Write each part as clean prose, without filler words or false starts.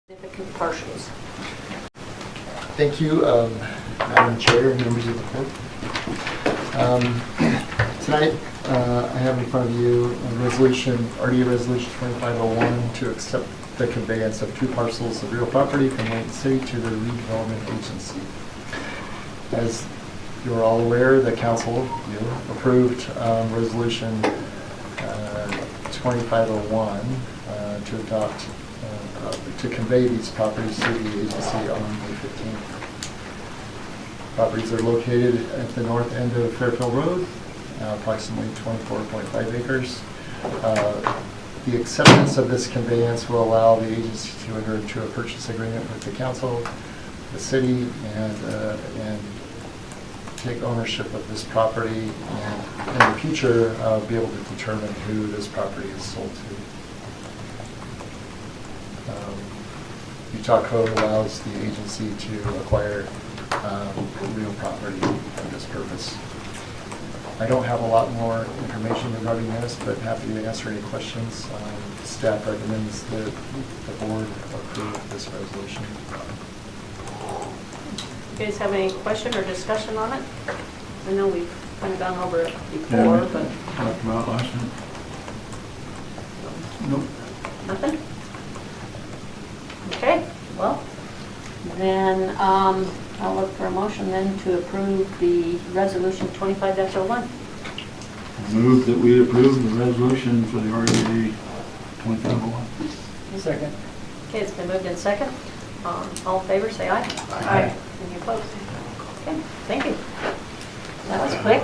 significant parcels. Thank you, Madam Chair and members of the board. Tonight, I have in front of you a resolution, RDA Resolution 2501, to accept the conveyance of 2 parcels of real property from Layton City to the redevelopment agency. As you're all aware, the council approved Resolution 2501 to adopt to convey these properties to the agency on May 15th. Properties are located at the north end of Fairfield Road, approximately 24.5 acres. The acceptance of this conveyance will allow the agency to enter into a purchase agreement with the council, the city, and take ownership of this property, and in the future be able to determine who this property is sold to. Utah Code allows the agency to acquire real property for this purpose. I don't have a lot more information regarding this, but happy to answer any questions. Staff recommends that the board approve this resolution. You guys have any question or discussion on it? I know we've kind of gone over it before, but... Talked about last night. Nope. Nothing? Okay, well, then I'll look for a motion then to approve the resolution 25-01. Move that we approve the resolution for the RDA 2501. Second. Okay, it's been moved in second. All in favor, say aye. Aye. Any opposed? Okay, thank you. That was quick.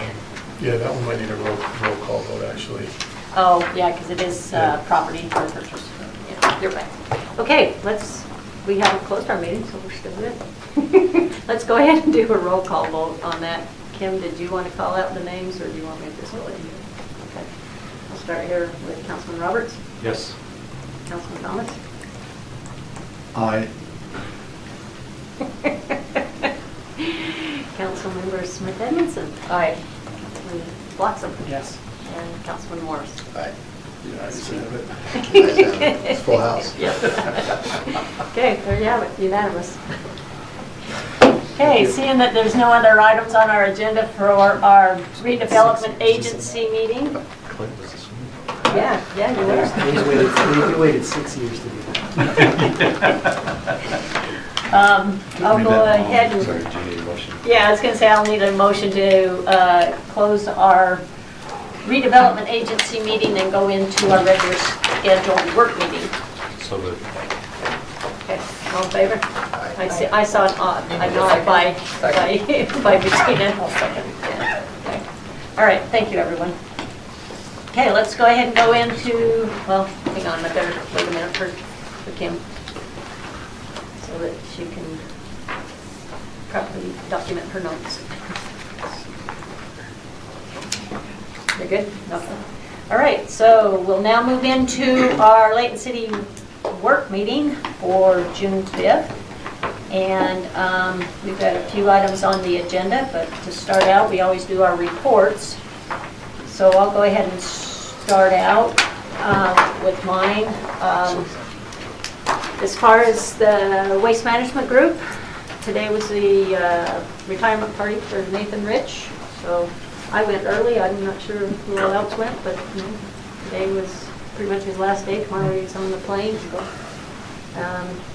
Yeah, that one might need a roll call vote, actually. Oh, yeah, because it is Yeah. property for purchase. Yeah, you're right. Okay, we haven't closed our meeting, so we're still good. Let's go ahead and do a roll call vote on that. Kim, did you want to call out the names, or do you want me to just go ahead? Okay. I'll start here with Councilman Roberts. Yes. Councilman Thomas. Aye. Councilmember Smith Edmondson. Aye. Councilman Bloxham. Yes. And Councilman Morris. Aye. It's full house. Yep. Okay, there you have it, unanimous. Okay, seeing that there's no other items on our agenda for our redevelopment agency meeting. Yeah, you were. We waited 6 years to do that. I'll go ahead and... Sorry, do you need a motion? Yeah, I was going to say I'll need a motion to close our redevelopment agency meeting and go into our regular scheduled work meeting. So moved. Okay, all in favor? I saw an odd. I know it by Bettina. I'll second. Yeah. Okay. All right, thank you, everyone. Okay, let's go ahead and go into, well, hang on, I better wait a minute for Kim so that she can properly document her notes. You're good? Nothing. All right, so we'll now move into our Layton City work meeting for June 5th. And we've got a few items on the agenda, but to start out, we always do our reports. So I'll go ahead and start out with mine. As far as the waste management group, today was the retirement party for Nathan Rich. So I went early. I'm not sure who else went, but today was pretty much his last day. Tomorrow he's on the plane. So,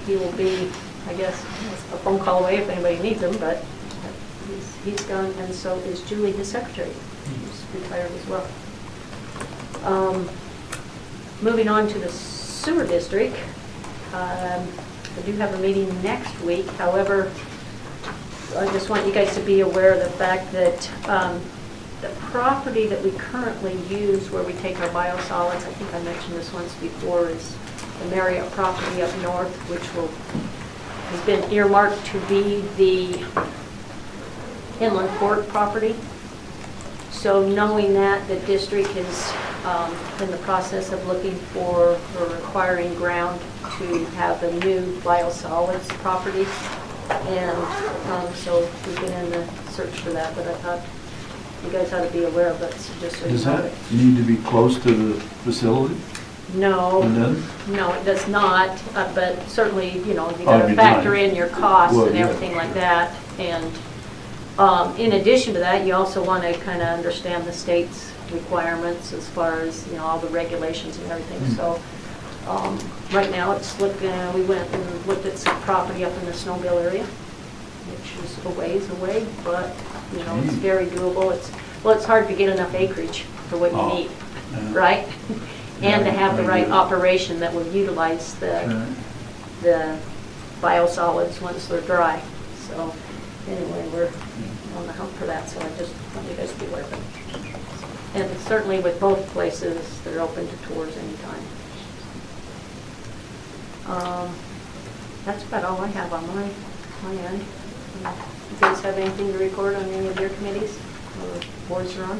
he will be, I guess, a phone call away if anybody needs him, but he's gone, and so is Julie, his secretary, who's retired as well. Moving on to the sewer district, I do have a meeting next week. However, I just want you guys to be aware of the fact that the property that we currently use where we take our biosolids, I think I mentioned this once before, is the Marriott property up north, which has been earmarked to be the inland port property. So knowing that, the district is in the process of looking for or acquiring ground to have a new biosolids property. And so we've been in the search for that, but I thought you guys ought to be aware of it, so just so you know. Does that need to be close to the facility? No. It doesn't? No, it does not, but certainly, you know, you Oh, gotta it'd be factor nice. in your costs Well, and yeah. everything like that. And in addition to that, you also want to kind of understand the state's requirements as far as, you know, all the regulations and everything. So right now, it's looking, we went and looked at some property up in the Snowville area, which is a ways away, but, you know, it's Gee. very doable. Well, it's hard to get enough acreage for what you Oh, need, yeah. right? And to Yeah, have the I right get it. operation that will utilize Right. the biosolids once they're dry. So anyway, we're on the hunt for that, so I just want you guys to be aware of it. And certainly with both places, they're open to tours anytime. That's about all I have on my end. You guys have anything to report on any of your committees or boards you're on?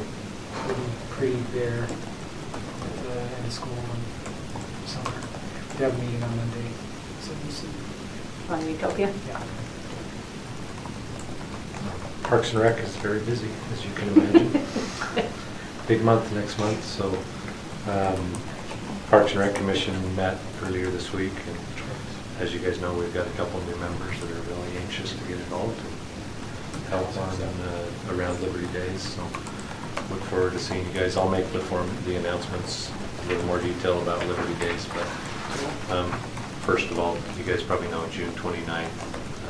Pretty bare at the end of school and summer. We have a meeting on Monday, so we'll see. On Utopia? Yeah. Parks and Rec is very busy, as you can imagine. Big month next month, so Parks and Rec Commission met earlier this week, and as you guys know, we've got a couple new members that are really anxious to get involved and help on around Liberty Days. So look forward to seeing you guys. I'll make the announcements a little more detail about Liberty Days, but first of all, you guys probably know June 29th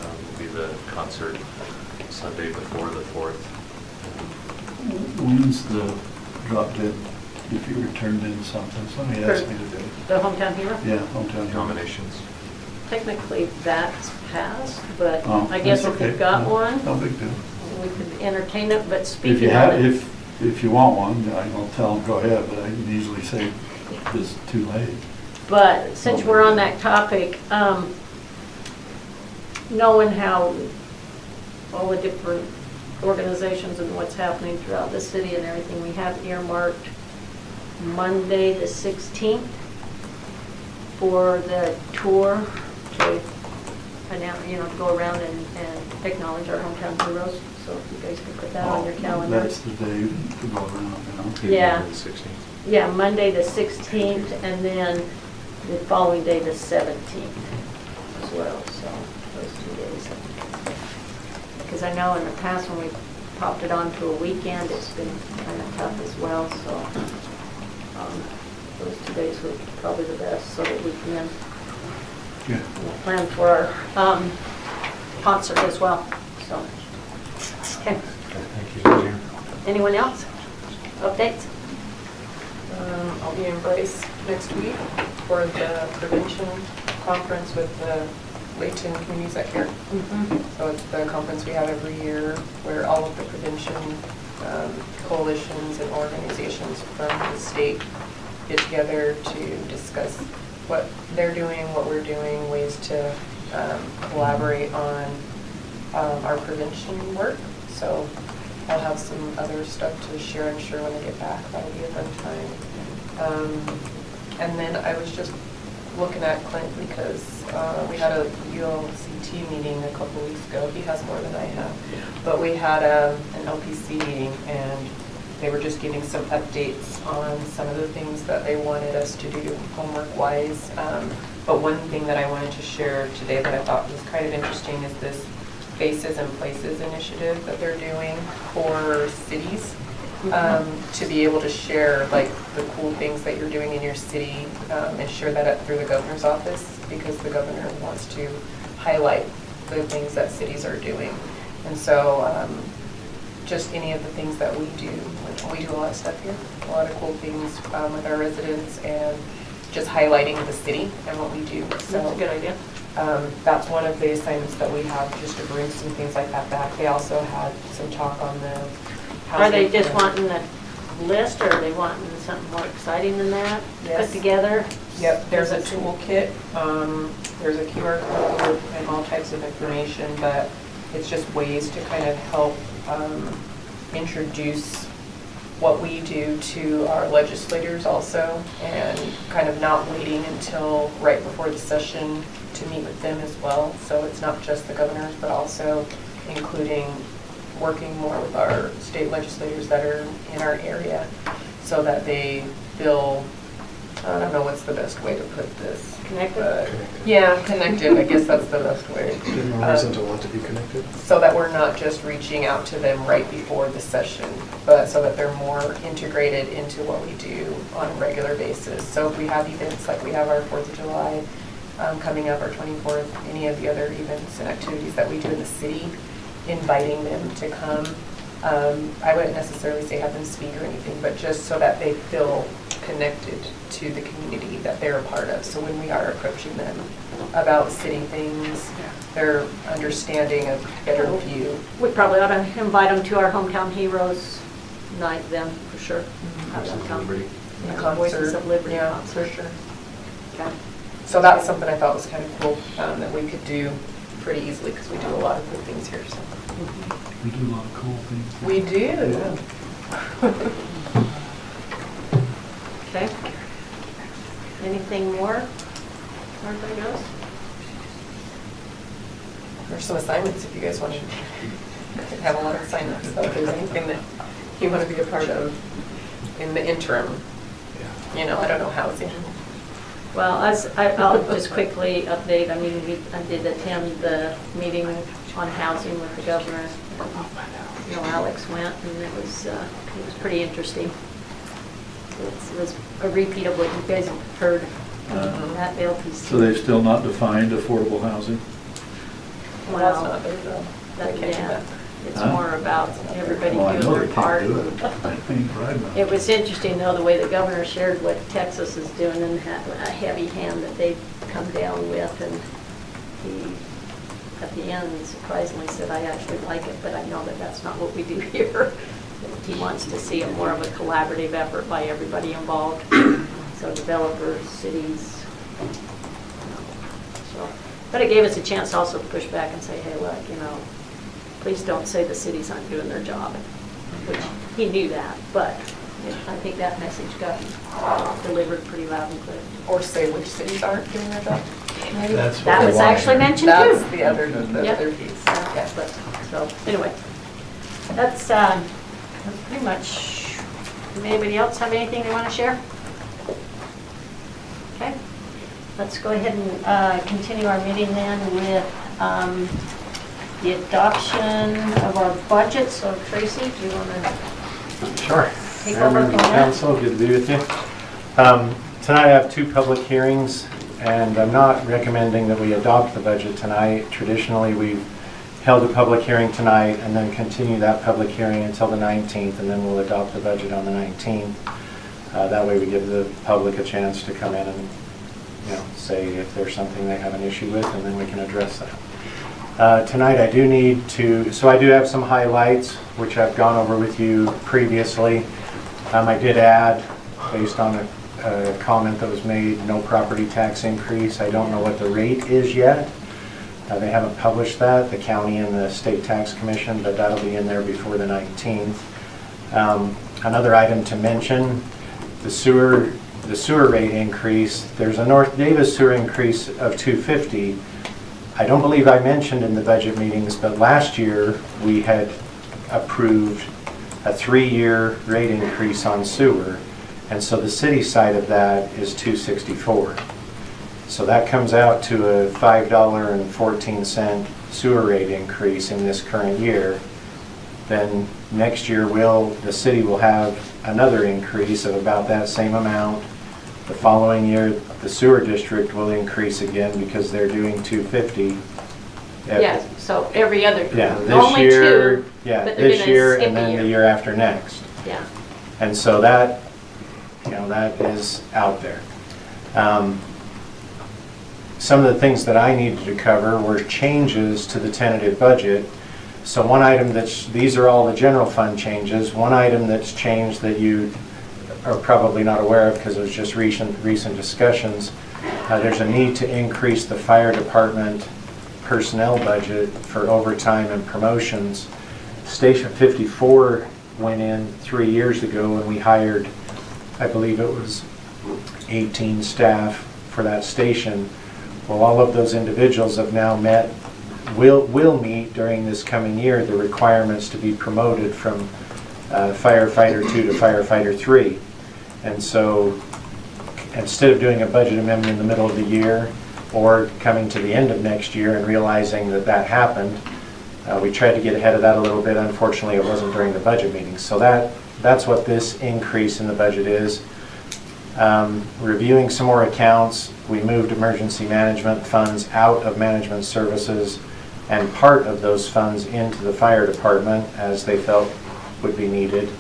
will be the concert, Sunday before the 4th. When's the drop dead if you returned in something? Somebody asked me today. The Hometown Hero? Yeah, hometown hero. Nominations. Technically, that's passed, but Oh, I guess that's if okay. you've got No, one, No big deal. we could entertain it, but If speaking you of have, it. if you want one, I'll tell them, go ahead, but I can easily say it's too late. But since we're on that topic, knowing how all the different organizations and what's happening throughout the city and everything, we have earmarked Monday, the 16th, for the tour to announce, you know, to go around and acknowledge our hometown heroes. So if you guys could put that on your calendar. That's the day to go around, you know? Yeah. The 16th. Yeah, Monday, the 16th, and then the following day, the 17th as well, so those 2 days. Because I know in the past when we popped it onto a weekend, it's been kind of tough as well, so those 2 days were probably the best, so that we can then Yeah. plan for our concert as well, so. Okay, Thank you. anyone else? Updates? I'll be in Bryce next week for the prevention conference with the Layton Communities That Care. So it's the conference we have every year where all of the prevention coalitions and organizations from the state get together to discuss what they're doing, what we're doing, ways to collaborate on our prevention work. So I'll have some other stuff to share, I'm sure, when I get back. That'll be a fun time. And then I was just looking at Clint because we had a ULCT meeting a couple weeks ago. He has more than I have. But we had an LPC meeting, and they were just giving some updates on some of the things that they wanted us to do homework-wise. But one thing that I wanted to share today that I thought was kind of interesting is this Faces and Places initiative that they're doing for cities, to be able to share like the cool things that you're doing in your city, and share that through the governor's office, because the governor wants to highlight the things that cities are doing. And so just any of the things that we do, we do a lot of stuff here, a lot of cool things with our residents, and just highlighting the city and what we do. So That's a good idea. that's one of the assignments that we have, just to bring some things like that back. They also had some talk on the housing. Are they just wanting a list, or are they wanting something more exciting than that put Yes. together? Yep, there's a toolkit, there's a QR code and all types of information, but it's just ways to kind of help introduce what we do to our legislators also, and kind of not waiting until right before the session to meet with them as well. So it's not just the governors, but also including working more with our state legislators that are in our area, so that they feel, I don't know what's the best way to put this. Connected? But, yeah, connected, I guess that's the best way. There's no reason to want to be connected. So that we're not just reaching out to them right before the session, but so that they're more integrated into what we do on a regular basis. So if we have events like we have our 4th of July coming up, our 24th, any of the other events and activities that we do in the city, inviting them to come. I wouldn't necessarily say have them speak or anything, but just so that they feel connected to the community that they're a part of. So when we are approaching them about city things, they're understanding a better view. We probably ought to invite them to our Hometown Heroes night then, for sure. Have them come. Liberty. The Yeah, concert. Voices of Liberty Yeah, concert. for sure. Okay. So that's something I thought was kind of cool, that we could do pretty easily because we do a lot of good things here. So. We do a lot of cool things. We do. Okay. Anything more? Everybody else? There's some assignments if you guys want to have a lot of assignments. So if there's anything that you want to be a part of in the interim, you know, I don't know housing. Well, I'll just quickly update. I mean, I did attend the meeting on housing with the governor. You know, Alex went, and it was pretty interesting. It was a repeat of what you guys have heard at LPC. So they've still not defined affordable housing? Well, that's not there though. That- They can't do yeah. that. It's Huh? more about everybody Well, I doing know their they part. can't do it. I think right now. It was interesting, though, the way the governor shared what Texas is doing and a heavy hand that they've come down with. And he, at the end, surprisingly said, I actually like it, but I know that that's not what we do here. He wants to see it more of a collaborative effort by everybody involved. So developers, cities. So, but it gave us a chance also to push back and say, hey, look, you know, please don't say the cities aren't doing their job, which he knew that, but I think that message got delivered pretty loud and clear. Or say which cities aren't doing their job. Maybe. That's what That they was want. actually mentioned That's too. the other Yep. piece. Yeah, but, so, anyway, that's pretty much, anybody else have anything they want to share? Okay, let's go ahead and continue our meeting then with the adoption of our budget. So Tracy, do you want to Sure. take over Member from of the there? council, good to be with you. Tonight I have two public hearings, and I'm not recommending that we adopt the budget tonight. Traditionally, we've held a public hearing tonight and then continue that public hearing until the 19th, and then we'll adopt the budget on the 19th. That way we give the public a chance to come in and, you know, say if there's something they have an issue with, and then we can address that. Tonight I do need to, so I do have some highlights, which I've gone over with you previously. I did add, based on a comment that was made, no property tax increase. I don't know what the rate is yet. They haven't published that, the county and the state tax commission, but that'll be in there before the 19th. Another item to mention, the sewer rate increase. There's a North Davis sewer increase of $250. I don't believe I mentioned in the budget meetings, but last year we had approved a 3-year rate increase on sewer, and so the city side of that is $264. So that comes out to a $5.14 sewer rate increase in this current year. Then next year the city will have another increase of about that same amount. The following year, the sewer district will increase again because they're doing $250. Yeah, so every other, Yeah, this only year, two, yeah, but they're this gonna year skip and a then year. the year after next. Yeah. And so that, you know, that is out there. Some of the things that I needed to cover were changes to the tentative budget. So one item these are all the general fund changes. One item that's changed that you are probably not aware of because it was just recent discussions. There's a need to increase the fire department personnel budget for overtime and promotions. Station 54 went in 3 years ago and we hired, I believe it was 18 staff for that station. Well, all of those individuals have now will meet during this coming year the requirements to be promoted from firefighter 2 to firefighter 3. And so instead of doing a budget amendment in the middle of the year or coming to the end of next year and realizing that that happened, we tried to get ahead of that a little bit. Unfortunately, it wasn't during the budget meeting. So that's what this increase in the budget is. Reviewing some more accounts, we moved emergency management funds out of management services and part of those funds into the fire department as they felt would be needed.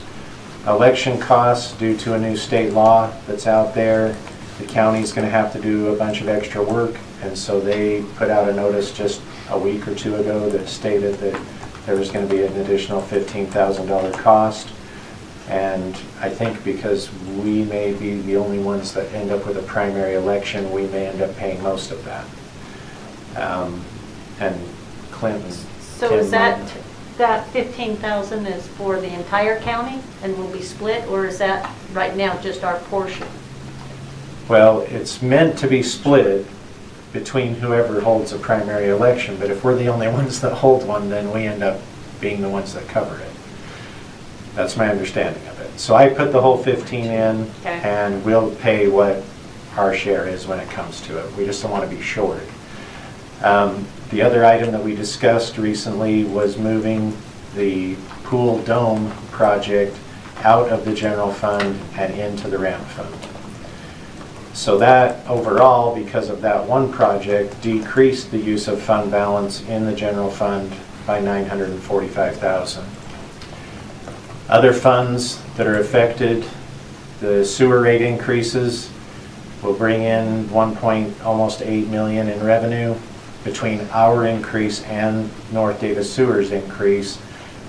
Election costs, due to a new state law that's out there, the county's going to have to do a bunch of extra work, and so they put out a notice just a week or two ago that stated that there was going to be an additional $15,000 cost. And I think because we may be the only ones that end up with a primary election, we may end up paying most of that. And Clinton. So is that 15,000 is for the entire county and will be split, or is that right now just our portion? Well, it's meant to be split between whoever holds a primary election, but if we're the only ones that hold one, then we end up being the ones that cover it. That's my understanding of it. So I put the whole 15 in, Okay. and we'll pay what our share is when it comes to it. We just don't want to be short. The other item that we discussed recently was moving the pool dome project out of the general fund and into the ramp fund. So that overall, because of that one project, decreased the use of fund balance in the general fund by $945,000. Other funds that are affected, the sewer rate increases will bring in almost $8 million in revenue between our increase and North Davis Sewer's increase.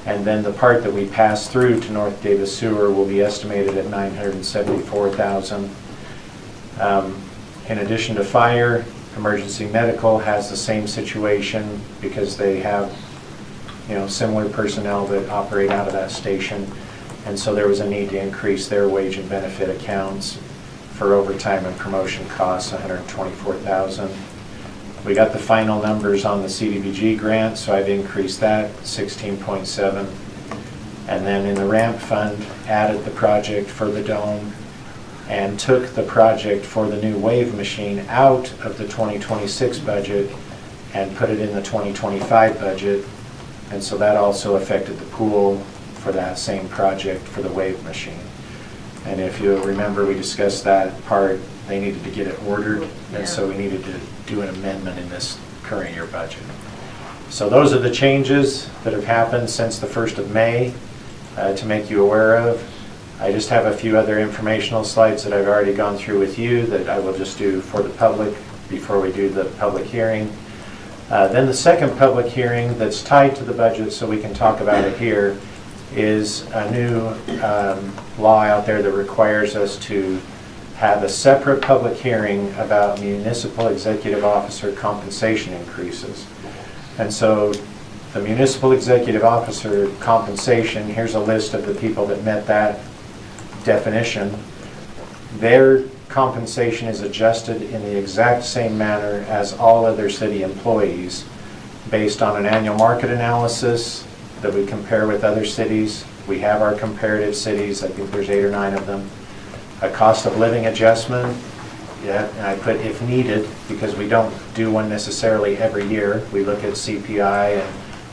And then the part that we pass through to North Davis Sewer will be estimated at $974,000. In addition to fire, emergency medical has the same situation because they have, similar personnel that operate out of that station. And so there was a need to increase their wage and benefit accounts for overtime and promotion costs, $124,000. We got the final numbers on the CDBG grant, so I've increased that 16.7. And then in the ramp fund, added the project for the dome and took the project for the new wave machine out of the 2026 budget and put it in the 2025 budget. And so that also affected the pool for that same project for the wave machine. And if you'll remember, we discussed that part, they needed to get it ordered, and so we needed to do an amendment in this current year budget. So those are the changes that have happened since the 1st of May to make you aware of. I just have a few other informational slides that I've already gone through with you that I will just do for the public before we do the public hearing. Then the second public hearing that's tied to the budget, so we can talk about it here, is a new law out there that requires us to have a separate public hearing about municipal executive officer compensation increases. And so the municipal executive officer compensation, here's a list of the people that met that definition. Their compensation is adjusted in the exact same manner as all other city employees based on an annual market analysis that we compare with other cities. We have our comparative cities, I think there's 8 or 9 of them. A cost of living adjustment, and I put if needed because we don't do one necessarily every year. We look at CPI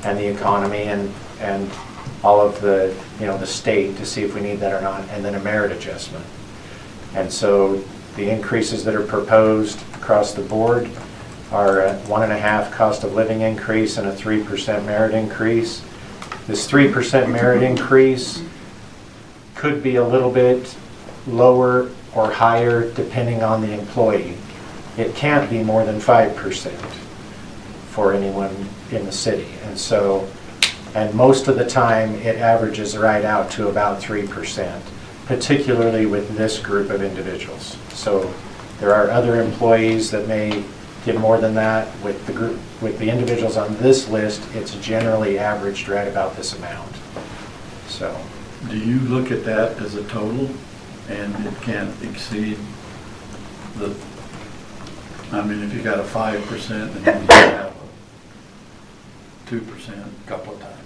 and the economy and all of the, the state to see if we need that or not, and then a merit adjustment. And so the increases that are proposed across the board are a 1.5 cost of living increase and a 3% merit increase. This 3% merit increase could be a little bit lower or higher depending on the employee. It can't be more than 5% for anyone in the city. And most of the time it averages right out to about 3%, particularly with this group of individuals. So there are other employees that may get more than that. With the individuals on this list, it's generally averaged right about this amount. So, Do you look at that as a total and it can't exceed if you got a 5% and then you have a 2% a couple of times?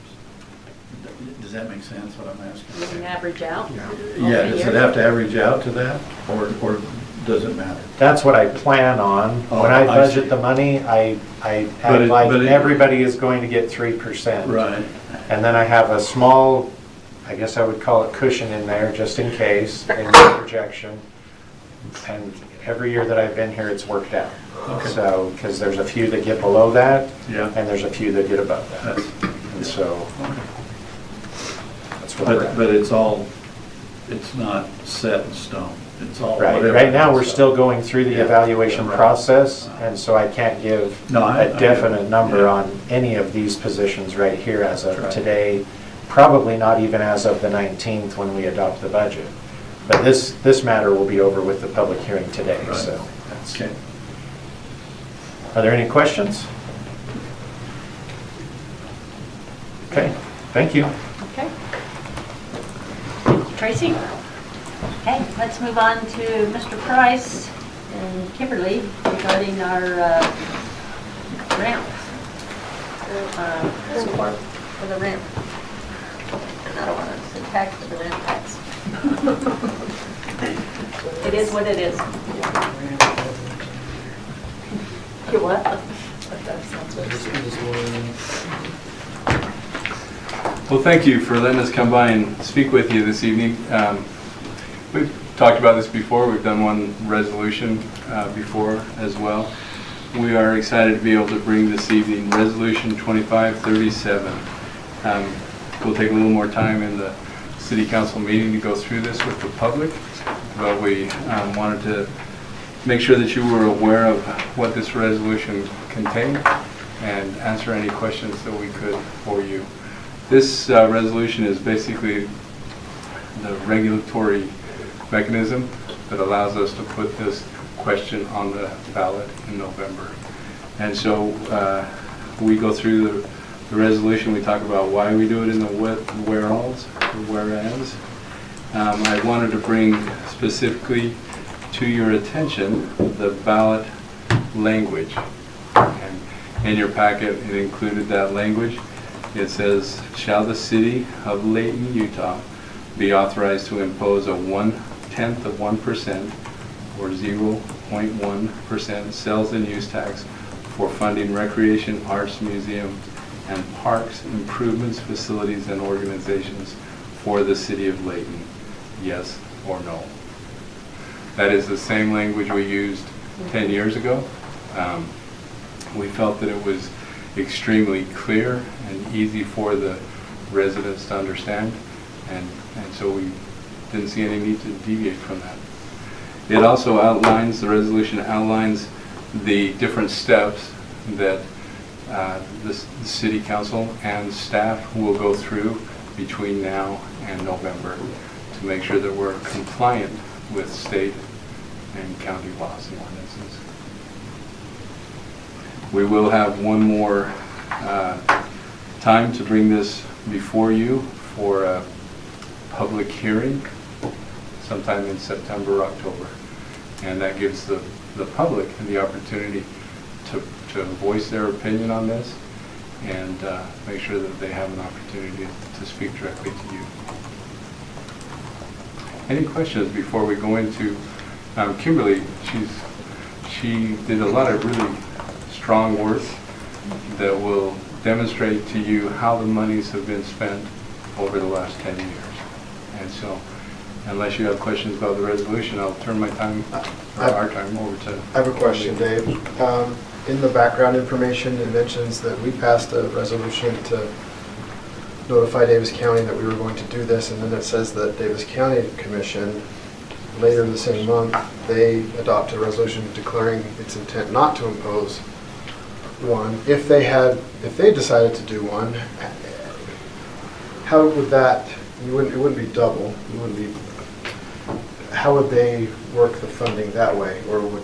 Does that make sense what I'm asking? You can average out? Yeah, does it have to average out to that? Or doesn't matter. That's what I plan on. Oh, When I I budget see. the money, I But act it- like but it- everybody is going to get 3%. Right. And then I have a small, I guess I would call it cushion in there, just in case, in my projection. And every year that I've been here, it's worked out. Okay. So, because there's a few that get below that, Yeah. and there's a few that get above that. That's- And so, that's what we're But at. it's not set in stone. It's all Right, whatever. right now, we're still going through the Yeah. evaluation Right. process, and so I can't give No, I a definite get it. number Yeah. on any of these positions right here as of Right. today, probably not even as of the 19th when we adopt the budget. But this matter will be over with the public hearing today, Right. so. that's- Okay. Are there any questions? Okay, thank you. Okay. Tracy? Okay, let's move on to Mr. Price and Kimberly regarding our ramp. Support for the ramp. And I don't want to say tax for the ramp tax. It is what it is. You what? Well, thank you for letting us come by and speak with you this evening. We've talked about this before. We've done one resolution before as well. We are excited to be able to bring this evening Resolution 2537. We'll take a little more time in the City Council meeting to go through this with the public, but we wanted to make sure that you were aware of what this resolution contained and answer any questions that we could for you. This resolution is basically the regulatory mechanism that allows us to put this question on the ballot in November. And so we go through the resolution, we talk about why we do it in the whereas. I wanted to bring specifically to your attention the ballot language. And in your packet, it included that language. It says, shall the city of Layton, Utah be authorized to impose a 1/10 of 1% or 0.1% sales and use tax for funding recreation, arts, museums, and parks, improvements, facilities, and organizations for the city of Layton? Yes or no? That is the same language we used 10 years ago. We felt that it was extremely clear and easy for the residents to understand, and so we didn't see any need to deviate from that. It also outlines, the resolution outlines the different steps that the City Council and staff will go through between now and November to make sure that we're compliant with state and county laws and ordinances. We will have one more time to bring this before you for a public hearing sometime in September, October. And that gives the public the opportunity to voice their opinion on this and make sure that they have an opportunity to speak directly to you. Any questions before we go into Kimberly? She did a lot of really strong work that will demonstrate to you how the monies have been spent over the last 10 years. And so, unless you have questions about the resolution, I'll turn my time, or our time, over to... I have a question, Dave. In the background information, it mentions that we passed a resolution to notify Davis County that we were going to do this, and then it says that Davis County Commission, later in the same month, they adopted a resolution declaring its intent not to impose one. If they decided to do one, how would that, it wouldn't be double, it wouldn't be, how would they work the funding that way, or would?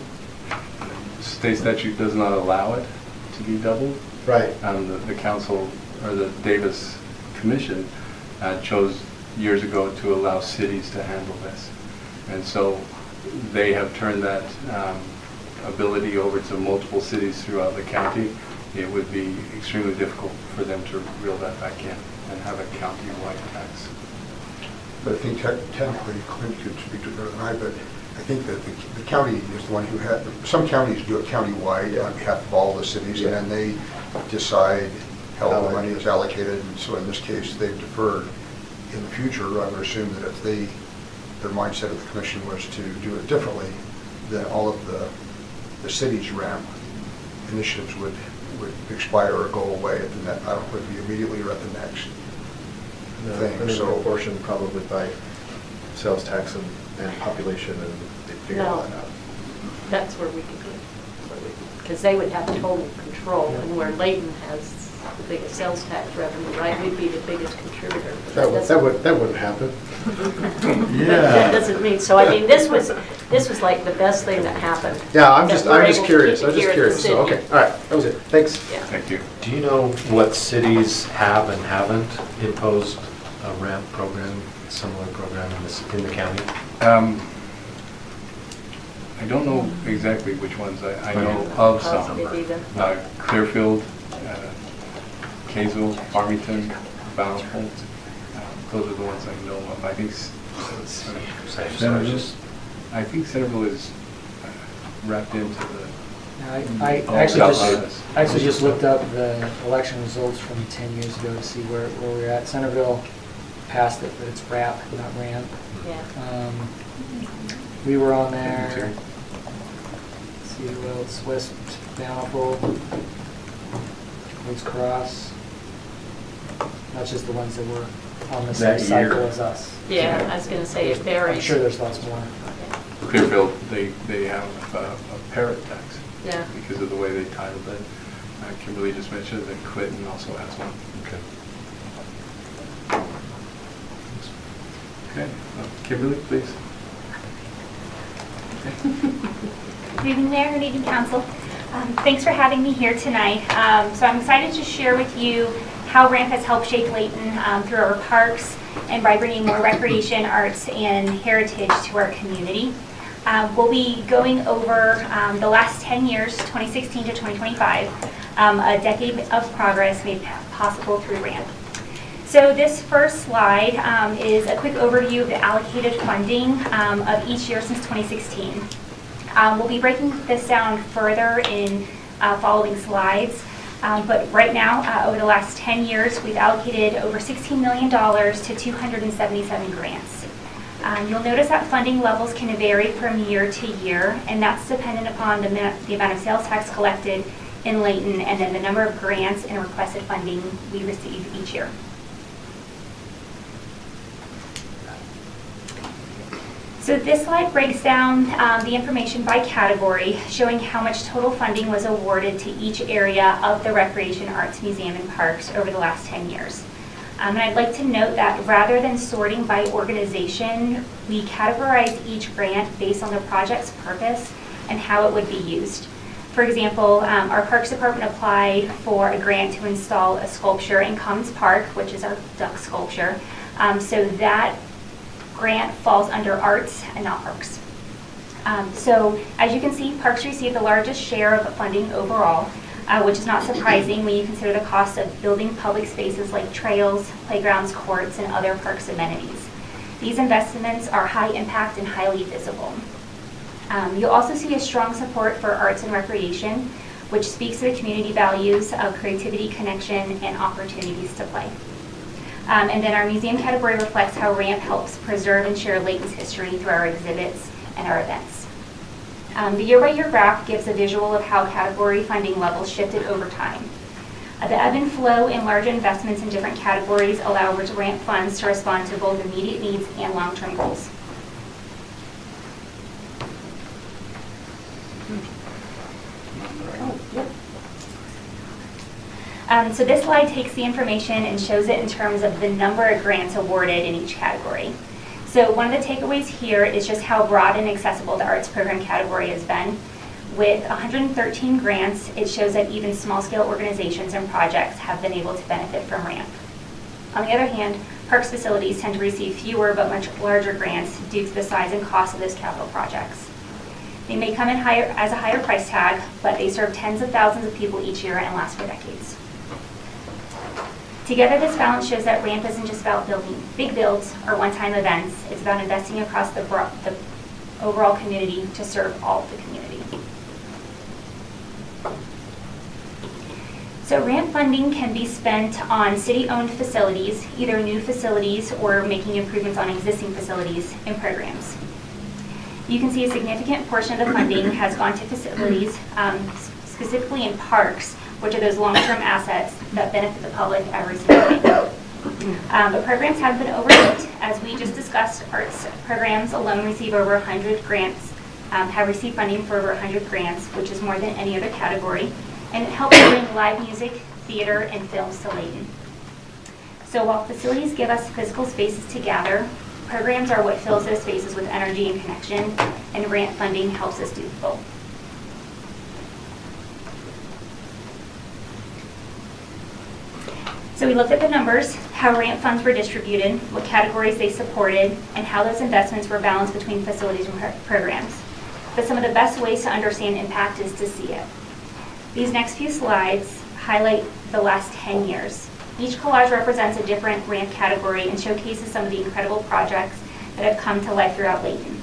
State statute does not allow it to be doubled. Right. The council, or the Davis Commission, chose years ago to allow cities to handle this. And so they have turned that ability over to multiple cities throughout the county. It would be extremely difficult for them to reel that back in and have a county-wide tax. But I think technically Clint could speak to better than I, but I think that the county is the one who had, some counties do it countywide on behalf of all the cities, and then they decide how the money is allocated, and so in this case, they've deferred. In the future, I would assume that if their mindset of the commission was to do it differently, then all of the city's ramp initiatives would expire or go away at the net. I don't know if it would be immediately or at the next thing. And then So proportion probably by sales tax and population, and they figure all No. that out. That's where we could go. Because they would have total control, and where Layton has the biggest sales tax revenue, right, we'd be the biggest contributor. That wouldn't happen. But that doesn't mean, so I mean, this was like the best thing that happened. Yeah, I'm that just we're able to curious. keep I'm it just here in the curious. So, city. okay, all right, that was it. Thanks. Yeah. Thank you. Do you know what cities have and haven't imposed a ramp program, similar program in the county? I don't know exactly which ones. I know Okay. of some. Maybe the- Clearfield, Kaysville, Farmington, Bountiful. Those are the ones I know of. I think Centerville is wrapped into the. I Oh, actually South just looked up the election results from 10 years ago to see where we're at. Centerville passed it, but it's RAP, not ramp. Yeah. We were on there. Let's see who else. West Bountiful, Woods Cross. Not just the ones that were on the same That cycle year. as us. Yeah, I was going to say it varies. I'm sure there's lots more. Clearfield, they have a parrot tax Yeah. because of the way they titled it. Kimberly just mentioned that Clinton also has one. Okay. Okay, Kimberly, please. Good evening, Mayor. Good evening, Council. Thanks for having me here tonight. So I'm excited to share with you how RAMP has helped shape Layton through our parks and by bringing more recreation, arts, and heritage to our community. We'll be going over the last 10 years, 2016 to 2025, a decade of progress made possible through RAMP. So this first slide is a quick overview of the allocated funding of each year since 2016. We'll be breaking this down further in following slides, but right now, over the last 10 years, we've allocated over $16 million to 277 grants. You'll notice that funding levels can vary from year to year, and that's dependent upon the amount of sales tax collected in Layton and then the number of grants and requested funding we receive each year. So this slide breaks down the information by category, showing how much total funding was awarded to each area of the Recreation, Arts, Museum, and Parks over the last 10 years. And I'd like to note that rather than sorting by organization, we categorize each grant based on the project's purpose and how it would be used. For example, our Parks Department applied for a grant to install a sculpture in Commons Park, which is our duck sculpture. So that grant falls under arts and not parks. So as you can see, parks receive the largest share of funding overall, which is not surprising when you consider the cost of building public spaces like trails, playgrounds, courts, and other parks amenities. These investments are high impact and highly visible. You'll also see a strong support for arts and recreation, which speaks to the community values of creativity, connection, and opportunities to play. And then our museum category reflects how RAMP helps preserve and share Layton's history through our exhibits and our events. The year-by-year graph gives a visual of how category funding levels shifted over time. The ebb and flow in large investments in different categories allow RAMP funds to respond to both immediate needs and long-term goals. So this slide takes the information and shows it in terms of the number of grants awarded in each category. So one of the takeaways here is just how broad and accessible the arts program category has been. With 113 grants, it shows that even small-scale organizations and projects have been able to benefit from RAMP. On the other hand, parks facilities tend to receive fewer but much larger grants due to the size and cost of those capital projects. They may come in as a higher price tag, but they serve tens of thousands of people each year and last for decades. Together, this balance shows that RAMP isn't just about building big builds or one-time events. It's about investing across the overall community to serve all of the community. So ramp funding can be spent on city-owned facilities, either new facilities or making improvements on existing facilities and programs. You can see a significant portion of the funding has gone to facilities, specifically in parks, which are those long-term assets that benefit the public every single day. But programs have been overlooked. As we just discussed, arts programs alone receive over 100 grants, have received funding for over 100 grants, which is more than any other category. And it helps bring live music, theater, and films to Layton. So while facilities give us physical spaces to gather, programs are what fills those spaces with energy and connection, and grant funding helps us do both. So we looked at the numbers, how grant funds were distributed, what categories they supported, and how those investments were balanced between facilities and programs. But some of the best ways to understand impact is to see it. These next few slides highlight the last 10 years. Each collage represents a different grant category and showcases some of the incredible projects that have come to life throughout Layton.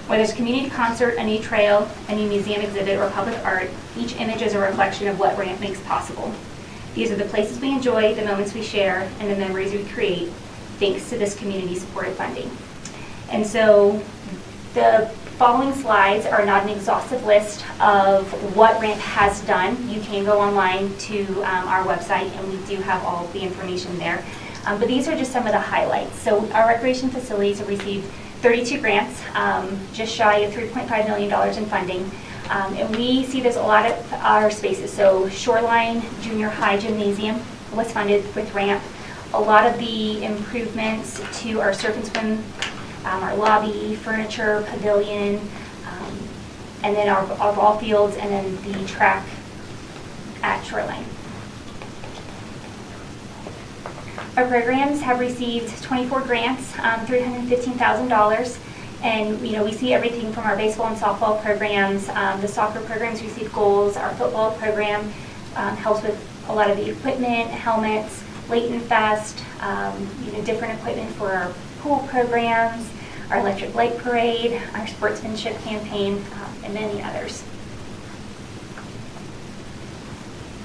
Whether it's a community concert, a new trail, a new museum exhibit, or public art, each image is a reflection of what grant makes possible. These are the places we enjoy, the moments we share, and the memories we create, thanks to this community-supported funding. And so the following slides are not an exhaustive list of what RAMP has done. You can go online to our website, and we do have all the information there. But these are just some of the highlights. So our recreation facilities have received 32 grants, just shy of $3.5 million in funding. And we see there's a lot of our spaces. So Shoreline Junior High Gymnasium was funded with RAMP. A lot of the improvements to our surf and swim, our lobby, furniture, pavilion, and then our ball fields, and then the track at Shoreline. Our programs have received 24 grants, $315,000. And we see everything from our baseball and softball programs. The soccer programs receive goals. Our football program helps with a lot of the equipment, helmets, Layton Fest, different equipment for our pool programs, our electric light parade, our sportsmanship campaign, and many others.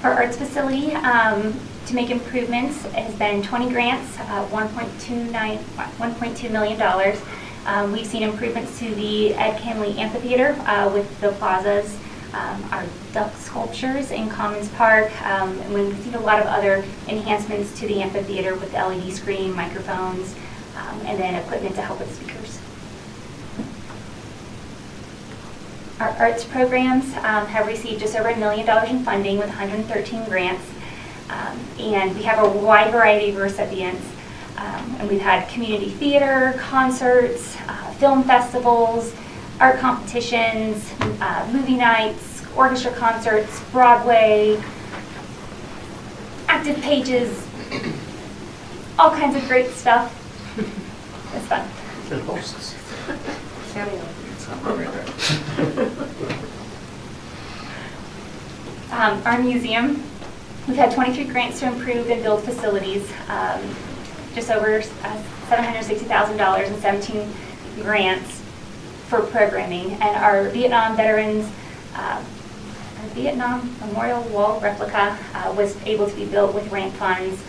Our arts facility, to make improvements, has been 20 grants, $1.2 million. We've seen improvements to the Ed Canley Amphitheater with the plazas, our duck sculptures in Commons Park, and we've seen a lot of other enhancements to the amphitheater with the LED screen, microphones, and then equipment to help with speakers. Our arts programs have received just over $1 million in funding with 113 grants, and we have a wide variety of recipients. And we've had community theater, concerts, film festivals, art competitions, movie nights, orchestra concerts, Broadway, active pages, all kinds of great stuff. It's fun. Good hosts. Our museum, we've had 23 grants to improve and build facilities. Just over $760,000 and 17 grants for programming. And our Vietnam veterans, our Vietnam Memorial Wall replica was able to be built with RAMP funds,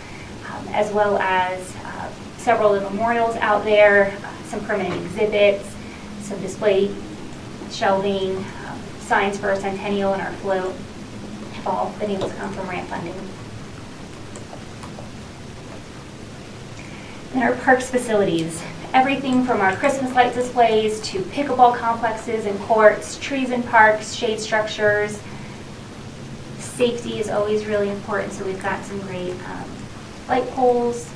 as well as several of the memorials out there, some permanent exhibits, some display shelving, signs for our centennial and our float have all been able to come from RAMP funding. And our parks facilities, everything from our Christmas light displays to pickleball complexes and courts, trees and parks, shade structures. Safety is always really important, so we've got some great light poles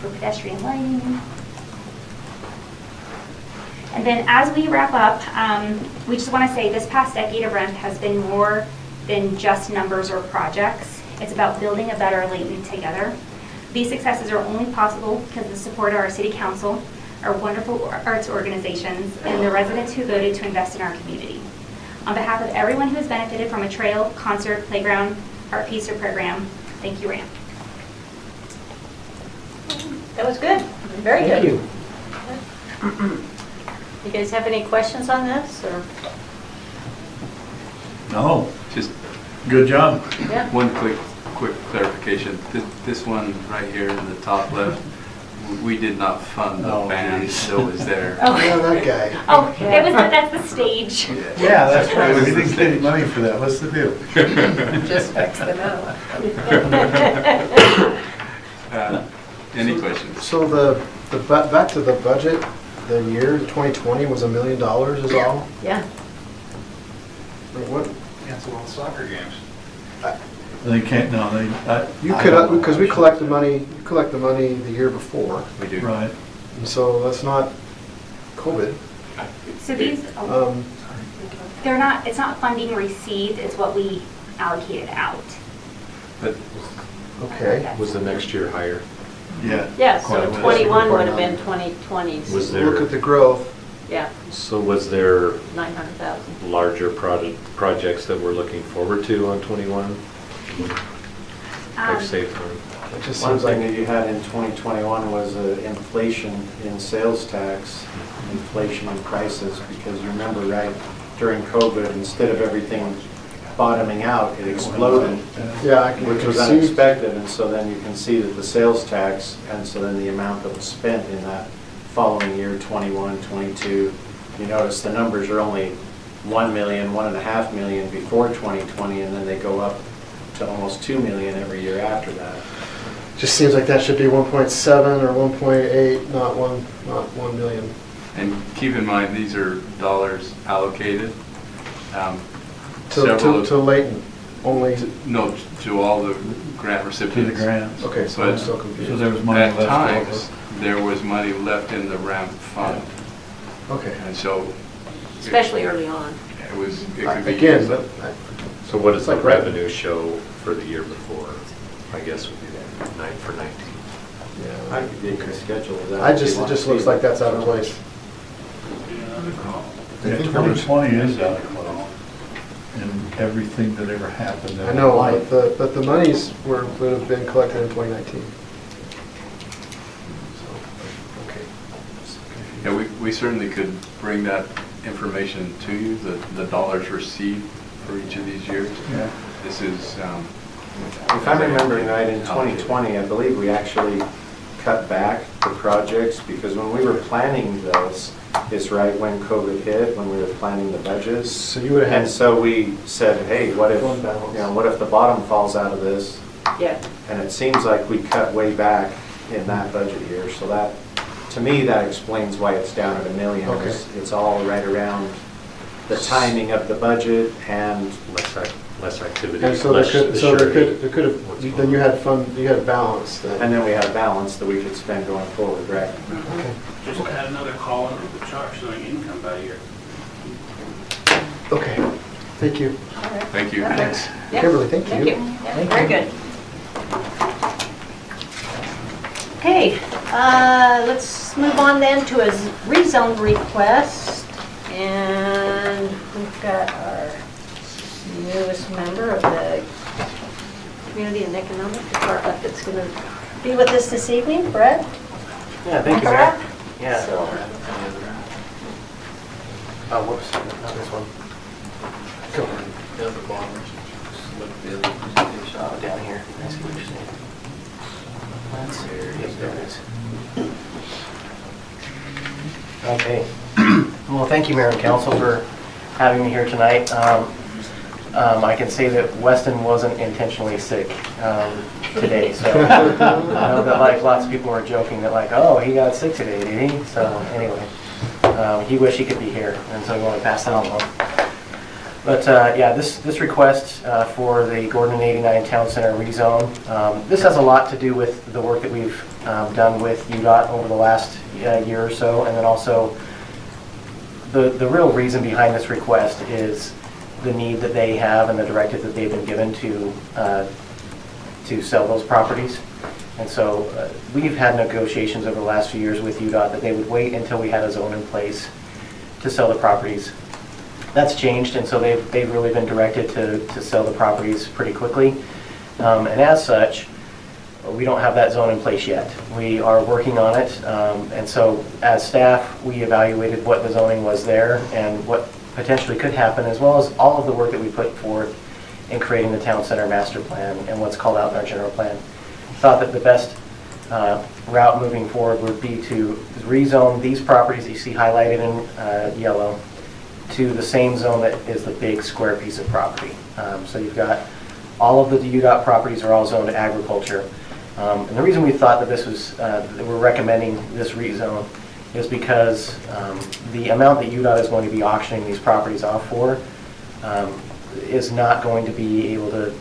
for pedestrian lighting. And then as we wrap up, we just want to say this past decade of REMP has been more than just numbers or projects. It's about building a better Layton together. These successes are only possible because of the support of our city council, our wonderful arts organizations, and the residents who voted to invest in our community. On behalf of everyone who has benefited from a trail, concert, playground, art piece, or program, thank you, RAMP. That was good. Very good. Thank you. You guys have any questions on this, or? No, Just good job. Yeah. one quick clarification. This one right here in the top left, we did not fund the Oh, band geez. that was there. Oh. Yeah, that guy. Oh, that's the stage. Yeah, that's right. We didn't get any money for that. What's the deal? Just fix them out. Any questions? So back to the budget, the year 2020 was $1 million is all? Yeah. Like what? Cancel all the soccer games. They can't, no, You could, because we collect the money, you collect the money the year before, We do. right. and so that's not COVID. So these, they're not, it's not funding received, it's what we allocated out. But Okay. Was the next year higher? Yeah. Yeah, Quite a so bit. 21 would have been 2020's. Was Look there, at the growth. Yeah, so was there 900,000. larger projects that we're looking forward to on 21? Like Safe Room? It just One seems like, thing that you had in 2021 was inflation in sales tax, inflation in prices, because you remember, right, during COVID, instead of everything bottoming out, it exploded, yeah, I can which was see. unexpected, and so then you can see that the sales tax, and so then the amount that was spent in that following year, 21, 22, you notice the numbers are only 1 million, 1.5 million before 2020, and then they go up to almost 2 million every year after that. Just seems like that should be 1.7 or 1.8, not 1 million. And keep in mind, these are dollars allocated. To Layton, only, No, to all the grant To recipients. the grants. okay, so But- I'm still So confused. there was money At left times, there was money left in the ramp fund, Okay. and so Especially early on. it could be. Again, used. but So what does It's the like revenue. revenue show for the year before? I guess would be that 9 for 19. I could get your schedule of that. it just looks like that's out of place. Yeah, 2020 is out of place. And everything that ever happened. I know, but the monies would have been collected in 2019. So, okay. Yeah, we certainly could bring that information to you, the dollars received for each of these years. Yeah. This is. If I'm remembering right, in 2020, I believe we actually cut back the projects, because when we were planning this, is right when COVID hit, when we were planning the budgets. So you would have And had, so we said, hey, what if, Fund balance. what if the bottom falls out of this? Yeah. And it seems like we cut way back in that budget year, so that, to me, that explains why it's down at $1 million. Okay. It's all right around the timing of the budget and Less activity, and so there less could, surety. there could have, then you had balance then. then we had a balance that we could spend going forward, right? Okay. Just add another column to the chart showing income by year. Okay, thank you. All right. Thank you. That Thanks. works. Yeah. Kimberly, thank Thank you. you. Yeah, very good. Okay, let's move on then to a rezone request. And we've got our newest member of the Community and Economic Department that's going to be with us this evening, Brett. Yeah, thank you, Mayor. Yeah. So, Oh, whoops, not this one. Oh, down here. I see what you're saying. Let's see. Yep, there it is. Okay. Well, thank you, Mayor and Council, for having me here tonight. I can say that Weston wasn't intentionally sick today, so I know that like lots of people were joking that like, oh, he got sick today, did he? So anyway, he wished he could be here, and so we want to pass that on. But yeah, this request for the Gordon and 89 Town Center rezone, this has a lot to do with the work that we've done with UDOT over the last year or so, and then also the real reason behind this request is the need that they have and the directive that they've been given to sell those properties. And so we've had negotiations over the last few years with UDOT that they would wait until we had a zone in place to sell the properties. That's changed, and so they've really been directed to sell the properties pretty quickly. And as such, we don't have that zone in place yet. We are working on it, and so as staff, we evaluated what the zoning was there and what potentially could happen, as well as all of the work that we put forth in creating the town center master plan and what's called out in our general plan. Thought that the best route moving forward would be to rezone these properties that you see highlighted in yellow to the same zone that is the big square piece of property. So you've got all of the UDOT properties are all zoned agriculture. And the reason we thought that this was, that we're recommending this rezone is because the amount that UDOT is going to be auctioning these properties off for is not going to be able to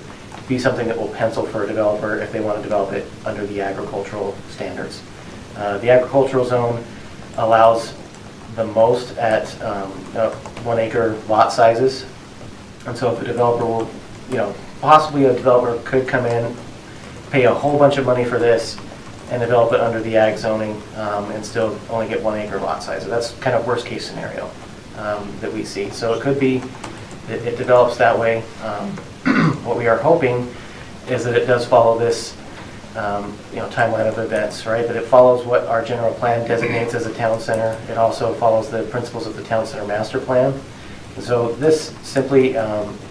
be something that will pencil for a developer if they want to develop it under the agricultural standards. The agricultural zone allows the most at 1 acre lot sizes. And so if a developer will, possibly a developer could come in, pay a whole bunch of money for this and develop it under the ag zoning and still only get 1 acre lot size. So that's kind of worst case scenario that we see. So it could be that it develops that way. What we are hoping is that it does follow this timeline of events, right? That it follows what our general plan designates as a town center. It also follows the principles of the town center master plan. And so this simply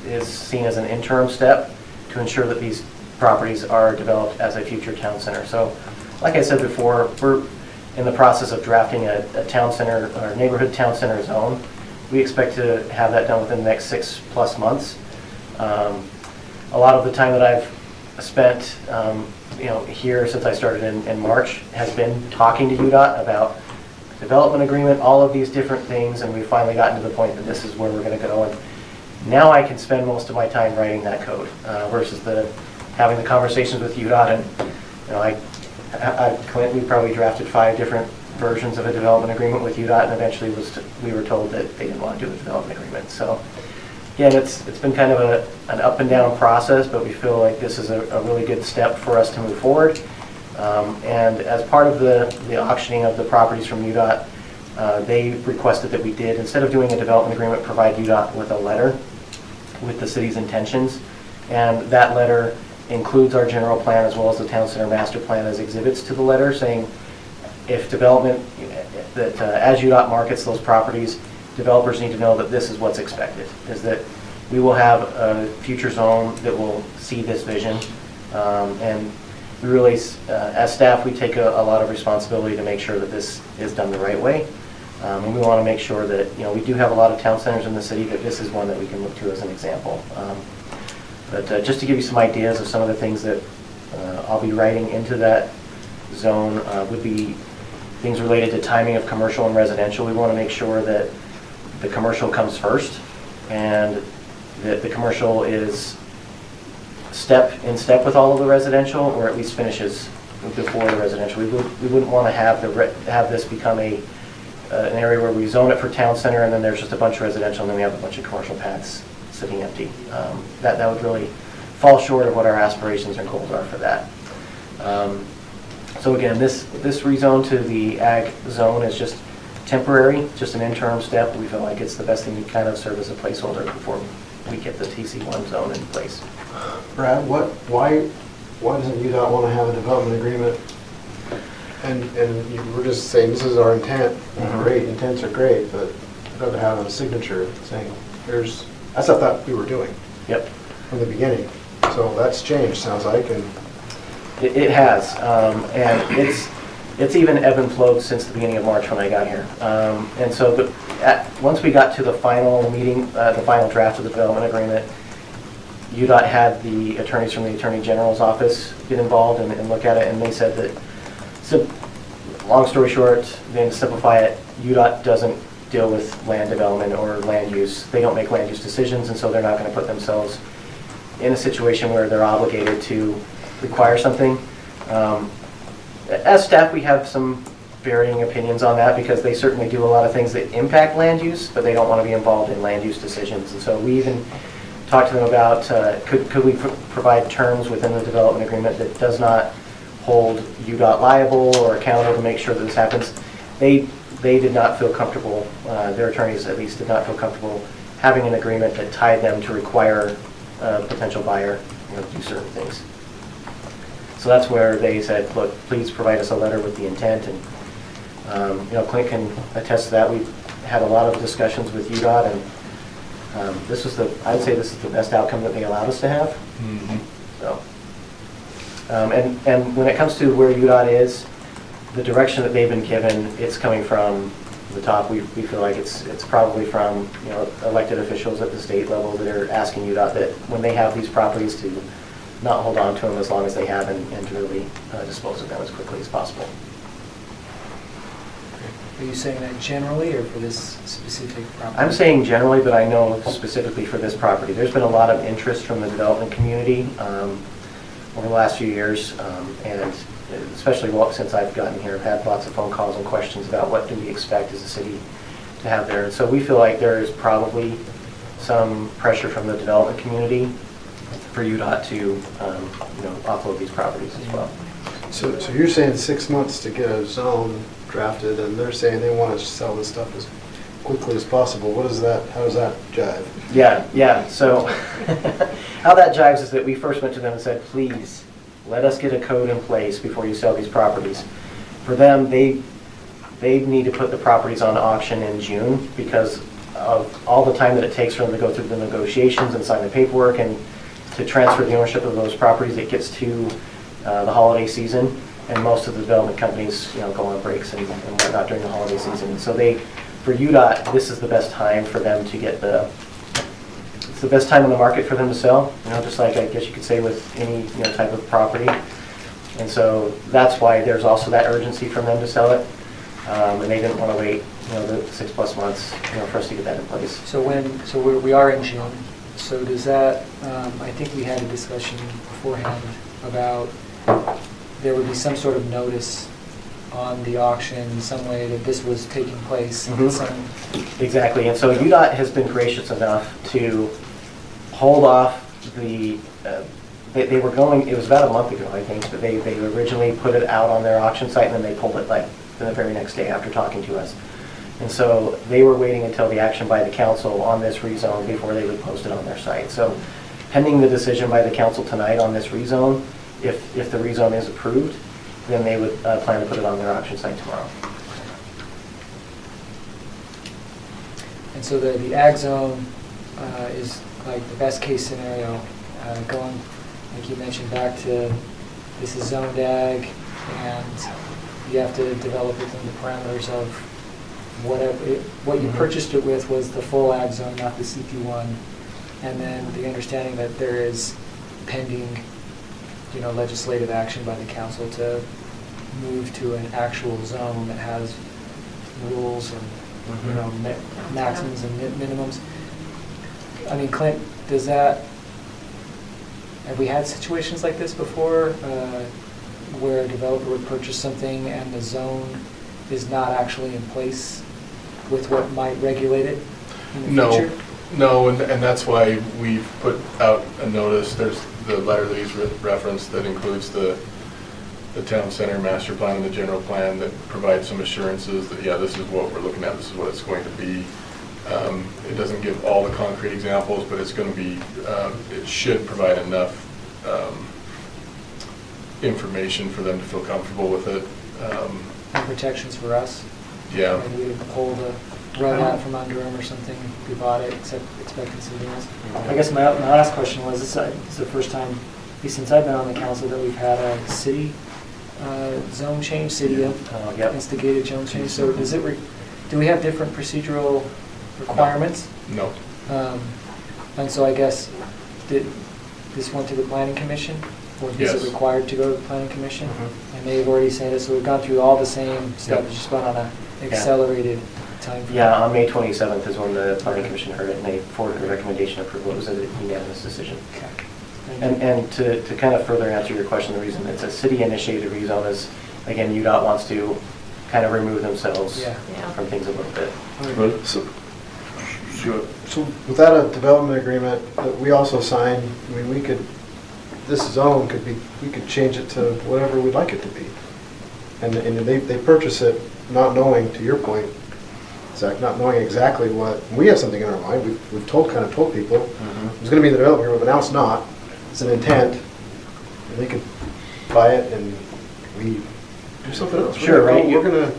is seen as an interim step to ensure that these properties are developed as a future town center. So like I said before, we're in the process of drafting a town center or neighborhood town center zone. We expect to have that done within the next 6+ months. A lot of the time that I've spent here since I started in March has been talking to UDOT about development agreement, all of these different things, and we've finally gotten to the point that this is where we're going to go. And now I can spend most of my time writing that code versus having the conversations with UDOT. And Clint, we probably drafted 5 different versions of a development agreement with UDOT, and eventually we were told that they didn't want to do a development agreement. So again, it's been kind of an up and down process, but we feel like this is a really good step for us to move forward. And as part of the auctioning of the properties from UDOT, they requested that we did, instead of doing a development agreement, provide UDOT with a letter with the city's intentions. And that letter includes our general plan as well as the town center master plan as exhibits to the letter, saying if development, that as UDOT markets those properties, developers need to know that this is what's expected, is that we will have a future zone that will see this vision. And we really, as staff, we take a lot of responsibility to make sure that this is done the right way. And we want to make sure that, we do have a lot of town centers in the city, but this is one that we can look to as an example. But just to give you some ideas of some of the things that I'll be writing into that zone would be things related to timing of commercial and residential. We want to make sure that the commercial comes first and that the commercial is in step with all of the residential, or at least finishes before the residential. We wouldn't want to have this become an area where we zone it for town center and then there's just a bunch of residential and then we have a bunch of commercial pads sitting empty. That would really fall short of what our aspirations and goals are for that. So again, this rezone to the ag zone is just temporary, just an interim step. We feel like it's the best thing to kind of serve as a placeholder before we get the TC1 zone in place. Brad, why doesn't UDOT want to have a development agreement? And you were just saying this is our intent. Great, intents are great, but I'd rather have a signature saying that's what I thought we were doing. Yep. From the beginning. So that's changed, sounds like, and it has, and it's even ebb and flowed since the beginning of March when I got here. And so once we got to the final meeting, the final draft of the development agreement, UDOT had the attorneys from the Attorney General's office get involved and look at it, and they said that, long story short, then to simplify it, UDOT doesn't deal with land development or land use. They don't make land use decisions, and so they're not going to put themselves in a situation where they're obligated to require something. As staff, we have some varying opinions on that because they certainly do a lot of things that impact land use, but they don't want to be involved in land use decisions. And so we even talked to them about could we provide terms within the development agreement that does not hold UDOT liable or accountable to make sure that this happens. They did not feel comfortable, their attorneys at least did not feel comfortable having an agreement that tied them to require a potential buyer to do certain things. So that's where they said, look, please provide us a letter with the intent, and Clint can attest to that. We've had a lot of discussions with UDOT, and I'd say this is the best outcome that they allowed us to have. So, and when it comes to where UDOT is, the direction that they've been given, it's coming from the top. We feel like it's probably from elected officials at the state level that are asking UDOT that when they have these properties to not hold on to them as long as they have, and to really dispose of them as quickly as possible. Are you saying that generally or for this specific property? I'm saying generally, but I know specifically for this property. There's been a lot of interest from the development community over the last few years, and especially since I've gotten here, I've had lots of phone calls and questions about what do we expect as a city to have there. And so we feel like there is probably some pressure from the development community for UDOT to offload these properties as well. So you're saying 6 months to get a zone drafted, and they're saying they want to sell this stuff as quickly as possible. What is that? How does that jive? Yeah. So how that jives is that we first went to them and said, please, let us get a code in place before you sell these properties. For them, they need to put the properties on auction in June because of all the time that it takes for them to go through the negotiations and sign the paperwork and to transfer the ownership of those properties. It gets to the holiday season, and most of the development companies go on breaks and whatnot during the holiday season. And so for UDOT, this is the best time for them to get it's the best time in the market for them to sell, just like I guess you could say with any type of property. And so that's why there's also that urgency from them to sell it, and they didn't want to wait the 6+ months for us to get that in place. So we are in June. So does that? I think we had a discussion beforehand about there would be some sort of notice on the auction in some way that this was taking place. Exactly, and so UDOT has been gracious enough to hold off they were going, it was about a month ago, I think, but they originally put it out on their auction site, and then they pulled it like the very next day after talking to us. And so they were waiting until the action by the council on this rezone before they would post it on their site. So pending the decision by the council tonight on this rezone, if the rezone is approved, then they would plan to put it on their auction site tomorrow. And so the ag zone is like the best case scenario, going, like you mentioned, back to this is zoned ag, and you have to develop within the parameters of what you purchased it with was the full ag zone, not the CP1, and then the understanding that there is pending legislative action by the council to move to an actual zone that has rules and maximums and minimums. I mean, Clint, have we had situations like this before where a developer would purchase something and the zone is not actually in place with what might regulate it in the future? No, and that's why we've put out a notice. There's the letter that he's referenced that includes the town center master plan and the general plan that provides some assurances that, this is what we're looking at, this is what it's going to be. It doesn't give all the concrete examples, but it's going to be, it should provide enough information for them to feel comfortable with it. And protections for us? Yeah. Maybe we would pull the rug out from under them or something if we bought it, expecting something else. I guess my last question was, this is the first time, at least since I've been on the council, that we've had a city zone change, city instigated zone change. So do we have different procedural requirements? No. And so I guess, did this went to the planning commission? Or is it required to go to the planning commission? And they've already said it, so we've gone through all the same steps, just gone on an accelerated time frame. Yeah, on May 27th is when the planning commission heard it, and they forwarded a recommendation approval. It was a unanimous decision. Okay. And to kind of further answer your question, the reason it's a city-initiated rezone is, again, UDOT wants to kind of remove themselves from things a little bit. So without a development agreement that we also sign, I mean, this zone we could change it to whatever we'd like it to be. And they purchase it not knowing, to your point, Zach, not knowing exactly what, we have something in our mind, we've kind of told people, it's going to be the development agreement, but now it's not. It's an intent, and they could buy it and we do something else. Sure, right, We're gonna,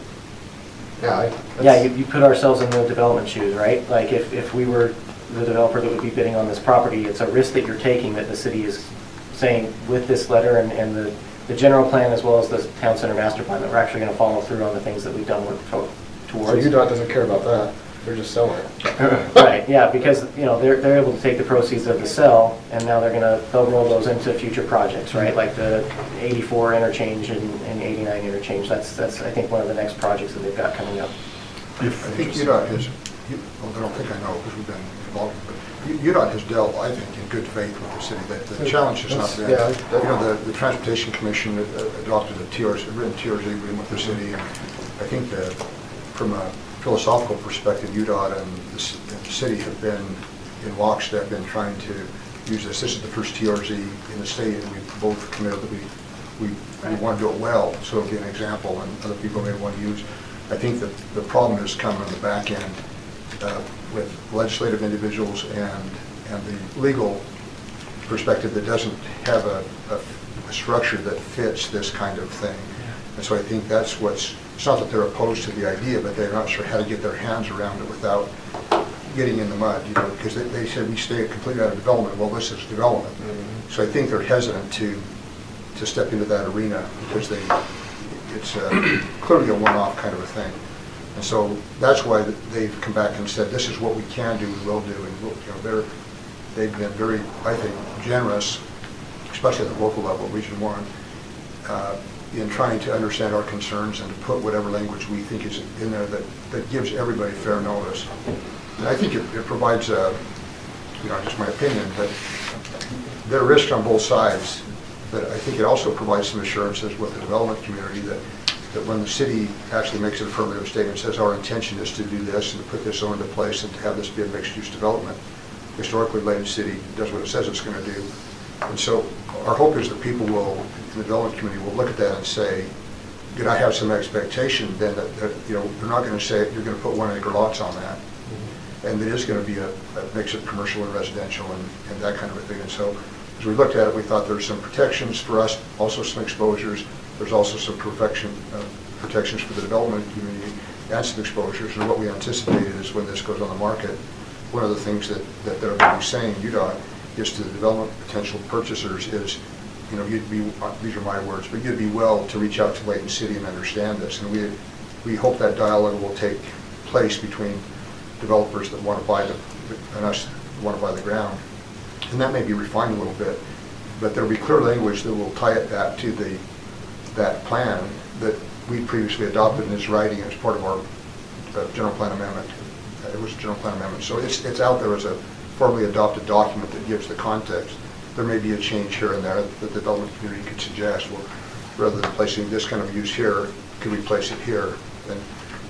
yeah. Yeah, you put ourselves in the development shoes, right? Like if we were the developer that would be bidding on this property, it's a risk that you're taking that the city is saying with this letter and the general plan as well as the town center master plan that we're actually going to follow through on the things that we've done work So towards. UDOT doesn't care about that, they're just selling it. Right, yeah, because, you know, they're able to take the proceeds of the sale and now they'll roll those into future projects, right? Like the 84 interchange and 89 interchange. That's I think one of the next projects that they've got coming up. I think UDOT has, I don't think I know because we've been involved, but UDOT has dealt, I think, in good faith with the city. That the challenge has not been, the Transportation Commission adopted a written TRZ agreement with the city, and I think that from a philosophical perspective, UDOT and the city have been in lockstep in trying to use this. This is the first TRZ in the state, and we've both committed that we want to do it well, so it'll be an example, and other people may want to use. I think that the problem has come on the back end with legislative individuals and the legal perspective that doesn't have a structure that fits this kind of thing. And so I think that's it's not that they're opposed to the idea, but they're not sure how to get their hands around it without getting in the mud, you know, because they said we stay completely out of development. Well, this is development. Mm-hmm. So I think they're hesitant to step into that arena because it's clearly a one-off kind of a thing. And so that's why they've come back and said, this is what we can do, we will do, and we'll, you know, they've been very, I think, generous, especially at the local level, Region 1, in trying to understand our concerns and to put whatever language we think is in there that gives everybody fair notice. And I think it provides, you know, just my opinion, but there are risks on both sides, but I think it also provides some assurances with the development community that when the city actually makes an affirmative statement, says our intention is to do this and to put this on into place and to have this be a mixed-use development, historically Layton City does what it says it's going to do. And so our hope is that people will, in the development community, will look at that and say, did I have some expectation then that you know, they're not going to say you're going to put 1 acre lots on that. Mm-hmm. And it is going to be a mix of commercial and residential and that kind of a thing. And so as we looked at it, we thought there's some protections for us, also some exposures. There's also some protections for the development community and some exposures. And what we anticipated is when this goes on the market, one of the things that they're going to be saying, UDOT, is to the development potential purchasers is, you know, these are my words, but you'd be well to reach out to Layton City and understand this. And we hope that dialogue will take place between developers that want to buy and us who want to buy the ground. And that may be refined a little bit, but there will be clear language that will tie it back to that plan that we previously adopted in its writing as part of our general plan amendment. It was a general plan amendment. So it's out there as a formally adopted document that gives the context. There may be a change here and there that the development community could suggest, well, rather than placing this kind of use here, could we place it here? And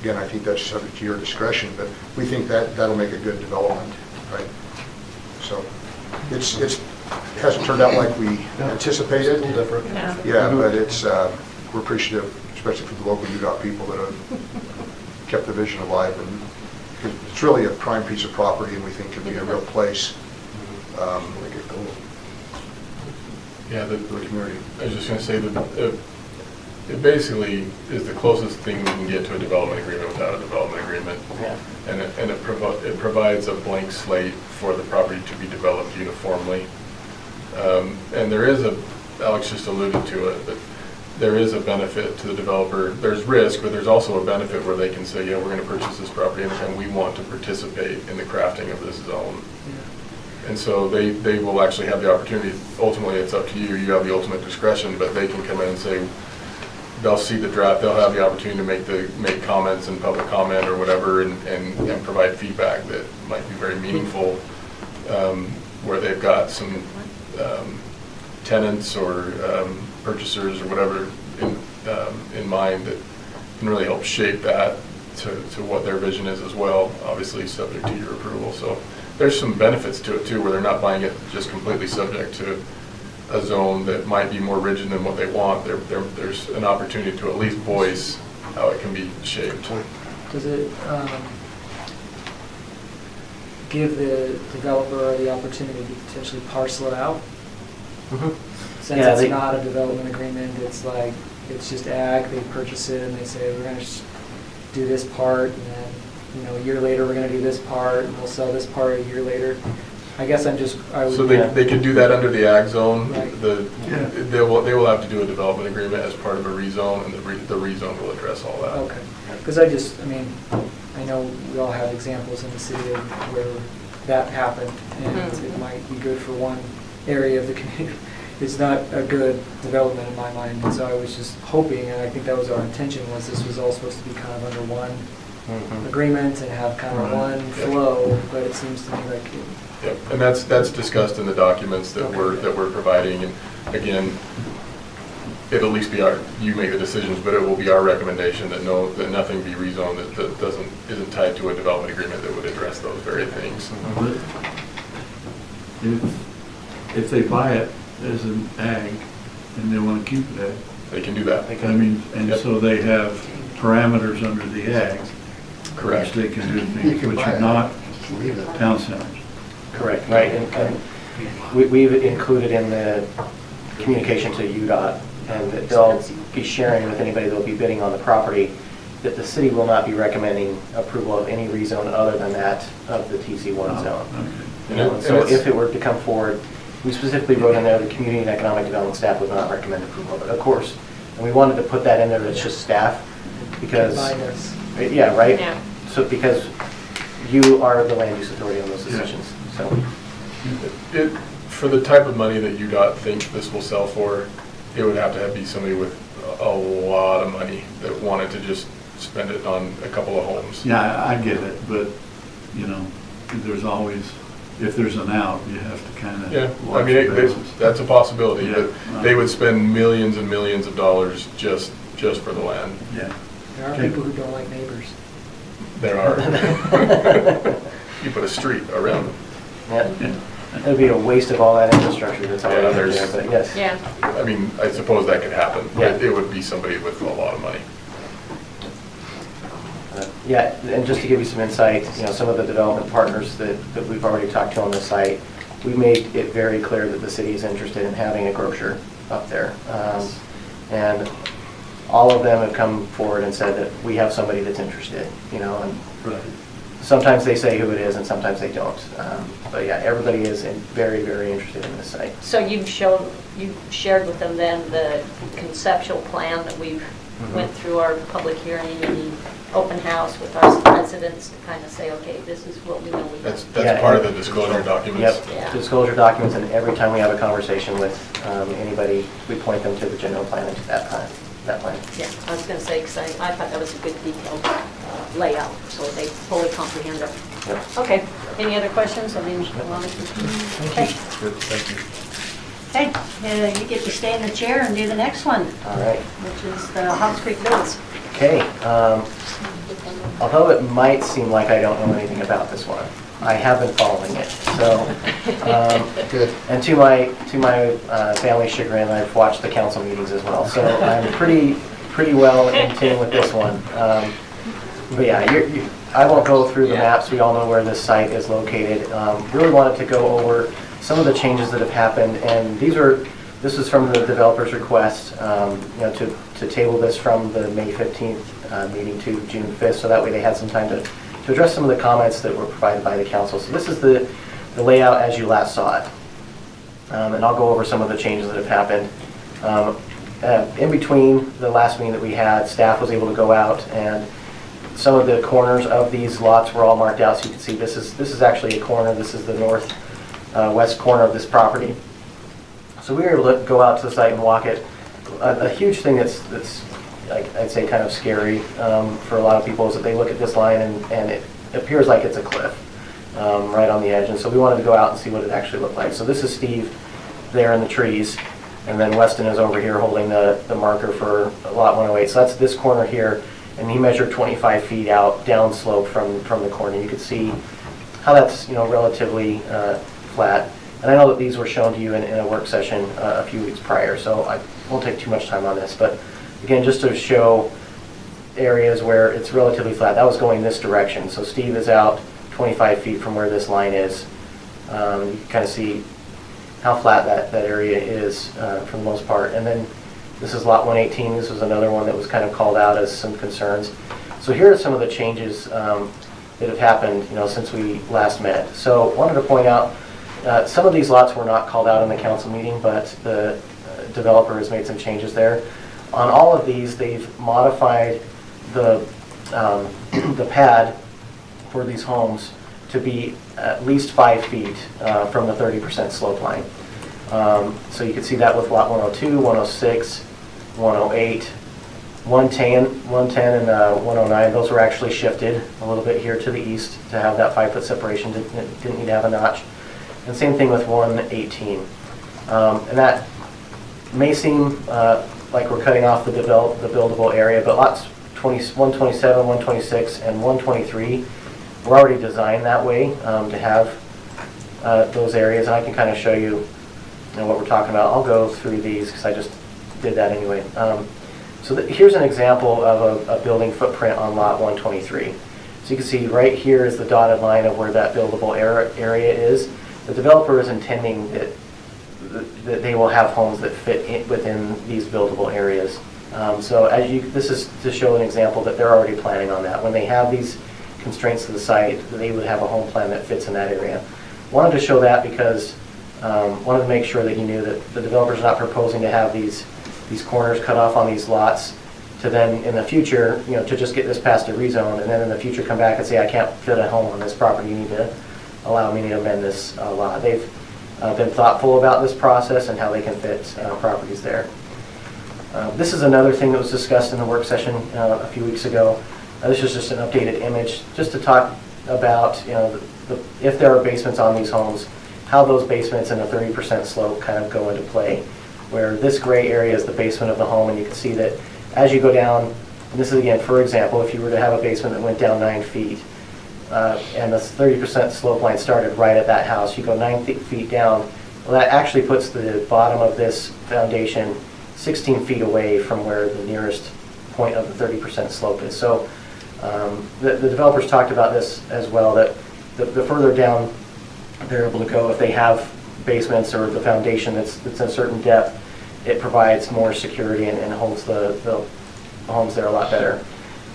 again, I think that's subject to your discretion, but we think that'll make a good development, right? So it hasn't turned out like we anticipated. It's a little different. Yeah. Yeah, but it's we're appreciative, especially for the local UDOT people that have kept the vision alive, and it's really a prime piece of property, and we think can be a real place. Yeah, for the community. I was just going to say that it basically is the closest thing we can get to a development agreement without a development agreement. Yeah. And it provides a blank slate for the property to be developed uniformly. And there is Alex just alluded to it, but there is a benefit to the developer. There's risk, but there's also a benefit where they can say, yeah, we're going to purchase this property and we want to participate in the crafting of this zone. Yeah. And so they will actually have the opportunity. Ultimately, it's up to you. You have the ultimate discretion, but they can come in and say, they'll see the draft, they'll have the opportunity to make comments and public comment or whatever and provide feedback that might be very meaningful, where they've got some tenants or purchasers or whatever in mind that can really help shape that to what their vision is as well, obviously subject to your approval. So there's some benefits to it too, where they're not buying it just completely subject to a zone that might be more rigid than what they want. There's an opportunity to at least voice how it can be shaped. Does it give the developer the opportunity to potentially parcel it out? Mm-hmm. since Yeah, it's they- not a development agreement, it's like, it's just ag, they purchase it and they say, we're gonna do this part, and then, you know, a year later, we're gonna do this part, and we'll sell this part a year later. I guess I would. So they could do that under the ag zone. Right. They will have to do a development agreement as part of a rezone, and the rezone will address all that. Okay, because I mean, I know we all have examples in the city of where that happened, and it might be good for one area of the community. It's not a good development in my mind, and so I was just hoping, and I think that was our intention, was this was all supposed to be kind of under one agreement and have kind of one flow, but it seems to me like. Yep, and that's discussed in the documents that we're providing, and again, it'll at least be you make the decisions, but it will be our recommendation that nothing be rezoned that isn't tied to a development agreement that would address those very things. But if they buy it as an ag and they want to keep it ag, they can do that. I mean, and so they have parameters under the ag. Correct. Which they can do things, which are not town centers. Correct, right, and we've included in the communication to UDOT, and that they'll be sharing with anybody that'll be bidding on the property, that the city will not be recommending approval of any rezone other than that of the TC1 zone. You know, so if it were to come forward, we specifically wrote in there, the community and economic development staff would not recommend approval, but of course, and we wanted to put that in there, that it's just staff, because, yeah, right? Yeah. So, because you are the land use authority on those decisions, so. For the type of money that UDOT thinks this will sell for, it would have to be somebody with a lot of money that wanted to just spend it on a couple of homes. Yeah, I get it, but, you know, there's always, if there's an out, you have to kind of. Yeah, I mean, that's a possibility, but they would spend millions and millions of dollars just for the land. Yeah. There are people who don't like neighbors. There are. You put a street around them. Yeah. It would be a waste of all that infrastructure that's already there, but yes. Yeah. I mean, I suppose that could happen. Yeah. It would be somebody with a lot of money. Yeah, and just to give you some insight, you know, some of the development partners that we've already talked to on the site, we made it very clear that the city is interested in having a grocer up there. And all of them have come forward and said that we have somebody that's interested, you know, and sometimes they say who it is and sometimes they don't. But yeah, everybody is very, very interested in this site. So you've shared with them then the conceptual plan that we've went through our public hearing and the open house with our residents to kind of say, okay, this is what we know we have. That's part of the disclosure documents. Yep, Yeah. disclosure documents, and every time we have a conversation with anybody, we point them to the general plan and to that plan. Yeah, I was going to say, because I thought that was a good detailed layout, so they fully comprehend it. Yep. Okay, any other questions? I mean, okay. Good, thank you. Okay, you get to stay in the chair and do the next one, All right. which is the Hawks Creek Bills. Okay. Although it might seem like I don't know anything about this one, I have been following it. So, Good. and to my family's chagrin, I've watched the council meetings as well. So I'm pretty well in tune with this one. But yeah, I won't go through the maps. We all know where this site is located. Really wanted to go over some of the changes that have happened, and this is from the developer's request, you know, to table this from the May 15th meeting to June 5th, so that way they had some time to address some of the comments that were provided by the council. So this is the layout as you last saw it. And I'll go over some of the changes that have happened. In between the last meeting that we had, staff was able to go out, and some of the corners of these lots were all marked out, so you can see this is actually a corner. This is the northwest corner of this property. So we were able to go out to the site and walk it. A huge thing that's like I'd say kind of scary for a lot of people is that they look at this line and it appears like it's a cliff right on the edge. And so we wanted to go out and see what it actually looked like. So this is Steve there in the trees, and then Weston is over here holding the marker for lot 108. So that's this corner here, and he measured 25 feet out downslope from the corner. You could see how that's, you know, relatively flat. And I know that these were shown to you in a work session a few weeks prior, so I won't take too much time on this. But again, just to show areas where it's relatively flat, that was going this direction. So Steve is out 25 feet from where this line is. You can kind of see how flat that area is for the most part. And then this is lot 118. This was another one that was kind of called out as some concerns. So here are some of the changes that have happened, since we last met. So wanted to point out, some of these lots were not called out in the council meeting, but the developer has made some changes there. On all of these, they've modified the pad for these homes to be at least 5 feet from the 30% slope line. So you can see that with lot 102, 106, 108, 110 and 109. Those were actually shifted a little bit here to the east to have that 5-foot separation. Didn't need to have a notch. And same thing with 118. And that may seem like we're cutting off the buildable area, but lots 127, 126, and 123 were already designed that way to have those areas. And I can kind of show you, what we're talking about. I'll go through these because I just did that anyway. So here's an example of a building footprint on lot 123. So you can see right here is the dotted line of where that buildable area is. The developer is intending that they will have homes that fit within these buildable areas. So this is to show an example that they're already planning on that. When they have these constraints to the site, they would have a home plan that fits in that area. Wanted to show that because wanted to make sure that you knew that the developer's not proposing to have these corners cut off on these lots to then in the future, to just get this past a rezone and then in the future come back and say, I can't fit a home on this property, you need to allow me to amend this lot. They've been thoughtful about this process and how they can fit properties there. This is another thing that was discussed in the work session a few weeks ago. This is just an updated image just to talk about if there are basements on these homes, how those basements and a 30% slope kind of go into play, where this gray area is the basement of the home, and you can see that as you go down, and this is again, for example, if you were to have a basement that went down 9 feet, and the 30% slope line started right at that house, you go 9 feet down, well, that actually puts the bottom of this foundation 16 feet away from where the nearest point of the 30% slope is. So the developers talked about this as well, that the further down they're able to go, if they have basements or the foundation that's a certain depth, it provides more security and holds the homes there a lot better.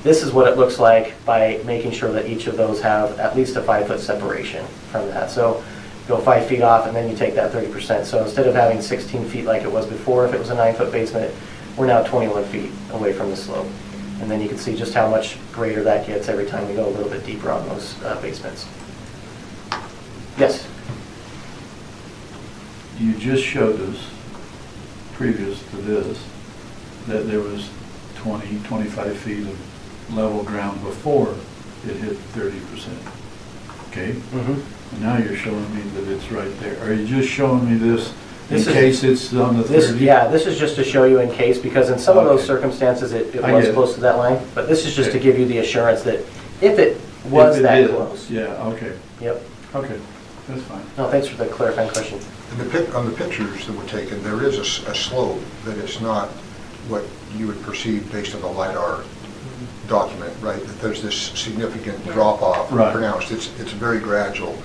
This is what it looks like by making sure that each of those have at least a 5-foot separation from that. So go 5 feet off and then you take that 30%. So instead of having 16 feet like it was before, if it was a 9-foot basement, we're now 21 feet away from the slope. And then you can see just how much greater that gets every time we go a little bit deeper on those basements. Yes? You just showed us, previous to this, that there was 20, 25 feet of level ground before it hit 30%. Okay? Mm-hmm. And now you're showing me that it's right there. Are you just showing me this This in is- case it's on the 30? Yeah, this is just to show you in case, because in some of those Okay. circumstances, it I was get it. close to that line. But this is just to Okay. give you the assurance that if it was If it that is, close. Yeah, okay, Yep. okay, that's fine. No, thanks for the clarifying question. On the pictures that were taken, there is a slope that is not what you would perceive based on the LiDAR document, right? That there's this significant drop-off Right. pronounced. It's very gradual,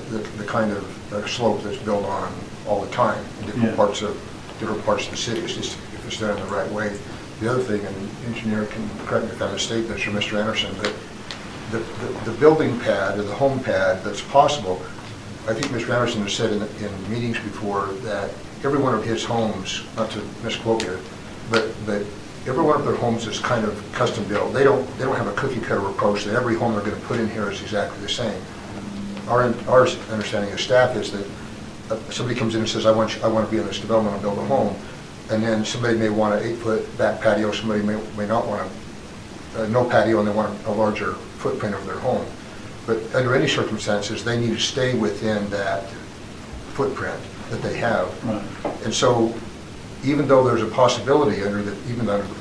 the kind of slope that's built on all the time in different Yeah. parts of the city. It's just if it's done in the right way. The other thing, and the engineer can correct me if I'm mistaken, or Mr. Anderson, that the building pad or the home pad that's possible, I think Mr. Anderson has said in meetings before that every one of his homes, not to misquote here, but every one of their homes is kind of custom built. They don't have a cookie cutter approach that every home they're going to put in here is exactly the same. Our understanding of staff is that somebody comes in and says, I want to be in this development and build a home, and then somebody may want an 8-foot back patio, somebody may not want no patio, and they want a larger footprint of their home. But under any circumstances, they need to stay within that footprint that they have. Right. And so, even though there's a possibility even under the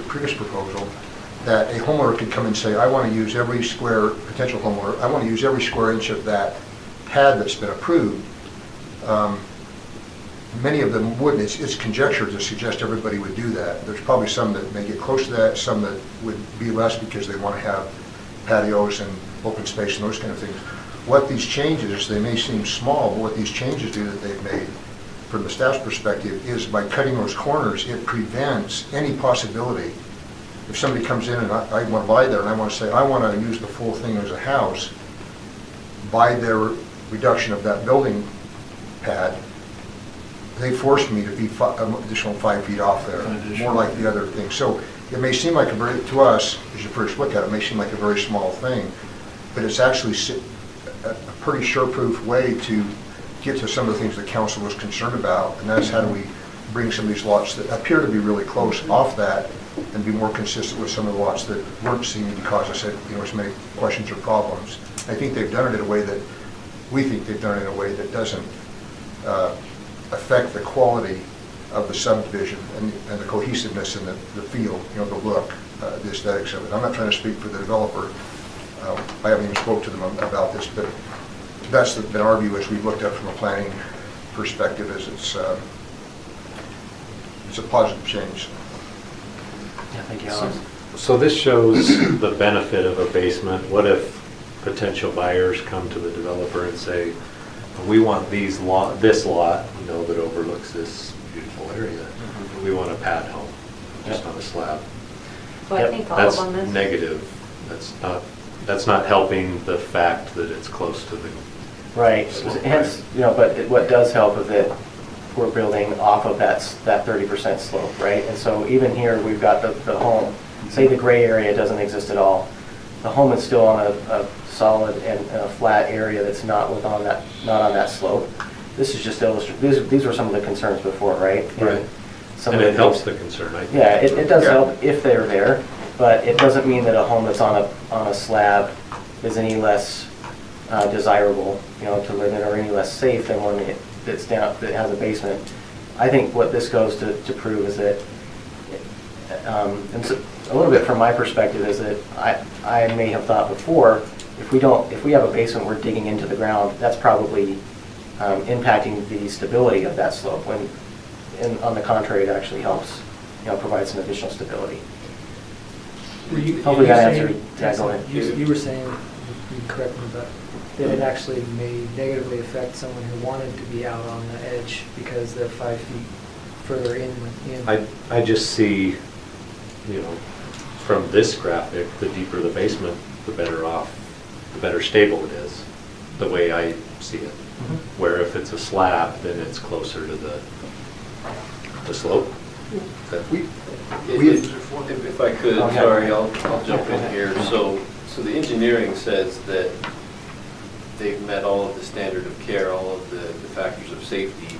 previous proposal, that a homeowner could come and say, I want to use every square, potential homeowner, I want to use every square inch of that pad that's been approved, many of them wouldn't. It's conjecture to suggest everybody would do that. There's probably some that may get close to that, some that would be less because they want to have patios and open space and those kind of things. What these changes, they may seem small, but what these changes do that they've made from the staff's perspective, is by cutting those corners, it prevents any possibility. If somebody comes in and I want to buy there and I want to say, I want to use the full thing as a house, by their reduction of that building pad, they forced me to be additional 5 feet off there, more like the other thing. So it may seem like to us, as you first look at it, it may seem like a very small thing, but it's actually a pretty sure-proof way to get to some of the things the council was concerned about, and that's how do we bring some of these lots that appear to be really close off that and be more consistent with some of the lots that weren't seeming to cause us, as many questions or problems. I think they've done it in a way that, we think they've done it in a way that doesn't affect the quality of the subdivision and the cohesiveness in the feel, the look, the aesthetics of it. I'm not trying to speak for the developer. I haven't even spoke to them about this, but that's been our view as we've looked at from a planning perspective, is it's a positive change. Yeah, thank you, Alex. So this shows the benefit of a basement. What if potential buyers come to the developer and say, we want this lot, that overlooks this beautiful area. We want a pad home, just on a slab. So I think all of them That's is. negative. That's not helping the fact that it's close to the. Right, hence, but what does help is that we're building off of that 30% slope, right? And so even here, we've got the home, say the gray area doesn't exist at all. The home is still on a solid and a flat area that's not on that slope. This is just illustrative. These were some of the concerns before, right? Right. And it helps the concern, I think. Yeah, it does help if they're there, but it doesn't mean that a home that's on a slab is any less desirable, to live in, or any less safe than one that's down, that has a basement. I think what this goes to prove is that, and so a little bit from my perspective, is that I may have thought before, if we have a basement, we're digging into the ground, that's probably impacting the stability of that slope, when on the contrary, it actually helps, provide some additional stability. Hopefully that answered. Yeah, go ahead. You were saying, you can correct me, but that it actually may negatively affect someone who wanted to be out on the edge because they're 5 feet further in. I just see, from this graphic, the deeper the basement, the better off, the better stable it is, the way I see it. Where if it's a slab, then it's closer to the slope. If I could, sorry, I'll jump in here. So the engineering says that they've met all of the standard of care, all of the factors of safety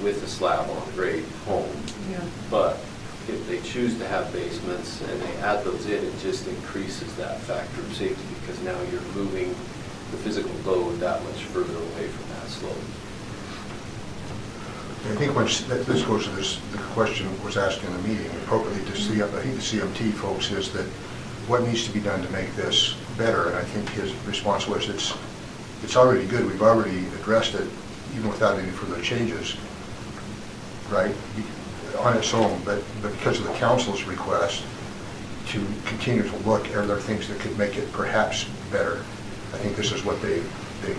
with a slab on grade home. Yeah. But if they choose to have basements and they add those in, it just increases that factor of safety, because now you're moving the physical load that much further away from that slope. I think this goes to the question was asked in the meeting, appropriately to see, I think the CMT folks, is that what needs to be done to make this better? And I think his response was, it's already good. We've already addressed it, even without any further changes, right? On its own, but because of the council's request to continue to look, are there things that could make it perhaps better? I think this is what they've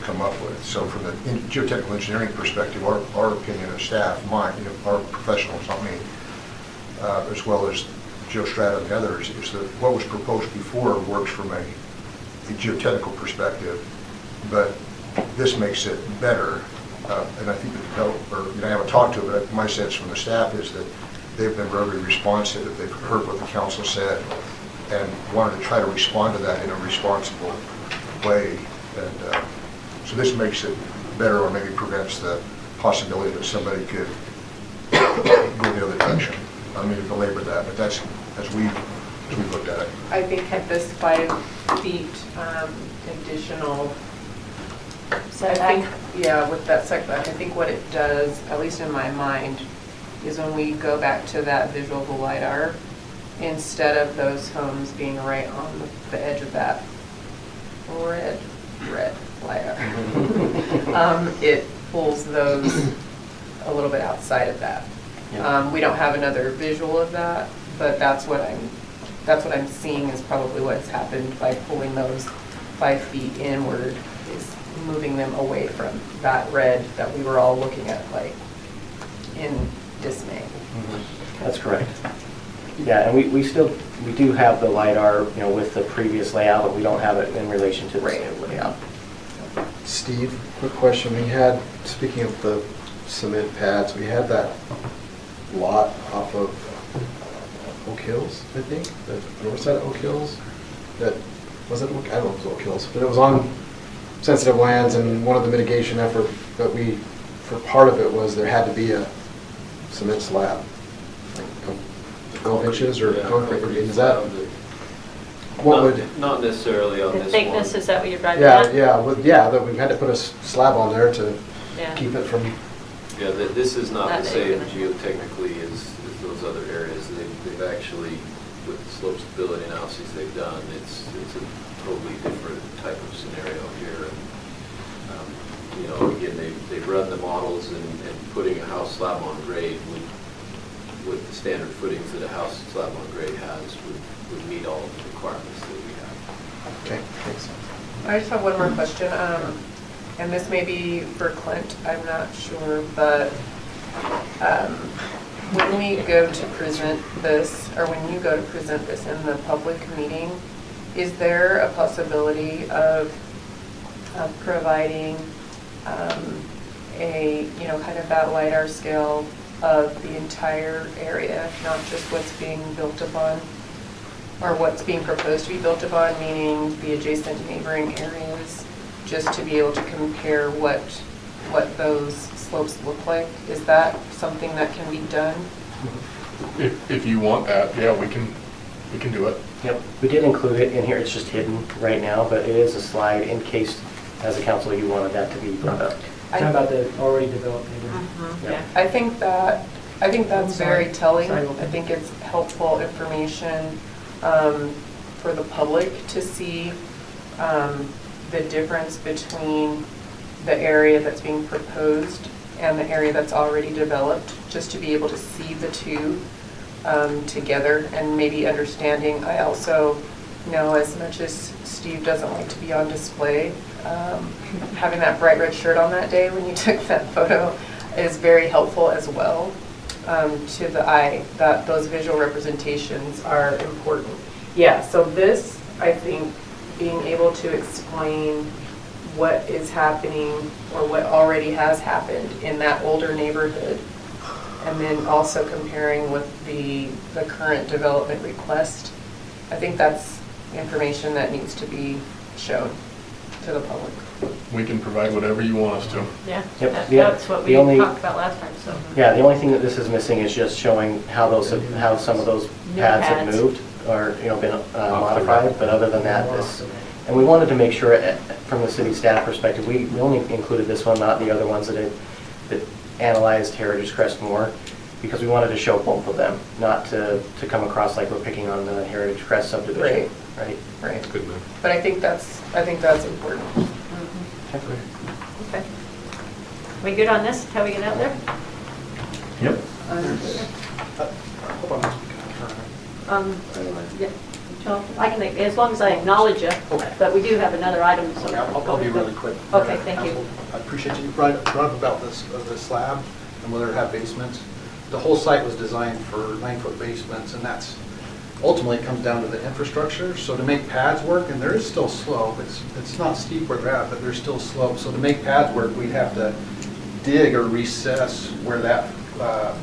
come up with. So from the geotechnical engineering perspective, our opinion as staff, mine, our professionals, not me, as well as Joe Strata and others, is that what was proposed before works from a geotechnical perspective, but this makes it better. And I think the developer, I haven't talked to it, but my sense from the staff is that they've been very responsive, that they've heard what the council said and wanted to try to respond to that in a responsible way. And so this makes it better, or maybe prevents the possibility that somebody could go the other direction. I don't mean to belabor that, but that's as we looked at it. I think at this 5 feet additional setback. Yeah, with that setback, I think what it does, at least in my mind, is when we go back to that visual of the LiDAR, instead of those homes being right on the edge of that red LiDAR, it pulls those a little bit outside of that. Yeah. We don't have another visual of that, but that's what I'm seeing is probably what's happened by pulling those 5 feet inward, is moving them away from that red that we were all looking at, like, in dismay. That's correct. Yeah, and we do have the LiDAR, with the previous layout, but we don't have it in relation to this new layout. Steve, quick question. We had, speaking of the cement pads, we had that lot off of Oak Hills, I think, the north side of Oak Hills. That, was it, I don't know if it was Oak Hills, but it was on sensitive lands, and one of the mitigation effort that for part of it was there had to be a cement slab, like 12 inches or Yeah, concrete. concrete Is that, slab what Not- would? Not necessarily on The this one. thickness, is that what you're driving Yeah, at? yeah, that we've had to put a slab on there to Yeah. keep it from, Yeah, this is not Not the that same you're gonna- geotechnically as those other areas. They've actually, with the slope stability analyses they've done, it's a totally different type of scenario here. And, again, they've run the models and putting a house slab on grade with the standard footings that a house slab on grade has would meet all of the requirements that we have. okay, thanks. I just have one more question, and this may be for Clint, I'm not sure, but when we go to present this, or when you go to present this in the public meeting, is there a possibility of providing kind of that LiDAR scale of the entire area, not just what's being built upon, or what's being proposed to be built upon, meaning the adjacent neighboring areas, just to be able to compare what those slopes look like? Is that something that can be done? If you want that, yeah, we can do it. Yep, we did include it in here, it's just hidden right now, but it is a slide in case, as a council, you wanted that to be brought up. Talking about the already developed neighborhood. Mhm, Yeah. yeah. I think that's very telling. Side I open. think it's helpful information for the public to see the difference between the area that's being proposed and the area that's already developed, just to be able to see the two together and maybe understanding. I also know, as much as Steve doesn't like to be on display, having that bright red shirt on that day when you took that photo is very helpful as well to the eye, that those visual representations are important. Yeah, so this, I think, being able to explain what is happening or what already has happened in that older neighborhood, and then also comparing with the current development request, I think that's information that needs to be shown to the public. We can provide whatever you want us to. Yeah, Yep, that's what we the only- talked about last time, so. Yeah, the only thing that this is missing is just showing how some of those New pads have pads. moved or, been modified, but other than that, and we wanted to make sure, from the city staff perspective, we only included this one, not the other ones that analyzed Heritage Crest more, because we wanted to show both of them, not to come across like we're picking on the Heritage Crest subdivision. Right. Good move. But I think that's important. Okay. We good on this, how we get out there? Yep. Yeah. I can, as long as I acknowledge it, but we do have another item, so. Okay, I'll be really quick. Okay, thank you. I appreciate you brought up about this slab and whether it had basements. The whole site was designed for 9-foot basements, and that's ultimately it comes down to the infrastructure. So to make pads work, and there is still slope, it's not steep where they're at, but there's still slope. So to make pads work, we'd have to dig or recess where that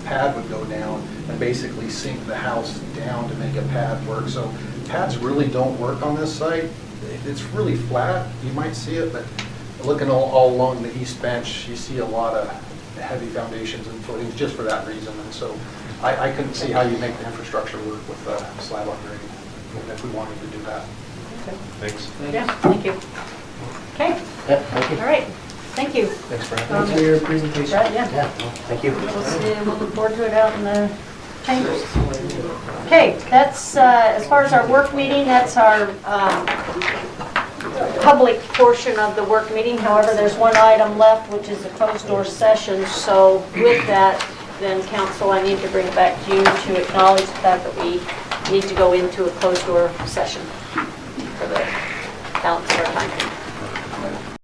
pad would go down and basically sink the house down to make a pad work. So pads really don't work on this site. It's really flat, you might see it, but looking all along the east bench, you see a lot of heavy foundations and footings just for that reason. And so I couldn't see how you make the infrastructure work with a slab on grade if we wanted to do that. Thanks. Yeah, thank you. Okay, Yep, thank you. all right, thank you. Thanks, Brad. Thanks for your presentation. Brad, yeah. Yeah, thank you. We'll see, we'll look forward to it out in the chambers. Okay, that's, as far as our work meeting, that's our public portion of the work meeting. However, there's one item left, which is a closed door session. So with that, then council, I need to bring it back to you to acknowledge the fact that we need to go into a closed door session for the balance of our time.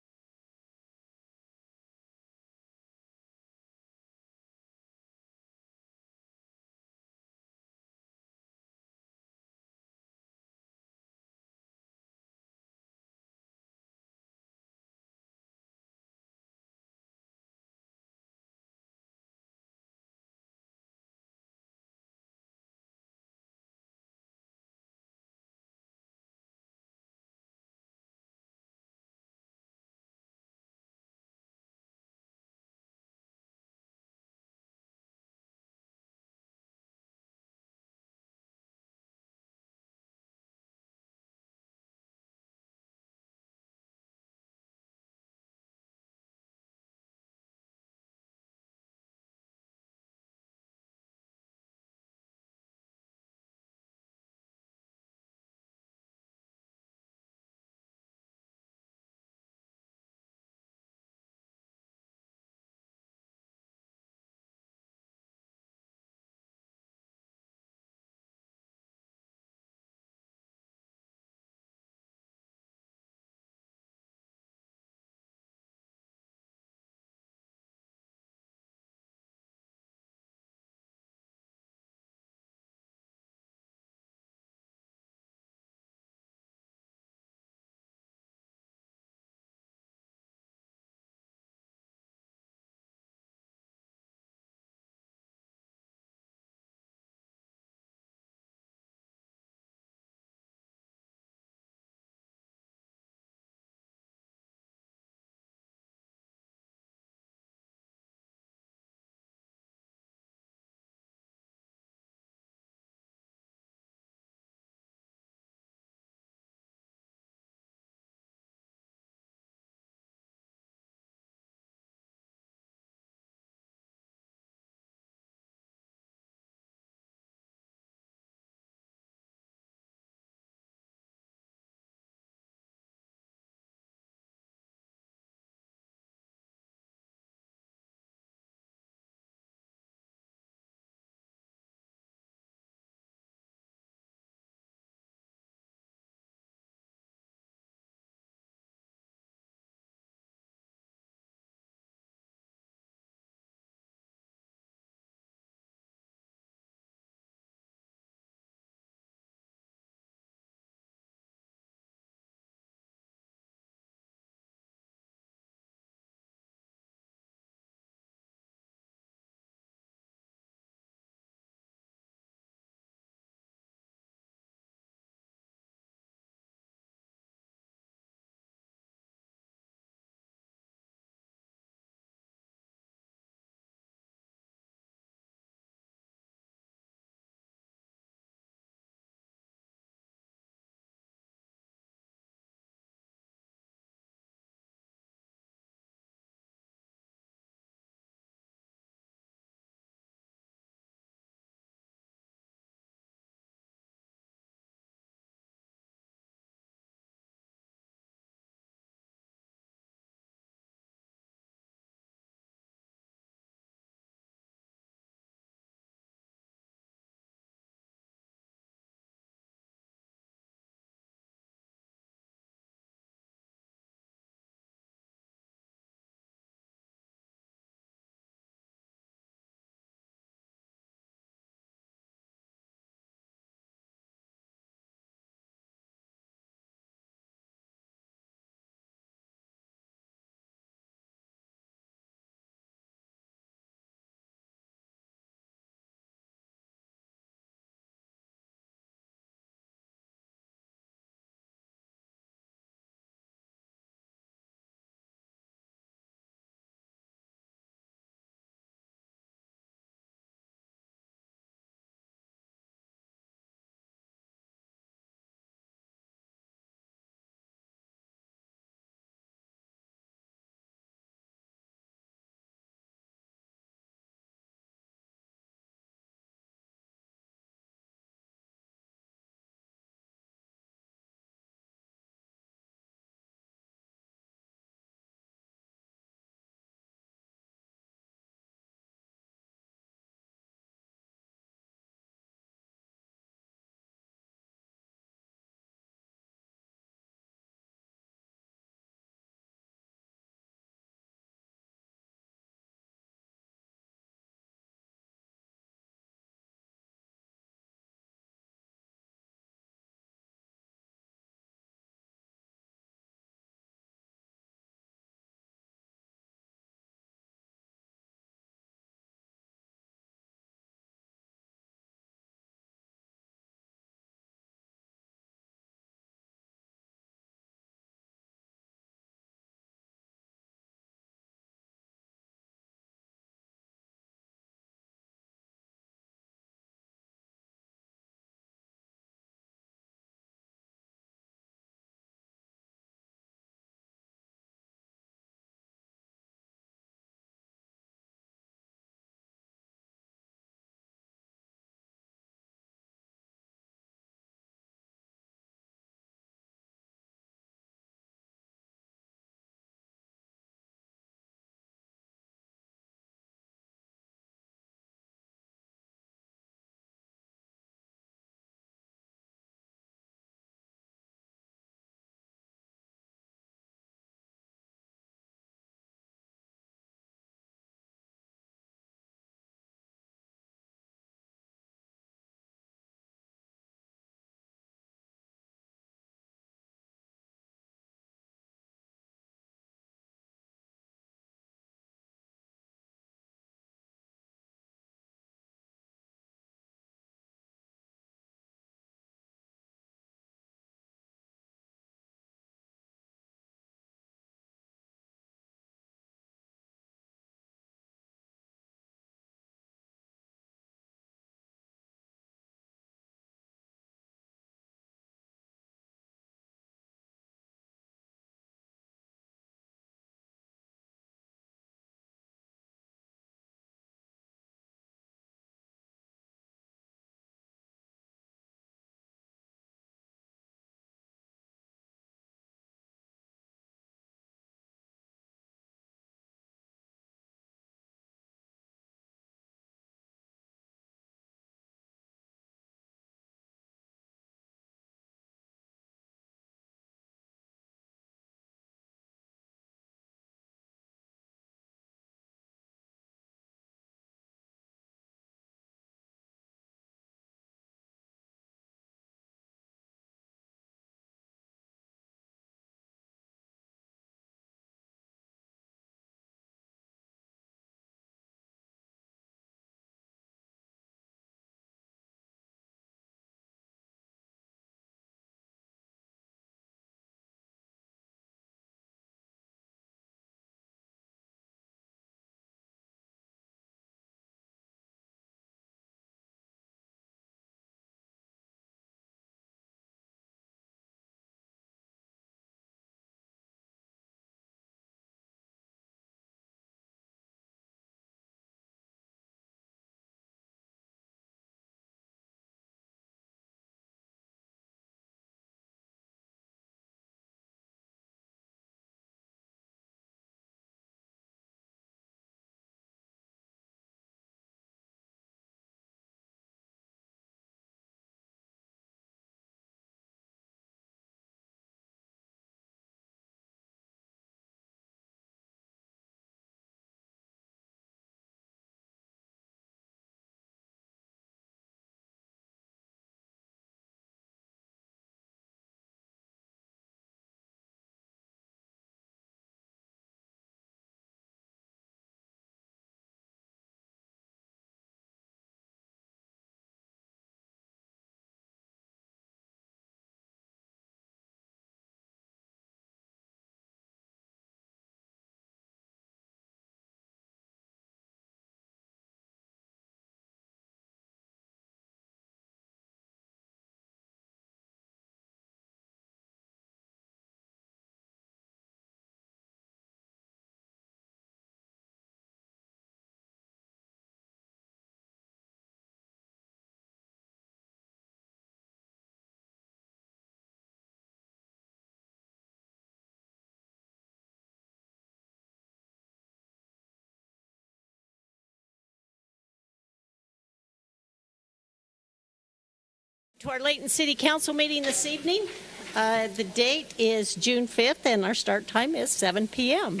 To our Layton City Council meeting this evening. The date is June 5th and our start time is 7 p.m.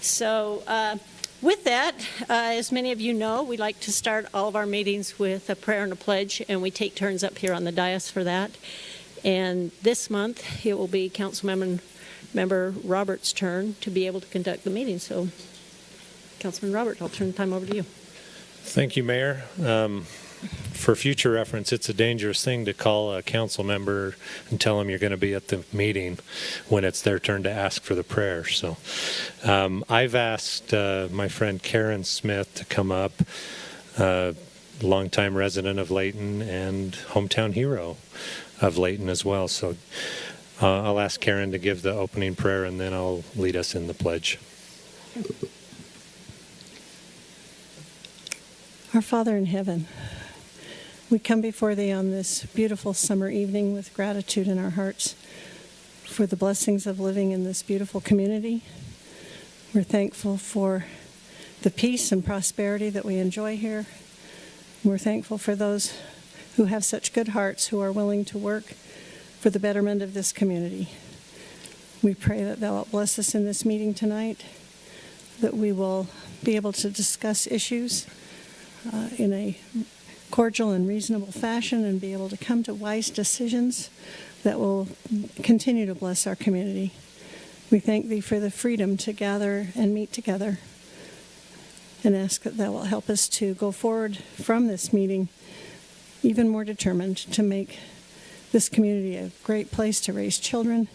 So with that, as many of you know, we like to start all of our meetings with a prayer and a pledge, and we take turns up here on the dais for that. And this month, it will be Councilmember Roberts' turn to be able to conduct the meeting. So, Councilman Robert, I'll turn the time over to you. Thank you, Mayor. For future reference, it's a dangerous thing to call a council member and tell them you're going to be at the meeting when it's their turn to ask for the prayer. So I've asked my friend Karen Smith to come up, longtime resident of Layton and hometown hero of Layton as well. So I'll ask Karen to give the opening prayer, and then I'll lead us in the pledge. Our Father in heaven, we come before Thee on this beautiful summer evening with gratitude in our hearts for the blessings of living in this beautiful community. We're thankful for the peace and prosperity that we enjoy here. We're thankful for those who have such good hearts, who are willing to work for the betterment of this community. We pray that Thou wilt bless us in this meeting tonight, that we will be able to discuss issues in a cordial and reasonable fashion and be able to come to wise decisions that will continue to bless our community. We thank Thee for the freedom to gather and meet together, and ask that Thou wilt help us to go forward from this meeting even more determined to make this community a great place to raise children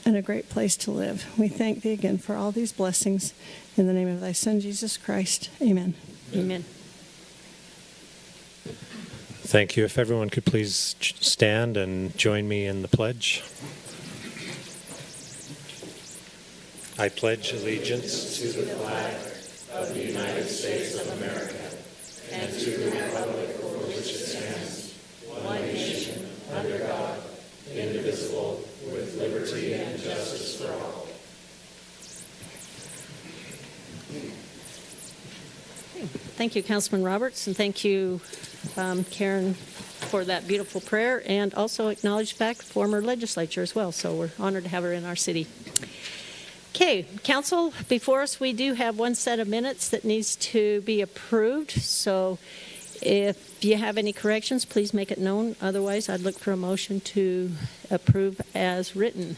and a great place to live. We thank Thee again for all these blessings. In the name of Thy Son, Jesus Christ. Amen. Amen. Thank you. If everyone could please stand and join me in the pledge. I pledge allegiance to the flag of the United States of America and to the republic for which it stands, one nation, under God, indivisible, with liberty and justice for all. Thank you, Councilman Roberts, and thank you, Karen, for that beautiful prayer, and also acknowledge back former legislature as well. So we're honored to have her in our city. Okay, Council, before us we do have one set of minutes that needs to be approved. So if you have any corrections, please make it known. Otherwise, I'd look for a motion to approve as written.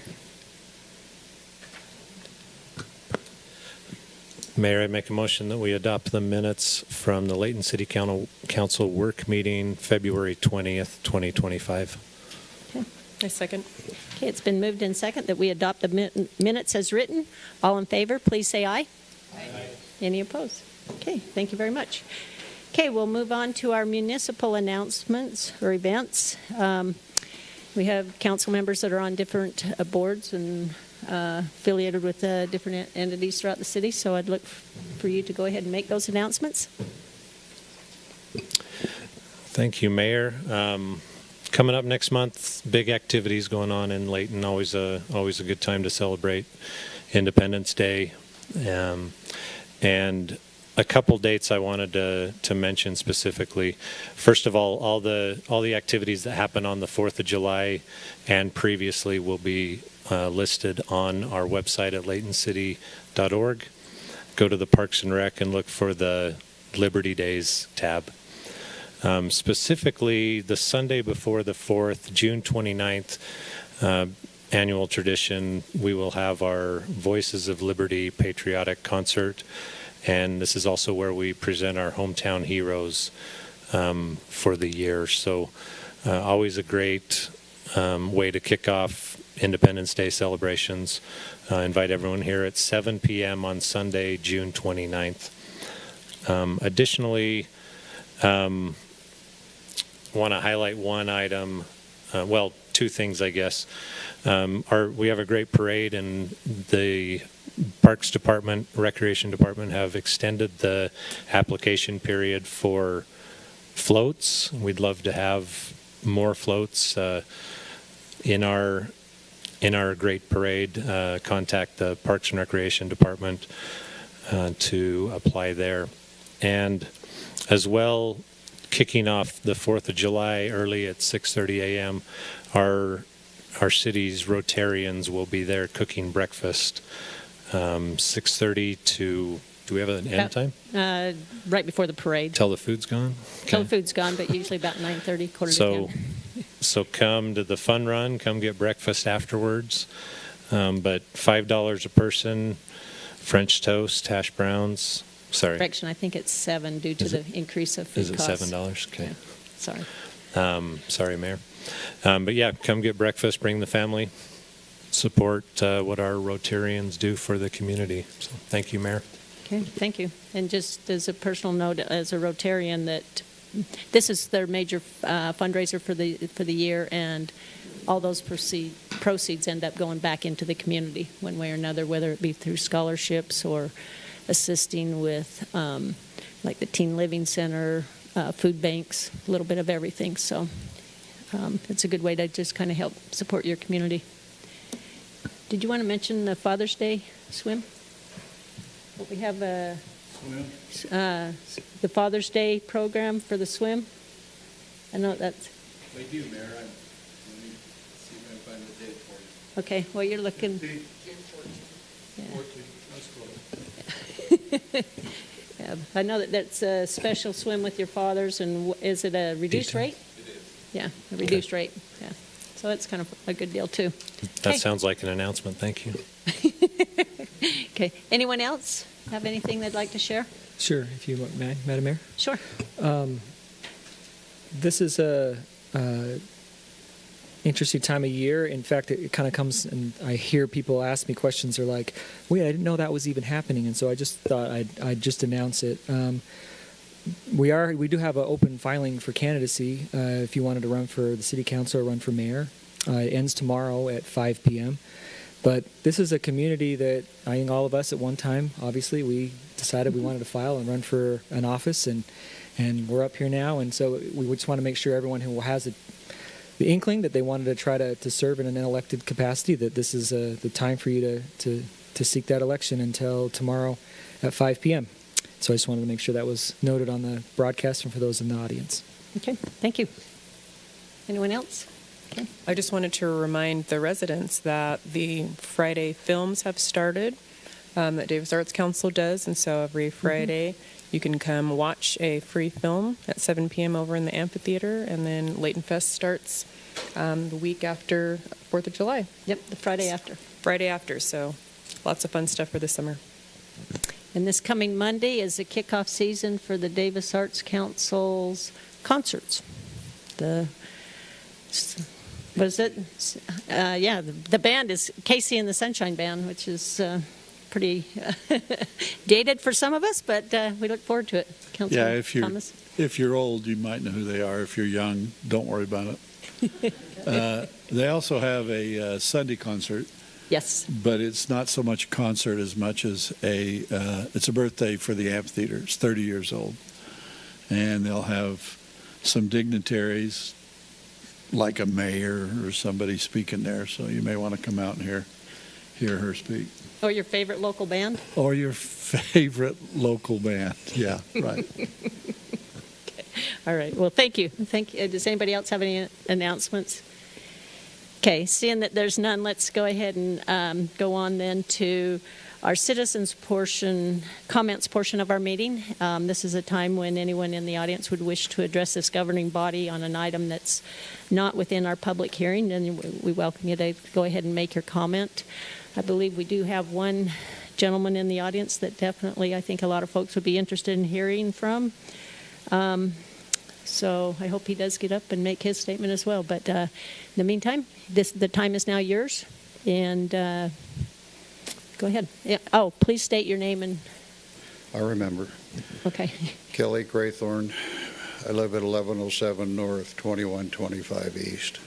Mayor, I make a motion that we adopt the minutes from the Layton City Council work meeting February 20th, 2025. Okay. I second. Okay, it's been moved in second that we adopt the minutes as written. All in favor, please say aye. Aye. Any opposed? Okay, thank you very much. Okay, we'll move on to our municipal announcements or events. We have council members that are on different boards and affiliated with different entities throughout the city, so I'd look for you to go ahead and make those announcements. Thank you, Mayor. Coming up next month, big activities going on in Layton. Always a good time to celebrate Independence Day, and a couple dates I wanted to mention specifically. First of all the activities that happen on the 4th of July and previously will be listed on our website at laytoncity.org. Go to the Parks and Rec and look for the Liberty Days tab. Specifically, the Sunday before the 4th, June 29th, annual tradition, we will have our Voices of Liberty patriotic concert. And this is also where we present our hometown heroes for the year. So always a great way to kick off Independence Day celebrations. Invite everyone here at 7 p.m. on Sunday, June 29th. Additionally, want to highlight one item, two things, I guess. We have a great parade, and the Parks Department, Recreation Department have extended the application period for floats. We'd love to have more floats in our great parade. Contact the Parks and Recreation Department to apply there. And as well, kicking off the 4th of July early at 6:30 a.m. Our city's Rotarians will be there cooking breakfast, 6:30 to, do we have an end time? Right before the parade. Till the food's gone? Till the Okay. food's gone, but usually about 9:30, quarter to So, 10. so come to the fun run, come get breakfast afterwards. But $5 a person, French toast, hash browns, sorry. Correction, I think it's 7 due to Is the it- increase of food Is it costs. $7? Okay. Yeah, sorry. Sorry, Mayor. But yeah, come get breakfast, bring the family, support what our Rotarians do for the community. So thank you, Mayor. Okay, thank you. And just as a personal note, as a Rotarian, that this is their major fundraiser for the year, and all those proceeds end up going back into the community one way or another, whether it be through scholarships or assisting with like the Teen Living Center, food banks, a little bit of everything. So it's a good way to just kind of help support your community. Did you want to mention the Father's Day swim? We have the Father's Day program for the swim. I know that's... We do, Mayor. Let me see if I can find the date for you. Okay, well, you're looking... June 14th. That's close. Yeah, I know that that's a special swim with your fathers, and is it a reduced rate? It is. Yeah, a reduced rate, yeah. So that's kind of a good deal, too. That Okay. sounds like an announcement. Thank you. Okay, anyone else have anything they'd like to share? Sure, if you want, Madam Mayor. Sure. This is a interesting time of year. In fact, it kind of comes, and I hear people ask me questions. They're like, "Wait, I didn't know that was even happening," and so I just thought I'd just announce it. We do have an open filing for candidacy. If you wanted to run for the city council or run for mayor, it ends tomorrow at 5 p.m. But this is a community that I think all of us at one time, obviously, we decided we wanted to file and run for an office, and we're up here now. And so we just want to make sure everyone who has the inkling that they wanted to try to serve in an elected capacity, that this is the time for you to seek that election until tomorrow at 5 p.m. So I just wanted to make sure that was noted on the broadcast and for those in the audience. Okay, thank you. Anyone else? Okay. I just wanted to remind the residents that the Friday films have started, that Davis Arts Council does, and so every Friday you can come watch a free film at 7 p.m. over in the amphitheater, and then Layton Fest starts the week after 4th of July. Yep, the Friday after. Friday after, so lots of fun stuff for the summer. And this coming Monday is the kickoff season for the Davis Arts Council's concerts. What is it? The band is Casey and the Sunshine Band, which is pretty dated for some of us, but we look forward to it. Councilman Thomas? If you're old, you might know who they are. If you're young, don't worry about it. They also have a Sunday concert. Yes. But it's not so much a concert as much as it's a birthday for the amphitheater. It's 30 years old. And they'll have some dignitaries, like a mayor or somebody speaking there. So you may want to come out and hear her speak. Or your favorite local band? Or your favorite local band. Yeah, right. Okay. All right. Well, thank you. Thank you. Does anybody else have any announcements? Okay, seeing that there's none, let's go ahead and go on then to our citizens portion, comments portion of our meeting. This is a time when anyone in the audience would wish to address this governing body on an item that's not within our public hearing, and we welcome you to go ahead and make your comment. I believe we do have one gentleman in the audience that definitely I think a lot of folks would be interested in hearing from. So I hope he does get up and make his statement as well. But in the meantime, the time is now yours. And go ahead. Yeah. Oh, please state your name and... I remember. Okay. Kelly Graythorne. I live at 1107 North, 2125 East.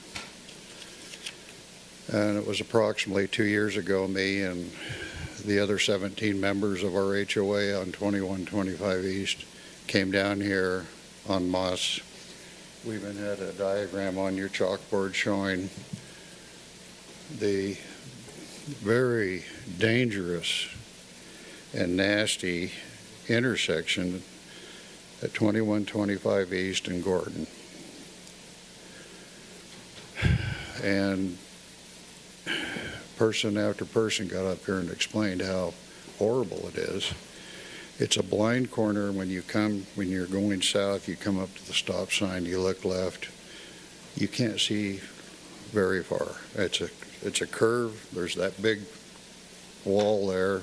And it was approximately 2 years ago, me and the other 17 members of our HOA on 2125 East came down here on Moss. We even had a diagram on your chalkboard showing the very dangerous and nasty intersection at 2125 East in Gordon. And person after person got up here and explained how horrible it is. It's a blind corner when you're going south, you come up to the stop sign, you look left, you can't see very far. It's a curve, there's that big wall there,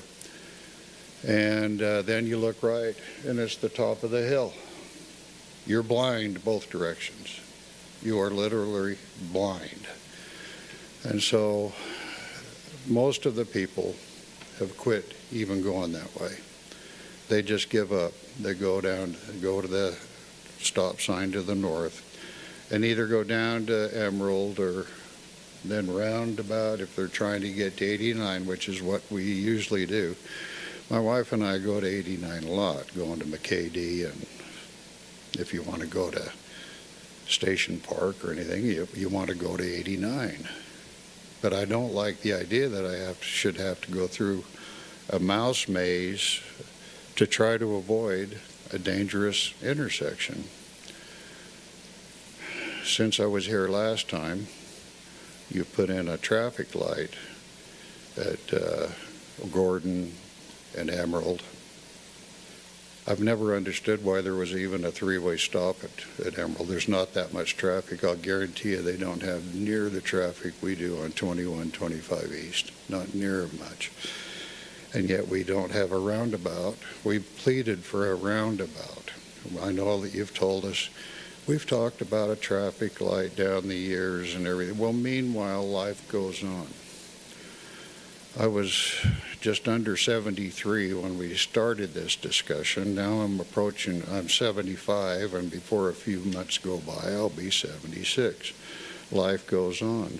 and then you look right, and it's the top of the hill. You're blind both directions. You are literally blind. And so most of the people have quit even going that way. They just give up. They go to the stop sign to the north and either go down to Emerald or then roundabout if they're trying to get to 89, which is what we usually do. My wife and I go to 89 a lot, going to McKay-D, and if you want to go to Station Park or anything, you want to go to 89. But I don't like the idea that I should have to go through a mouse maze to try to avoid a dangerous intersection. Since I was here last time, you put in a traffic light at Gordon and Emerald. I've never understood why there was even a three-way stop at Emerald. There's not that much traffic. I'll guarantee you they don't have near the traffic we do on 2125 East, not near much. And yet we don't have a roundabout. We pleaded for a roundabout. I know that you've told us, we've talked about a traffic light down the years and everything. Well, meanwhile, life goes on. I was just under 73 when we started this discussion. Now I'm 75, and before a few months go by, I'll be 76. Life goes on.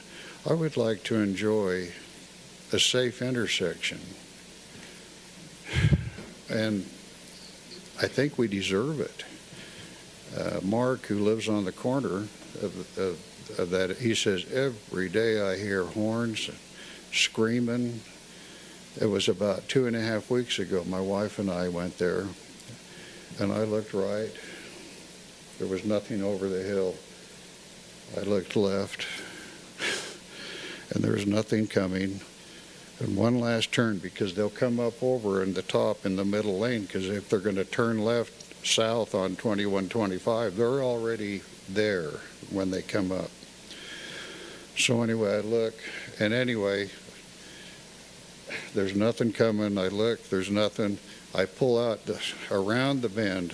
I would like to enjoy a safe intersection. And I think we deserve it. Mark, who lives on the corner of that, he says, every day I hear horns, screaming. It was about 2.5 weeks ago, my wife and I went there, and I looked right. There was nothing over the hill. I looked left, and there was nothing coming. And one last turn, because they'll come up over in the top in the middle lane, because if they're going to turn left south on 2125, they're already there when they come up. So anyway, I look, and anyway, there's nothing coming. I look, there's nothing. I pull out around the bend,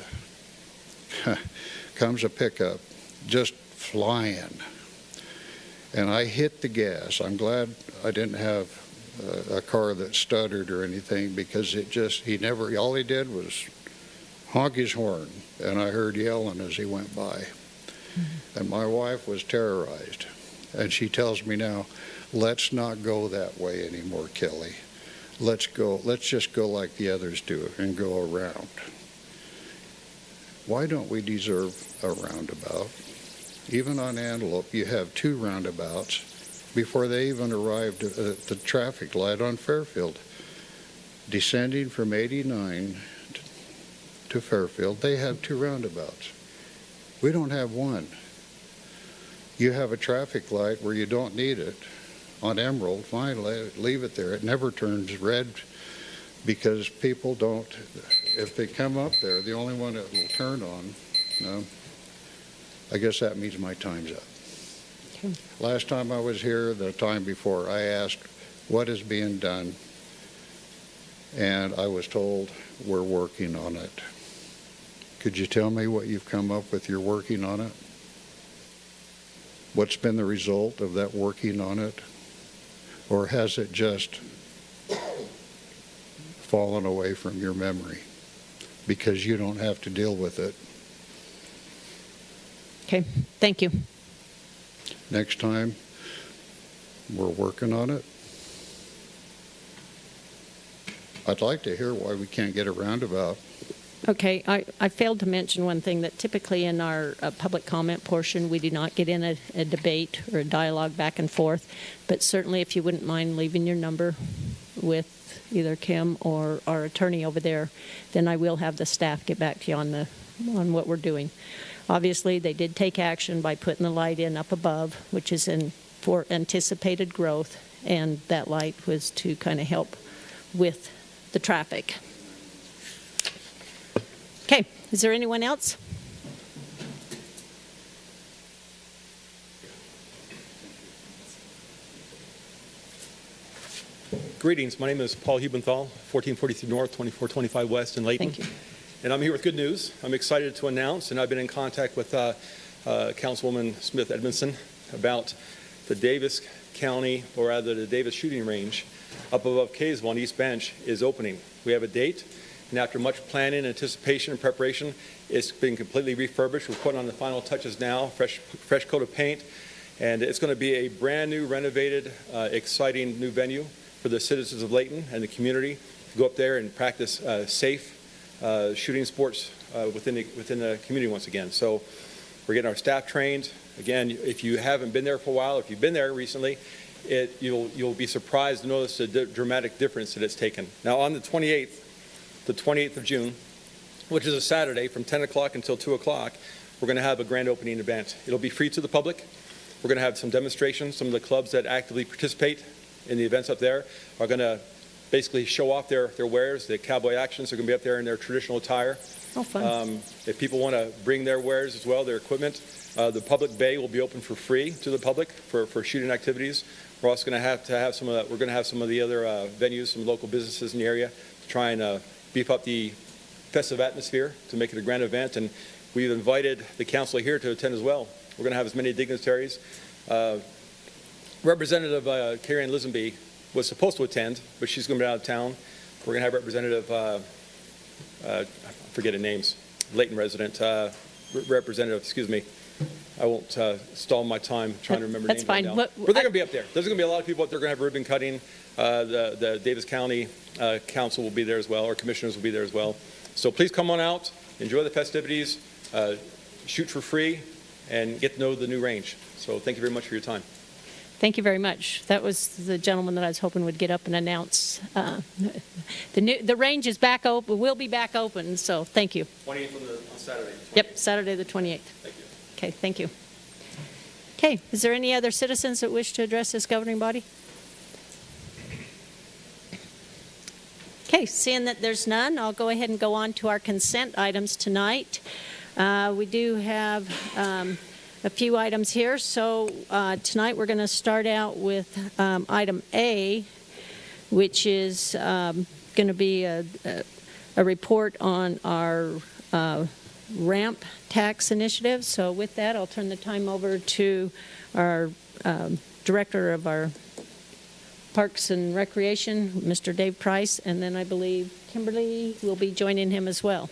comes a pickup, just flying. And I hit the gas. I'm glad I didn't have a car that stuttered or anything, because all he did was honk his horn, and I heard yelling as he went by. Mm-hmm. And my wife was terrorized. And she tells me now, let's not go that way anymore, Kelly. Let's just go like the others do and go around. Why don't we deserve a roundabout? Even on Antelope, you have 2 roundabouts before they even arrived at the traffic light on Fairfield. Descending from 89 to Fairfield, they have 2 roundabouts. We don't have one. You have a traffic light where you don't need it. On Emerald, fine, leave it there. It never turns red because people don't, if they come up there, the only one it will turn on, no, I guess that means my time's up. Okay. Last time I was here, the time before, I asked what is being done, and I was told we're working on it. Could you tell me what you've come up with? You're working on it? What's been the result of that working on it? Or has it just fallen away from your memory because you don't have to deal with it? Okay, thank you. Next time, we're working on it. I'd like to hear why we can't get a roundabout. Okay, I failed to mention one thing, that typically in our public comment portion, we do not get in a debate or a dialogue back and forth, but certainly if you wouldn't mind leaving your number with either Kim or our attorney over there, then I will have the staff get back to you on on what we're doing. Obviously, they did take action by putting the light in up above, which is for anticipated growth, and that light was to kind of help with the traffic. Okay, is there anyone else? Greetings, my name is Paul Hubenthal, 1443 North, 2425 West in Layton. Thank you. And I'm here with good news. I'm excited to announce, and I've been in contact with Councilwoman Smith Edmondson about the Davis County, or rather the Davis shooting range up above Kaysville on East Bench is opening. We have a date, and after much planning, anticipation, and preparation, it's been completely refurbished. We're putting on the final touches now, fresh coat of paint, and it's going to be a brand new, renovated, exciting new venue for the citizens of Layton and the community to go up there and practice safe shooting sports within the community once again. So we're getting our staff trained. Again, if you haven't been there for a while, if you've been there recently, you'll be surprised to notice the dramatic difference that it's taken. Now on the 28th of June, which is a Saturday from 10 o'clock until 2 o'clock, we're going to have a grand opening event. It'll be free to the public. We're going to have some demonstrations. Some of the clubs that actively participate in the events up there are going to basically show off their wares. The cowboy actions are going to be up there in their traditional attire. Oh, fun. If people want to bring their wares as well, their equipment, the public bay will be open for free to the public for shooting activities. We're also going to have some of the other venues, some local businesses in the area to try and beef up the festive atmosphere to make it a grand event. And we've invited the council here to attend as well. We're going to have as many dignitaries. Representative Carrie Ann Lisenby was supposed to attend, but she's going to be out of town. We're going to have Representative, I forget her names, Layton resident, Representative, excuse me. I won't stall my time trying to remember names. That's fine. Right now. But they're going to be up there. There's going to be a lot of people up there. They're going to have ribbon cutting. The Davis County Council will be there as well. Our commissioners will be there as well. So please come on out, enjoy the festivities, shoot for free, and get to know the new range. So thank you very much for your time. Thank you very much. That was the gentleman that I was hoping would get up and announce. The range is back open, will be back open, so thank you. 28th on Saturday. 28th. Yep, Saturday the 28th. Thank you. Okay, thank you. Okay, is there any other citizens that wish to address this governing body? Okay, seeing that there's none, I'll go ahead and go on to our consent items tonight. We do have a few items here. So tonight we're going to start out with item A, which is going to be a report on our ramp tax initiative. So with that, I'll turn the time over to our director of our Parks and Recreation, Mr. Dave Price, and then I believe Kimberly will be joining him as well.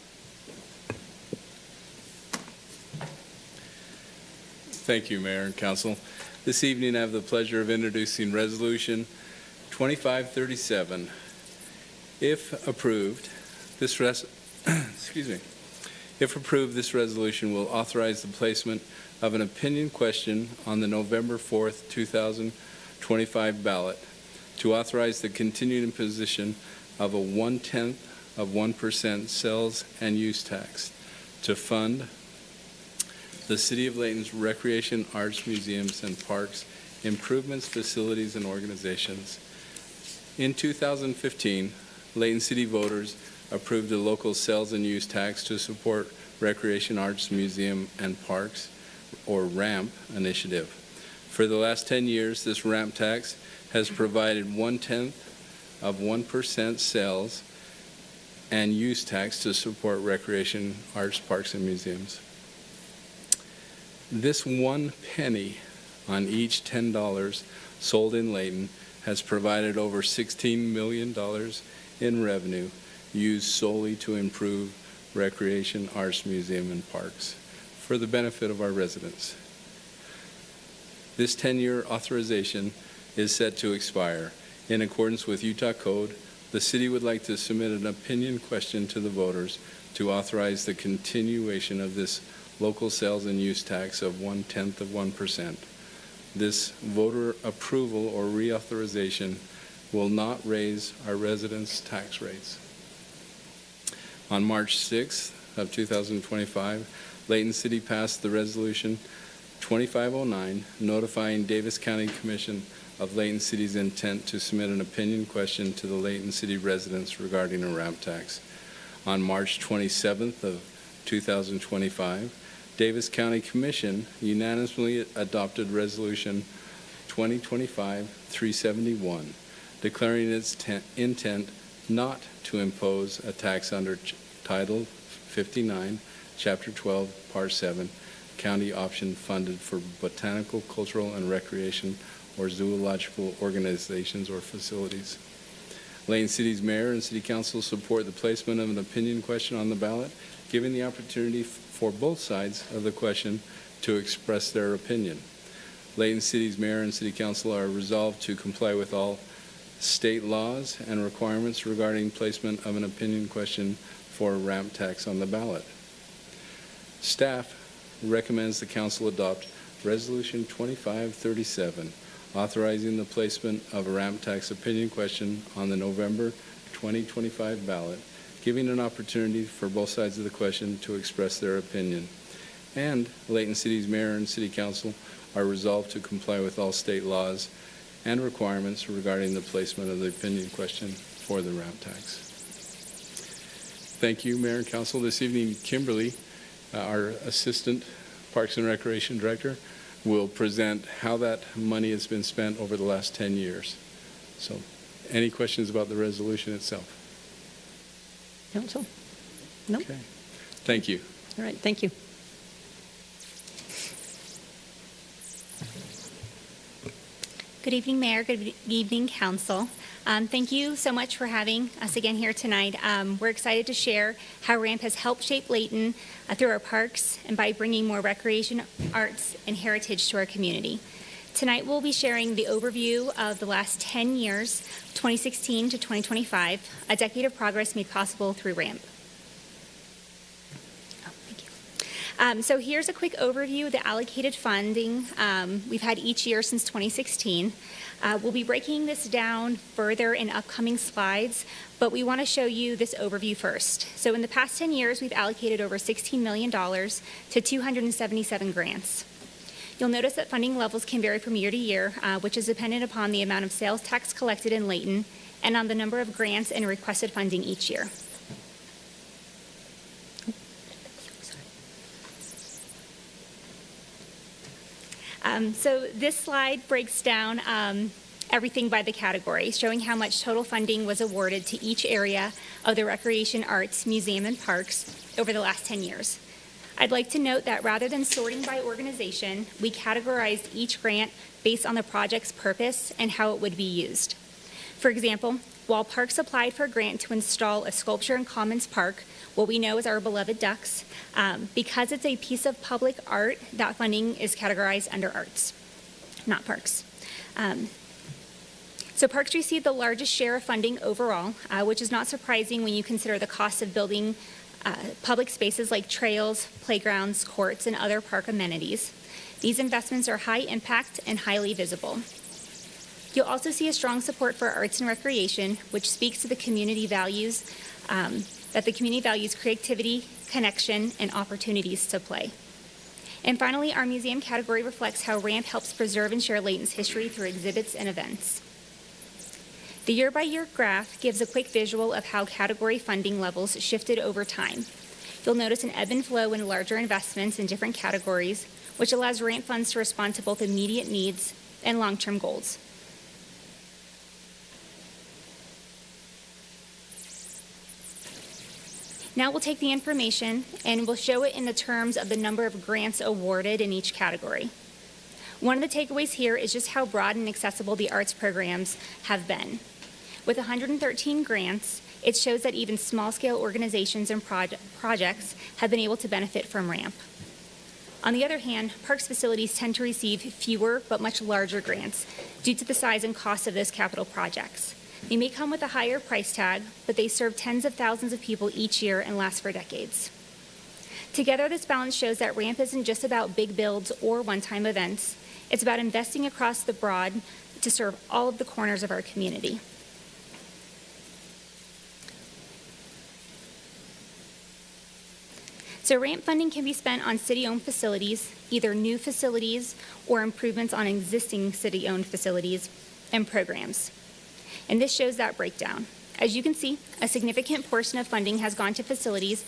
Thank you, Mayor and Council. This evening, I have the pleasure of introducing Resolution 2537. If approved, this this resolution will authorize the placement of an opinion question on the November 4th, 2025 ballot to authorize the continued imposition of a 0.1% sales and use tax to fund the City of Layton's Recreation, Arts, Museums, and Parks improvements, facilities, and organizations. In 2015, Layton City voters approved a local sales and use tax to support Recreation, Arts, Museum, and Parks, or RAMP, initiative. For the last 10 years, this RAMP tax has provided 0.1% sales and use tax to support recreation, arts, parks, and museums. This 1 penny on each $10 sold in Layton has provided over $16 million in revenue used solely to improve recreation, arts, museum, and parks for the benefit of our residents. This 10-year authorization is set to expire. In accordance with Utah Code, the city would like to submit an opinion question to the voters to authorize the continuation of this local sales and use tax of 0.1%. This voter approval or reauthorization will not raise our residents' tax rates. On March 6th of 2025, Layton City passed the Resolution 2509 notifying Davis County Commission of Layton City's intent to submit an opinion question to the Layton City residents regarding a ramp tax. On March 27th of 2025, Davis County Commission unanimously adopted Resolution 2025-371, declaring its intent not to impose a tax under Title 59, Chapter 12, Part 7, county option funded for botanical, cultural, and recreation or zoological organizations or facilities. Layton City's mayor and city council support the placement of an opinion question on the ballot, giving the opportunity for both sides of the question to express their opinion. Layton City's mayor and city council are resolved to comply with all state laws and requirements regarding placement of an opinion question for a ramp tax on the ballot. Staff recommends the council adopt Resolution 2537, authorizing the placement of a ramp tax opinion question on the November 2025 ballot, giving an opportunity for both sides of the question to express their opinion. And Layton City's mayor and city council are resolved to comply with all state laws and requirements regarding the placement of the opinion question for the ramp tax. Thank you, Mayor and Council. This evening, Kimberly, our Assistant Parks and Recreation Director, will present how that money has been spent over the last 10 years. So, any questions about the resolution itself? Council? No? Okay. Thank you. All right, thank you. Good evening, Mayor. Good evening, Council. Thank you so much for having us again here tonight. We're excited to share how RAMP has helped shape Layton through our parks and by bringing more recreation, arts, and heritage to our community. Tonight we'll be sharing the overview of the last 10 years, 2016 to 2025, a decade of progress made possible through RAMP. So here's a quick overview of the allocated funding we've had each year since 2016. We'll be breaking this down further in upcoming slides, but we want to show you this overview first. So in the past 10 years, we've allocated over $16 million to 277 grants. You'll notice that funding levels can vary from year to year, which is dependent upon the amount of sales tax collected in Layton and on the number of grants and requested funding each year. So this slide breaks down everything by the category, showing how much total funding was awarded to each area of the recreation, arts, museum, and parks over the last 10 years. I'd like to note that rather than sorting by organization, we categorized each grant based on the project's purpose and how it would be used. For example, while Parks applied for a grant to install a sculpture in Commons Park, what we know as our beloved ducks, because it's a piece of public art, that funding is categorized under arts, not parks. So parks received the largest share of funding overall, which is not surprising when you consider the cost of building public spaces like trails, playgrounds, courts, and other park amenities. These investments are high impact and highly visible. You'll also see a strong support for arts and recreation, which speaks to the community values, that the community values creativity, connection, and opportunities to play. And finally, our museum category reflects how RAMP helps preserve and share Layton's history through exhibits and events. The year-by-year graph gives a quick visual of how category funding levels shifted over time. You'll notice an ebb and flow in larger investments in different categories, which allows RAMP funds to respond to both immediate needs and long-term goals. Now we'll take the information and we'll show it in the terms of the number of grants awarded in each category. One of the takeaways here is just how broad and accessible the arts programs have been. With 113 grants, it shows that even small-scale organizations and projects have been able to benefit from RAMP. On the other hand, parks facilities tend to receive fewer but much larger grants due to the size and cost of those capital projects. They may come with a higher price tag, but they serve tens of thousands of people each year and last for decades. Together, this balance shows that RAMP isn't just about big builds or one-time events. It's about investing across the broad to serve all of the corners of our community. So ramp funding can be spent on city-owned facilities, either new facilities or improvements on existing city-owned facilities and programs. And this shows that breakdown. As you can see, a significant portion of funding has gone to facilities,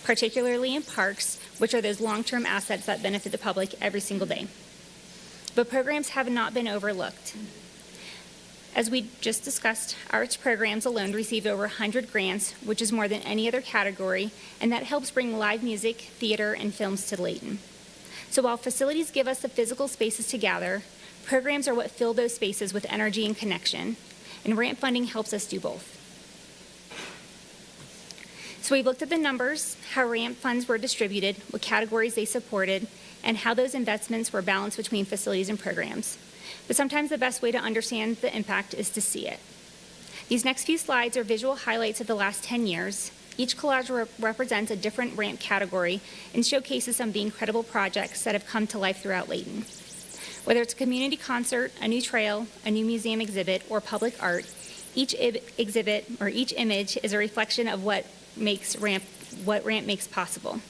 particularly in parks, which are those long-term assets that benefit the public every single day. But programs have not been overlooked. As we just discussed, arts programs alone received over 100 grants, which is more than any other category, and that helps bring live music, theater, and films to Layton. So while facilities give us the physical spaces to gather, programs are what fill those spaces with energy and connection, and ramp funding helps us do both. So we've looked at the numbers, how ramp funds were distributed, what categories they supported, and how those investments were balanced between facilities and programs. But sometimes the best way to understand the impact is to see it. These next few slides are visual highlights of the last 10 years. Each collage represents a different ramp category and showcases some of the incredible projects that have come to life throughout Layton. Whether it's a community concert, a new trail, a new museum exhibit, or public art, each exhibit or each image is a reflection of what ramp makes possible.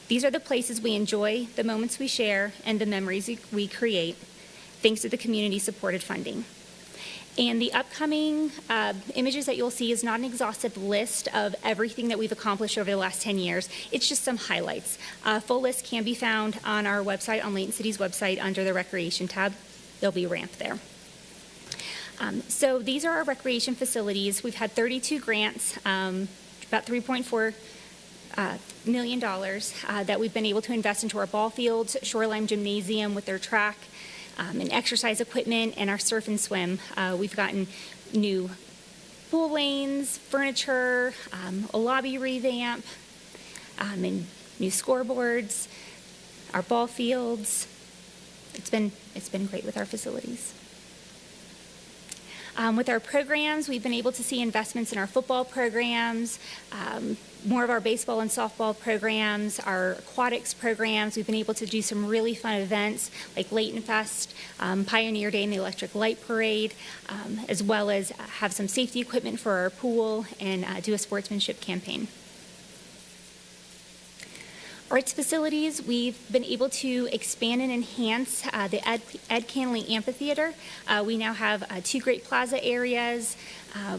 These are the places we enjoy, the moments we share, and the memories we create, thanks to the community-supported funding. And the upcoming images that you'll see is not an exhaustive list of everything that we've accomplished over the last 10 years. It's just some highlights. A full list can be found on our website, on Layton City's website, under the Recreation tab. There'll be a ramp there. So these are our recreation facilities. We've had 32 grants, about $3.4 million that we've been able to invest into our ball fields, Shoreline Gymnasium with their track, and exercise equipment, and our surf and swim. We've gotten new pool lanes, furniture, a lobby revamp, and new scoreboards, our ball fields. It's been great with our facilities. With our programs, we've been able to see investments in our football programs, more of our baseball and softball programs, our aquatics programs. We've been able to do some really fun events like Layton Fest, Pioneer Day and the Electric Light Parade, as well as have some safety equipment for our pool and do a sportsmanship campaign. Arts facilities, we've been able to expand and enhance the Ed Canley Amphitheater. We now have 2 great plaza areas.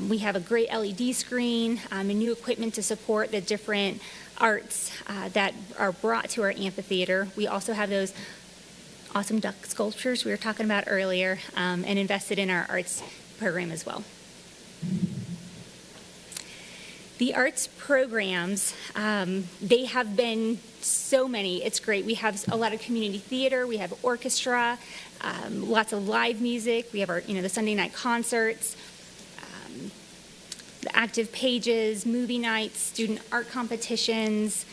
We have a great LED screen and new equipment to support the different arts that are brought to our amphitheater. We also have those awesome duck sculptures we were talking about earlier, and invested in our arts program as well. The arts programs, they have been so many. It's great. We have a lot of community theater. We have orchestra, lots of live music. We have our, the Sunday night concerts, the active pages, movie nights, student art competitions.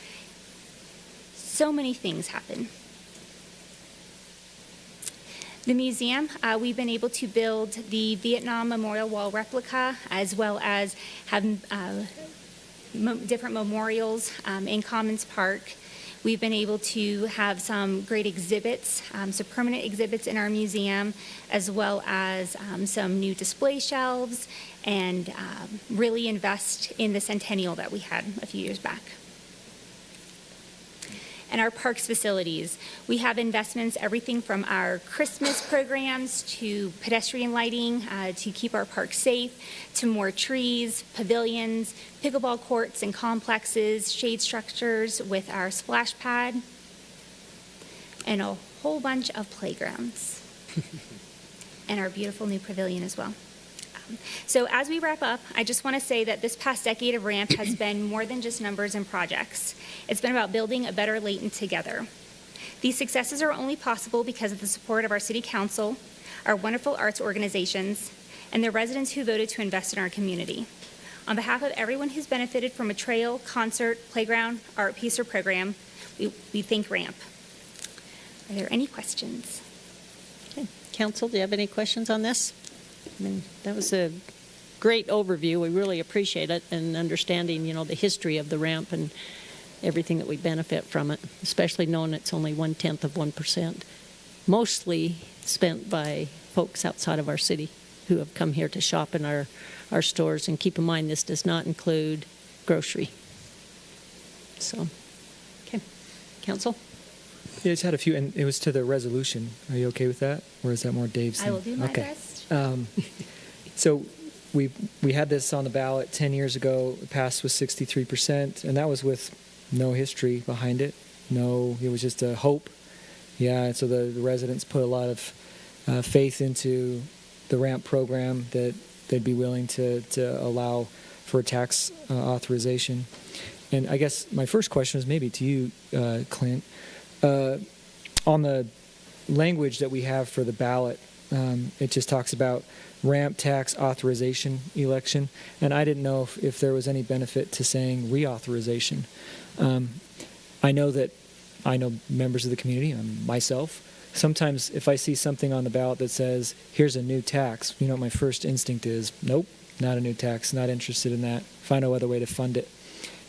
So many things happen. The museum, we've been able to build the Vietnam Memorial Wall replica, as well as have different memorials in Commons Park. We've been able to have some great exhibits, some permanent exhibits in our museum, as well as some new display shelves, and really invest in the centennial that we had a few years back. And our parks facilities. We have investments, everything from our Christmas programs to pedestrian lighting to keep our parks safe, to more trees, pavilions, pickleball courts and complexes, shade structures with our splash pad, and a whole bunch of playgrounds. And our beautiful new pavilion as well. So as we wrap up, I just want to say that this past decade of RAMP has been more than just numbers and projects. It's been about building a better Layton together. These successes are only possible because of the support of our City Council, our wonderful arts organizations, and the residents who voted to invest in our community. On behalf of everyone who's benefited from a trail, concert, playground, art piece, or program, we thank RAMP. Are there any questions? Okay. Council, do you have any questions on this? I mean, that was a great overview. We really appreciate it, and understanding, the history of the ramp and everything that we benefit from it, especially knowing it's only 0.1%, mostly spent by folks outside of our city who have come here to shop in our stores. And keep in mind, this does not include grocery. So, Council? Yeah, I just had a few, and it was to the resolution. Are you okay with that? Or is that more Dave's? I will do my Okay. best. So we had this on the ballot 10 years ago. It passed with 63%, and that was with no history behind it. No, it was just a hope. Yeah, and so the residents put a lot of faith into the RAMP program that they'd be willing to allow for a tax authorization. And I guess my first question is maybe to you, Clint. On the language that we have for the ballot, it just talks about RAMP tax authorization election, and I didn't know if there was any benefit to saying reauthorization. I know members of the community, myself, sometimes if I see something on the ballot that says, here's a new tax, my first instinct is, nope, not a new tax, not interested in that, find no other way to fund it.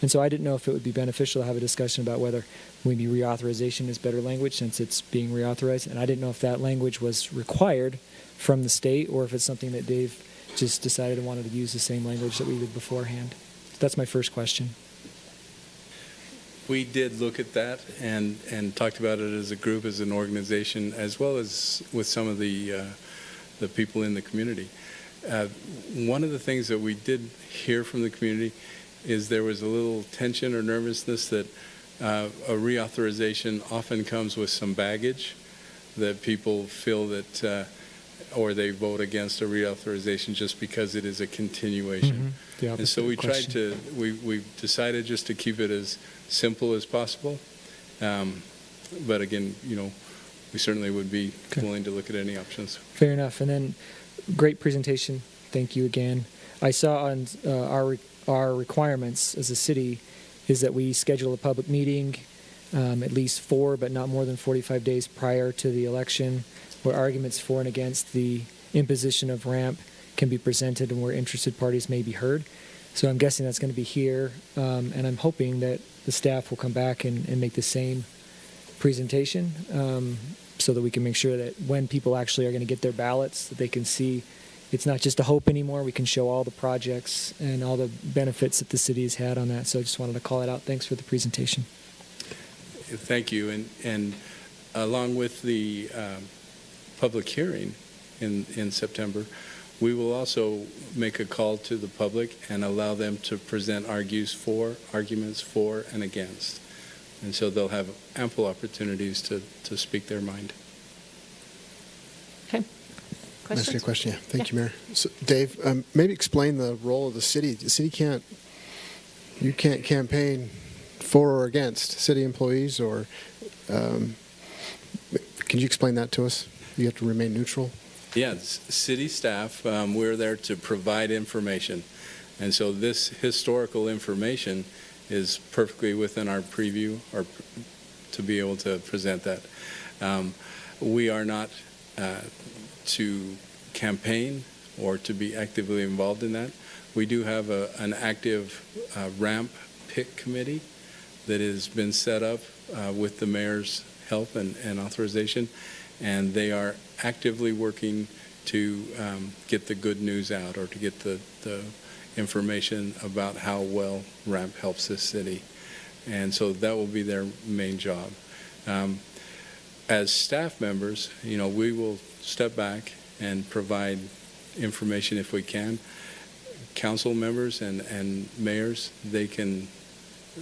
And so I didn't know if it would be beneficial to have a discussion about whether maybe reauthorization is better language since it's being reauthorized. And I didn't know if that language was required from the state or if it's something that Dave just decided and wanted to use the same language that we did beforehand. That's my first question. We did look at that and talked about it as a group, as an organization, as well as with some of the people in the community. One of the things that we did hear from the community is there was a little tension or nervousness that a reauthorization often comes with some baggage, that people feel that, or they vote against a reauthorization just because it is a continuation. Mm-hmm. And so we tried to, we decided just to keep it as simple as possible. But again, we certainly would be willing to look at any options. Fair enough. And then, great presentation. Thank you again. I saw on our requirements as a city is that we schedule a public meeting at least 4 but not more than 45 days prior to the election, where arguments for and against the imposition of RAMP can be presented and where interested parties may be heard. So I'm guessing that's going to be here, and I'm hoping that the staff will come back and make the same presentation so that we can make sure that when people actually are going to get their ballots, that they can see it's not just a hope anymore. We can show all the projects and all the benefits that the city has had on that. So I just wanted to call it out. Thanks for the presentation. Thank you. And along with the public hearing in September, we will also make a call to the public and allow them to present arguments for and against. And so they'll have ample opportunities to speak their mind. Okay. Questions? Ask you a question. Yeah. Thank you, Mayor. So, Dave, maybe explain the role of the city. The city can't campaign for or against city employees, or can you explain that to us? You have to remain neutral. Yeah, city staff, we're there to provide information. And so this historical information is perfectly within our preview or to be able to present that. We are not to campaign or to be actively involved in that. We do have an active RAMP pick committee that has been set up with the mayor's help and authorization, and they are actively working to get the good news out or to get the information about how well RAMP helps this city. And so that will be their main job. As staff members, we will step back and provide information if we can. Council members and mayors, they can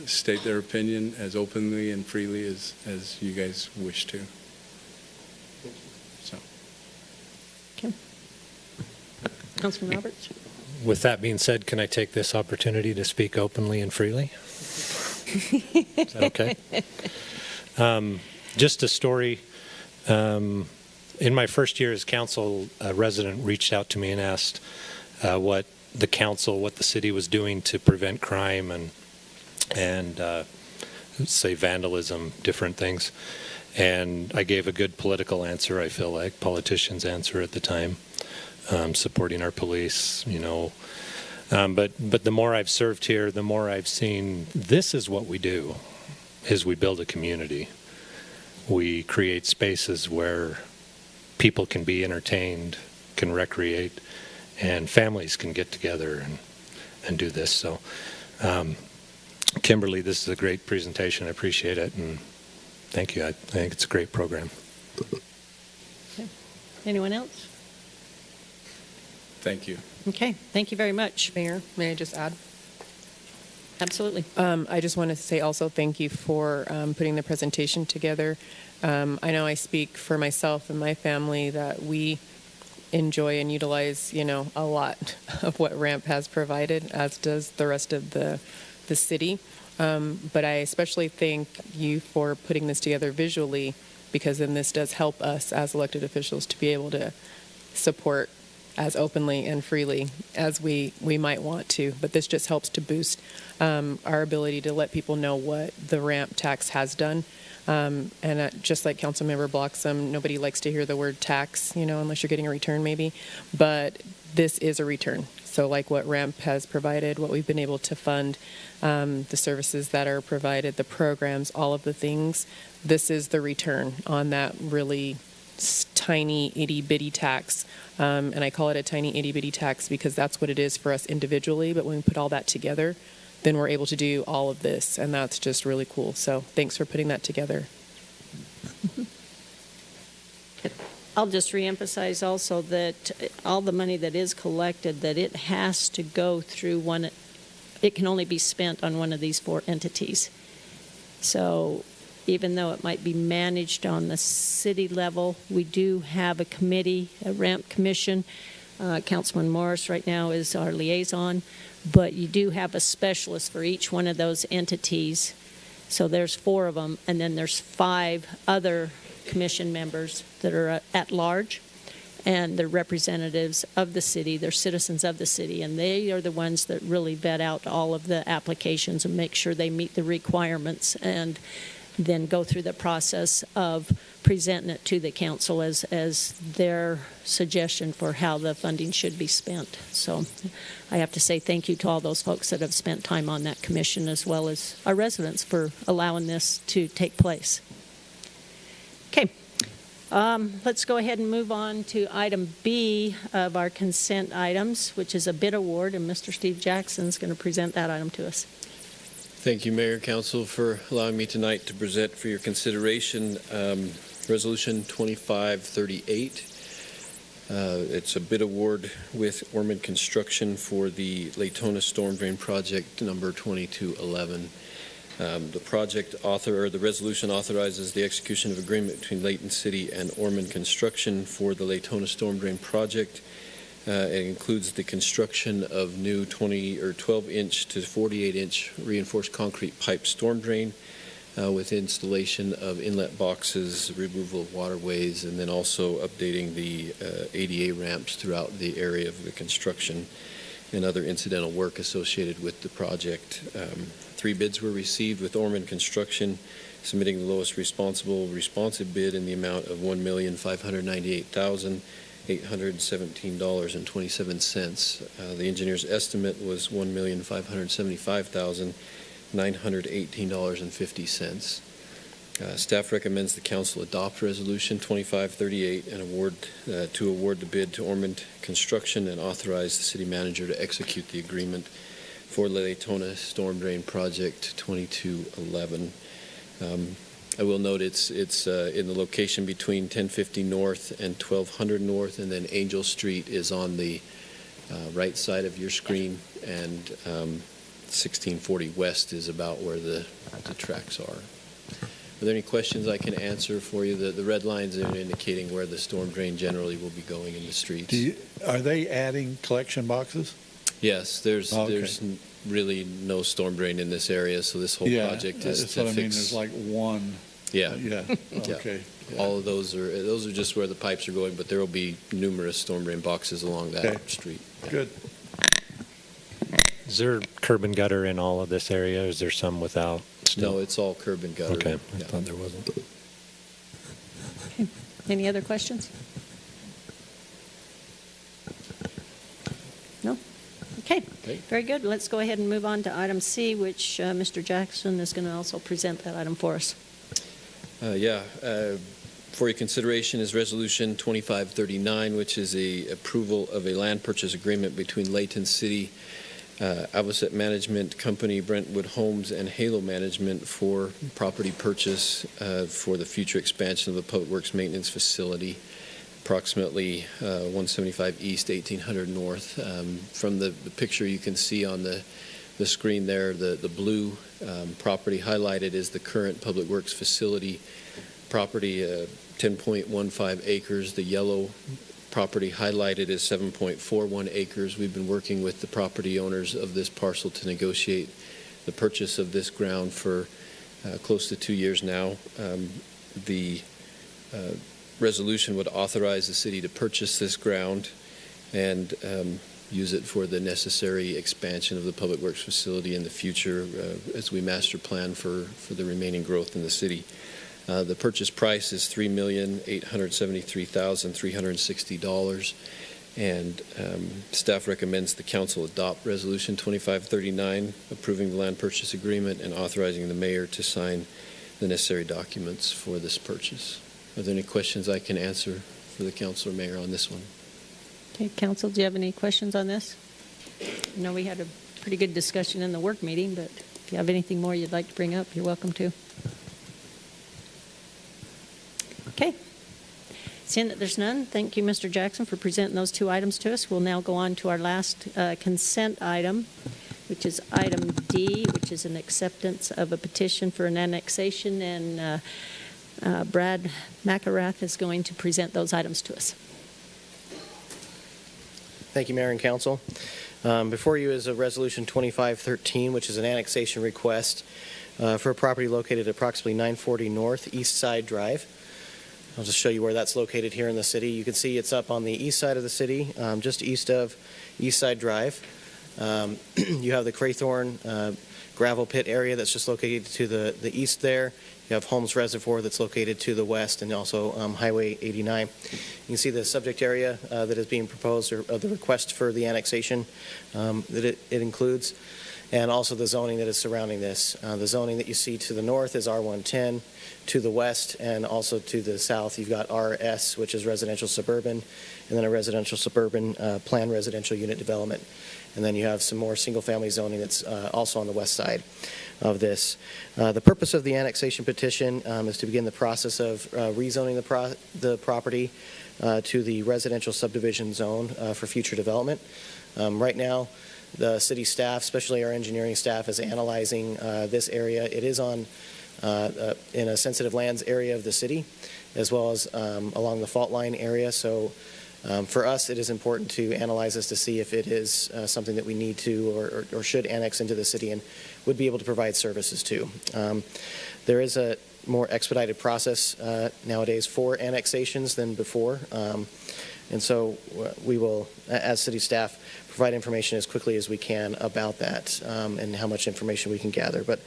state their opinion as openly and freely as you guys wish to. So. Okay. Councilman Roberts? With that being said, can I take this opportunity to speak openly and freely? Is that okay? Just a story. In my first year as council, a resident reached out to me and asked what the city was doing to prevent crime and say vandalism, different things. And I gave a good political answer, I feel like, politician's answer at the time, supporting our police, But the more I've served here, the more I've seen this is what we do, is we build a community. We create spaces where people can be entertained, can recreate, and families can get together and do this. So, Kimberly, this is a great presentation. I appreciate it. And thank you. I think it's a great program. Okay. Anyone else? Thank you. Okay, thank you very much. Mayor, may I just add? Absolutely. I just want to say also thank you for putting the presentation together. I know I speak for myself and my family that we enjoy and utilize, a lot of what RAMP has provided, as does the rest of the city. But I especially thank you for putting this together visually, because then this does help us as elected officials to be able to support as openly and freely as we might want to. But this just helps to boost our ability to let people know what the RAMP tax has done. And just like Councilmember Bloxham, nobody likes to hear the word tax, unless you're getting a return maybe. But this is a return. So like what RAMP has provided, what we've been able to fund, the services that are provided, the programs, all of the things, this is the return on that really tiny itty-bitty tax. And I call it a tiny itty-bitty tax because that's what it is for us individually. But when we put all that together, then we're able to do all of this. And that's just really cool. So thanks for putting that together. I'll just reemphasize also that all the money that is collected, that it has to go through one, it can only be spent on one of these 4 entities. So even though it might be managed on the city level, we do have a committee, a RAMP commission. Councilman Morris right now is our liaison, but you do have a specialist for each one of those entities. So there's 4 of them, and then there's 5 other commission members that are at large, and they're representatives of the city, they're citizens of the city, and they are the ones that really vet out all of the applications and make sure they meet the requirements, and then go through the process of presenting it to the council as their suggestion for how the funding should be spent. So I have to say thank you to all those folks that have spent time on that commission, as well as our residents for allowing this to take place. Okay, let's go ahead and move on to item B of our consent items, which is a bid award, and Mr. Steve Jackson is going to present that item to us. Thank you, Mayor and Council, for allowing me tonight to present for your consideration Resolution 2538. It's a bid award with Ormond Construction for the Laytona Storm Drain Project number 2211. The resolution authorizes the execution of agreement between Layton City and Ormond Construction for the Laytona Storm Drain Project. It includes the construction of new 12-inch to 48-inch reinforced concrete pipe storm drain with installation of inlet boxes, removal of waterways, and then also updating the ADA ramps throughout the area of the construction and other incidental work associated with the project. 3 bids were received, with Ormond Construction submitting the lowest responsive bid in the amount of $1,598,817.27. The engineer's estimate was $1,575,918.50. Staff recommends the council adopt Resolution 2538 and award the bid to Ormond Construction and authorize the city manager to execute the agreement for the Laytona Storm Drain Project 2211. I will note it's in the location between 1050 North and 1200 North, and then Angel Street is on the right side of your screen, and 1640 West is about where the tracks are. Are there any questions I can answer for you? The red lines are indicating where the storm drain generally will be going in the streets. Are they adding collection boxes? Yes, there's really no storm drain in this area, so this whole project is that's to what fix. I mean. There's like one. Yeah. Yeah. Yeah. Okay. Yeah. All of those are just where the pipes are going, but there will be numerous storm drain boxes along that street. Yeah. Good. Is there curb and gutter in all of this area? Is there some without? No, it's all curb and gutter. Okay, I Yeah. thought there wasn't. Okay. Any other questions? No? Okay, very good. Let's go ahead and move on to item C, which Mr. Jackson is going to also present that item for us. For your consideration is Resolution 2539, which is a approval of a land purchase agreement between Layton City Avocet Management Company, Brentwood Homes, and Halo Management for property purchase for the future expansion of the Public Works Maintenance Facility, approximately 175 East, 1800 North. From the picture you can see on the screen there, the blue property highlighted is the current Public Works Facility property, 10.15 acres. The yellow property highlighted is 7.41 acres. We've been working with the property owners of this parcel to negotiate the purchase of this ground for close to 2 years now. The resolution would authorize the city to purchase this ground and use it for the necessary expansion of the Public Works facility in the future as we master plan for the remaining growth in the city. The purchase price is $3,873,360, and staff recommends the council adopt Resolution 2539, approving the land purchase agreement and authorizing the mayor to sign the necessary documents for this purchase. Are there any questions I can answer for the council or mayor on this one? Okay, council, do you have any questions on this? I know we had a pretty good discussion in the work meeting, but if you have anything more you'd like to bring up, you're welcome to. Okay. Seeing that there's none, thank you, Mr. Jackson, for presenting those two items to us. We'll now go on to our last consent item, which is item D, which is an acceptance of a petition for an annexation, and Brad McElrath is going to present those items to us. Thank you, Mayor and Council. Before you is a Resolution 2513, which is an annexation request for a property located at approximately 940 North East Side Drive. I'll just show you where that's located here in the city. You can see it's up on the east side of the city, just east of East Side Drive. You have the Craythorne gravel pit area that's just located to the east there. You have Holmes Reservoir that's located to the west, and also Highway 89. You can see the subject area that is being proposed, or the request for the annexation that it includes, and also the zoning that is surrounding this. The zoning that you see to the north is R110, to the west and also to the south you've got RS, which is residential suburban, and then a residential suburban planned residential unit development. And then you have some more single-family zoning that's also on the west side of this. The purpose of the annexation petition is to begin the process of rezoning the property to the residential subdivision zone for future development. Right now, the city staff, especially our engineering staff, is analyzing this area. It is on in a sensitive lands area of the city, as well as along the fault line area. So for us, it is important to analyze this to see if it is something that we need to or should annex into the city and would be able to provide services to. There is a more expedited process nowadays for annexations than before. And so we will, as city staff, provide information as quickly as we can about that and how much information we can gather. But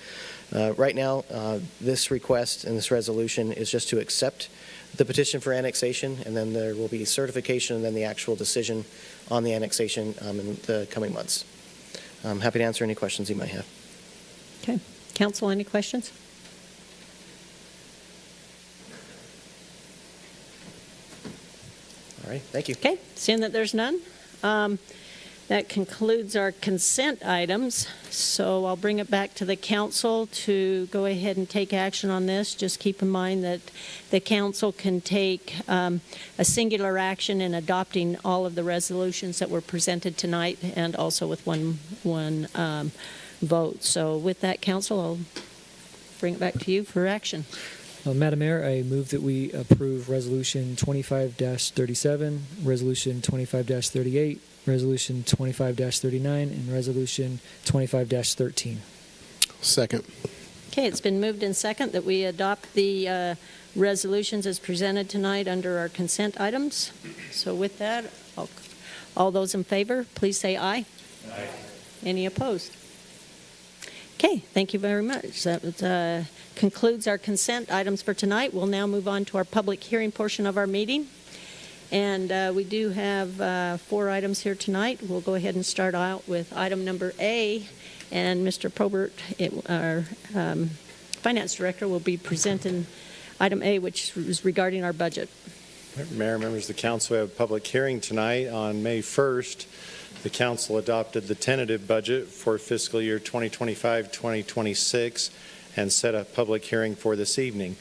right now, this request and this resolution is just to accept the petition for annexation, and then there will be certification and then the actual decision on the annexation in the coming months. I'm happy to answer any questions you might have. Okay. Council, any questions? All right, thank you. Okay, seeing that there's none, that concludes our consent items. So I'll bring it back to the council to go ahead and take action on this. Just keep in mind that the council can take a singular action in adopting all of the resolutions that were presented tonight, and also with one vote. So with that, council, I'll bring it back to you for action. Madam Mayor, I move that we approve Resolution 25-37, Resolution 25-38, Resolution 25-39, and Resolution 25-13. Second. Okay, it's been moved in second that we adopt the resolutions as presented tonight under our consent items. So with that, all those in favor, please say aye. Aye. Any opposed? Okay, thank you very much. That concludes our consent items for tonight. We'll now move on to our public hearing portion of our meeting. And we do have 4 items here tonight. We'll go ahead and start out with item number A. And Mr. Probert, our finance director, will be presenting item A, which is regarding our budget. Mayor, members of the council, we have a public hearing tonight on May 1st the council adopted the tentative budget for fiscal year 2025-2026 and set a public hearing for this evening.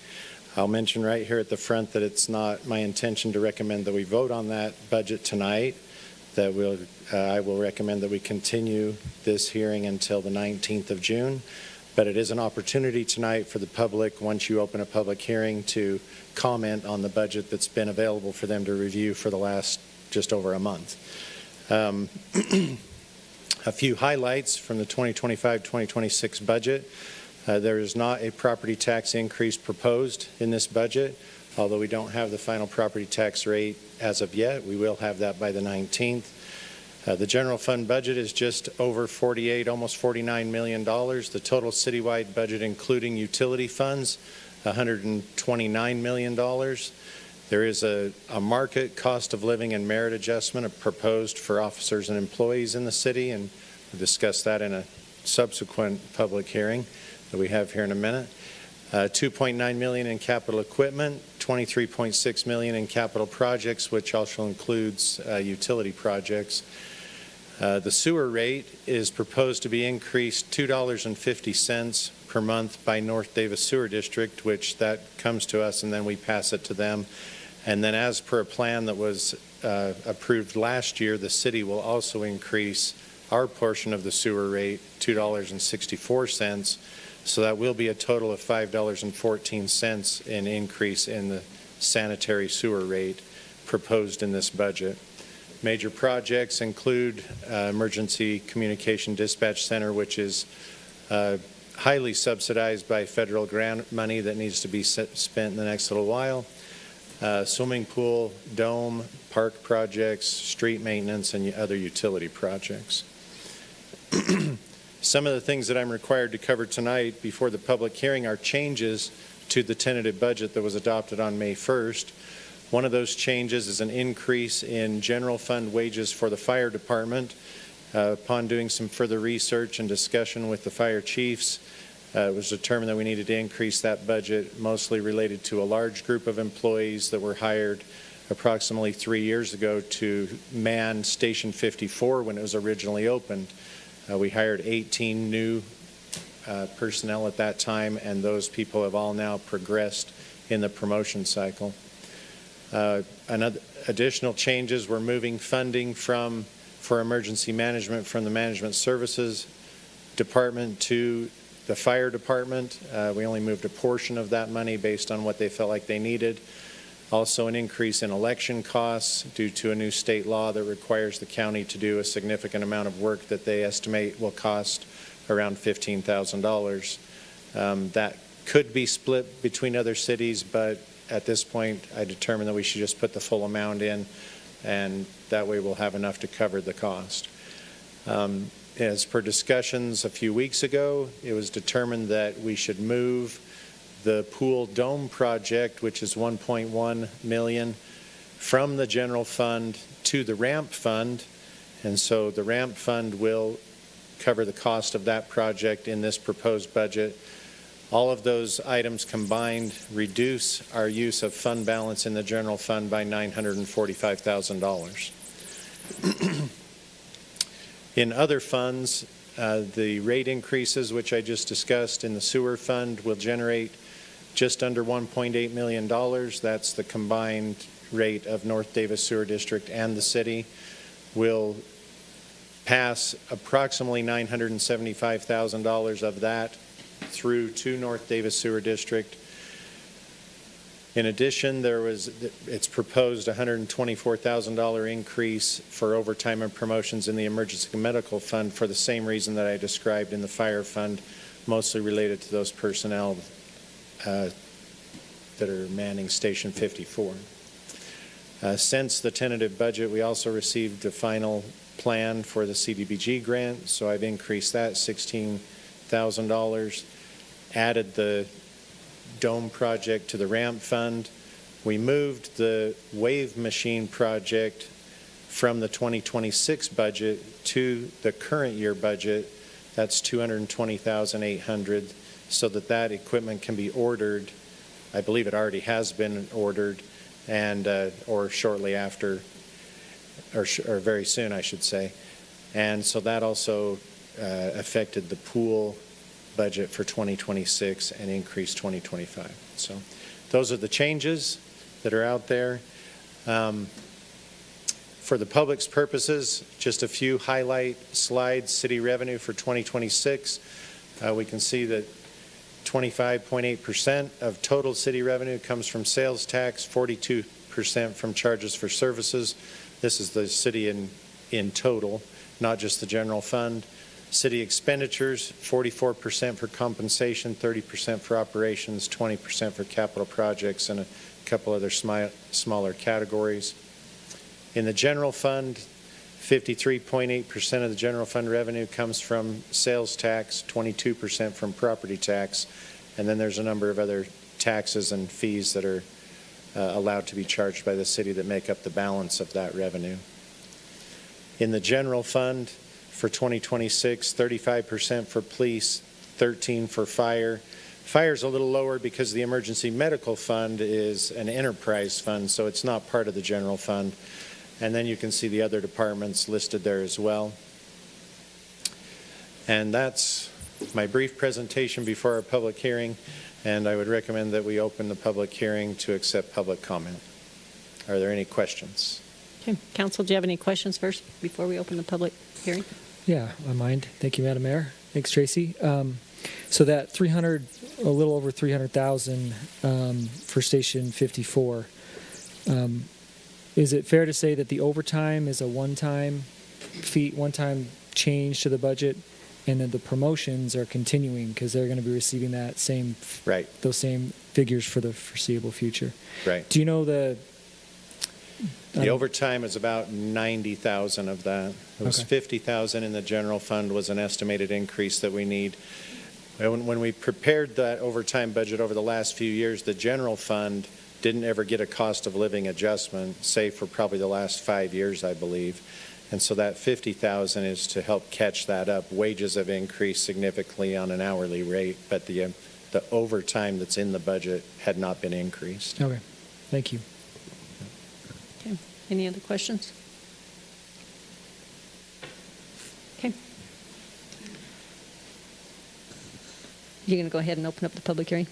I'll mention right here at the front that it's not my intention to recommend that we vote on that budget tonight. That I will recommend that we continue this hearing until the 19th of June. But it is an opportunity tonight for the public, once you open a public hearing, to comment on the budget that's been available for them to review for the last just over a month. A few highlights from the 2025-2026 budget. There is not a property tax increase proposed in this budget, although we don't have the final property tax rate as of yet. We will have that by the 19th. The general fund budget is just over almost $49 million. The total citywide budget, including utility funds, $129 million. There is a market cost of living and merit adjustment proposed for officers and employees in the city, and we'll discuss that in a subsequent public hearing that we have here in a minute. $2.9 million in capital equipment, $23.6 million in capital projects, which also includes utility projects. The sewer rate is proposed to be increased $2.50 per month by North Davis Sewer District, which that comes to us and then we pass it to them. And then as per a plan that was approved last year, the city will also increase our portion of the sewer rate, $2.64. So that will be a total of $5.14 in increase in the sanitary sewer rate proposed in this budget. Major projects include Emergency Communication Dispatch Center, which is highly subsidized by federal grant money that needs to be spent in the next little while. Swimming pool, dome, park projects, street maintenance, and other utility projects. Some of the things that I'm required to cover tonight before the public hearing are changes to the tentative budget that was adopted on May 1st. One of those changes is an increase in general fund wages for the fire department. Upon doing some further research and discussion with the fire chiefs, it was determined that we needed to increase that budget, mostly related to a large group of employees that were hired approximately 3 years ago to man Station 54 when it was originally opened. We hired 18 new personnel at that time, and those people have all now progressed in the promotion cycle. Another additional changes, we're moving funding for emergency management from the management services department to the fire department. We only moved a portion of that money based on what they felt like they needed. Also an increase in election costs due to a new state law that requires the county to do a significant amount of work that they estimate will cost around $15,000. That could be split between other cities, but at this point I determined that we should just put the full amount in, and that way we'll have enough to cover the cost. As per discussions a few weeks ago, it was determined that we should move the pool dome project, which is $1.1 million, from the general fund to the ramp fund. And so the ramp fund will cover the cost of that project in this proposed budget. All of those items combined reduce our use of fund balance in the general fund by $945,000. In other funds, the rate increases, which I just discussed in the sewer fund, will generate just under $1.8 million. That's the combined rate of North Davis Sewer District and the city. Will pass approximately $975,000 of that through to North Davis Sewer District. In addition, it's proposed $124,000 increase for overtime and promotions in the emergency medical fund for the same reason that I described in the fire fund, mostly related to those personnel that are manning Station 54. Since the tentative budget, we also received the final plan for the CDBG grant, so I've increased that $16,000, added the dome project to the ramp fund. We moved the wave machine project from the 2026 budget to the current year budget. That's $220,800, so that equipment can be ordered. I believe it already has been ordered, and or shortly after, or very soon, I should say. And so that also affected the pool budget for 2026 and increased 2025. So those are the changes that are out there. For the public's purposes, just a few highlight slides. City revenue for 2026. We can see that 25.8% of total city revenue comes from sales tax, 42% from charges for services. This is the city in total, not just the general fund. City expenditures, 44% for compensation, 30% for operations, 20% for capital projects, and a couple other smaller categories. In the general fund, 53.8% of the general fund revenue comes from sales tax, 22% from property tax, and then there's a number of other taxes and fees that are allowed to be charged by the city that make up the balance of that revenue. In the general fund for 2026, 35% for police, 13% for fire. Fire's a little lower because the emergency medical fund is an enterprise fund, so it's not part of the general fund. And then you can see the other departments listed there as well. And that's my brief presentation before our public hearing, and I would recommend that we open the public hearing to accept public comment. Are there any questions? Okay, Council, do you have any questions first before we open the public hearing? Yeah, I mind. Thank you, Madam Mayor. Thanks, Tracy. So that a little over 300,000 for Station 54. Is it fair to say that the overtime is a one-time change to the budget, and then the promotions are continuing because they're going to be receiving those same figures for the foreseeable future? Right. Do you know the overtime is about 90,000 of that. It was 50,000 in the general fund was an estimated increase that we need. When we prepared that overtime budget over the last few years, the general fund didn't ever get a cost of living adjustment, save for probably the last 5 years, I believe. And so that 50,000 is to help catch that up. Wages have increased significantly on an hourly rate, but the overtime that's in the budget had not been increased. Okay, thank you. Okay, any other questions? Okay. You're going to go ahead and open up the public hearing?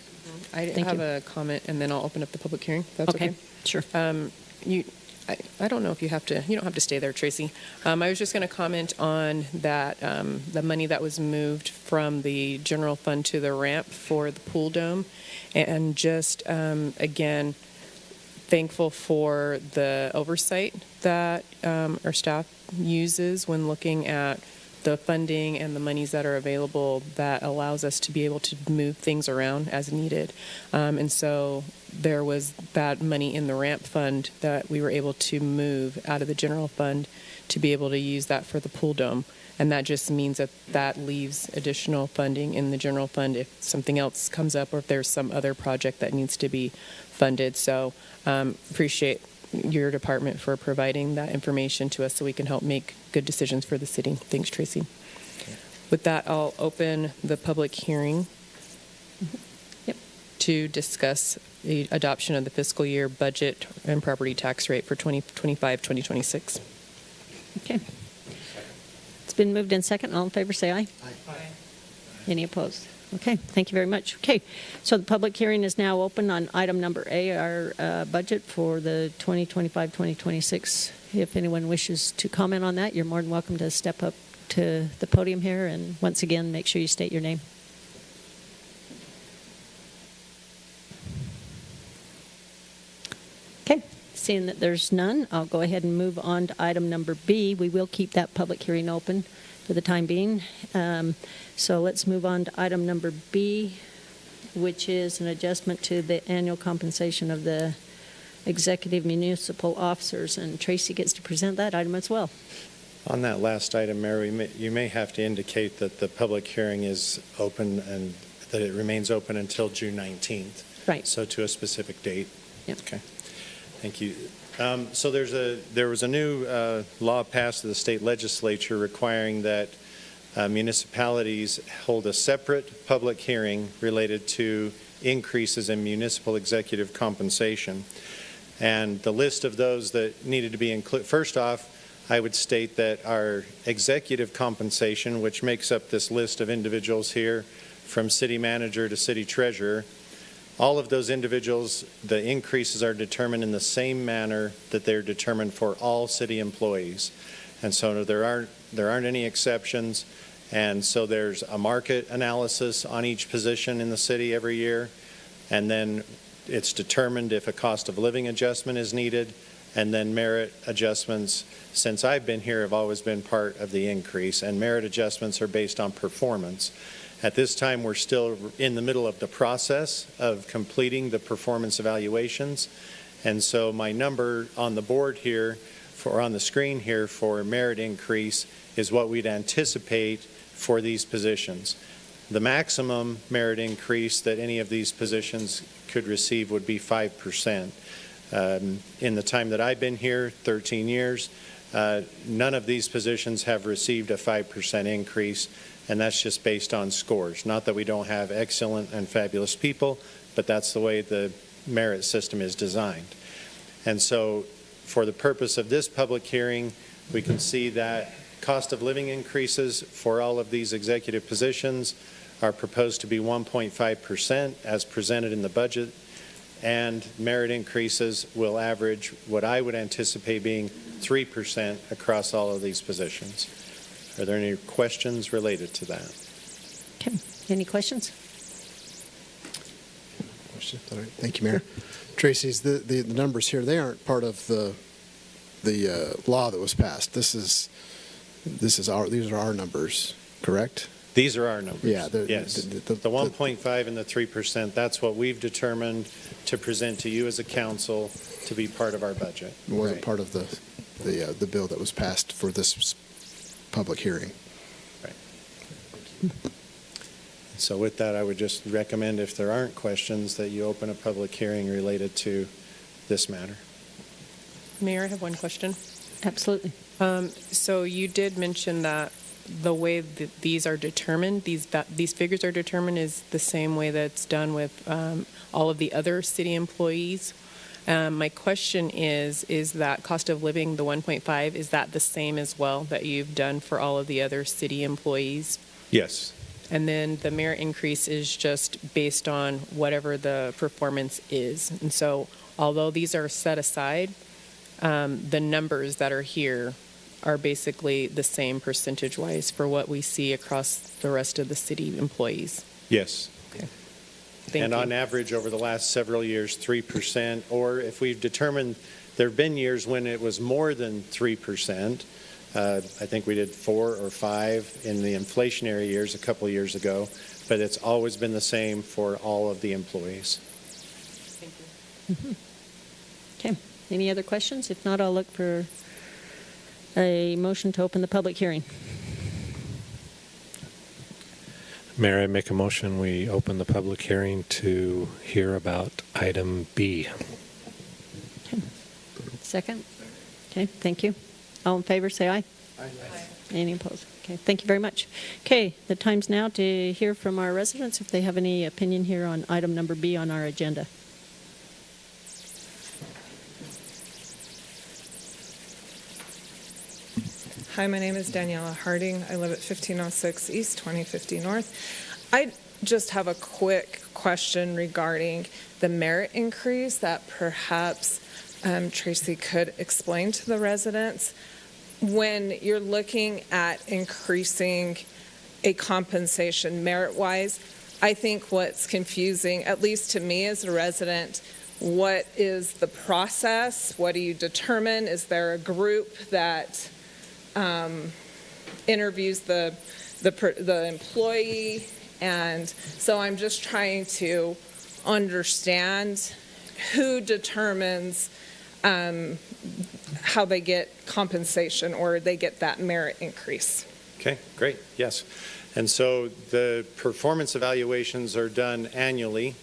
I have a comment, and then I'll open up the public hearing. If that's okay. Sure. I don't know if you don't have to stay there, Tracy. I was just going to comment on that, the money that was moved from the general fund to the ramp for the pool dome, and just, again, thankful for the oversight that our staff uses when looking at the funding and the monies that are available that allows us to be able to move things around as needed. And so there was that money in the ramp fund that we were able to move out of the general fund to be able to use that for the pool dome. And that just means that leaves additional funding in the general fund if something else comes up or if there's some other project that needs to be funded. So appreciate your department for providing that information to us so we can help make good decisions for the city. Thanks, Tracy. Okay. With that, I'll open the public hearing to discuss the adoption of the fiscal year budget and property tax rate for 2025-2026. Okay. It's been moved in second. All in favor, say aye. Aye. Any opposed? Okay, thank you very much. Okay, so the public hearing is now open on item number A, our budget for the 2025-2026. If anyone wishes to comment on that, you're more than welcome to step up to the podium here, and once again, make sure you state your name. Okay, seeing that there's none, I'll go ahead and move on to item number B. We will keep that public hearing open for the time being. So let's move on to item number B, which is an adjustment to the annual compensation of the executive municipal officers. And Tracy gets to present that item as well. On that last item, Mayor, you may have to indicate that the public hearing is open and that it remains open until June 19th. Right. So to a specific date. Yep. Okay. Thank you. So there was a new law passed to the state legislature requiring that municipalities hold a separate public hearing related to increases in municipal executive compensation. And the list of those that needed to be included, first off, I would state that our executive compensation, which makes up this list of individuals here, from city manager to city treasurer, all of those individuals, the increases are determined in the same manner that they're determined for all city employees. And so there aren't any exceptions. And so there's a market analysis on each position in the city every year. And then it's determined if a cost of living adjustment is needed. And then merit adjustments, since I've been here, have always been part of the increase. And merit adjustments are based on performance. At this time, we're still in the middle of the process of completing the performance evaluations. And so my number on the board here, on the screen here for merit increase, is what we'd anticipate for these positions. The maximum merit increase that any of these positions could receive would be 5%. In the time that I've been here, 13 years, none of these positions have received a 5% increase, and that's just based on scores. Not that we don't have excellent and fabulous people, but that's the way the merit system is designed. And so for the purpose of this public hearing, we can see that cost of living increases for all of these executive positions are proposed to be 1.5% as presented in the budget, and merit increases will average what I would anticipate being 3% across all of these positions. Are there any questions related to that? Okay. Any questions? Thank you, Mayor. Tracy's the numbers here, they aren't part of the law that was passed. These are our numbers, correct? These are our numbers. Yeah. Yes. The 1.5 and the 3%, that's what we've determined to present to you as a council to be part of our budget. It wasn't part of the bill that was passed for this public hearing. Right. So with that, I would just recommend, if there aren't questions, that you open a public hearing related to this matter. Mayor, I have one question. Absolutely. So you did mention that the way that these are determined, these figures are determined, is the same way that's done with all of the other city employees. My question is that cost of living, the 1.5, is that the same as well that you've done for all of the other city employees? Yes. And then the merit increase is just based on whatever the performance is. And so although these are set aside, the numbers that are here are basically the same percentage-wise for what we see across the rest of the city employees. Yes. Okay. And on average, over the last several years, 3%, or if we've determined, there have been years when it was more than 3%. I think we did 4 or 5 in the inflationary years a couple of years ago, but it's always been the same for all of the employees. Thank you. Mm-hmm. Okay. Any other questions? If not, I'll look for a motion to open the public hearing. Mayor, I make a motion we open the public hearing to hear about item B. Okay. Second? Okay, thank you. All in favor, say aye. Aye. Any opposed? Okay, thank you very much. Okay, the time's now to hear from our residents if they have any opinion here on item number B on our agenda. Hi, my name is Daniela Harding. I live at 1506 East, 2050 North. I just have a quick question regarding the merit increase that perhaps Tracy could explain to the residents. When you're looking at increasing a compensation merit-wise, I think what's confusing, at least to me as a resident, what is the process? What do you determine? Is there a group that interviews the employee? And so I'm just trying to understand who determines how they get compensation or they get that merit increase. Okay, great, yes. And so the performance evaluations are done annually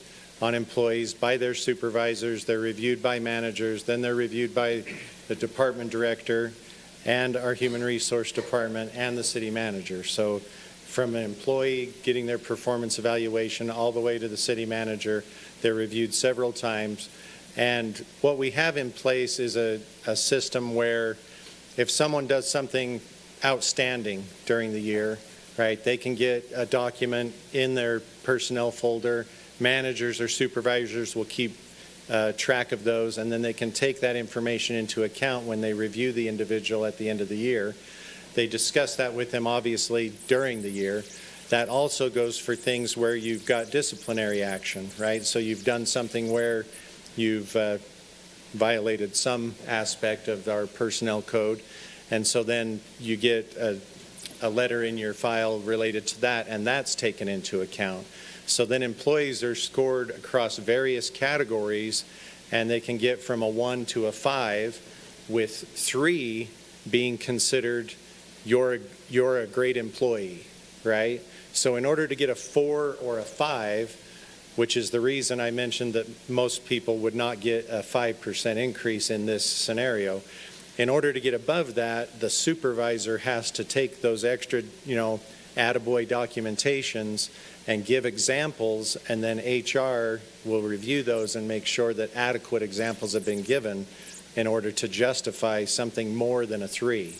on employees by their supervisors. They're reviewed by managers, then they're reviewed by the department director and our human resource department and the city manager. So from an employee getting their performance evaluation all the way to the city manager, they're reviewed several times. And what we have in place is a system where if someone does something outstanding during the year, right, they can get a document in their personnel folder. Managers or supervisors will keep track of those, and then they can take that information into account when they review the individual at the end of the year. They discuss that with them, obviously, during the year. That also goes for things where you've got disciplinary action, right? So you've done something where you've violated some aspect of our personnel code, and so then you get a letter in your file related to that, and that's taken into account. So then employees are scored across various categories, and they can get from a 1 to a 5, with 3 being considered you're a great employee, right? So in order to get a 4 or a 5, which is the reason I mentioned that most people would not get a 5% increase in this scenario, in order to get above that, the supervisor has to take those extra, attaboy documentations and give examples, and then HR will review those and make sure that adequate examples have been given in order to justify something more than a 3.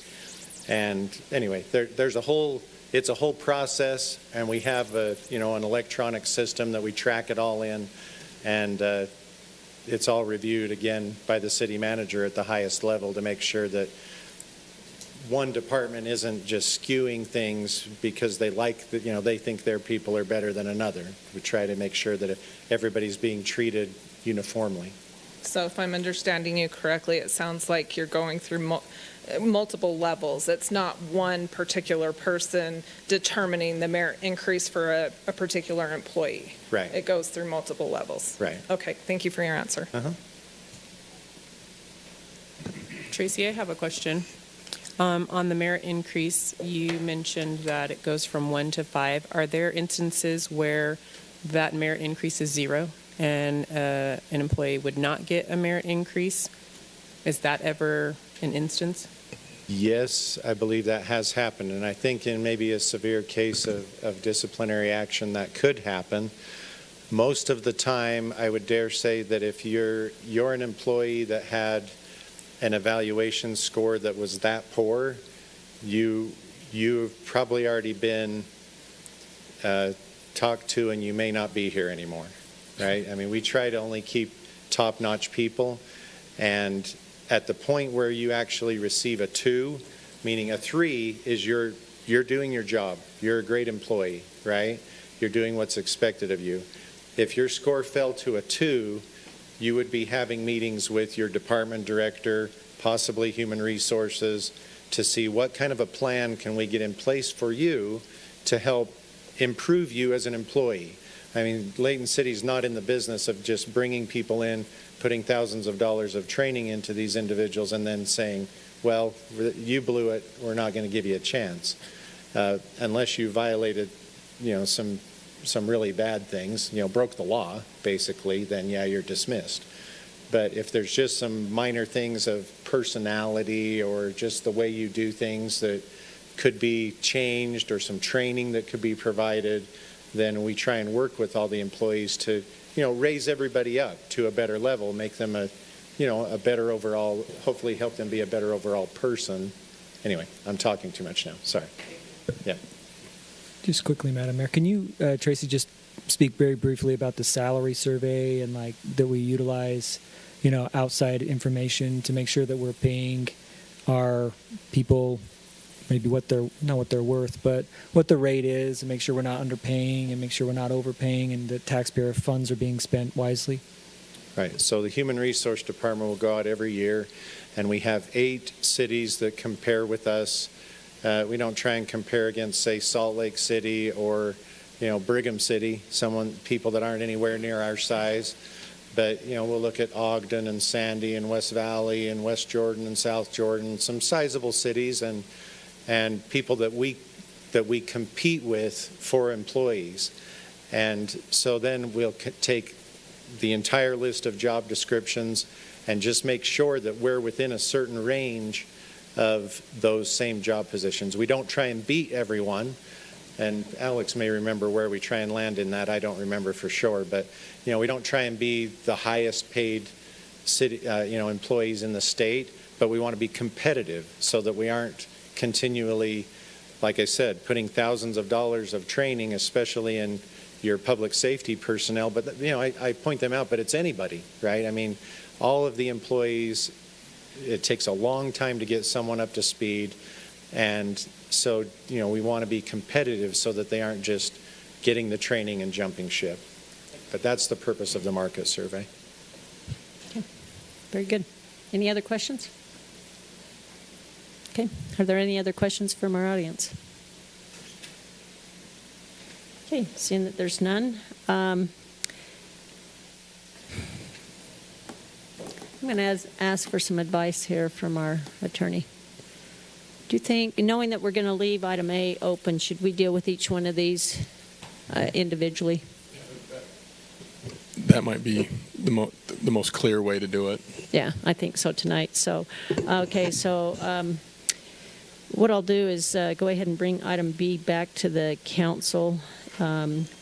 And anyway, it's a whole process, and we have an electronic system that we track it all in, and it's all reviewed again by the city manager at the highest level to make sure that one department isn't just skewing things because they they think their people are better than another. We try to make sure that everybody's being treated uniformly. So if I'm understanding you correctly, it sounds like you're going through multiple levels. It's not one particular person determining the merit increase for a particular employee. Right. It goes through multiple levels. Right. Okay, thank you for your answer. Tracy, I have a question. On the merit increase, you mentioned that it goes from 1 to 5. Are there instances where that merit increase is 0 and an employee would not get a merit increase? Is that ever an instance? Yes, I believe that has happened, and I think in maybe a severe case of disciplinary action that could happen. Most of the time, I would dare say that if you're an employee that had an evaluation score that was that poor, you've probably already been talked to, and you may not be here anymore, right? I mean, we try to only keep top-notch people, and at the point where you actually receive a 2, meaning a 3 is you're doing your job. You're a great employee, right? You're doing what's expected of you. If your score fell to a 2, you would be having meetings with your department director, possibly human resources, to see what kind of a plan can we get in place for you to help improve you as an employee. I mean, Layton City's not in the business of just bringing people in, putting thousands of dollars of training into these individuals and then saying, well, you blew it, we're not going to give you a chance. Unless you violated, some really bad things, broke the law, basically, then yeah, you're dismissed. But if there's just some minor things of personality or just the way you do things that could be changed or some training that could be provided, then we try and work with all the employees to, raise everybody up to a better level, make them a better overall, hopefully help them be a better overall person. Anyway, I'm talking too much now. Sorry. Yeah. Just quickly, Madam Mayor, can you, Tracy, just speak very briefly about the salary survey and that we utilize, outside information to make sure that we're paying our people maybe not what they're worth, but what the rate is, and make sure we're not underpaying and make sure we're not overpaying and that taxpayer funds are being spent wisely? Right. So the Human Resource Department will go out every year, and we have 8 cities that compare with us. We don't try and compare against, say, Salt Lake City or, Brigham City, people that aren't anywhere near our size. But, we'll look at Ogden and Sandy and West Valley and West Jordan and South Jordan, some sizable cities and people that we compete with for employees. And so then we'll take the entire list of job descriptions and just make sure that we're within a certain range of those same job positions. We don't try and beat everyone, and Alex may remember where we try and land in that. I don't remember for sure, but we don't try and be the highest paid city, employees in the state, but we want to be competitive so that we aren't continually, like I said, putting thousands of dollars of training, especially in your public safety personnel. But, I point them out, but it's anybody, right? I mean, all of the employees, it takes a long time to get someone up to speed. And so, we want to be competitive so that they aren't just getting the training and jumping ship. But that's the purpose of the market survey. Okay, very good. Any other questions? Okay, are there any other questions from our audience? Okay, seeing that there's none, I'm going to ask for some advice here from our attorney. Do you think, knowing that we're going to leave item A open, should we deal with each one of these individually? That might be the most clear way to do it. Yeah, I think so tonight. So, okay, so what I'll do is go ahead and bring item B back to the council,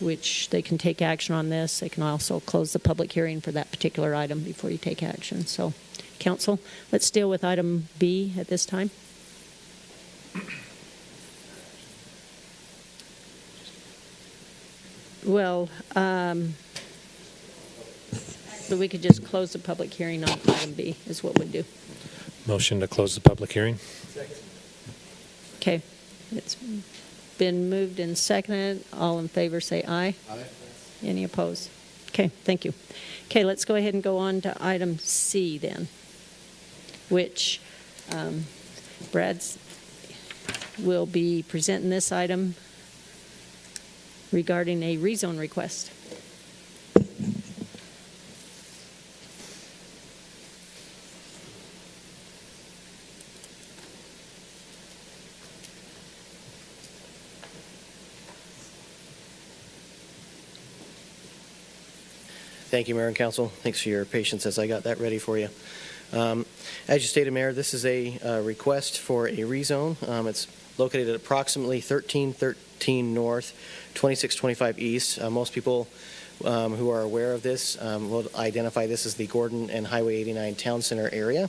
which they can take action on this. They can also close the public hearing for that particular item before you take action. So, council, let's deal with item B at this time. Well, so we could just close the public hearing on item B is what we'd do. Motion to close the public hearing. Okay. It's been moved and seconded. All in favor say aye. Aye. Any opposed? Okay, thank you. Okay, let's go ahead and go on to item C then, which Brad will be presenting this item regarding a rezone request. Thank you, Mayor and Council. Thanks for your patience as I got that ready for you. As you stated, Mayor, this is a request for a rezone. It's located at approximately 1313 North, 2625 East. Most people who are aware of this will identify this as the Gordon and Highway 89 Town Center area.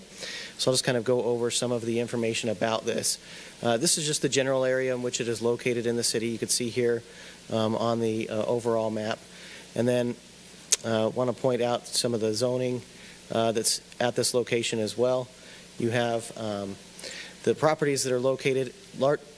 So I'll just kind of go over some of the information about this. This is just the general area in which it is located in the city. You can see here on the overall map. And then want to point out some of the zoning that's at this location as well. You have the properties that are located,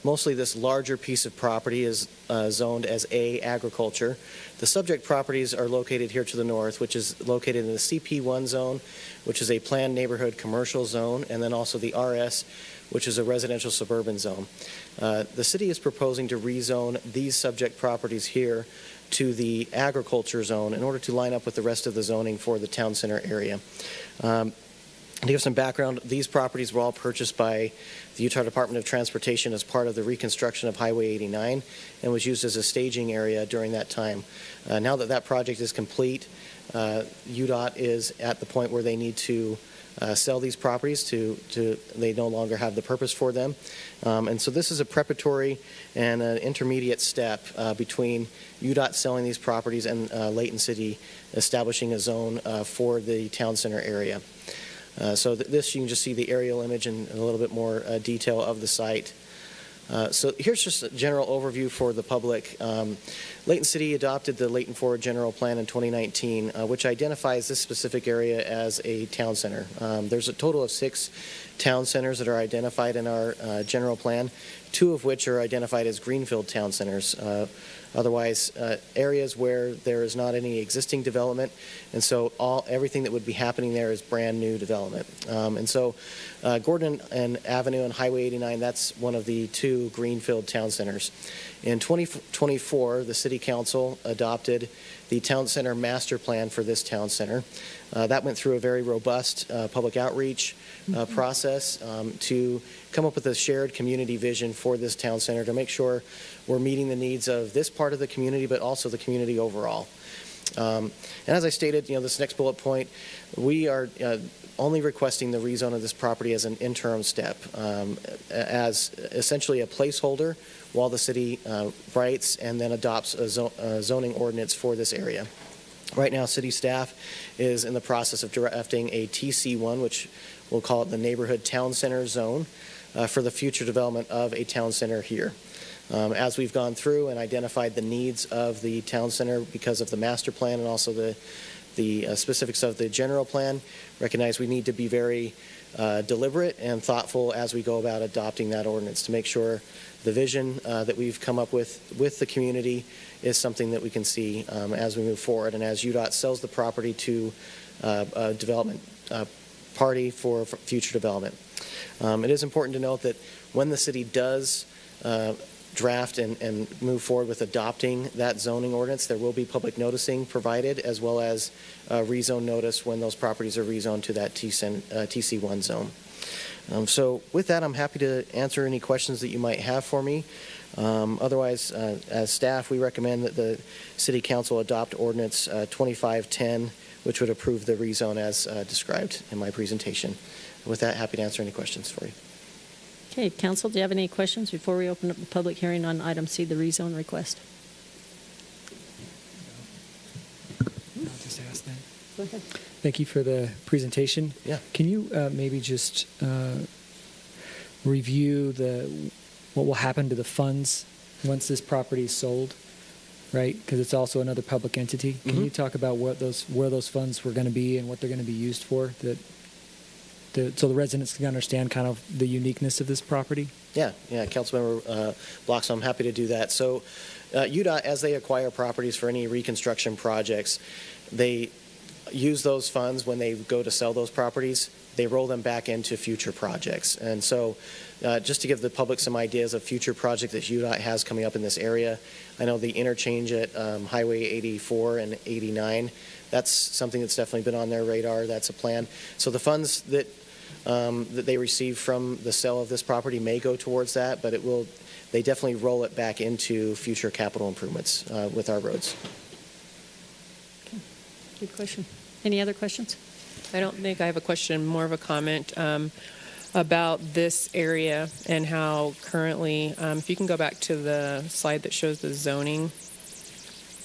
mostly this larger piece of property is zoned as A, agriculture. The subject properties are located here to the north, which is located in the CP1 zone, which is a planned neighborhood commercial zone, and then also the RS, which is a residential suburban zone. The city is proposing to rezone these subject properties here to the agriculture zone in order to line up with the rest of the zoning for the town center area. To give some background, these properties were all purchased by the Utah Department of Transportation as part of the reconstruction of Highway 89 and was used as a staging area during that time. Now that that project is complete, UDOT is at the point where they need to sell these properties they no longer have the purpose for them. And so this is a preparatory and an intermediate step between UDOT selling these properties and Layton City establishing a zone for the town center area. So this, you can just see the aerial image and a little bit more detail of the site. So here's just a general overview for the public. Layton City adopted the Layton Forward General Plan in 2019, which identifies this specific area as a town center. There's a total of 6 town centers that are identified in our general plan, 2 of which are identified as greenfield town centers. Otherwise, areas where there is not any existing development, and so everything that would be happening there is brand new development. And so Gordon and Avenue and Highway 89, that's one of the 2 greenfield town centers. In 2024, the City Council adopted the Town Center Master Plan for this town center. That went through a very robust public outreach process to come up with a shared community vision for this town center to make sure we're meeting the needs of this part of the community, but also the community overall. And as I stated, this next bullet point, we are only requesting the rezone of this property as an interim step, as essentially a placeholder while the city writes and then adopts a zoning ordinance for this area. Right now, city staff is in the process of drafting a TC1, which we'll call it the Neighborhood Town Center Zone, for the future development of a town center here. As we've gone through and identified the needs of the town center because of the master plan and also the specifics of the general plan, recognize we need to be very deliberate and thoughtful as we go about adopting that ordinance to make sure the vision that we've come up with the community is something that we can see as we move forward and as UDOT sells the property to a development party for future development. It is important to note that when the city does draft and move forward with adopting that zoning ordinance, there will be public noticing provided as well as rezone notice when those properties are rezoned to that TC1 zone. So with that, I'm happy to answer any questions that you might have for me. Otherwise, as staff, we recommend that the City Council adopt Ordinance 2510, which would approve the rezone as described in my presentation. With that, happy to answer any questions for you. Okay, Council, do you have any questions before we open up the public hearing on item C, the rezone request? I'll just ask that. Go ahead. Thank you for the presentation. Yeah. Can you maybe just review what will happen to the funds once this property is sold, right? Because it's also another public entity. Can you talk about where those funds were going to be and what they're going to be used for, so the residents can understand kind of the uniqueness of this property? Yeah, Councilmember Bloxham, I'm happy to do that. So UDOT, as they acquire properties for any reconstruction projects, they use those funds when they go to sell those properties. They roll them back into future projects. And so just to give the public some ideas of future projects that UDOT has coming up in this area, I know the interchange at Highway 84 and 89, that's something that's definitely been on their radar. That's a plan. So the funds that they receive from the sale of this property may go towards that, but they definitely roll it back into future capital improvements with our roads. Okay. Good question. Any other questions? I don't think I have a question, more of a comment about this area and how currently, if you can go back to the slide that shows the zoning.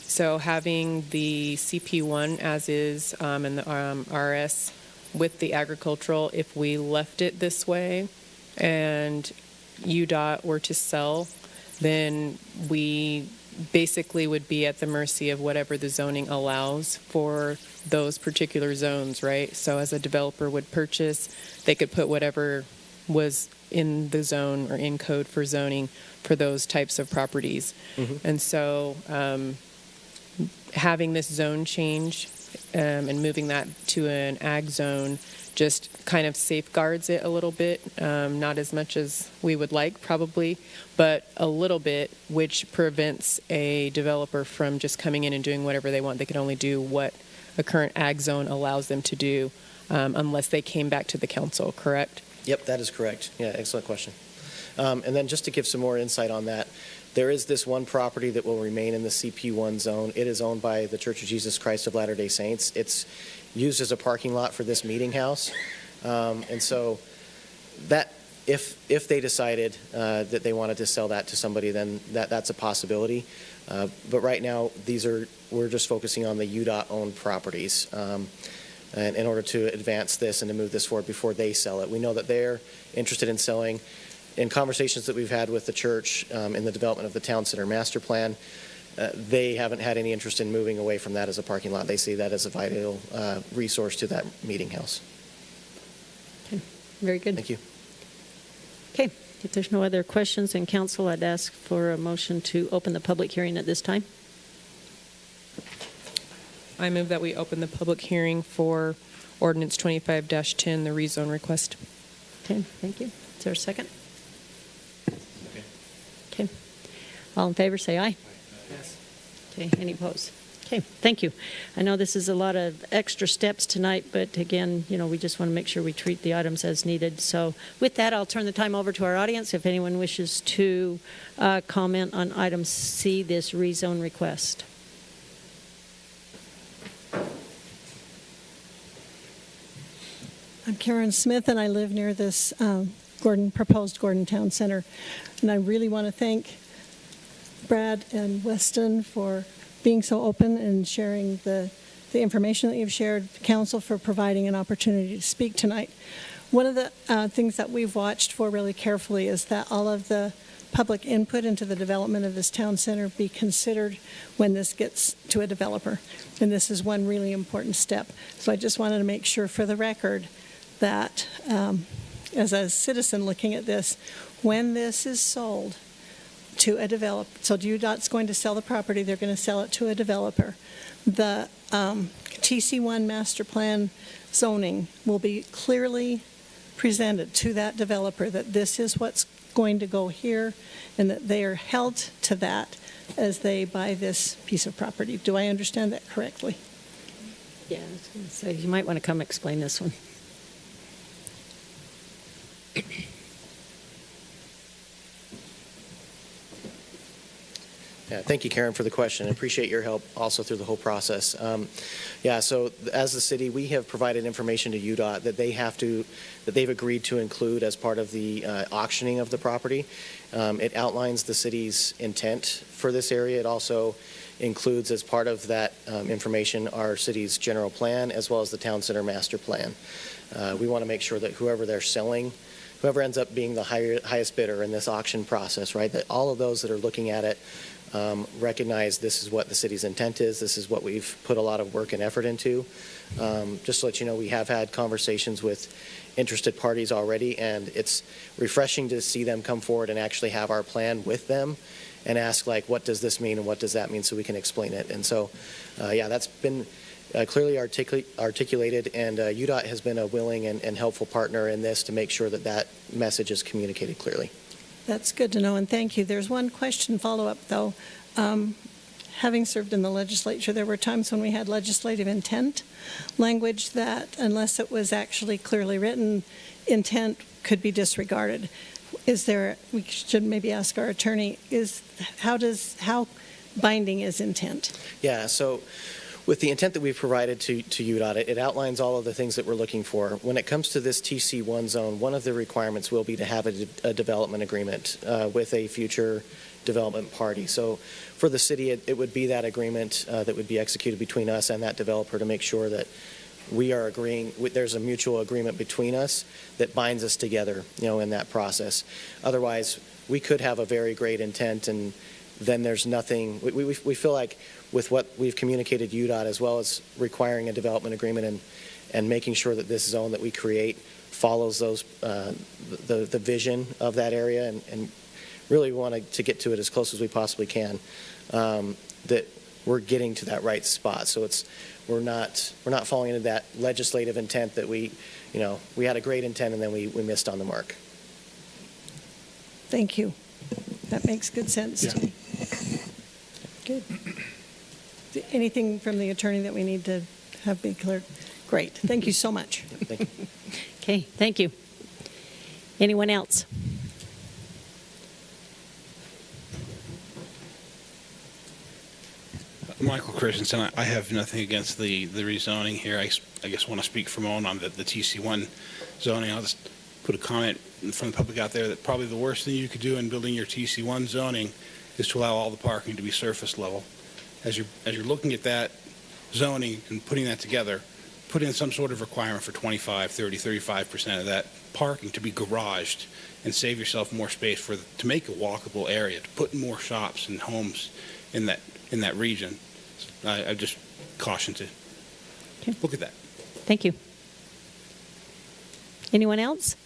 So having the CP1 as is and the RS with the agricultural, if we left it this way and UDOT were to sell, then we basically would be at the mercy of whatever the zoning allows for those particular zones, right? So as a developer would purchase, they could put whatever was in the zone or in code for zoning for those types of properties. And so having this zone change and moving that to an ag zone just kind of safeguards it a little bit, not as much as we would like probably, but a little bit, which prevents a developer from just coming in and doing whatever they want. They can only do what a current ag zone allows them to do unless they came back to the council, correct? Yep, that is correct. Yeah, excellent question. And then just to give some more insight on that, there is this one property that will remain in the CP1 zone. It is owned by the Church of Jesus Christ of Latter-day Saints. It's used as a parking lot for this meeting house. And so that if they decided that they wanted to sell that to somebody, then that's a possibility. But right now, we're just focusing on the UDOT-owned properties and in order to advance this and to move this forward before they sell it. We know that they're interested in selling. In conversations that we've had with the church in the development of the Town Center Master Plan, they haven't had any interest in moving away from that as a parking lot. They see that as a vital resource to that meeting house. Okay, very good. Thank you. Okay, if there's no other questions in council, I'd ask for a motion to open the public hearing at this time. I move that we open the public hearing for Ordinance 25-10, the rezone request. Okay, thank you. Is there a second? Okay. All in favor, say aye. Yes. Okay, any opposed? Okay, thank you. I know this is a lot of extra steps tonight, but again, we just want to make sure we treat the items as needed. So with that, I'll turn the time over to our audience if anyone wishes to comment on item C, this rezone request. I'm Karen Smith, and I live near this proposed Gordon Town Center. And I really want to thank Brad and Weston for being so open and sharing the the information that you've shared, council for providing an opportunity to speak tonight. One of the things that we've watched for really carefully is that all of the public input into the development of this town center be considered when this gets to a developer. And this is one really important step. So I just wanted to make sure for the record that as a citizen looking at this, when this is sold to a developer, so UDOT's going to sell the property, they're going to sell it to a developer. The TC1 master plan zoning will be clearly presented to that developer that this is what's going to go here and that they are held to that as they buy this piece of property. Do I understand that correctly? Yeah, I was going to say, you might want to come explain this one. Yeah, thank you, Karen, for the question. I appreciate your help also through the whole process. So as the city, we have provided information to UDOT that they've agreed to include as part of the auctioning of the property. It outlines the city's intent for this area. It also includes as part of that information our city's general plan as well as the town center master plan. We want to make sure that whoever they're selling, whoever ends up being the highest bidder in this auction process, right, that all of those that are looking at it recognize this is what the city's intent is. This is what we've put a lot of work and effort into. Just to let you know, we have had conversations with interested parties already, and it's refreshing to see them come forward and actually have our plan with them and ask, like, what does this mean and what does that mean, so we can explain it. And so, yeah, that's been clearly articulated, and UDOT has been a willing and helpful partner in this to make sure that that message is communicated clearly. That's good to know, and thank you. There's one question follow-up, though. Having served in the legislature, there were times when we had legislative intent language that, unless it was actually clearly written, intent could be disregarded. We should maybe ask our attorney, how binding is intent? Yeah, so with the intent that we've provided to UDOT, it outlines all of the things that we're looking for. When it comes to this TC1 zone, one of the requirements will be to have a development agreement with a future development party. So for the city, it would be that agreement that would be executed between us and that developer to make sure that we are agreeing, there's a mutual agreement between us that binds us together, in that process. Otherwise, we could have a very great intent and then there's nothing. We feel like with what we've communicated to UDOT, as well as requiring a development agreement and making sure that this zone that we create follows those the vision of that area, and really want to get to it as close as we possibly can, that we're getting to that right spot. So we're not falling into that legislative intent that we had a great intent and then we missed on the mark. Thank you. That makes good sense to me. Good. Anything from the attorney that we need to have be cleared? Great. Thank you so much. Thank you. Okay, thank you. Anyone else? Michael Christensen, I have nothing against the rezoning here. I guess want to speak for a moment on the TC1 zoning. I'll just put a comment from the public out there that probably the worst thing you could do in building your TC1 zoning is to allow all the parking to be surface level. As you're looking at that zoning and putting that together, put in some sort of requirement for 25, 30, 35% of that parking to be garaged and save yourself more space to make a walkable area, to put more shops and homes in that region. I just caution to look at that. Thank you. Anyone else?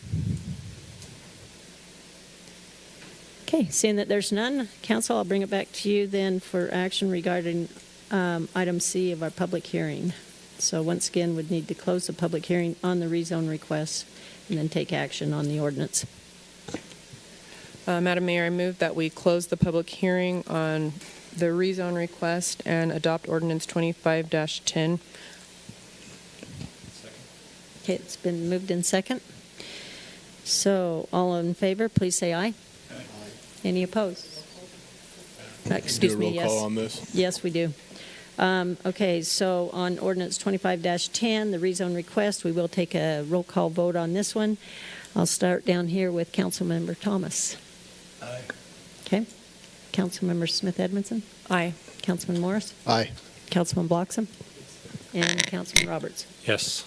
Okay, seeing that there's none, Council, I'll bring it back to you then for action regarding item C of our public hearing. So once again, we'd need to close the public hearing on the rezone request and then take action on the ordinance. Madam Mayor, I move that we close the public hearing on the rezone request and adopt ordinance 25-10. Okay, it's been moved in second. So all in favor, please say aye. Aye. Any opposed? Excuse me, yes. Do a roll call on this? Yes, we do. Okay, so on ordinance 25-10, the rezone request, we will take a roll call vote on this one. I'll start down here with Councilmember Thomas. Aye. Okay. Councilmember Smith Edmondson? Aye. Councilman Morris? Aye. Councilman Bloxham? and Councilman Roberts. Yes.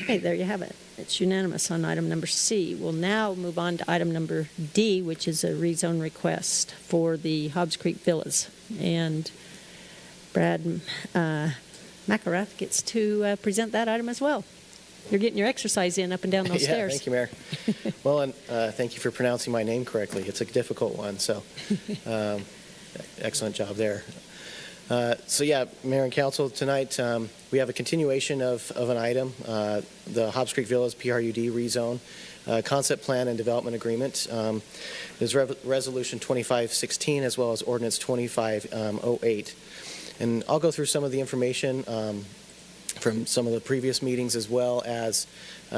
Okay, there you have it. It's unanimous on item number C. We'll now move on to item number D, which is a rezone request for the Hobbs Creek Villas. And Brad McElrath gets to present that item as well. You're getting your exercise in up and down those Yeah, stairs. thank you, Mayor. Well, and thank you for pronouncing my name correctly. It's a difficult one, so excellent job there. So yeah, Mayor and Council, tonight we have a continuation of an item, the Hobbs Creek Villas PRUD rezone concept plan and development agreement. There's Resolution 2516 as well as Ordinance 2508. And I'll go through some of the information from some of the previous meetings as well as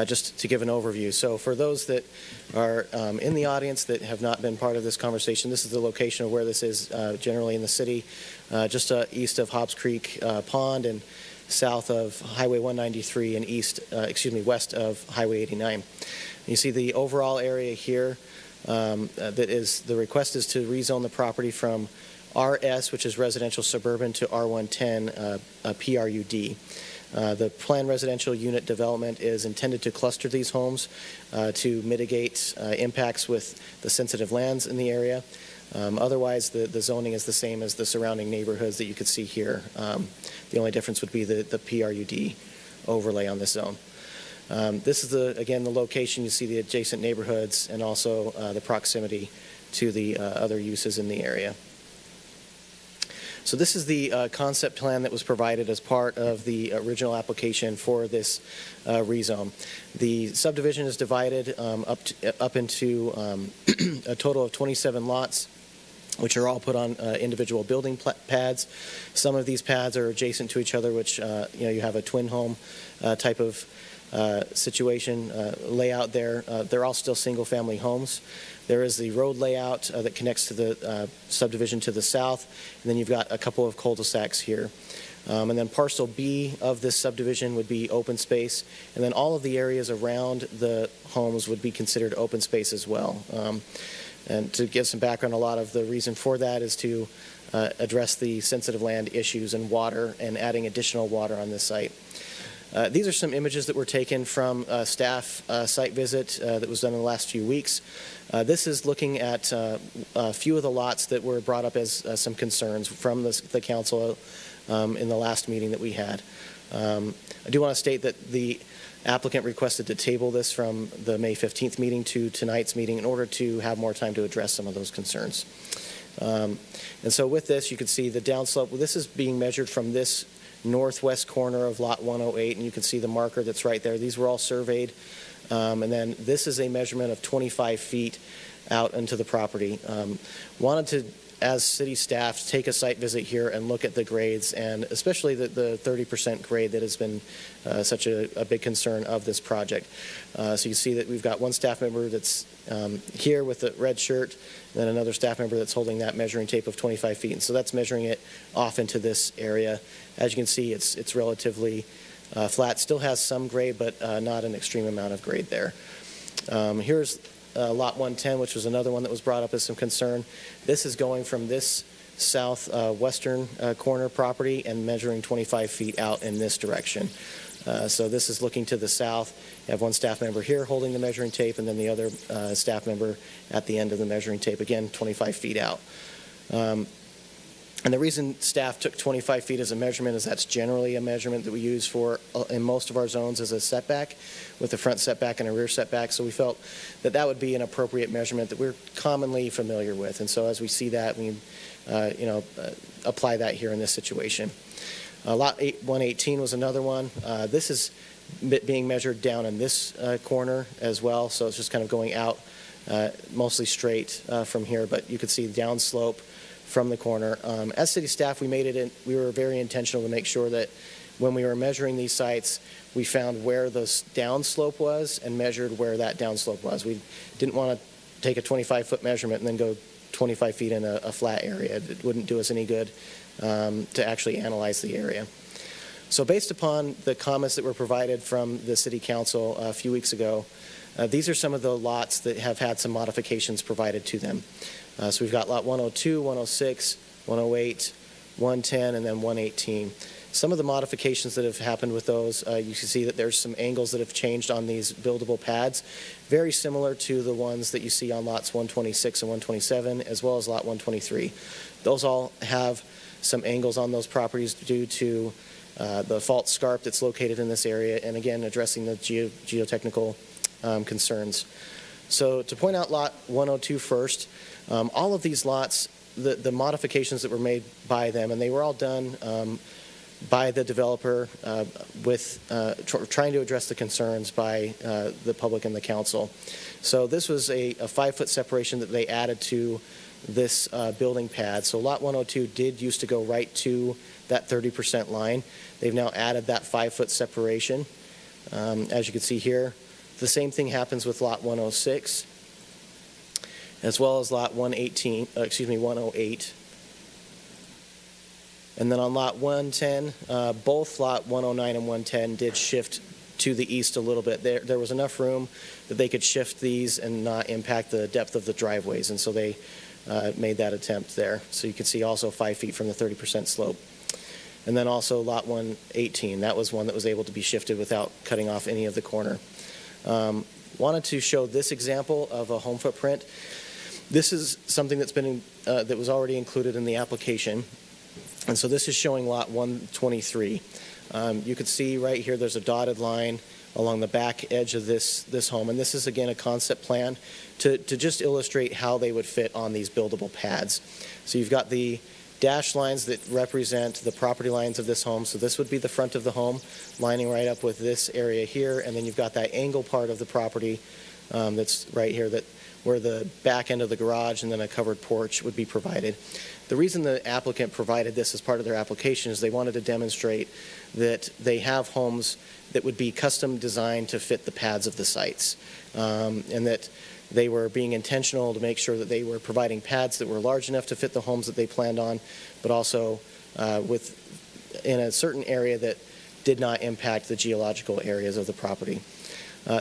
just to give an overview. So for those that are in the audience that have not been part of this conversation, this is the location of where this is generally in the city, just east of Hobbs Creek Pond and south of Highway 193 and west of Highway 89. You see the overall area here. The request is to rezone the property from RS, which is residential suburban, to R110 PRUD. The planned residential unit development is intended to cluster these homes to mitigate impacts with the sensitive lands in the area. Otherwise, the zoning is the same as the surrounding neighborhoods that you could see here. The only difference would be the PRUD overlay on this zone. This is, again, the location. You see the adjacent neighborhoods and also the proximity to the other uses in the area. So this is the concept plan that was provided as part of the original application for this rezone. The subdivision is divided up into a total of 27 lots, which are all put on individual building pads. Some of these pads are adjacent to each other, which you have a twin home type of situation layout there. They're all still single-family homes. There is the road layout that connects to the subdivision to the south, and then you've got a couple of cul-de-sacs here. And then parcel B of this subdivision would be open space, and then all of the areas around the homes would be considered open space as well. And to give some background, a lot of the reason for that is to address the sensitive land issues and water and adding additional water on this site. These are some images that were taken from a staff site visit that was done in the last few weeks. This is looking at a few of the lots that were brought up as some concerns from the council in the last meeting that we had. I do want to state that the applicant requested to table this from the May 15th meeting to tonight's meeting in order to have more time to address some of those concerns. And so with this, you can see the downslope. Well, this is being measured from this northwest corner of lot 108, and you can see the marker that's right there. These were all surveyed. And then this is a measurement of 25 feet out into the property. Wanted to, as city staff, take a site visit here and look at the grades, and especially the 30% grade that has been such a big concern of this project. So you see that we've got one staff member that's here with the red shirt, and then another staff member that's holding that measuring tape of 25 feet. And so that's measuring it off into this area. As you can see, it's relatively flat. Still has some grade, but not an extreme amount of grade there. Here's lot 110, which was another one that was brought up as some concern. This is going from this southwestern corner property and measuring 25 feet out in this direction. So this is looking to the south. You have one staff member here holding the measuring tape, and then the other staff member at the end of the measuring tape, again, 25 feet out. And the reason staff took 25 feet as a measurement is that's generally a measurement that we use for, in most of our zones, as a setback, with a front setback and a rear setback. So we felt that that would be an appropriate measurement that we're commonly familiar with. And so as we see that, we apply that here in this situation. Lot 118 was another one. This is being measured down in this corner as well. So it's just kind of going out mostly straight from here, but you could see the downslope from the corner. As city staff, we were very intentional to make sure that when we were measuring these sites, we found where the downslope was and measured where that downslope was. We didn't want to take a 25-foot measurement and then go 25 feet in a flat area. It wouldn't do us any good to actually analyze the area. So based upon the comments that were provided from the city council a few weeks ago, these are some of the lots that have had some modifications provided to them. So we've got lot 102, 106, 108, 110, and then 118. Some of the modifications that have happened with those, you can see that there's some angles that have changed on these buildable pads, very similar to the ones that you see on lots 126 and 127, as well as lot 123. Those all have some angles on those properties due to the fault scarp that's located in this area, and again, addressing the geotechnical concerns. So to point out lot 102 first, all of these lots, the modifications that were made by them, and they were all done by the developer with trying to address the concerns by the public and the council. So this was a 5-foot separation that they added to this building pad. So lot 102 did used to go right to that 30% line. They've now added that 5-foot separation. As you can see here, the same thing happens with lot 106, as well as lot 108. And then on lot 110, both lot 109 and 110 did shift to the east a little bit. There was enough room that they could shift these and not impact the depth of the driveways, and so they made that attempt there. So you can see also 5 feet from the 30% slope. And then also lot 118, that was one that was able to be shifted without cutting off any of the corner. Wanted to show this example of a home footprint. This is something that's been that was already included in the application. And so this is showing lot 123. You can see right here there's a dotted line along the back edge of this home. And this is, again, a concept plan to just illustrate how they would fit on these buildable pads. So you've got the dashed lines that represent the property lines of this home. So this would be the front of the home, lining right up with this area here. And then you've got that angle part of the property that's right here, where the back end of the garage and then a covered porch would be provided. The reason the applicant provided this as part of their application is they wanted to demonstrate that they have homes that would be custom designed to fit the pads of the sites, and that they were being intentional to make sure that they were providing pads that were large enough to fit the homes that they planned on, but also in a certain area that did not impact the geological areas of the property.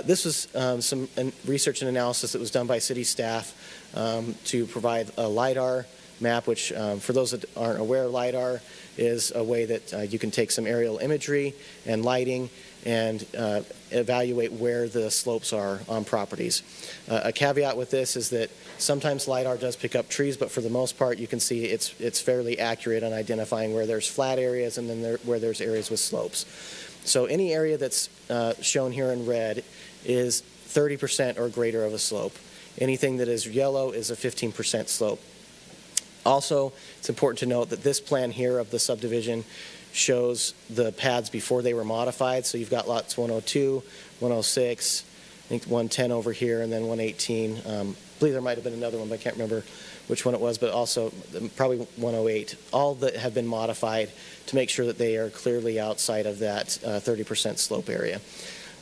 This was some research and analysis that was done by city staff to provide a LiDAR map, which for those that aren't aware, LiDAR is a way that you can take some aerial imagery and lighting and evaluate where the slopes are on properties. A caveat with this is that sometimes LiDAR does pick up trees, but for the most part you can see it's fairly accurate on identifying where there's flat areas and then where there's areas with slopes. So any area that's shown here in red is 30% or greater of a slope. Anything that is yellow is a 15% slope. Also, it's important to note that this plan here of the subdivision shows the pads before they were modified. So you've got lots 102, 106, I think 110 over here, and then 118. I believe there might have been another one, but I can't remember which one it was, but also probably 108. All that have been modified to make sure that they are clearly outside of that 30% slope area.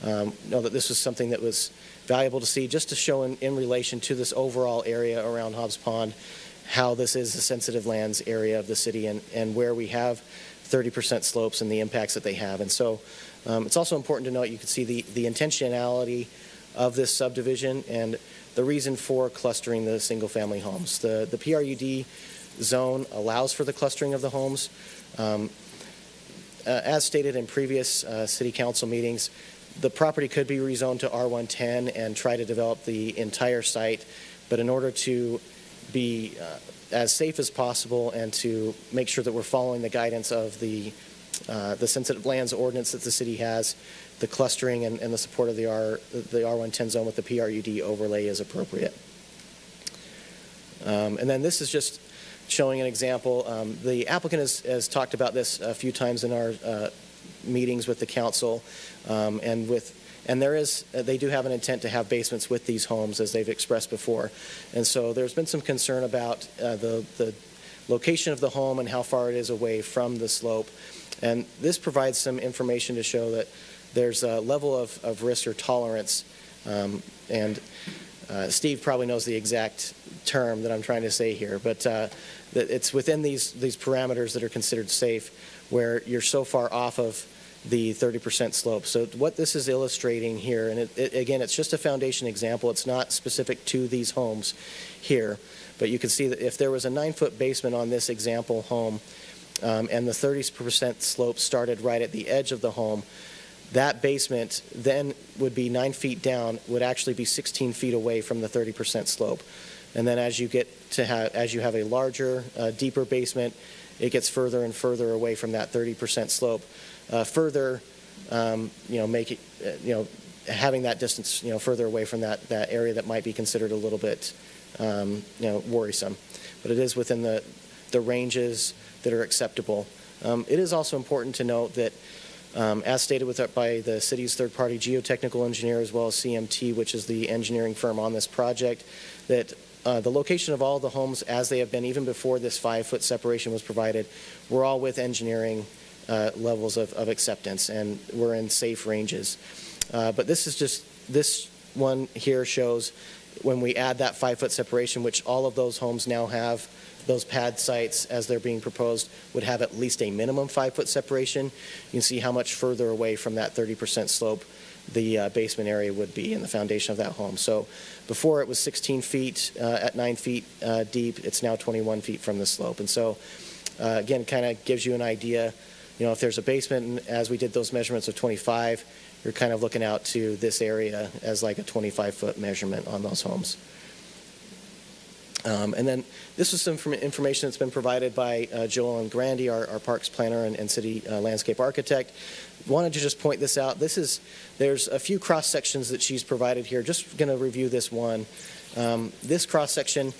Know that this was something that was valuable to see, just to show in relation to this overall area around Hobbs Pond how this is a sensitive lands area of the city and where we have 30% slopes and the impacts that they have. And so it's also important to note, you can see the intentionality of this subdivision and the reason for clustering the single-family homes. The PRUD zone allows for the clustering of the homes. As stated in previous city council meetings, the property could be rezoned to R110 and try to develop the entire site, but in order to be as safe as possible and to make sure that we're following the guidance of the sensitive lands ordinance that the city has, the clustering and the support of the R110 zone with the PRUD overlay is appropriate. And then this is just showing an example. The applicant has talked about this a few times in our meetings with the council, and they do have an intent to have basements with these homes, as they've expressed before. And so there's been some concern about the location of the home and how far it is away from the slope. And this provides some information to show that there's a level of risk or tolerance. And Steve probably knows the exact term that I'm trying to say here, but that it's within these parameters that are considered safe, where you're so far off of the 30% slope. So what this is illustrating here, and again, it's just a foundation example. It's not specific to these homes here, but you can see that if there was a 9-foot basement on this example home, and the 30% slope started right at the edge of the home, that basement then would be 9 feet down, would actually be 16 feet away from the 30% slope. And then as you have a larger, deeper basement, it gets further and further away from that 30% slope. Having that distance, further away from that area that might be considered a little bit, worrisome. But it is within the ranges that are acceptable. It is also important to note that, as stated by the city's third-party geotechnical engineer, as well as CMT, which is the engineering firm on this project, that the location of all the homes as they have been, even before this 5-foot separation was provided, were all with engineering levels of acceptance, and we're in safe ranges. But this one here shows when we add that 5-foot separation, which all of those homes now have, those pad sites as they're being proposed would have at least a minimum 5-foot separation. You can see how much further away from that 30% slope the basement area would be in the foundation of that home. So before it was 16 feet at 9 feet deep, it's now 21 feet from the slope. And so again, kind of gives you an idea, if there's a basement, and as we did those measurements of 25, you're kind of looking out to this area as like a 25-foot measurement on those homes. And then this was some information that's been provided by Joel and Grandy, our parks planner and city landscape architect. Wanted to just point this out. There's a few cross sections that she's provided here. Just going to review this one. This cross section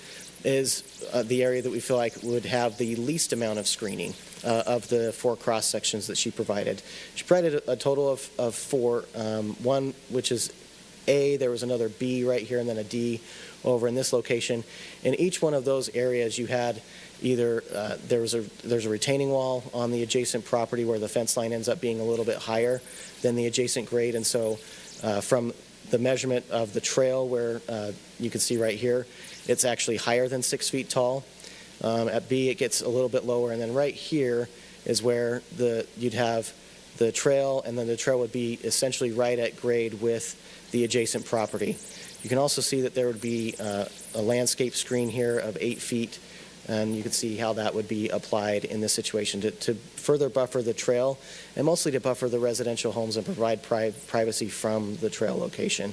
is the area that we feel like would have the least amount of screening of the 4 cross sections that she provided. She provided a total of 4. One which is A, there was another B right here, and then a D over in this location. In each one of those areas, you had either there's a retaining wall on the adjacent property where the fence line ends up being a little bit higher than the adjacent grade, and so from the measurement of the trail where you can see right here, it's actually higher than 6 feet tall. At B, it gets a little bit lower, and then right here is where you'd have the trail, and then the trail would be essentially right at grade with the adjacent property. You can also see that there would be a landscape screen here of 8 feet, and you can see how that would be applied in this situation to further buffer the trail, and mostly to buffer the residential homes and provide privacy from the trail location.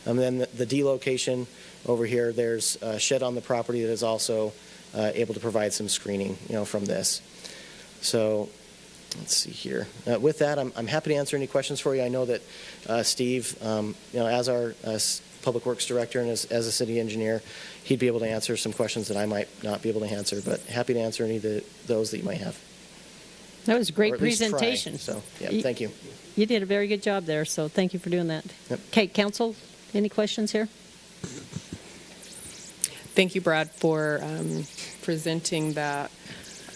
And then the D location over here, there's a shed on the property that is also able to provide some screening, from this. So let's see here. With that, I'm happy to answer any questions for you. I know that Steve, as our Public Works Director and as a city engineer, he'd be able to answer some questions that I might not be able to answer, but happy to answer any of those that you might have. That was a great Or at least try. presentation. So, yeah, thank you. You did a very good job there, so thank you for doing that. Yep. Okay, council, any questions here? Thank you, Brad, for presenting that.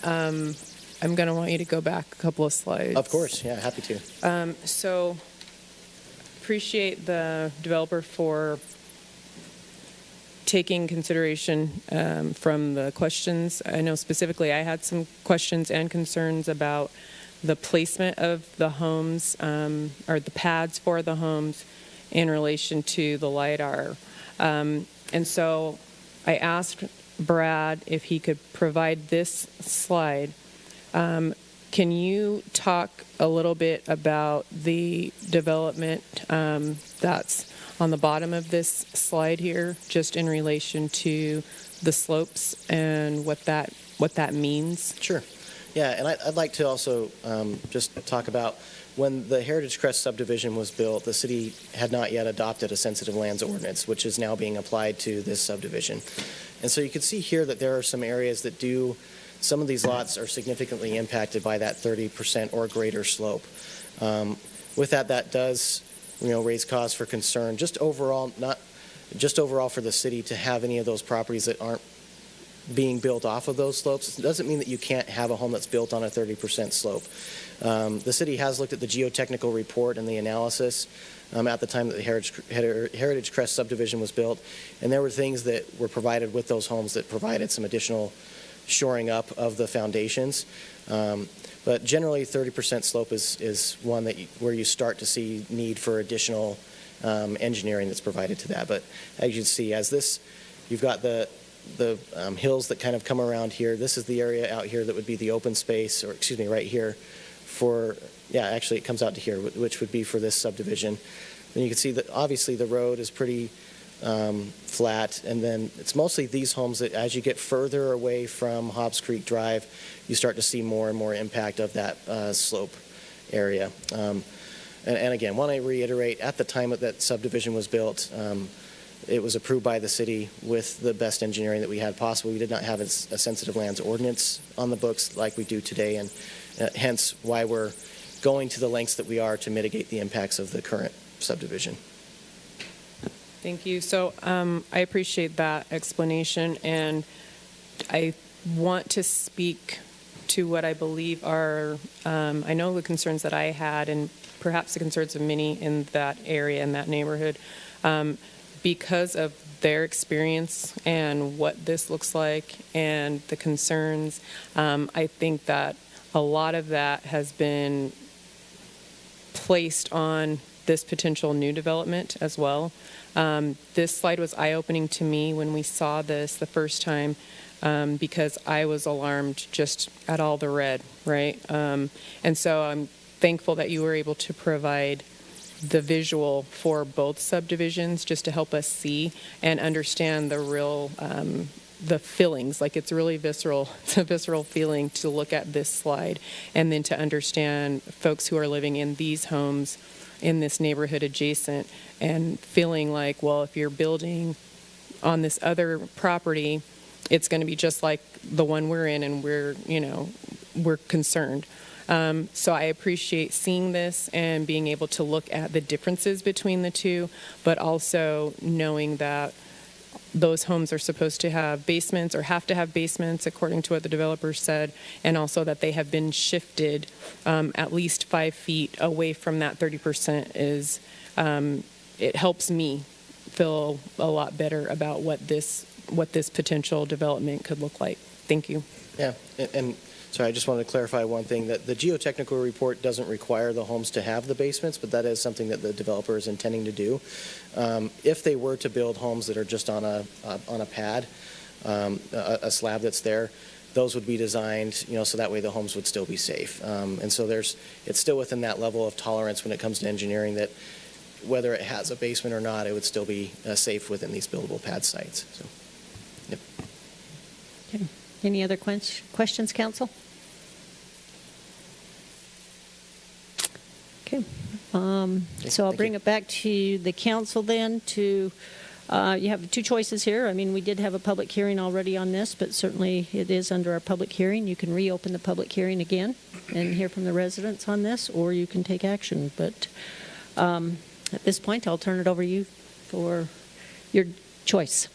I'm going to want you to go back a couple of slides. Of course, yeah, happy to. So appreciate the developer for taking consideration from the questions. I know specifically I had some questions and concerns about the placement of the homes or the pads for the homes in relation to the LiDAR. And so I asked Brad if he could provide this slide. Can you talk a little bit about the development that's on the bottom of this slide here, just in relation to the slopes and what that means? Sure. Yeah, and I'd like to also just talk about when the Heritage Crest subdivision was built, the city had not yet adopted a sensitive lands ordinance, which is now being applied to this subdivision. And so you can see here that there are some areas that some of these lots are significantly impacted by that 30% or greater slope. With that does, raise cause for concern. Just overall for the city to have any of those properties that aren't being built off of those slopes. It doesn't mean that you can't have a home that's built on a 30% slope. The city has looked at the geotechnical report and the analysis at the time that the Heritage Crest subdivision was built, and there were things that were provided with those homes that provided some additional shoring up of the foundations. But generally, 30% slope is one where you start to see need for additional engineering that's provided to that. But as you can see, you've got the hills that kind of come around here. This is the area out here that would be the open space, or excuse me, right here for, yeah, actually it comes out to here, which would be for this subdivision. And you can see that obviously the road is pretty flat, and then it's mostly these homes that as you get further away from Hobbs Creek Drive, you start to see more and more impact of that slope area. And again, want to reiterate, at the time that subdivision was built, it was approved by the city with the best engineering that we had possible. We did not have a sensitive lands ordinance on the books like we do today, and hence why we're going to the lengths that we are to mitigate the impacts of the current subdivision. Thank you. So I appreciate that explanation, and I want to speak to what I believe are, I know the concerns that I had, and perhaps the concerns of many in that area, in that neighborhood, because of their experience and what this looks like and the concerns. I think that a lot of that has been placed on this potential new development as well. This slide was eye-opening to me when we saw this the first time, because I was alarmed just at all the red, right? And so I'm thankful that you were able to provide the visual for both subdivisions just to help us see and understand the real, the feelings. Like, it's really visceral. It's a visceral feeling to look at this slide and then to understand folks who are living in these homes in this neighborhood adjacent and feeling like, well, if you're building on this other property, it's going to be just like the one we're in, and we're concerned. So I appreciate seeing this and being able to look at the differences between the two, but also knowing that those homes are supposed to have basements or have to have basements according to what the developer said, and also that they have been shifted at least 5 feet away from that 30% is, it helps me feel a lot better about what this potential development could look like. Thank you. Yeah, and sorry, I just wanted to clarify one thing, that the geotechnical report doesn't require the homes to have the basements, but that is something that the developer is intending to do. If they were to build homes that are just on a pad, a slab that's there, those would be designed, so that way the homes would still be safe. And so it's still within that level of tolerance when it comes to engineering, that whether it has a basement or not, it would still be safe within these buildable pad sites. So, yep. Okay. Any other questions, council? Okay. So I'll bring it back to the council then to, you have two choices here. I mean, we did have a public hearing already on this, but certainly it is under our public hearing. You can reopen the public hearing again and hear from the residents on this, or you can take action. But at this point, I'll turn it over to you for your choice.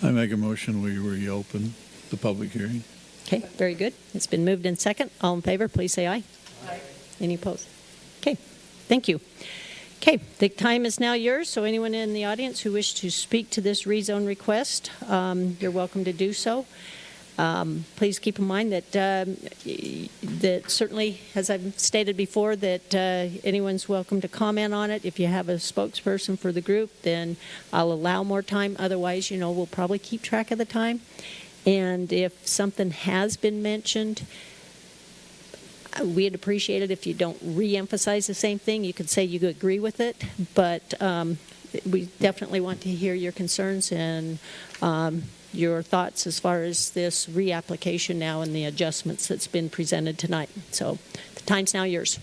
I make a motion we reopen the public hearing. Okay, very good. It's been moved in second. All in favor, please say aye. Aye. Any opposed? Okay, thank you. Okay, the time is now yours, so anyone in the audience who wishes to speak to this rezone request, you're welcome to do so. Please keep in mind that that certainly, as I've stated before, that anyone's welcome to comment on it. If you have a spokesperson for the group, then I'll allow more time. Otherwise, we'll probably keep track of the time. And if something has been mentioned, we'd appreciate it if you don't re-emphasize the same thing. You could say you agree with it, but we definitely want to hear your concerns and your thoughts as far as this reapplication now and the adjustments that's been presented tonight. So the time's now yours.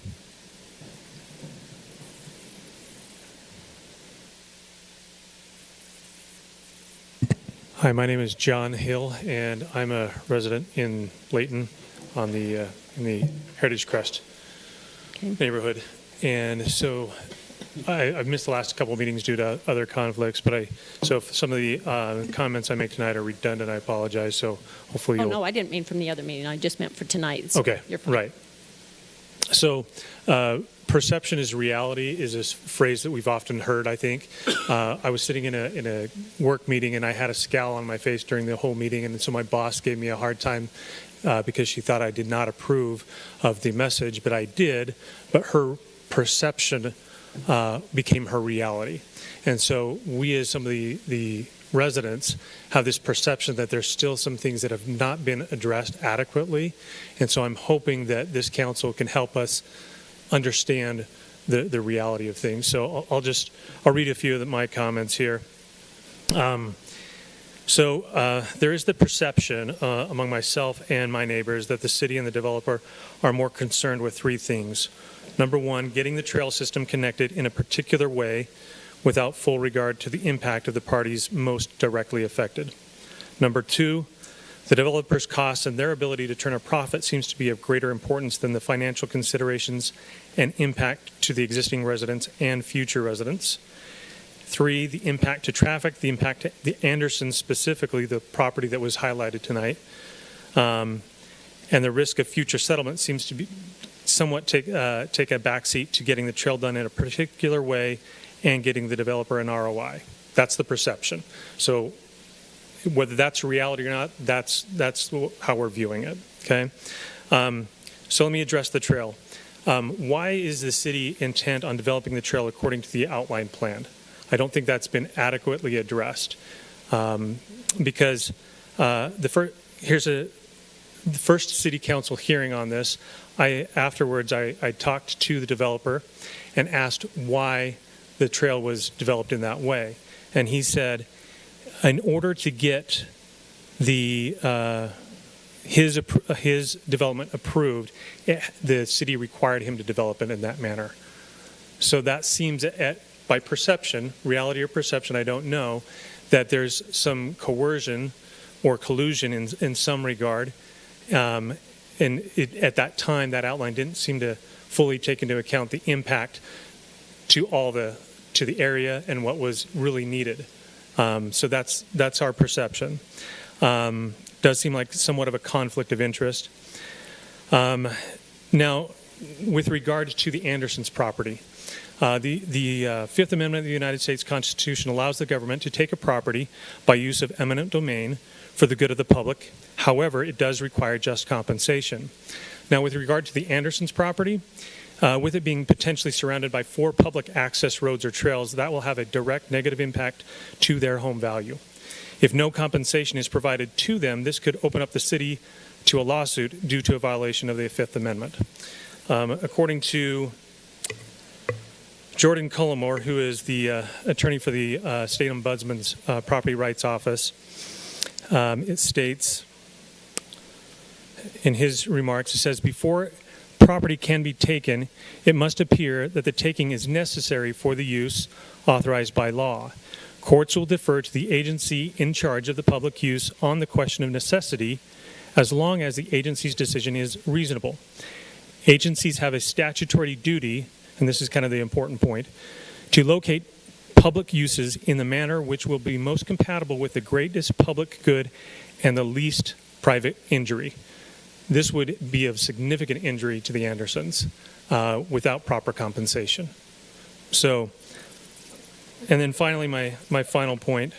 Hi, my name is John Hill, and I'm a resident in Layton on the in the Heritage Crest neighborhood. And so I've missed the last couple of meetings due to other conflicts, but so if some of the comments I make tonight are redundant, I apologize. So hopefully you'll... no, I didn't mean from the other meeting. I just meant for tonight. So okay, right. So perception is reality is a phrase that we've often heard, I think. I was sitting in a work meeting, and I had a scowl on my face during the whole meeting, and so my boss gave me a hard time because she thought I did not approve of the message, but I did. But her perception became her reality. And so we, as some of the residents, have this perception that there's still some things that have not been addressed adequately. And so I'm hoping that this council can help us understand the reality of things. So I'll read a few of my comments here. There is the perception among myself and my neighbors that the city and the developer are more concerned with three things. Number one, getting the trail system connected in a particular way without full regard to the impact of the parties most directly affected. Number two, the developer's costs and their ability to turn a profit seems to be of greater importance than the financial considerations and impact to the existing residents and future residents. Three, the impact to traffic, the impact to the Andersons, specifically the property that was highlighted tonight, and the risk of future settlement seems to be somewhat take a backseat to getting the trail done in a particular way and getting the developer an ROI. That's the perception. So whether that's reality or not, that's how we're viewing it. Okay. So let me address the trail. Why is the city intent on developing the trail according to the outline plan? I don't think that's been adequately addressed because the first city council hearing on this, afterwards I talked to the developer and asked why the trail was developed in that way. And he said, in order to get his development approved, the city required him to develop it in that manner. So that seems, by perception, reality or perception, I don't know, that there's some coercion or collusion in some regard. And at that time, that outline didn't seem to fully take into account the impact to the area and what was really needed. So that's our perception. Does seem like somewhat of a conflict of interest. Now, with regard to the Andersons property, the Fifth Amendment of the United States Constitution allows the government to take a property by use of eminent domain for the good of the public. However, it does require just compensation. Now, with regard to the Andersons property, with it being potentially surrounded by 4 public access roads or trails, that will have a direct negative impact to their home value. If no compensation is provided to them, this could open up the city to a lawsuit due to a violation of the Fifth Amendment. According to Jordan Cullimore, who is the attorney for the State Ombudsman's Property Rights Office, it states in his remarks, it says, before property can be taken, it must appear that the taking is necessary for the use authorized by law. Courts will defer to the agency in charge of the public use on the question of necessity as long as the agency's decision is reasonable. Agencies have a statutory duty, and this is kind of the important point, to locate public uses in the manner which will be most compatible with the greatest public good and the least private injury. This would be of significant injury to the Andersons without proper compensation. So, and then finally, my final point.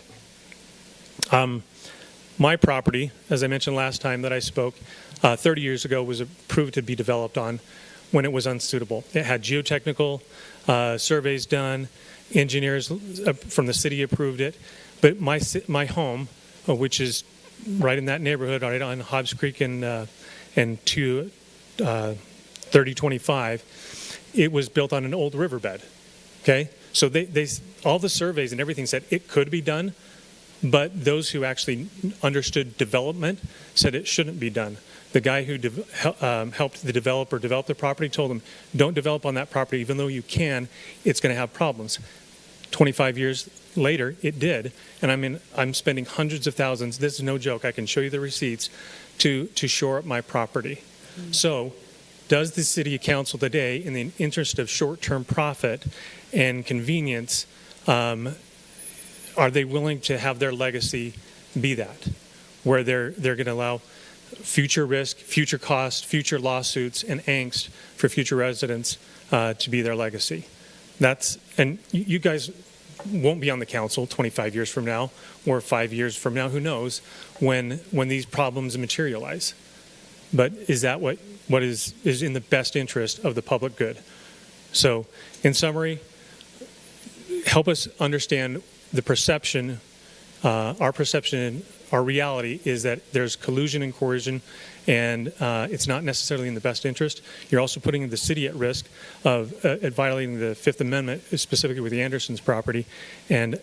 My property, as I mentioned last time that I spoke, 30 years ago was approved to be developed on when it was unsuitable. It had geotechnical surveys done, engineers from the city approved it, but my home, which is right in that neighborhood, right on Hobbs Creek and 3025, it was built on an old riverbed. Okay, so they all the surveys and everything said it could be done, but those who actually understood development said it shouldn't be done. The guy who helped the developer develop the property told him, don't develop on that property, even though you can, it's going to have problems. 25 years later, it did, and I'm spending hundreds of thousands, this is no joke, I can show you the receipts, to shore up my property. So, does the city council today, in the interest of short-term profit and convenience, are they willing to have their legacy be that, where they're going to allow future risk, future cost, future lawsuits, and angst for future residents to be their legacy? And you guys won't be on the council 25 years from now or 5 years from now, who knows, when these problems materialize. But is that what is in the best interest of the public good? So, in summary, help us understand the perception, our perception, our reality is that there's collusion and coercion, and it's not necessarily in the best interest. You're also putting the city at risk of violating the Fifth Amendment, specifically with the Andersons property, and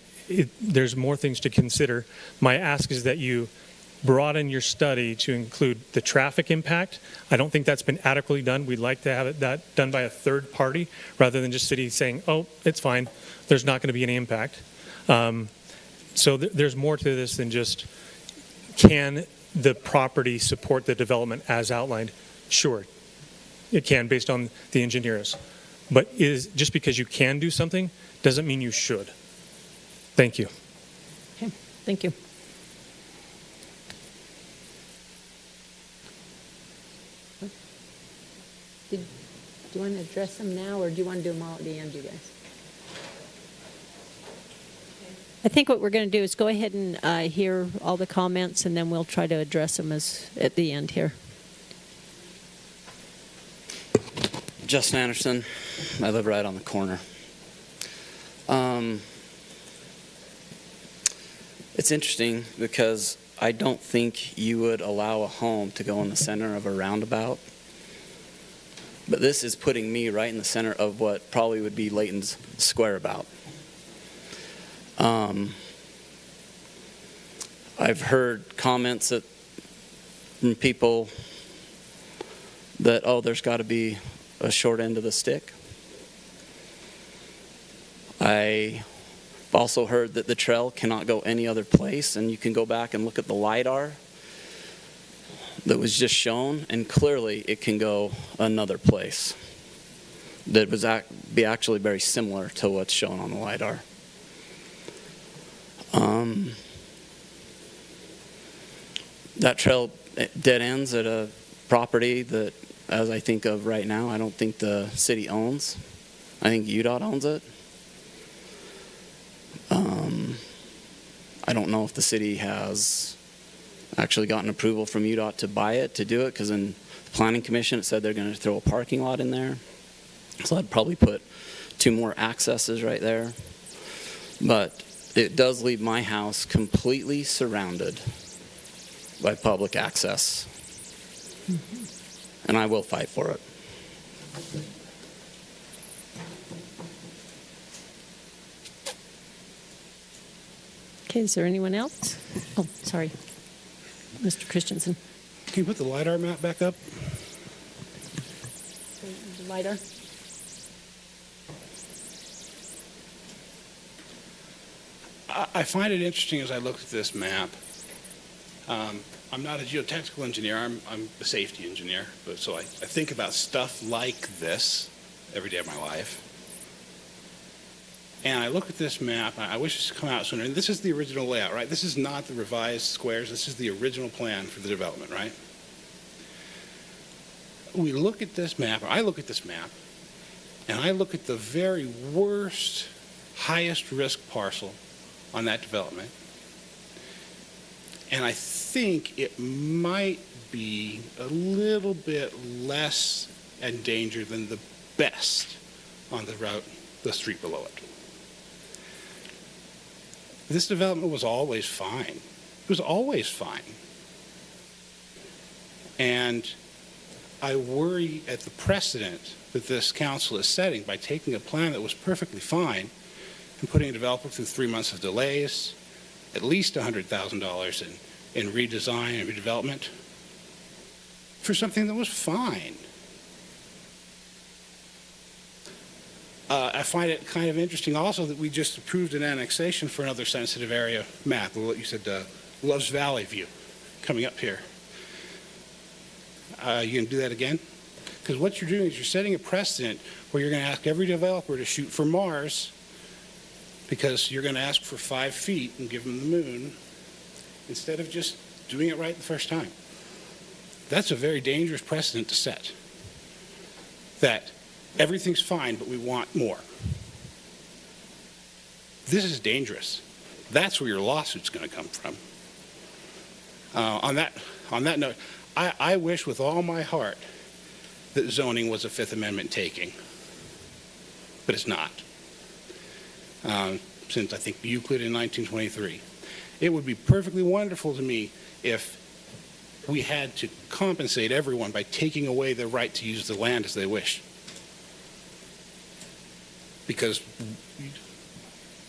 there's more things to consider. My ask is that you broaden your study to include the traffic impact. I don't think that's been adequately done. We'd like to have that done by a third party rather than just city saying, oh, it's fine, there's not going to be any impact. So there's more to this than just, can the property support the development as outlined? Sure, it can based on the engineers. But just because you can do something doesn't mean you should. Thank you. Okay, thank you. Do you want to address them now, or do you want to do them all at the end, you guys? I think what we're going to do is go ahead and hear all the comments, and then we'll try to address them at the end here. Justin Anderson. I live right on the corner. It's interesting because I don't think you would allow a home to go in the center of a roundabout. But this is putting me right in the center of what probably would be Layton's squareabout. I've heard comments from people that, oh, there's got to be a short end of the stick. I've also heard that the trail cannot go any other place, and you can go back and look at the LiDAR that was just shown, and clearly it can go another place that was be actually very similar to what's shown on the LiDAR. That trail dead ends at a property that, as I think of right now, I don't think the city owns. I think UDOT owns it. I don't know if the city has actually gotten approval from UDOT to buy it, to do it, because in the Planning Commission it said they're going to throw a parking lot in there. So I'd probably put 2 more accesses right there. But it does leave my house completely surrounded by public access. And I will fight for it. Okay, is there anyone else? Oh, sorry. Mr. Christensen. Can you put the LiDAR map back up? LiDAR. I find it interesting as I look at this map. I'm not a geotechnical engineer, I'm a safety engineer, but so I think about stuff like this every day of my life. And I look at this map, and I wish this could come out sooner. And this is the original layout, right? This is not the revised squares, this is the original plan for the development, right? We look at this map, or I look at this map, and I look at the very worst, highest risk parcel on that development. And I think it might be a little bit less endangered than the best on the route, the street below it. This development was always fine. It was always fine. And I worry at the precedent that this council is setting by taking a plan that was perfectly fine and putting a developer through 3 months of delays, at least $100,000 in redesign and redevelopment for something that was fine. I find it kind of interesting also that we just approved an annexation for another sensitive area map, what you said, Loves Valley view, coming up here. You gonna do that again? Because what you're doing is you're setting a precedent where you're gonna ask every developer to shoot for Mars because you're gonna ask for 5 feet and give them the moon instead of just doing it right the first time. That's a very dangerous precedent to set. That everything's fine, but we want more. This is dangerous. That's where your lawsuit's going to come from. On that note, I wish with all my heart that zoning was a Fifth Amendment taking, but it's not. since I think Euclid in 1923. It would be perfectly wonderful to me if we had to compensate everyone by taking away their right to use the land as they wish. Because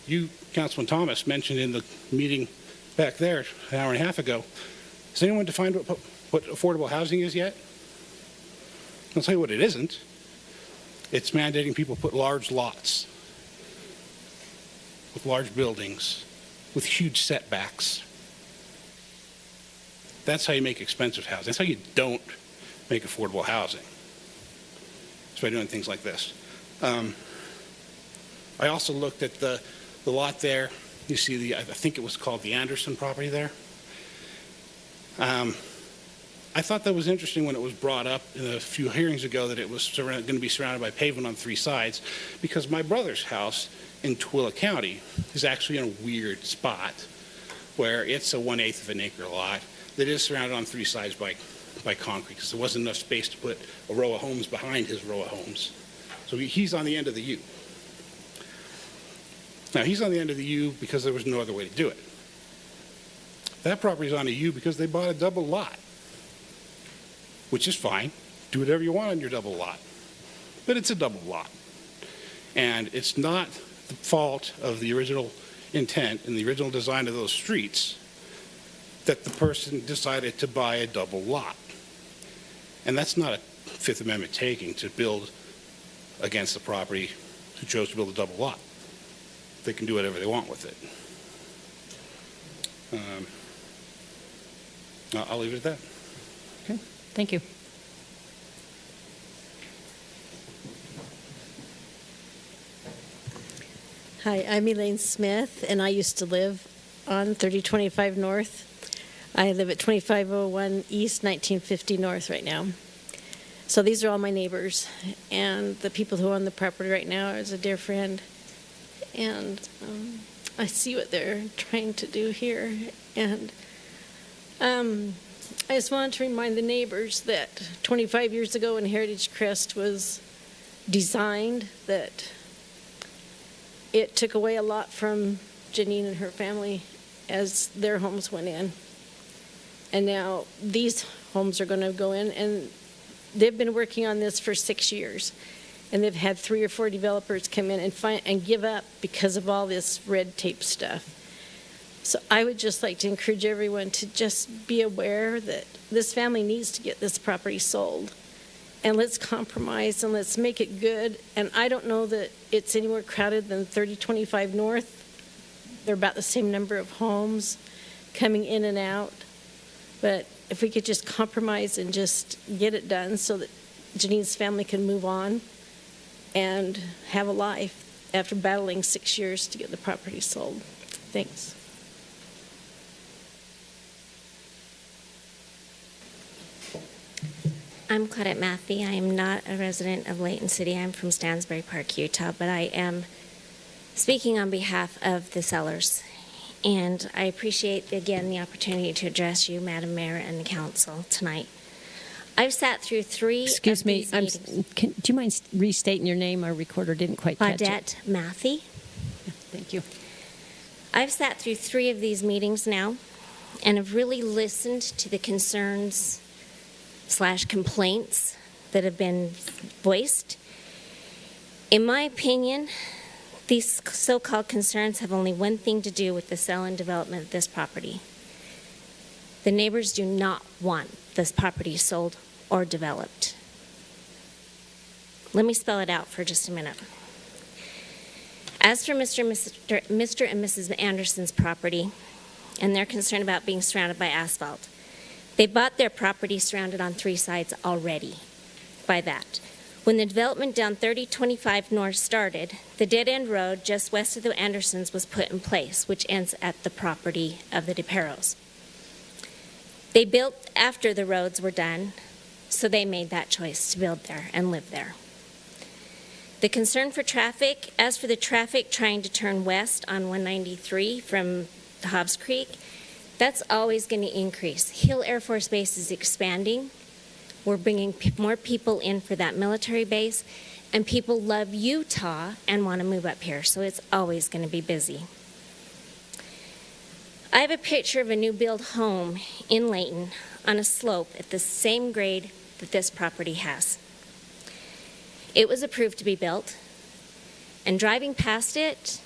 you, Councilman Thomas, mentioned in the meeting back there an hour and a half ago, has anyone defined what affordable housing is yet? I'll tell you what it isn't. It's mandating people put large lots with large buildings with huge setbacks. That's how you make expensive housing. That's how you don't make affordable housing. It's by doing things like this. I also looked at the lot there. You see I think it was called the Anderson property there. I thought that was interesting when it was brought up in a few hearings ago that it was going to be surrounded by pavement on 3 sides, because my brother's house in Tooele County is actually in a weird spot where it's a 1/8 of an acre lot that is surrounded on 3 sides by concrete, because there wasn't enough space to put a row of homes behind his row of homes. So he's on the end of the U. Now, he's on the end of the U because there was no other way to do it. That property's on a U because they bought a double lot, which is fine. Do whatever you want on your double lot. But it's a double lot. And it's not the fault of the original intent and the original design of those streets that the person decided to buy a double lot. And that's not a Fifth Amendment taking to build against the property who chose to build a double lot. They can do whatever they want with it. I'll leave it at that. Okay, thank you. Hi, I'm Elaine Smith, and I used to live on 3025 North. I live at 2501 East, 1950 North right now. So these are all my neighbors, and the people who own the property right now is a dear friend, and I see what they're trying to do here, and I just wanted to remind the neighbors that 25 years ago when Heritage Crest was designed, that it took away a lot from Janine and her family as their homes went in. And now these homes are going to go in, and they've been working on this for 6 years. And they've had 3 or 4 developers come in and give up because of all this red tape stuff. So I would just like to encourage everyone to just be aware that this family needs to get this property sold. And let's compromise and let's make it good. And I don't know that it's any more crowded than 3025 North. They're about the same number of homes coming in and out. But if we could just compromise and just get it done so that Janine's family can move on and have a life after battling 6 years to get the property sold. Thanks. I'm Claudette Matthey. I am not a resident of Layton City. I'm from Stansbury Park, Utah, but I am speaking on behalf of the sellers. And I appreciate, again, the opportunity to address you, Madam Mayor, and the council tonight. I've sat through 3 Excuse of me, these meetings. do you mind restating your name? Our recorder didn't quite catch it. Claudette Matthey. Thank you. I've sat through 3 of these meetings now and have really listened to the concerns / complaints that have been voiced. In my opinion, these so-called concerns have only one thing to do with the sale and development of this property. The neighbors do not want this property sold or developed. Let me spell it out for just a minute. As for Mr. and Mrs. Anderson's property, and they're concerned about being surrounded by asphalt, they bought their property surrounded on 3 sides already by that. When the development down 3025 North started, the dead-end road just west of the Andersons was put in place, which ends at the property of the DePeros. They built after the roads were done, so they made that choice to build there and live there. The concern for traffic, as for the traffic trying to turn west on 193 from Hobbs Creek, that's always going to increase. Hill Air Force Base is expanding. We're bringing more people in for that military base, and people love Utah and want to move up here, so it's always going to be busy. I have a picture of a new build home in Layton on a slope at the same grade that this property has. It was approved to be built, and driving past it,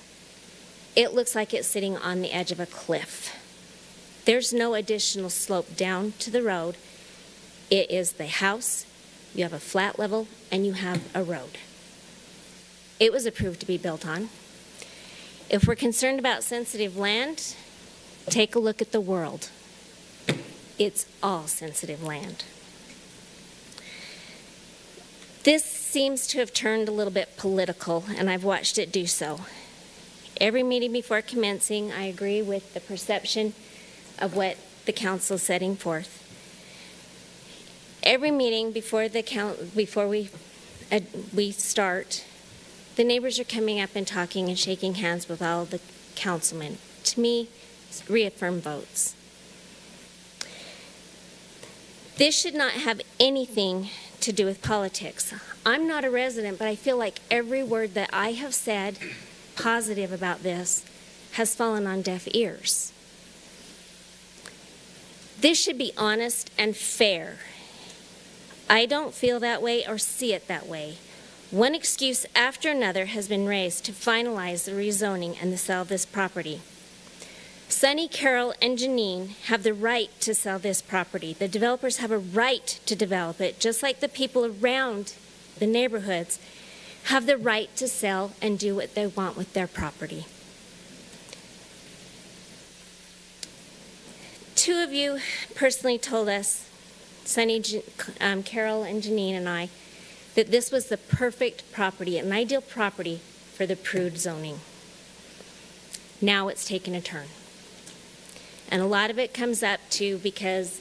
it looks like it's sitting on the edge of a cliff. There's no additional slope down to the road. It is the house, you have a flat level, and you have a road. It was approved to be built on. If we're concerned about sensitive land, take a look at the world. It's all sensitive land. This seems to have turned a little bit political, and I've watched it do so. Every meeting before commencing, I agree with the perception of what the council is setting forth. Every meeting before we start, the neighbors are coming up and talking and shaking hands with all the councilmen. To me, it's reaffirm votes. This should not have anything to do with politics. I'm not a resident, but I feel like every word that I have said positive about this has fallen on deaf ears. This should be honest and fair. I don't feel that way or see it that way. One excuse after another has been raised to finalize the rezoning and the sale of this property. Sonny, Carol, and Janine have the right to sell this property. The developers have a right to develop it, just like the people around the neighborhoods have the right to sell and do what they want with their property. Two of you personally told us, Sonny, Carol, and Janine and I, that this was the perfect property, an ideal property for the Prude zoning. Now it's taken a turn. And a lot of it comes up to because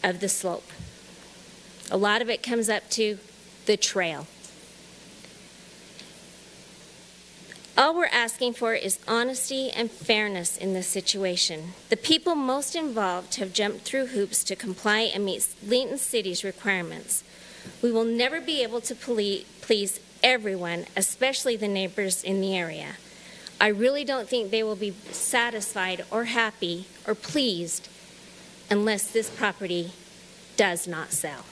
of the slope. A lot of it comes up to the trail. All we're asking for is honesty and fairness in this situation. The people most involved have jumped through hoops to comply and meet Layton City's requirements. We will never be able to please everyone, especially the neighbors in the area. I really don't think they will be satisfied or happy or pleased unless this property does not sell.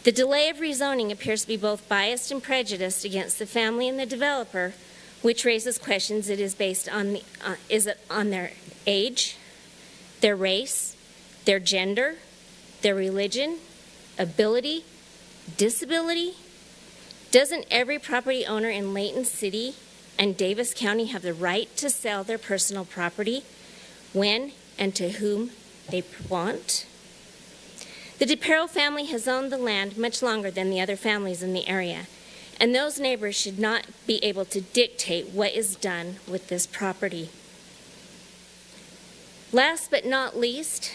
The delay of rezoning appears to be both biased and prejudiced against the family and the developer, which raises questions. It is based on is it on their age, their race, their gender, their religion, ability, disability? Doesn't every property owner in Layton City and Davis County have the right to sell their personal property when and to whom they want? The DePero family has owned the land much longer than the other families in the area, and those neighbors should not be able to dictate what is done with this property. Last but not least,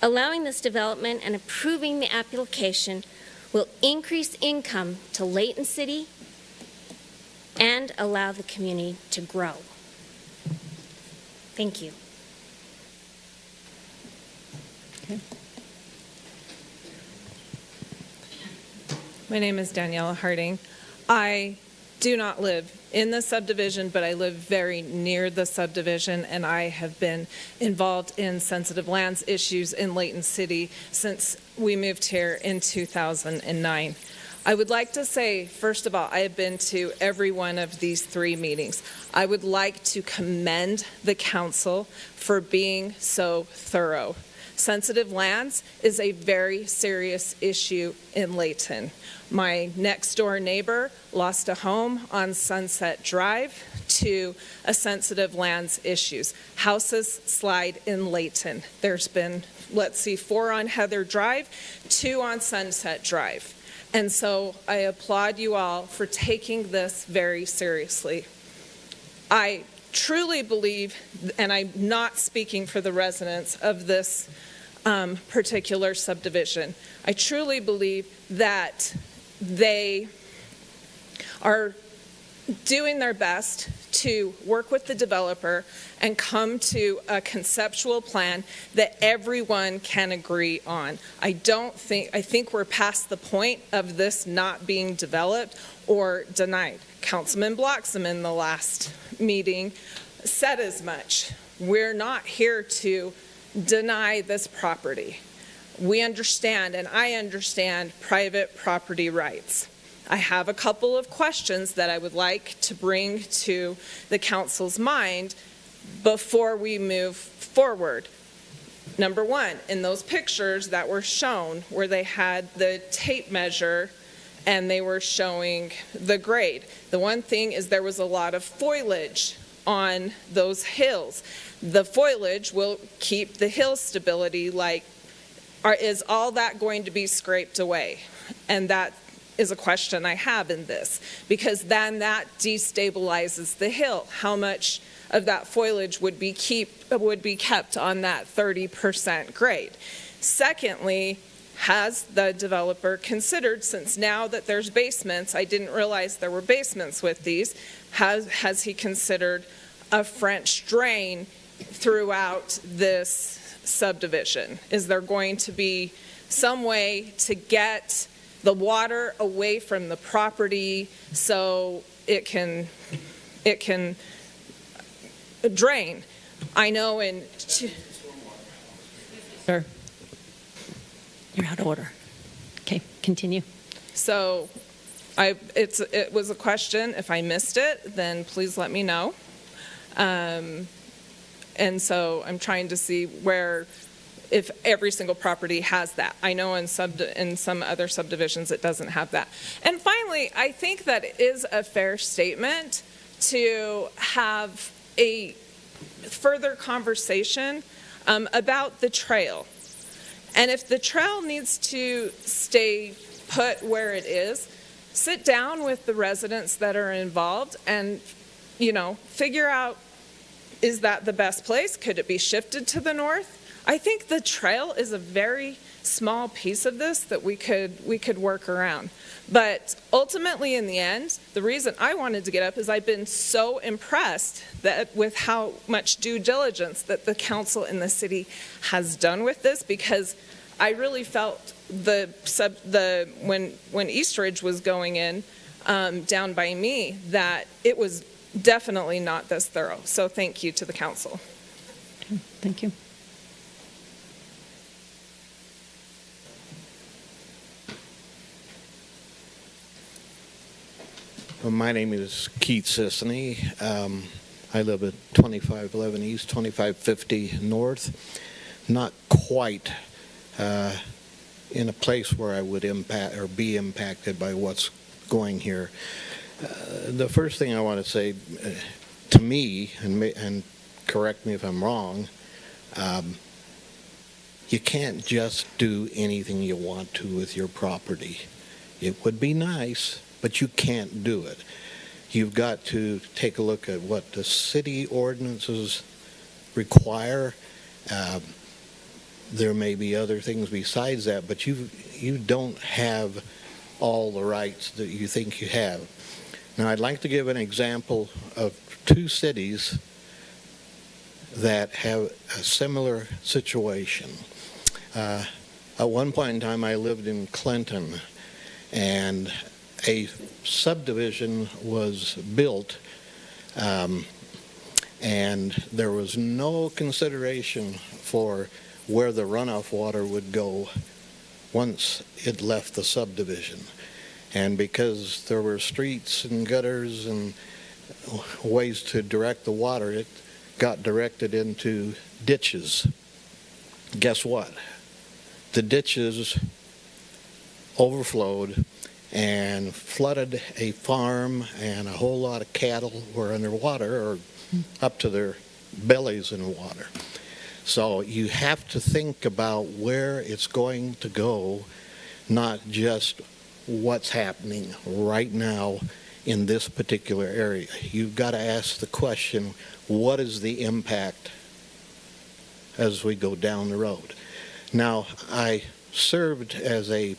allowing this development and approving the application will increase income to Layton City and allow the community to grow. Thank you. Okay. My name is Daniela Harding. I do not live in the subdivision, but I live very near the subdivision, and I have been involved in sensitive lands issues in Layton City since we moved here in 2009. I would like to say, first of all, I have been to every one of these 3 meetings. I would like to commend the council for being so thorough. Sensitive lands is a very serious issue in Layton. My next door neighbor lost a home on Sunset Drive to a sensitive lands issues. Houses slide in Layton. There's been, 4 on Heather Drive, 2 on Sunset Drive. And so I applaud you all for taking this very seriously. I truly believe, and I'm not speaking for the residents of this particular subdivision, I truly believe that they are doing their best to work with the developer and come to a conceptual plan that everyone can agree on. I think we're past the point of this not being developed or denied. Councilman Bloxham in the last meeting said as much. We're not here to deny this property. We understand, and I understand, private property rights. I have a couple of questions that I would like to bring to the council's mind before we move forward. Number one, in those pictures that were shown where they had the tape measure and they were showing the grade, the one thing is there was a lot of foliage on those hills. The foliage will keep the hill stability. Is all that going to be scraped away? And that is a question I have in this, because then that destabilizes the hill. How much of that foliage would be kept on that 30% grade? Secondly, has the developer considered, since now that there's basements, I didn't realize there were basements with these, has he considered a French drain throughout this subdivision? Is there going to be some way to get the water away from the property so it can drain? I know Sir, you're out of order. Okay, continue. So it was a question. If I missed it, then please let me know. And so I'm trying to see if every single property has that. I know in some other subdivisions it doesn't have that. And finally, I think that it is a fair statement to have a further conversation about the trail. And if the trail needs to stay put where it is, sit down with the residents that are involved and, figure out, is that the best place? Could it be shifted to the north? I think the trail is a very small piece of this that we could work around. But ultimately, in the end, the reason I wanted to get up is I've been so impressed with how much due diligence that the council and the city has done with this, because I really felt when Eastridge was going in down by me, that it was definitely not this thorough. So thank you to the council. Okay, thank you. Well, my name is Keith Sissany. I live at 2511 East, 2550 North. Not quite in a place where I would impact or be impacted by what's going here. The first thing I want to say, to me, and correct me if I'm wrong, you can't just do anything you want to with your property. It would be nice, but you can't do it. You've got to take a look at what the city ordinances require. There may be other things besides that, but you don't have all the rights that you think you have. Now, I'd like to give an example of two cities that have a similar situation. At one point in time, I lived in Clinton, and a subdivision was built, and there was no consideration for where the runoff water would go once it left the subdivision. And because there were streets and gutters and ways to direct the water, it got directed into ditches. Guess what? The ditches overflowed and flooded a farm, and a whole lot of cattle were underwater or up to their bellies in water. So you have to think about where it's going to go, not just what's happening right now in this particular area. You've got to ask the question, what is the impact as we go down the road? Now, I served as a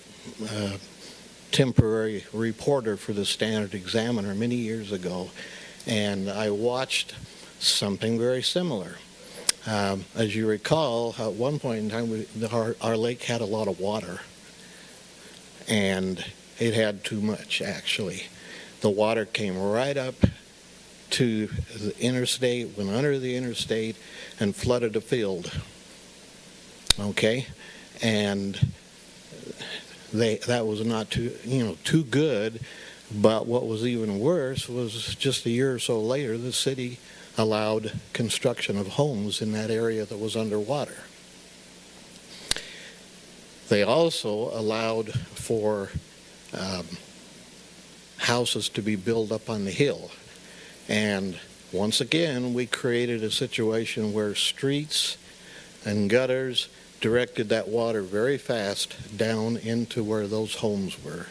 temporary reporter for the Standard Examiner many years ago, And I watched something very similar. As you recall, at one point in time, our lake had a lot of water, and it had too much, actually. The water came right up to the interstate, went under the interstate, and flooded a field. Okay? And that was not too good, but what was even worse was just a year or so later, the city allowed construction of homes in that area that was underwater. They also allowed for houses to be built up on the hill. And once again, we created a situation where streets and gutters directed that water very fast down into where those homes were.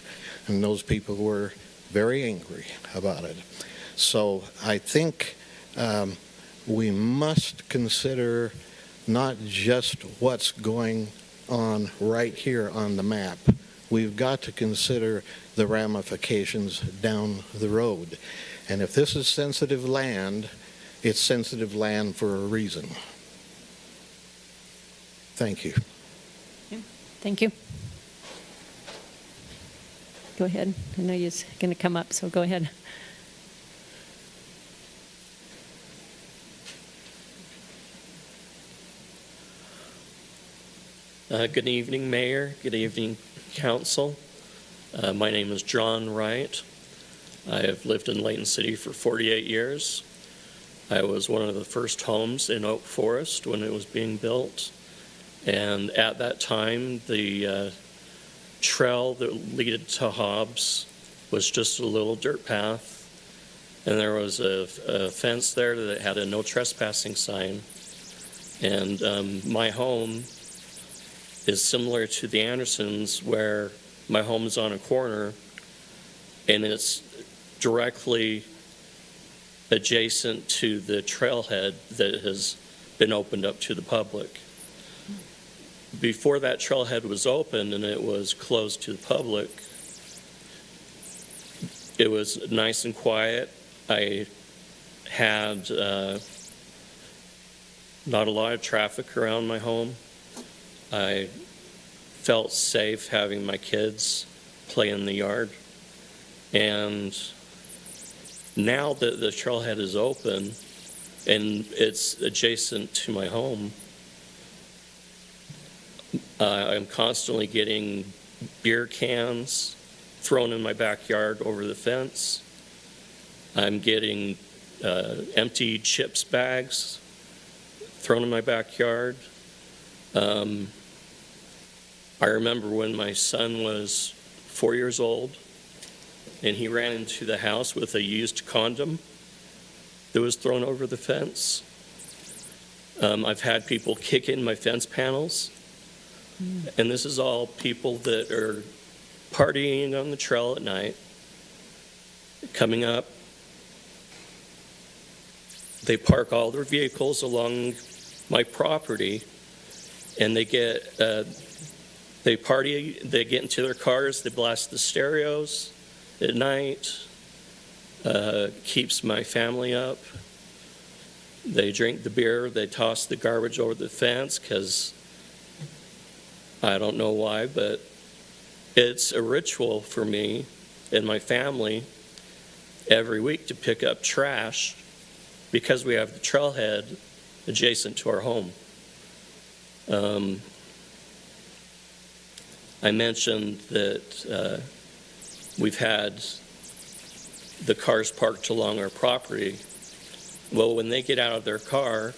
And those people were very angry about it. So I think we must consider not just what's going on right here on the map. We've got to consider the ramifications down the road. And if this is sensitive land, it's sensitive land for a reason. Thank you. Thank you. Go ahead. I know you're going to come up, so go ahead. Good evening, Mayor. Good evening, Council. My name is John Wright. I have lived in Layton City for 48 years. I was one of the first homes in Oak Forest when it was being built. And at that time, the trail that led to Hobbs was just a little dirt path. And there was a fence there that had a no trespassing sign. And my home is similar to the Andersons, where my home is on a corner and it's directly adjacent to the trailhead that has been opened up to the public. Before that trailhead was opened and it was closed to the public, it was nice and quiet. I had not a lot of traffic around my home. I felt safe having my kids play in the yard. And now that the trailhead is open and it's adjacent to my home, I'm constantly getting beer cans thrown in my backyard over the fence. I'm getting empty chips bags thrown in my backyard. I remember when my son was 4 years old and he ran into the house with a used condom that was thrown over the fence. I've had people kick in my fence panels. And this is all people that are partying on the trail at night, coming up. They park all their vehicles along my property, and they party, they get into their cars, they blast the stereos at night, keeps my family up. They drink the beer, they toss the garbage over the fence because I don't know why, but it's a ritual for me and my family every week to pick up trash because we have the trailhead adjacent to our home. I mentioned that we've had the cars parked along our property. Well, when they get out of their car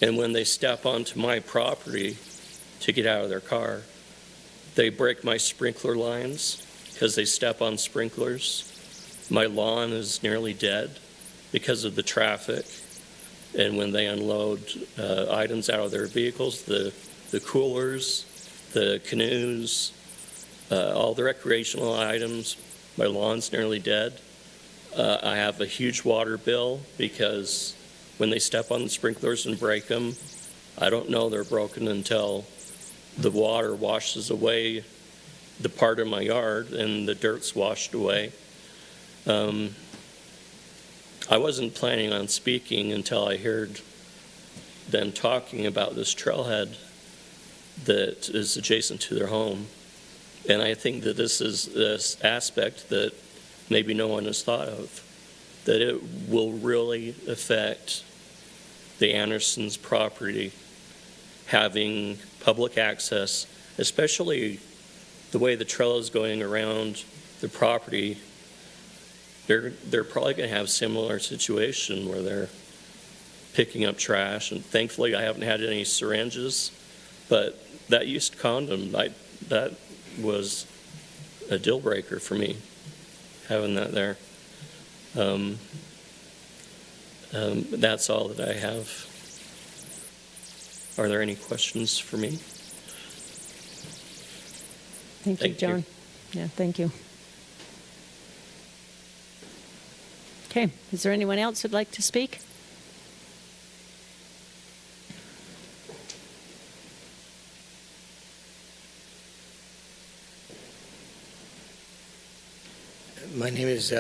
and when they step onto my property to get out of their car, they break my sprinkler lines because they step on sprinklers. My lawn is nearly dead because of the traffic. And when they unload items out of their vehicles, the coolers, the canoes, all the recreational items, my lawn's nearly dead. I have a huge water bill because when they step on the sprinklers and break them, I don't know they're broken until the water washes away the part of my yard and the dirt's washed away. I wasn't planning on speaking until I heard them talking about this trailhead that is adjacent to their home. And I think that this is this aspect that maybe no one has thought of, that it will really affect the Andersons' property having public access, especially the way the trail is going around the property. They're probably going to have similar situation where they're picking up trash, and thankfully I haven't had any syringes, but that used condom, that was a deal breaker for me, having that there. That's all that I have. Are there any questions for me? Thank you, John. Yeah, thank you. Okay, is there anyone else who'd like to speak? My name is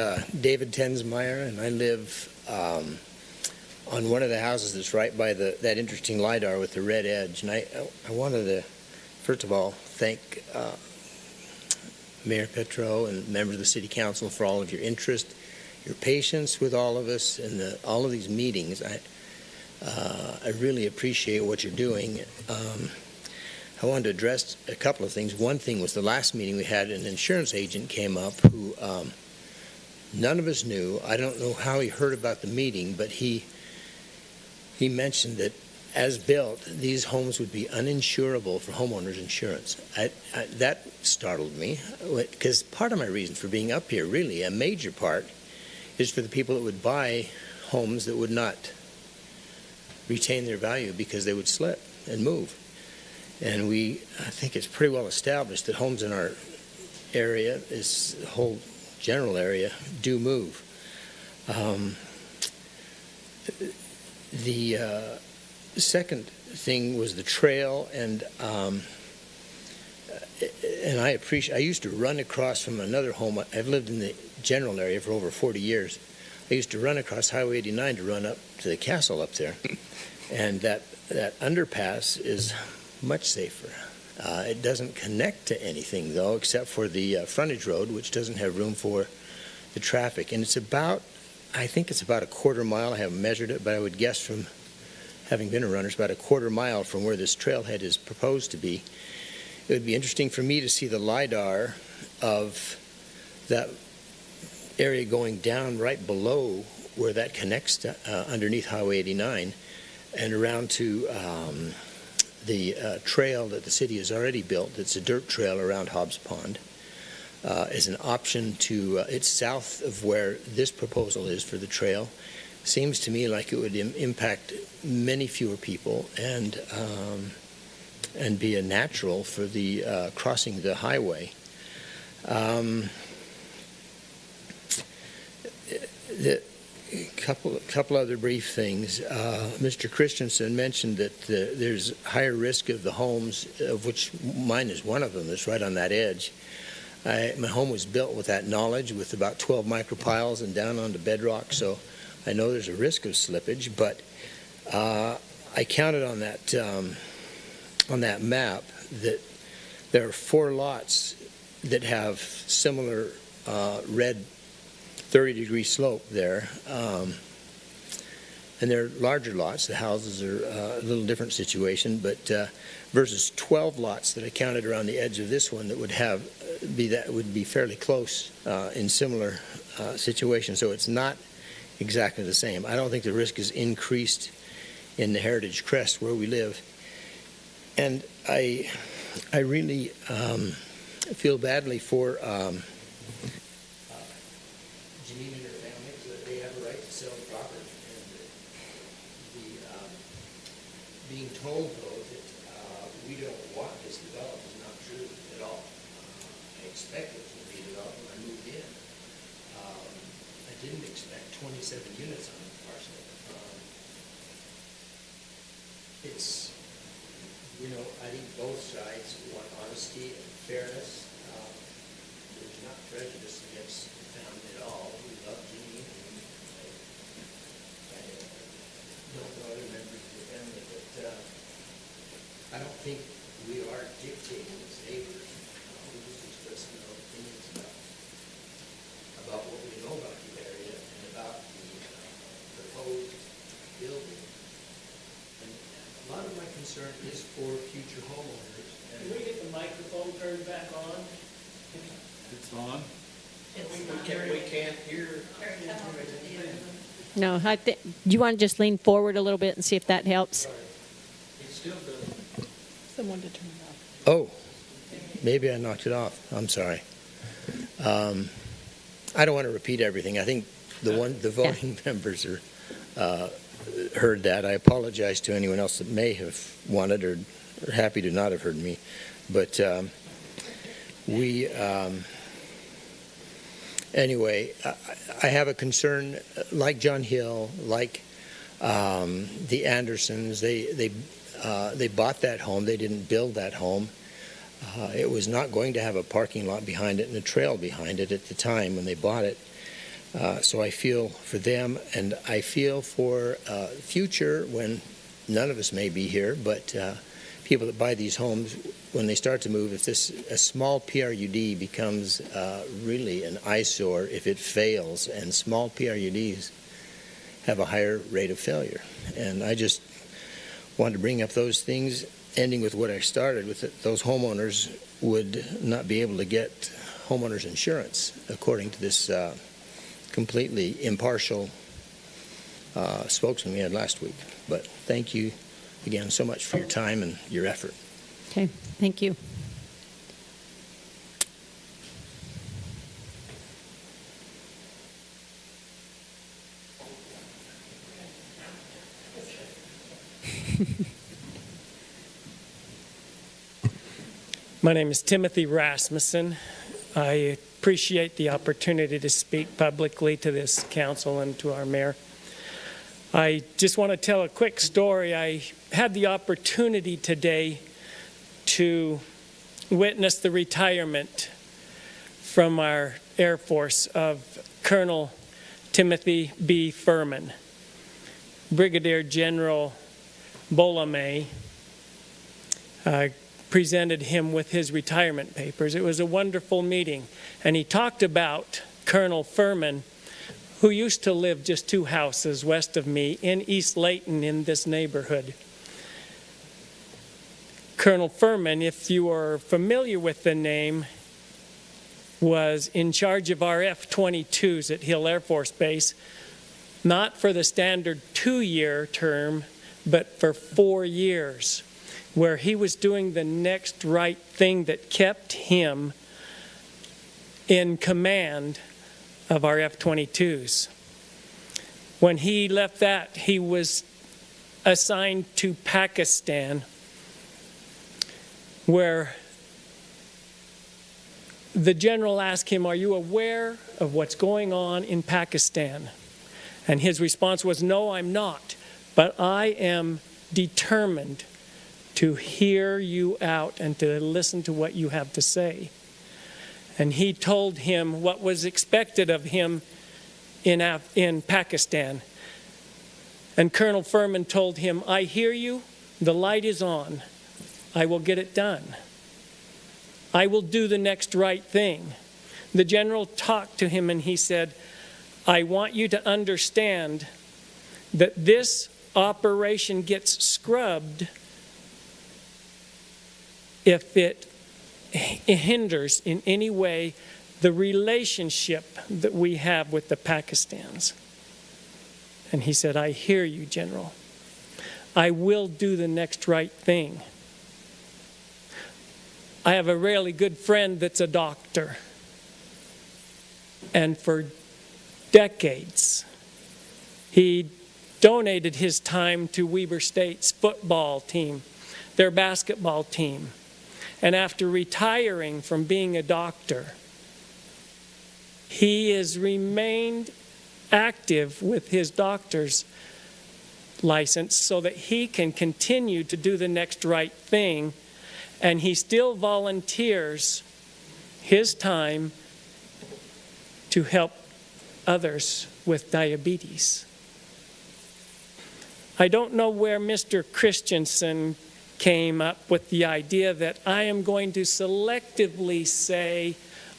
David Tensmeyer, and I live on one of the houses that's right by that interesting LiDAR with the red edge. And I wanted to, first of all, thank Mayor Petro and members of the City Council for all of your interest, your patience with all of us, and all of these meetings. I really appreciate what you're doing. I wanted to address a couple of things. One thing was the last meeting we had, an insurance agent came up who none of us knew. I don't know how he heard about the meeting, but he mentioned that as built, these homes would be uninsurable for homeowners insurance. That startled me, because part of my reason for being up here, really, a major part, is for the people that would buy homes that would not retain their value because they would slip and move. And I think it's pretty well established that homes in our area, this whole general area, do move. The second thing was the trail, and I used to run across from another home. I've lived in the general area for over 40 years. I used to run across Highway 89 to run up to the castle up there, and that underpass is much safer. It doesn't connect to anything, though, except for the frontage road, which doesn't have room for the traffic. And I think it's about a quarter mile. I haven't measured it, but I would guess from having been a runner, it's about a quarter mile from where this trailhead is proposed to be. It would be interesting for me to see the LiDAR of that area going down right below where that connects to, underneath Highway 89 and around to the trail that the city has already built. It's a dirt trail around Hobbs Pond. As an option to, it's south of where this proposal is for the trail. Seems to me like it would impact many fewer people and be a natural for the crossing the highway. Couple other brief things. Mr. Christensen mentioned that there's higher risk of the homes, of which mine is one of them. That's right on that edge. My home was built with that knowledge, with about 12 micropiles and down onto bedrock, so I know there's a risk of slippage. But I counted on that map that there are 4 lots that have similar red 30-degree slope there, and they're larger lots. The houses are a little different situation, but versus 12 lots that I counted around the edge of this one that would be fairly close in similar situations. So it's not exactly the same. I don't think the risk is increased in the Heritage Crest where we live, and I really feel badly for Janine and her family, that they have a right to sell the property. And being told, though, that we don't want this developed is not true at all. I expected it to be developed when I moved in. I didn't expect 27 units on the parcel. I think both sides want honesty and fairness. There's not prejudice against the family at all. We love Janine. I don't think we are dictating as neighbors. We're just expressing our opinions about what we know about the area and about the proposed building. And a lot of my concern is for future homeowners. Can we get the microphone turned back on? It's on. We can't hear. No, do you want to just lean forward a little bit and see if that helps? It still doesn't. Someone to turn it off. Oh, maybe I knocked it off. I'm sorry. I don't want to repeat everything. I think the voting members are heard that. I apologize to anyone else that may have wanted or happy to not have heard me. But anyway, I have a concern, like John Hill, like the Andersons. They bought that home. They didn't build that home. It was not going to have a parking lot behind it and a trail behind it at the time when they bought it. So I feel for them, and I feel for future when none of us may be here, but people that buy these homes, when they start to move, if a small PRUD becomes really an eyesore if it fails, and small PRUDs have a higher rate of failure. And I just wanted to bring up those things, ending with what I started with, that those homeowners would not be able to get homeowners insurance, according to this completely impartial spokesman we had last week. But thank you again so much for your time and your effort. Okay, thank you. My name is Timothy Rasmussen. I appreciate the opportunity to speak publicly to this council and to our mayor. I just want to tell a quick story. I had the opportunity today to witness the retirement from our Air Force of Colonel Timothy B. Furman. Brigadier General Bolame presented him with his retirement papers. It was a wonderful meeting, and he talked about Colonel Furman, who used to live just 2 houses west of me in East Layton in this neighborhood. Colonel Furman, if you are familiar with the name, was in charge of our F-22s at Hill Air Force Base, not for the standard 2-year term, but for 4 years, where he was doing the next right thing that kept him in command of our F-22s. When he left that, he was assigned to Pakistan, where the general asked him, "Are you aware of what's going on in Pakistan?" And his response was, "No, I'm not, but I am determined to hear you out and to listen to what you have to say." And he told him what was expected of him in Pakistan. And Colonel Furman told him, "I hear you, the light is on. I will get it done. I will do the next right thing." The general talked to him and he said, "I want you to understand that this operation gets scrubbed if it hinders in any way the relationship that we have with the Pakistans." And he said, "I hear you, General. I will do the next right thing." I have a really good friend that's a doctor. And for decades, he donated his time to Weber State's football team, their basketball team. And after retiring from being a doctor, he has remained active with his doctor's license so that he can continue to do the next right thing. And he still volunteers his time to help others with diabetes. I don't know where Mr. Christensen came up with the idea that I am going to selectively say,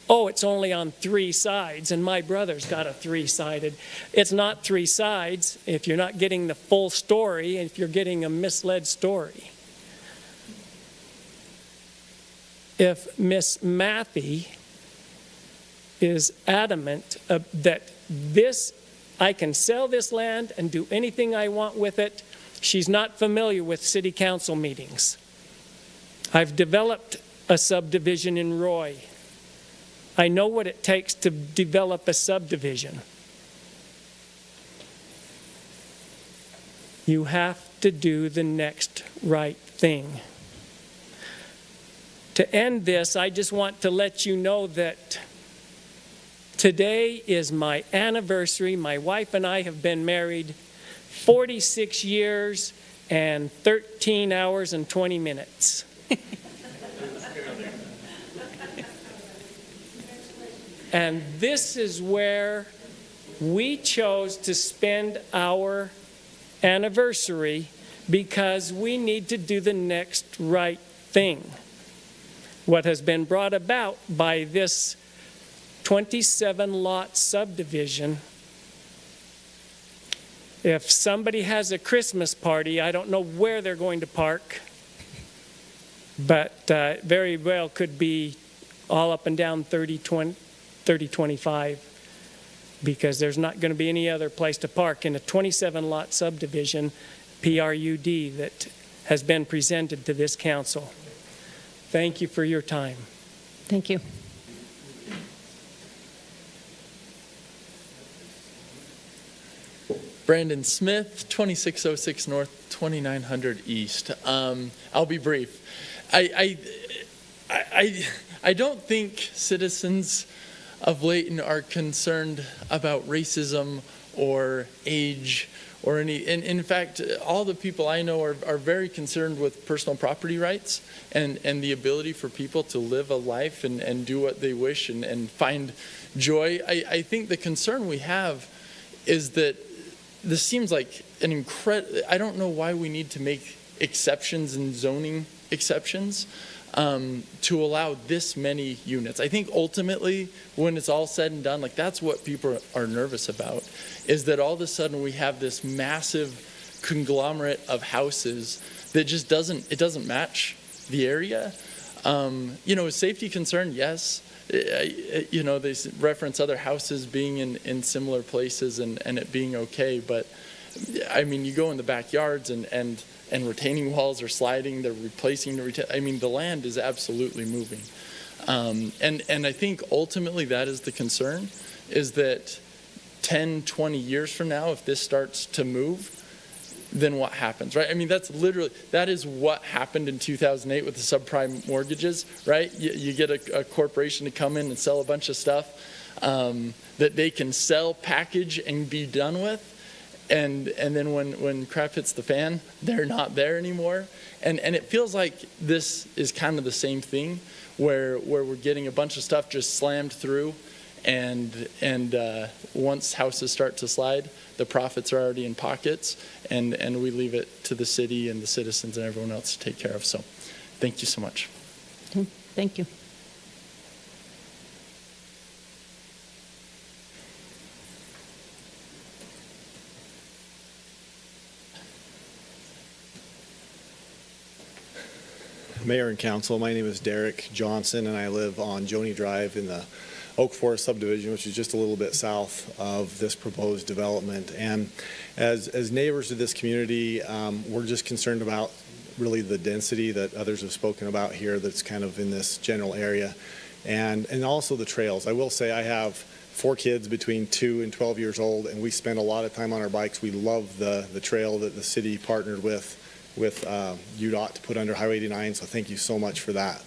oh, it's only on 3 sides, and my brother's got a 3-sided. It's not 3 sides if you're not getting the full story, if you're getting a misled story. If Miss Matthey is adamant that I can sell this land and do anything I want with it, she's not familiar with city council meetings. I've developed a subdivision in Roy. I know what it takes to develop a subdivision. You have to do the next right thing. To end this, I just want to let you know that today is my anniversary. My wife and I have been married 46 years and 13 hours and 20 minutes. And this is where we chose to spend our anniversary because we need to do the next right thing. What has been brought about by this 27-lot subdivision, if somebody has a Christmas party, I don't know where they're going to park, but very well could be all up and down 3025, because there's not going to be any other place to park in a 27-lot subdivision, PRUD, that has been presented to this council. Thank you for your time. Thank you. Brandon Smith, 2606 North, 2900 East. I'll be brief. I don't think citizens of Layton are concerned about racism or age or any. And in fact, all the people I know are very concerned with personal property rights and the ability for people to live a life and do what they wish and find joy. I think the concern we have is that this seems like an I don't know why we need to make exceptions and zoning exceptions to allow this many units. I think ultimately, when it's all said and done, like that's what people are nervous about, is that all of a sudden we have this massive conglomerate of houses that just doesn't match the area. A safety concern, yes. They reference other houses being in similar places and it being okay, but I mean, you go in the backyards and retaining walls are sliding, they're replacing the land is absolutely moving. And I think ultimately that is the concern, is that 10, 20 years from now, if this starts to move, then what happens, right? I mean, that is what happened in 2008 with the subprime mortgages, right? You get a corporation to come in and sell a bunch of stuff that they can sell, package, and be done with. And then when crap hits the fan, they're not there anymore. And it feels like this is kind of the same thing, where we're getting a bunch of stuff just slammed through, and once houses start to slide, the profits are already in pockets, and we leave it to the city and the citizens and everyone else to take care of. So thank you so much. Thank you. Mayor and Council, my name is Derek Johnson, and I live on Joni Drive in the Oak Forest subdivision, which is just a little bit south of this proposed development. And as neighbors to this community, we're just concerned about really the density that others have spoken about here that's kind of in this general area, and also the trails. I will say I have 4 kids between 2 and 12 years old, and we spend a lot of time on our bikes. We love the trail that the city partnered with UDOT to put under Highway 89, so thank you so much for that.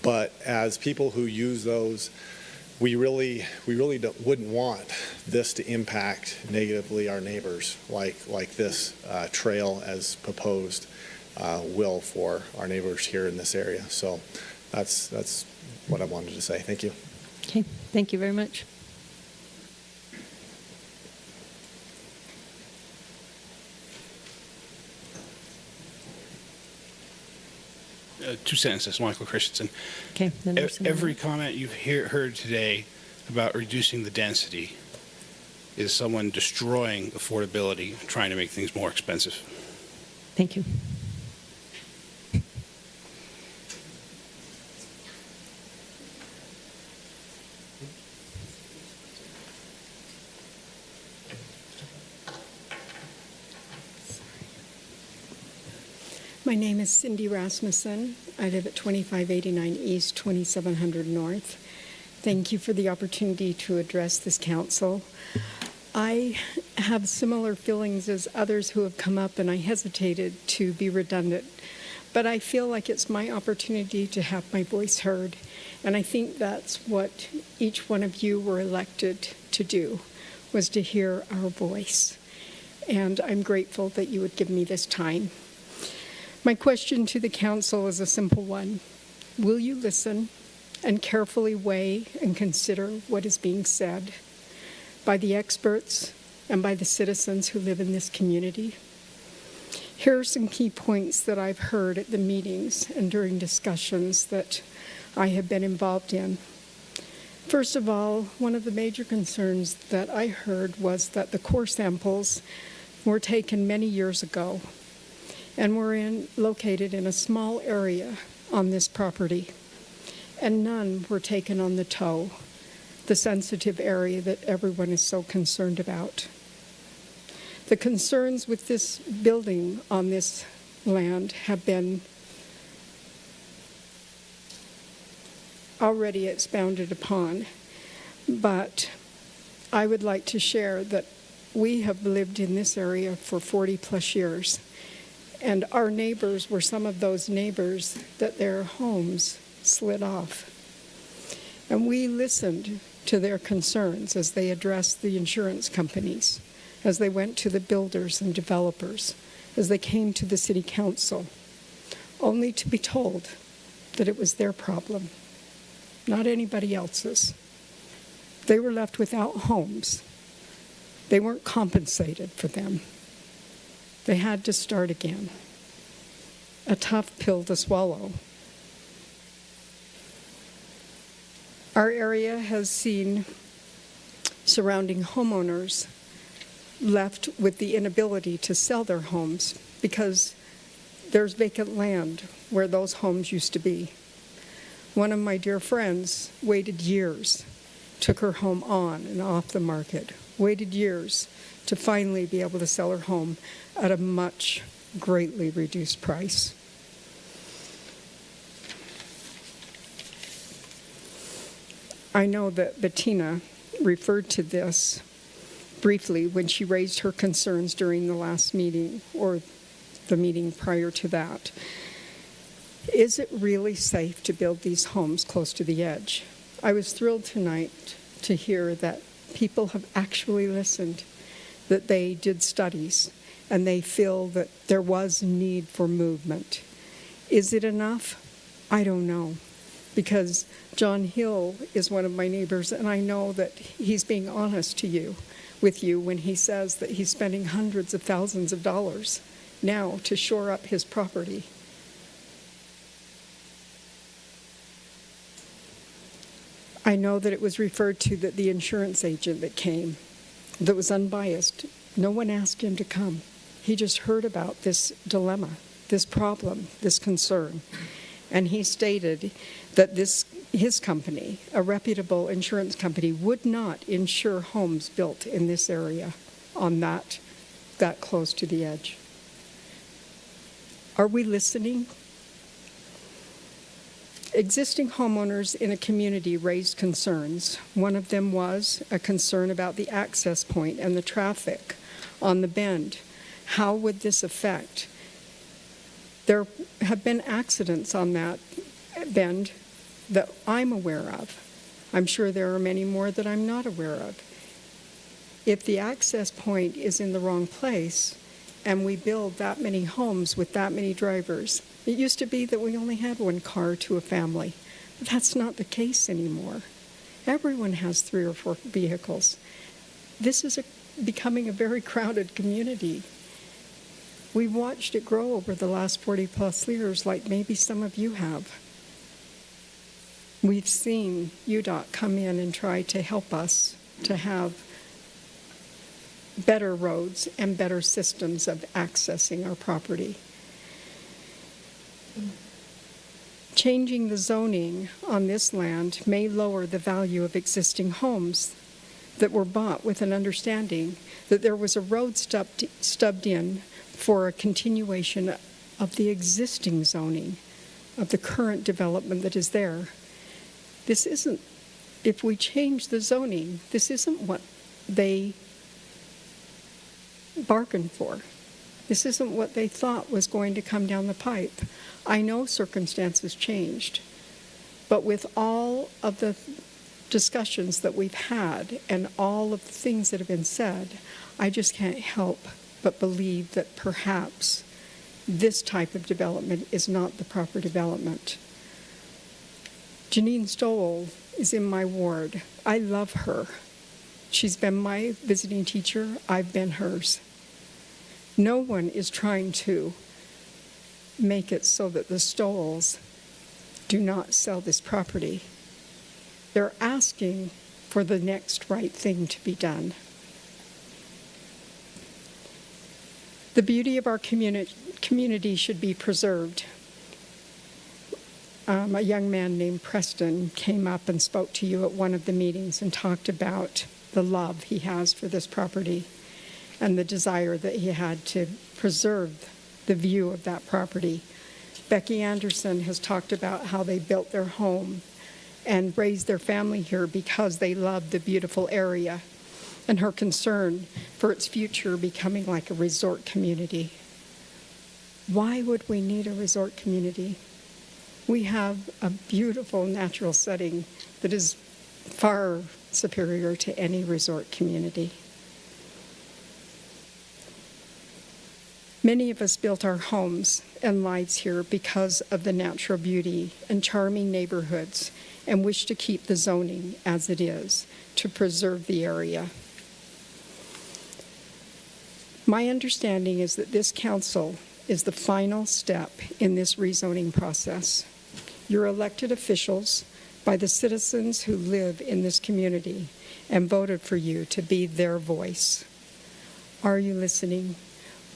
But as people who use those, we really wouldn't want this to impact negatively our neighbors like this trail as proposed will for our neighbors here in this area. So that's what I wanted to say. Thank you. Okay, thank you very much. 2 sentences, Michael Christensen. Okay. Then there's some Every more. comment you've heard today about reducing the density is someone destroying affordability, trying to make things more expensive. Thank you. My name is Cindy Rasmussen. I live at 2589 East, 2700 North. Thank you for the opportunity to address this council. I have similar feelings as others who have come up, and I hesitated to be redundant. But I feel like it's my opportunity to have my voice heard. And I think that's what each one of you were elected to do, was to hear our voice. And I'm grateful that you would give me this time. My question to the council is a simple one. Will you listen and carefully weigh and consider what is being said by the experts and by the citizens who live in this community? Here are some key points that I've heard at the meetings and during discussions that I have been involved in. First of all, one of the major concerns that I heard was that the core samples were taken many years ago and were located in a small area on this property, and none were taken on the toe, the sensitive area that everyone is so concerned about. The concerns with this building on this land have been already expounded upon, but I would like to share that we have lived in this area for 40 plus years. And our neighbors were some of those neighbors that their homes slid off. And we listened to their concerns as they addressed the insurance companies, as they went to the builders and developers, as they came to the city council, only to be told that it was their problem, not anybody else's. They were left without homes. They weren't compensated for them. They had to start again. A tough pill to swallow. Our area has seen surrounding homeowners left with the inability to sell their homes because there's vacant land where those homes used to be. One of my dear friends waited years, took her home on and off the market, waited years to finally be able to sell her home at a much greatly reduced price. I know that Bettina referred to this briefly when she raised her concerns during the last meeting or the meeting prior to that. Is it really safe to build these homes close to the edge? I was thrilled tonight to hear that people have actually listened, that they did studies, and they feel that there was need for movement. Is it enough? I don't know, because John Hill is one of my neighbors, and I know that he's being honest with you when he says that he's spending hundreds of thousands of dollars now to shore up his property. I know that it was referred to that the insurance agent that came, that was unbiased, no one asked him to come. He just heard about this dilemma, this problem, this concern. And he stated that his company, a reputable insurance company, would not insure homes built in this area on that close to the edge. Are we listening? Existing homeowners in a community raised concerns. One of them was a concern about the access point and the traffic on the bend. How would this affect? There have been accidents on that bend that I'm aware of. I'm sure there are many more that I'm not aware of. If the access point is in the wrong place and we build that many homes with that many drivers, it used to be that we only had one car to a family, but that's not the case anymore. Everyone has 3 or 4 vehicles. This is becoming a very crowded community. We've watched it grow over the last 40-plus years, like maybe some of you have. We've seen UDOT come in and try to help us to have better roads and better systems of accessing our property. Changing the zoning on this land may lower the value of existing homes that were bought with an understanding that there was a road stubbed in for a continuation of the existing zoning, of the current development that is there. This isn't, if we change the zoning, this isn't what they bargained for. This isn't what they thought was going to come down the pipe. I know circumstances changed, but with all of the discussions that we've had and all of the things that have been said, I just can't help but believe that perhaps this type of development is not the proper development. Janine Stoll is in my ward. I love her. She's been my visiting teacher. I've been hers. No one is trying to make it so that the Stolls do not sell this property. They're asking for the next right thing to be done. The beauty of our community should be preserved. A young man named Preston came up and spoke to you at one of the meetings and talked about the love he has for this property and the desire that he had to preserve the view of that property. Becky Anderson has talked about how they built their home and raised their family here because they loved the beautiful area and her concern for its future becoming like a resort community. Why would we need a resort community? We have a beautiful natural setting that is far superior to any resort community. Many of us built our homes and lives here because of the natural beauty and charming neighborhoods and wish to keep the zoning as it is to preserve the area. My understanding is that this council is the final step in this rezoning process. You're elected officials by the citizens who live in this community and voted for you to be their voice. Are you listening?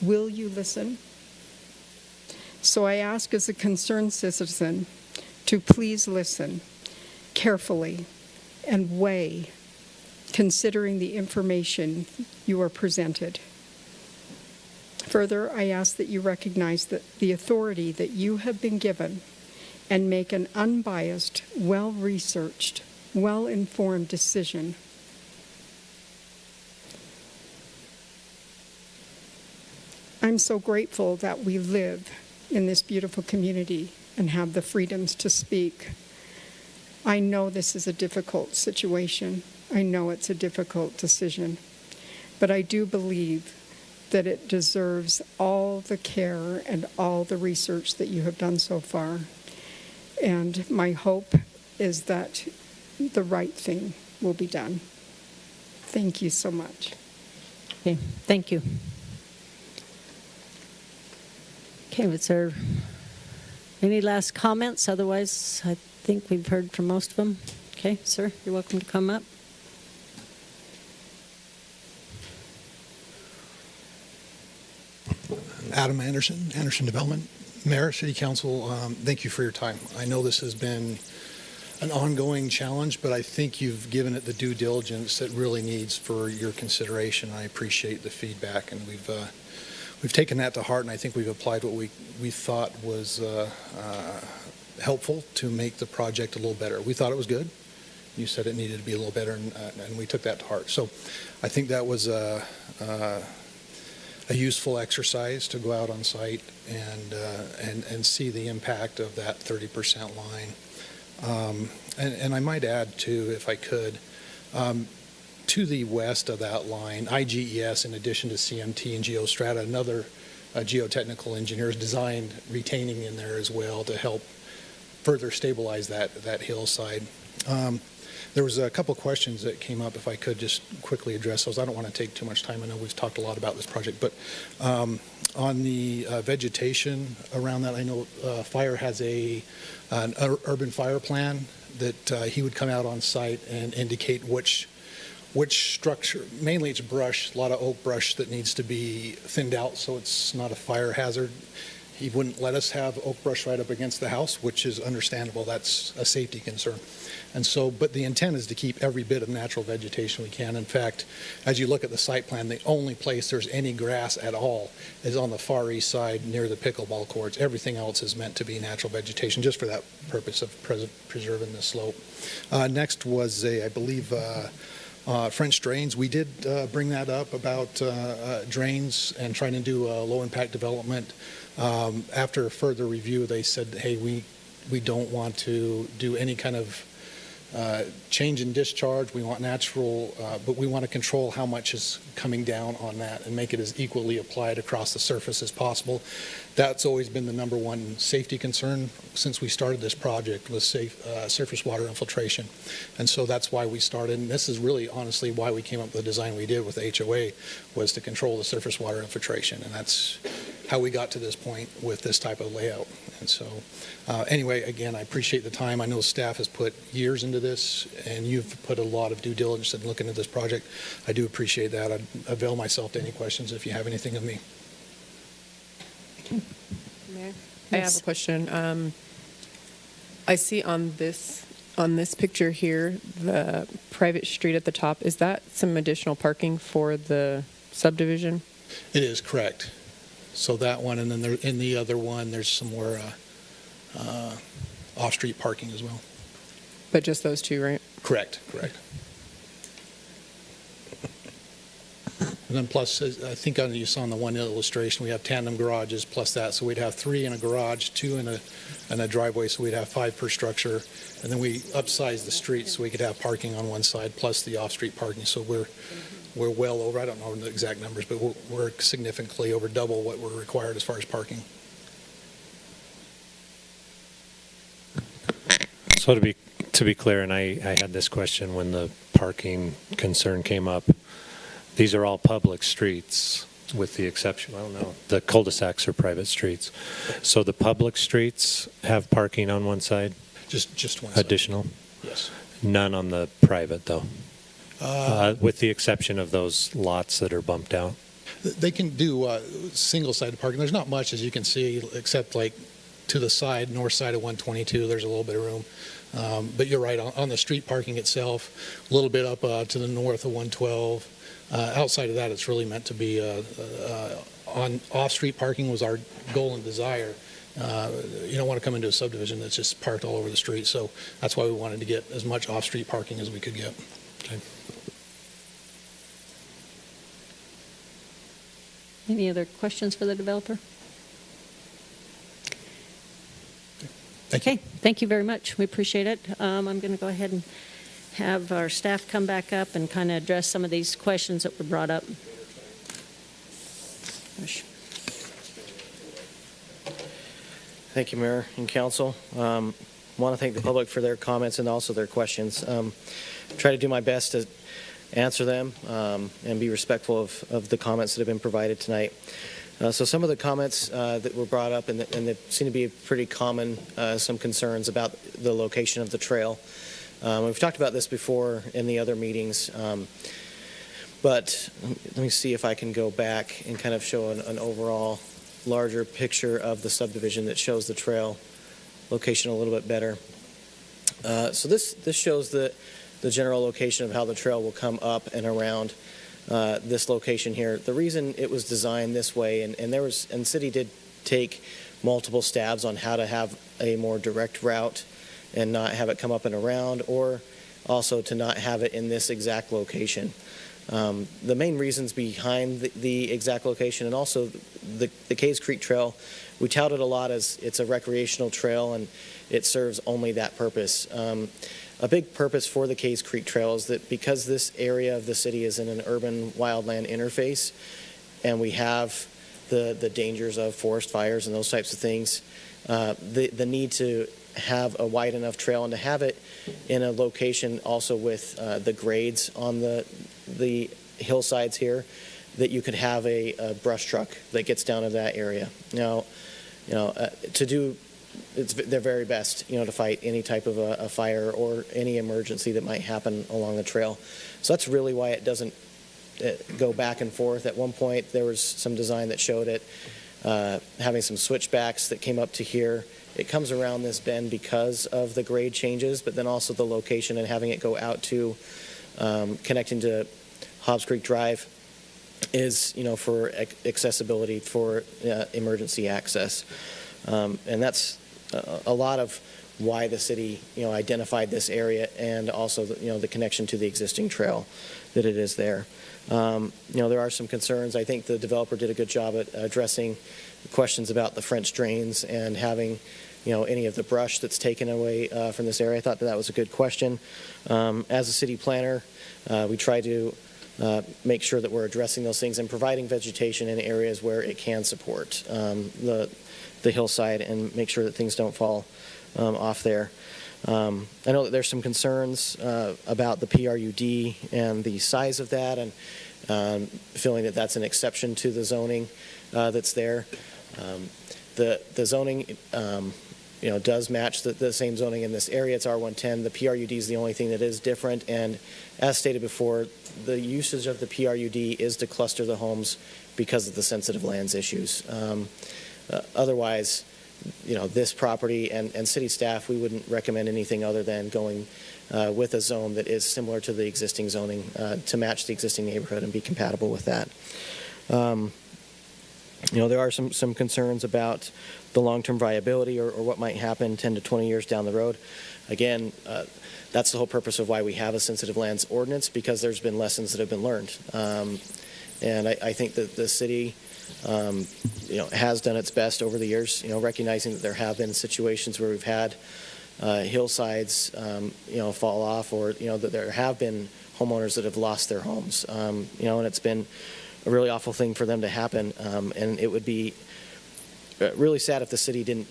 Will you listen? So I ask as a concerned citizen to please listen carefully and weigh, considering the information you are presented. Further, I ask that you recognize that the authority that you have been given and make an unbiased, well-researched, well-informed decision. I'm so grateful that we live in this beautiful community and have the freedoms to speak. I know this is a difficult situation. I know it's a difficult decision. But I do believe that it deserves all the care and all the research that you have done so far. And my hope is that the right thing will be done. Thank you so much. Okay, thank you. Okay, was there any last comments? Otherwise, I think we've heard from most of them. Okay, sir, you're welcome to come up. Adam Anderson, Anderson Development. Mayor, City Council, thank you for your time. I know this has been an ongoing challenge, but I think you've given it the due diligence it really needs for your consideration. I appreciate the feedback, and we've taken that to heart, and I think we've applied what we thought was helpful to make the project a little better. We thought it was good. You said it needed to be a little better, and we took that to heart. So I think that was a useful exercise to go out on site and see the impact of that 30% line. And I might add, too, if I could, to the west of that line, IGES, in addition to CMT and Geostrata, another geotechnical engineers designed retaining in there as well to help further stabilize that hillside. There was a couple questions that came up, if I could just quickly address those. I don't want to take too much time. I know we've talked a lot about this project, but on the vegetation around that, I know Fire has an urban fire plan that he would come out on site and indicate which structure, mainly it's brush, a lot of oak brush that needs to be thinned out so it's not a fire hazard. He wouldn't let us have oak brush right up against the house, which is understandable. That's a safety concern. And so, but the intent is to keep every bit of natural vegetation we can. In fact, as you look at the site plan, the only place there's any grass at all is on the far east side near the pickleball courts. Everything else is meant to be natural vegetation just for that purpose of preserving the slope. Next was I believe, French drains. We did bring that up about drains and trying to do a low-impact development. After further review, they said, hey, we don't want to do any kind of change in discharge. We want natural, but we want to control how much is coming down on that and make it as equally applied across the surface as possible. That's always been the number one safety concern since we started this project, was safe surface water infiltration. And so that's why we started, and this is really honestly why we came up with the design we did with the HOA, was to control the surface water infiltration. And that's how we got to this point with this type of layout. And so anyway, again, I appreciate the time. I know staff has put years into this, and you've put a lot of due diligence in looking at this project. I do appreciate that. I'd avail myself to any questions if you have anything of me. Mayor? I have a question. I see on this picture here, the private street at the top. Is that some additional parking for the subdivision? It is, correct. So that one, and then there, in the other one, there's some more off-street parking as well. But just those two, right? Correct. And then plus, I think you saw in the one illustration, we have tandem garages plus that. So we'd have 3 in a garage, 2 in a driveway, so we'd have 5 per structure. And then we upsized the street so we could have parking on one side plus the off-street parking. So we're well over, I don't know the exact numbers, but we're significantly over double what we're required as far as parking. So to be clear, and I had this question when the parking concern came up, these are all public streets with the exception, I don't know, the cul-de-sacs are private streets. So the public streets have parking on one side? Just one side. Additional? Yes. None on the private, though? With the exception of those lots that are bumped out? They can do single-sided parking. There's not much, as you can see, except like to the side, north side of 122, there's a little bit of room. But you're right, on the street parking itself, a little bit up to the north of 112. Outside of that, it's really meant to be on off-street parking was our goal and desire. You don't want to come into a subdivision that's just parked all over the street, so that's why we wanted to get as much off-street parking as we could get. Okay. Any other questions for the developer? Okay, thank you very much. We appreciate it. I'm going to go ahead and have our staff come back up and kind of address some of these questions that were brought up. Thank you, Mayor and Council. I want to thank the public for their comments and also their questions. Try to do my best to answer them and be respectful of the comments that have been provided tonight. So some of the comments that were brought up, and that seem to be pretty common, some concerns about the location of the trail. We've talked about this before in the other meetings, but let me see if I can go back and kind of show an overall larger picture of the subdivision that shows the trail location a little bit better. So this shows the general location of how the trail will come up and around this location here. The reason it was designed this way, and the city did take multiple stabs on how to have a more direct route and not have it come up and around, or also to not have it in this exact location. The main reasons behind the exact location, and also the Caves Creek Trail, we tout it a lot as it's a recreational trail and it serves only that purpose. A big purpose for the Caves Creek Trail is that because this area of the city is in an urban wildland interface, and we have the dangers of forest fires and those types of things. The need to have a wide enough trail and to have it in a location also with the grades on the hillsides here, that you could have a brush truck that gets down to that area. Now, to do it's their very best, to fight any type of a fire or any emergency that might happen along the trail. So that's really why it doesn't go back and forth. At one point, there was some design that showed it having some switchbacks that came up to here. It comes around this bend because of the grade changes, but then also the location and having it go out to connecting to Hobbs Creek Drive is, for accessibility, for emergency access. And that's a lot of why the city, identified this area, and also, the connection to the existing trail that it is there. There are some concerns. I think the developer did a good job at addressing questions about the French drains and having, any of the brush that's taken away from this area. I thought that was a good question. As a city planner, we try to make sure that we're addressing those things and providing vegetation in areas where it can support the hillside and make sure that things don't fall off there. I know that there's some concerns about the PRUD and the size of that, and feeling that that's an exception to the zoning that's there. The zoning, does match the same zoning in this area. It's R110. The PRUD is the only thing that is different, and as stated before, the usage of the PRUD is to cluster the homes because of the sensitive lands issues. Otherwise, this property and city staff, we wouldn't recommend anything other than going with a zone that is similar to the existing zoning to match the existing neighborhood and be compatible with that. There are some concerns about the long-term viability or what might happen 10 to 20 years down the road. Again, that's the whole purpose of why we have a sensitive lands ordinance, because there's been lessons that have been learned. And I think that the city has done its best over the years, recognizing that there have been situations where we've had hillsides, fall off, or, that there have been homeowners that have lost their homes, and it's been a really awful thing for them to happen. And it would be really sad if the city didn't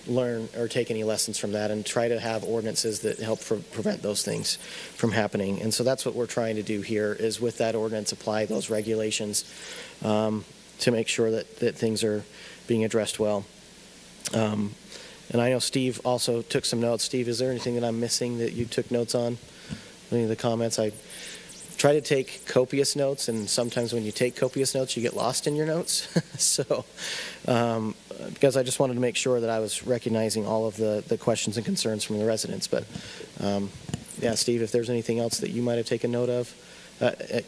learn or take any lessons from that and try to have ordinances that help prevent those things from happening. And so that's what we're trying to do here, is with that ordinance apply those regulations to make sure that things are being addressed well. And I know Steve also took some notes. Steve, is there anything that I'm missing that you took notes on? Any of the comments? I try to take copious notes, and sometimes when you take copious notes, you get lost in your notes. So, because I just wanted to make sure that I was recognizing all of the questions and concerns from the residents. But, yeah, Steve, if there's anything else that you might have taken note of.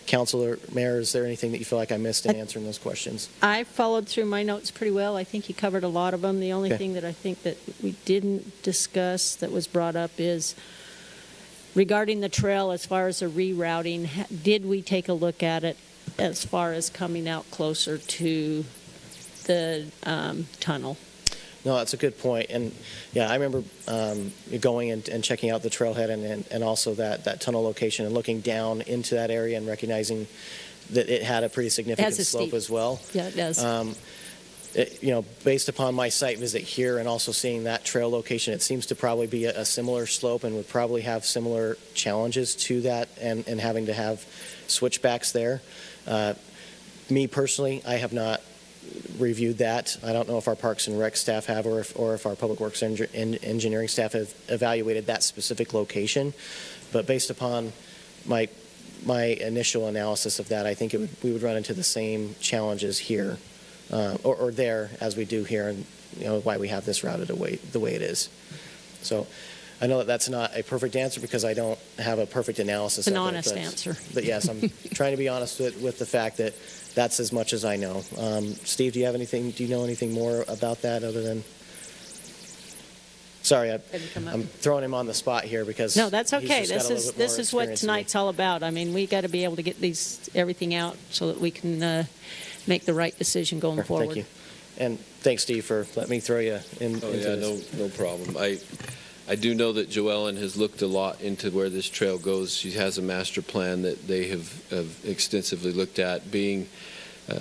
Councilor, Mayor, is there anything that you feel like I missed in answering those questions? I followed through my notes pretty well. I think you covered a lot of them. The only thing that I think that we didn't discuss that was brought up is regarding the trail as far as the rerouting. Did we take a look at it as far as coming out closer to the tunnel? No, that's a good point. And yeah, I remember going and checking out the trailhead and also that tunnel location and looking down into that area and recognizing that it had a pretty significant slope as well. Yeah, it does. Based upon my site visit here and also seeing that trail location, it seems to probably be a similar slope and would probably have similar challenges to that and having to have switchbacks there. Me personally, I have not reviewed that. I don't know if our Parks and Rec staff have or if our Public Works engineering staff have evaluated that specific location. But based upon my initial analysis of that, I think we would run into the same challenges here or there as we do here, and why we have this routed the way it is. So I know that that's not a perfect answer because I don't have a perfect analysis of it. It's an honest answer. But yes, I'm trying to be honest with the fact that that's as much as I know. Steve, do you know anything more about that other than? Sorry, I'm throwing him on the spot here because no, that's okay. This is what tonight's all about. I mean, we got to be able to get everything out so that we can make the right decision going forward. Thank you, and thanks, Steve, for letting me throw you in. Oh yeah, no problem. I do know that Joellen has looked a lot into where this trail goes. She has a master plan that they have extensively looked at, being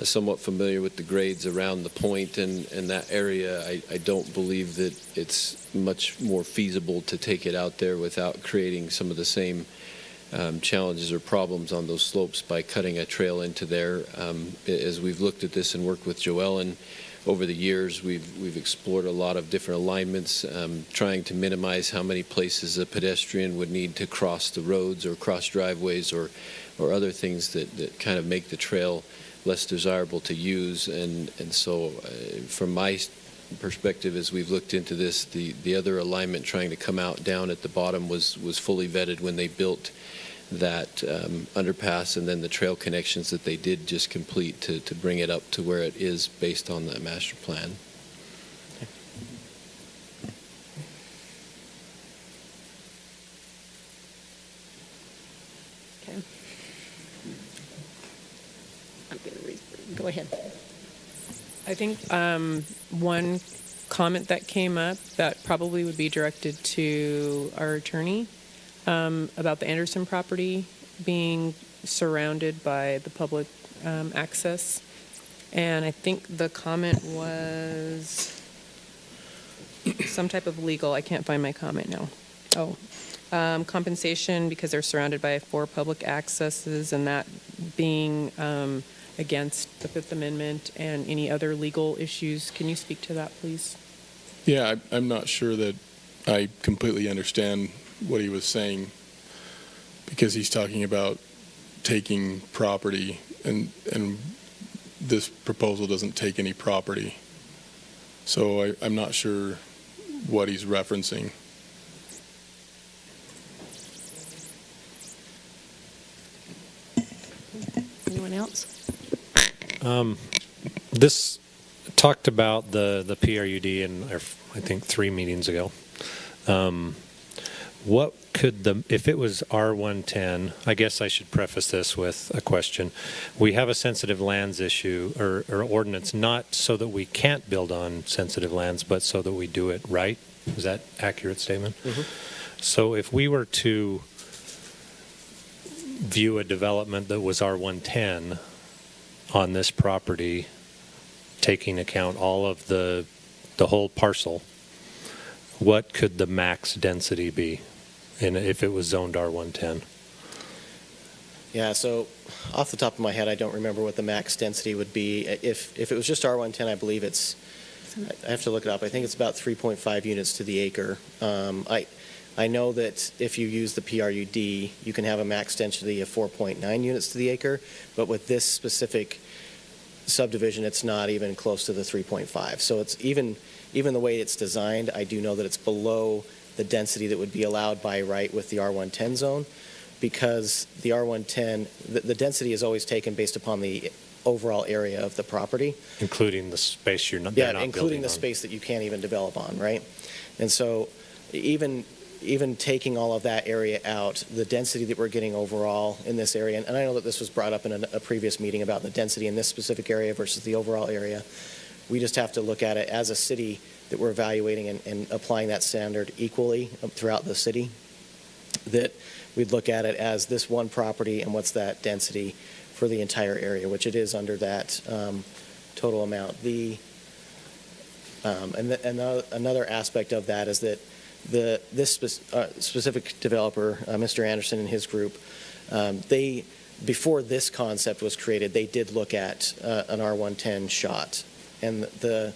somewhat familiar with the grades around the point and that area. I don't believe that it's much more feasible to take it out there without creating some of the same challenges or problems on those slopes by cutting a trail into there. As we've looked at this and worked with Joellen over the years, we've explored a lot of different alignments, trying to minimize how many places a pedestrian would need to cross the roads or cross driveways or other things that kind of make the trail less desirable to use. And so from my perspective, as we've looked into this, the other alignment trying to come out down at the bottom was fully vetted when they built that underpass, and then the trail connections that they did just complete to bring it up to where it is based on the master plan. Okay. I'm going to go ahead. I think one comment that came up that probably would be directed to our attorney about the Anderson property being surrounded by the public access. And I think the comment was some type of legal. I can't find my comment now. Compensation because they're surrounded by 4 public accesses, and that being against the Fifth Amendment and any other legal issues. Can you speak to that, please? Yeah, I'm not sure that I completely understand what he was saying, because he's talking about taking property, and this proposal doesn't take any property. So I'm not sure what he's referencing. Anyone else? This talked about the PRUD in, I think, 3 meetings ago. What could if it was R110, I guess I should preface this with a question. We have a sensitive lands issue or ordinance, not so that we can't build on sensitive lands, but so that we do it right. Is that an accurate statement? Mm-hmm. So if we were to view a development that was R110 on this property, taking account all of the whole parcel, what could the max density be if it was zoned R110? Yeah, so off the top of my head, I don't remember what the max density would be. If it was just R110, I believe I have to look it up. I think it's about 3.5 units to the acre. I know that if you use the PRUD, you can have a max density of 4.9 units to the acre, but with this specific subdivision, it's not even close to the 3.5. So it's even the way it's designed, I do know that it's below the density that would be allowed by right with the R110 zone, because the R110, the density is always taken based upon the overall area of the property. Including the space they're not including building the on. space that you can't even develop on, right? And so even taking all of that area out, the density that we're getting overall in this area, and I know that this was brought up in a previous meeting about the density in this specific area versus the overall area, we just have to look at it as a city that we're evaluating and applying that standard equally throughout the city, that we'd look at it as this one property and what's that density for the entire area, which it is under that total amount. Another aspect of that is that this specific developer, Mr. Anderson and his group, before this concept was created, they did look at an R110 shot. And the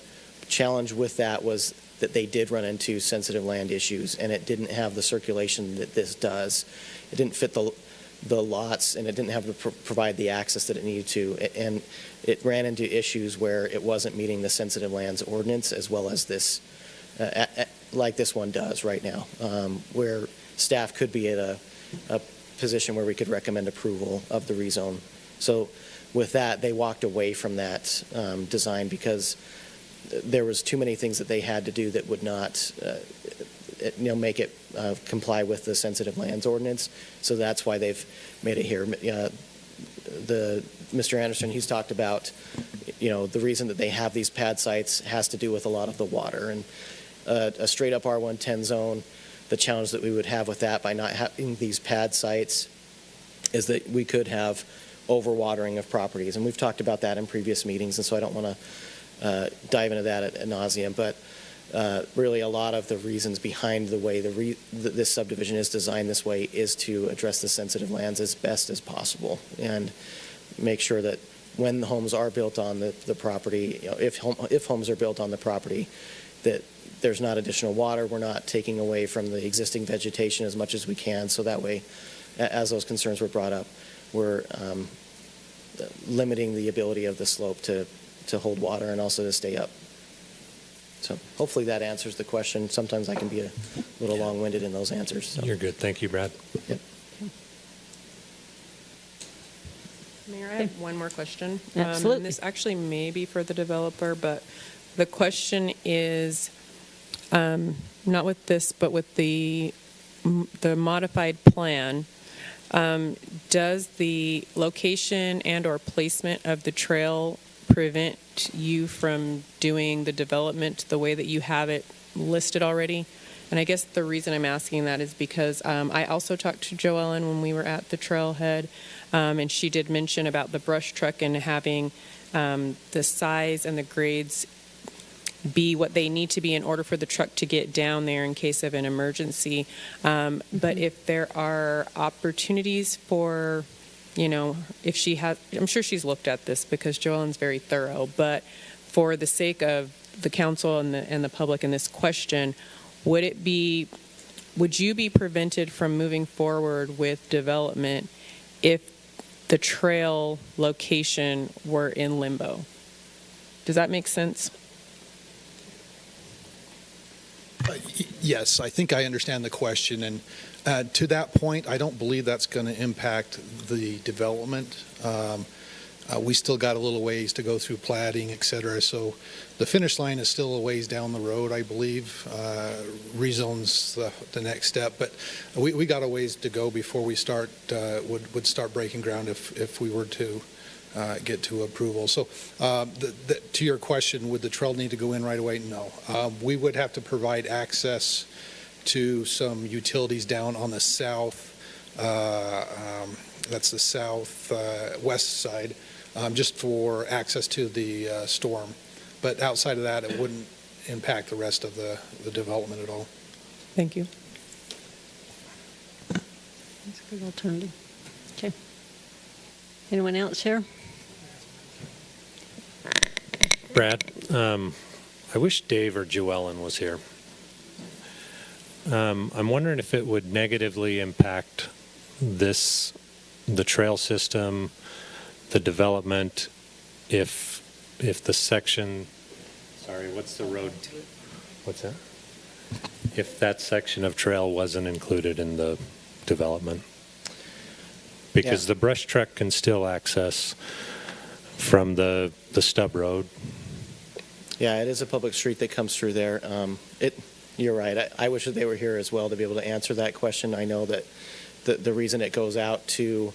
challenge with that was that they did run into sensitive land issues, and it didn't have the circulation that this does. It didn't fit the lots, and it didn't have to provide the access that it needed to. And it ran into issues where it wasn't meeting the sensitive lands ordinance as well as this, like this one does right now, where staff could be at a position where we could recommend approval of the rezone. So with that, they walked away from that design because there was too many things that they had to do that would not make it comply with the sensitive lands ordinance. So that's why they've made it here. Mr. Anderson, he's talked about, the reason that they have these pad sites has to do with a lot of the water. And a straight up R110 zone, the challenge that we would have with that by not having these pad sites is that we could have overwatering of properties. And we've talked about that in previous meetings, and so I don't want to dive into that ad nauseum. But really, a lot of the reasons behind the way this subdivision is designed this way is to address the sensitive lands as best as possible and make sure that when the homes are built on the property, if homes are built on the property, that there's not additional water. We're not taking away from the existing vegetation as much as we can, so that way, as those concerns were brought up, we're limiting the ability of the slope to hold water and also to stay up. So hopefully that answers the question. Sometimes I can be a little long-winded in those answers. So. You're good. Thank you, Brad. Yep. Mayor, I have one more question. Absolutely. And this actually may be for the developer, but the question is, not with this, but with the modified plan, does the location and or placement of the trail prevent you from doing the development the way that you have it listed already? And I guess the reason I'm asking that is because I also talked to Joellen when we were at the trailhead, and she did mention about the brush truck and having the size and the grades be what they need to be in order for the truck to get down there in case of an emergency. But if there are opportunities for, if she has, I'm sure she's looked at this because Joellen's very thorough, but for the sake of the council and the public in this question, would you be prevented from moving forward with development if the trail location were in limbo? Does that make sense? Yes, I think I understand the question. And to that point, I don't believe that's going to impact the development. We still got a little ways to go through plating, et cetera. So the finish line is still a ways down the road, I believe. Rezone's the next step. But we got a ways to go before we would start breaking ground if we were to get to approval. So to your question, would the trail need to go in right away? No. We would have to provide access to some utilities down on the south, that's the southwest side, just for access to the storm. But outside of that, it wouldn't impact the rest of the development at all. Thank you. That's a good alternative. Okay. Anyone else here? Brad, I wish Dave or Joellen was here. I'm wondering if it would negatively impact the trail system, the development, if the section, what's the road? What's that? If that section of trail wasn't included in the development. Because the brush truck can still access from the stub road. Yeah, it is a public street that comes through there. You're right. I wish that they were here as well to be able to answer that question. I know that the reason it goes out to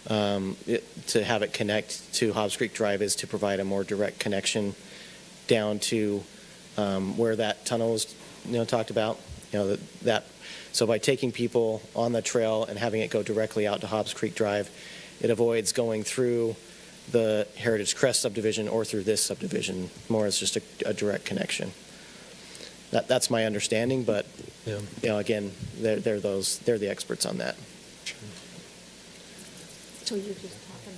have it connect to Hobbs Creek Drive is to provide a more direct connection down to where that tunnel was talked about. So by taking people on the trail and having it go directly out to Hobbs Creek Drive, it avoids going through the Heritage Crest subdivision or through this subdivision, more as just a direct connection. That's my understanding, but again, they're the experts on that. So you're just talking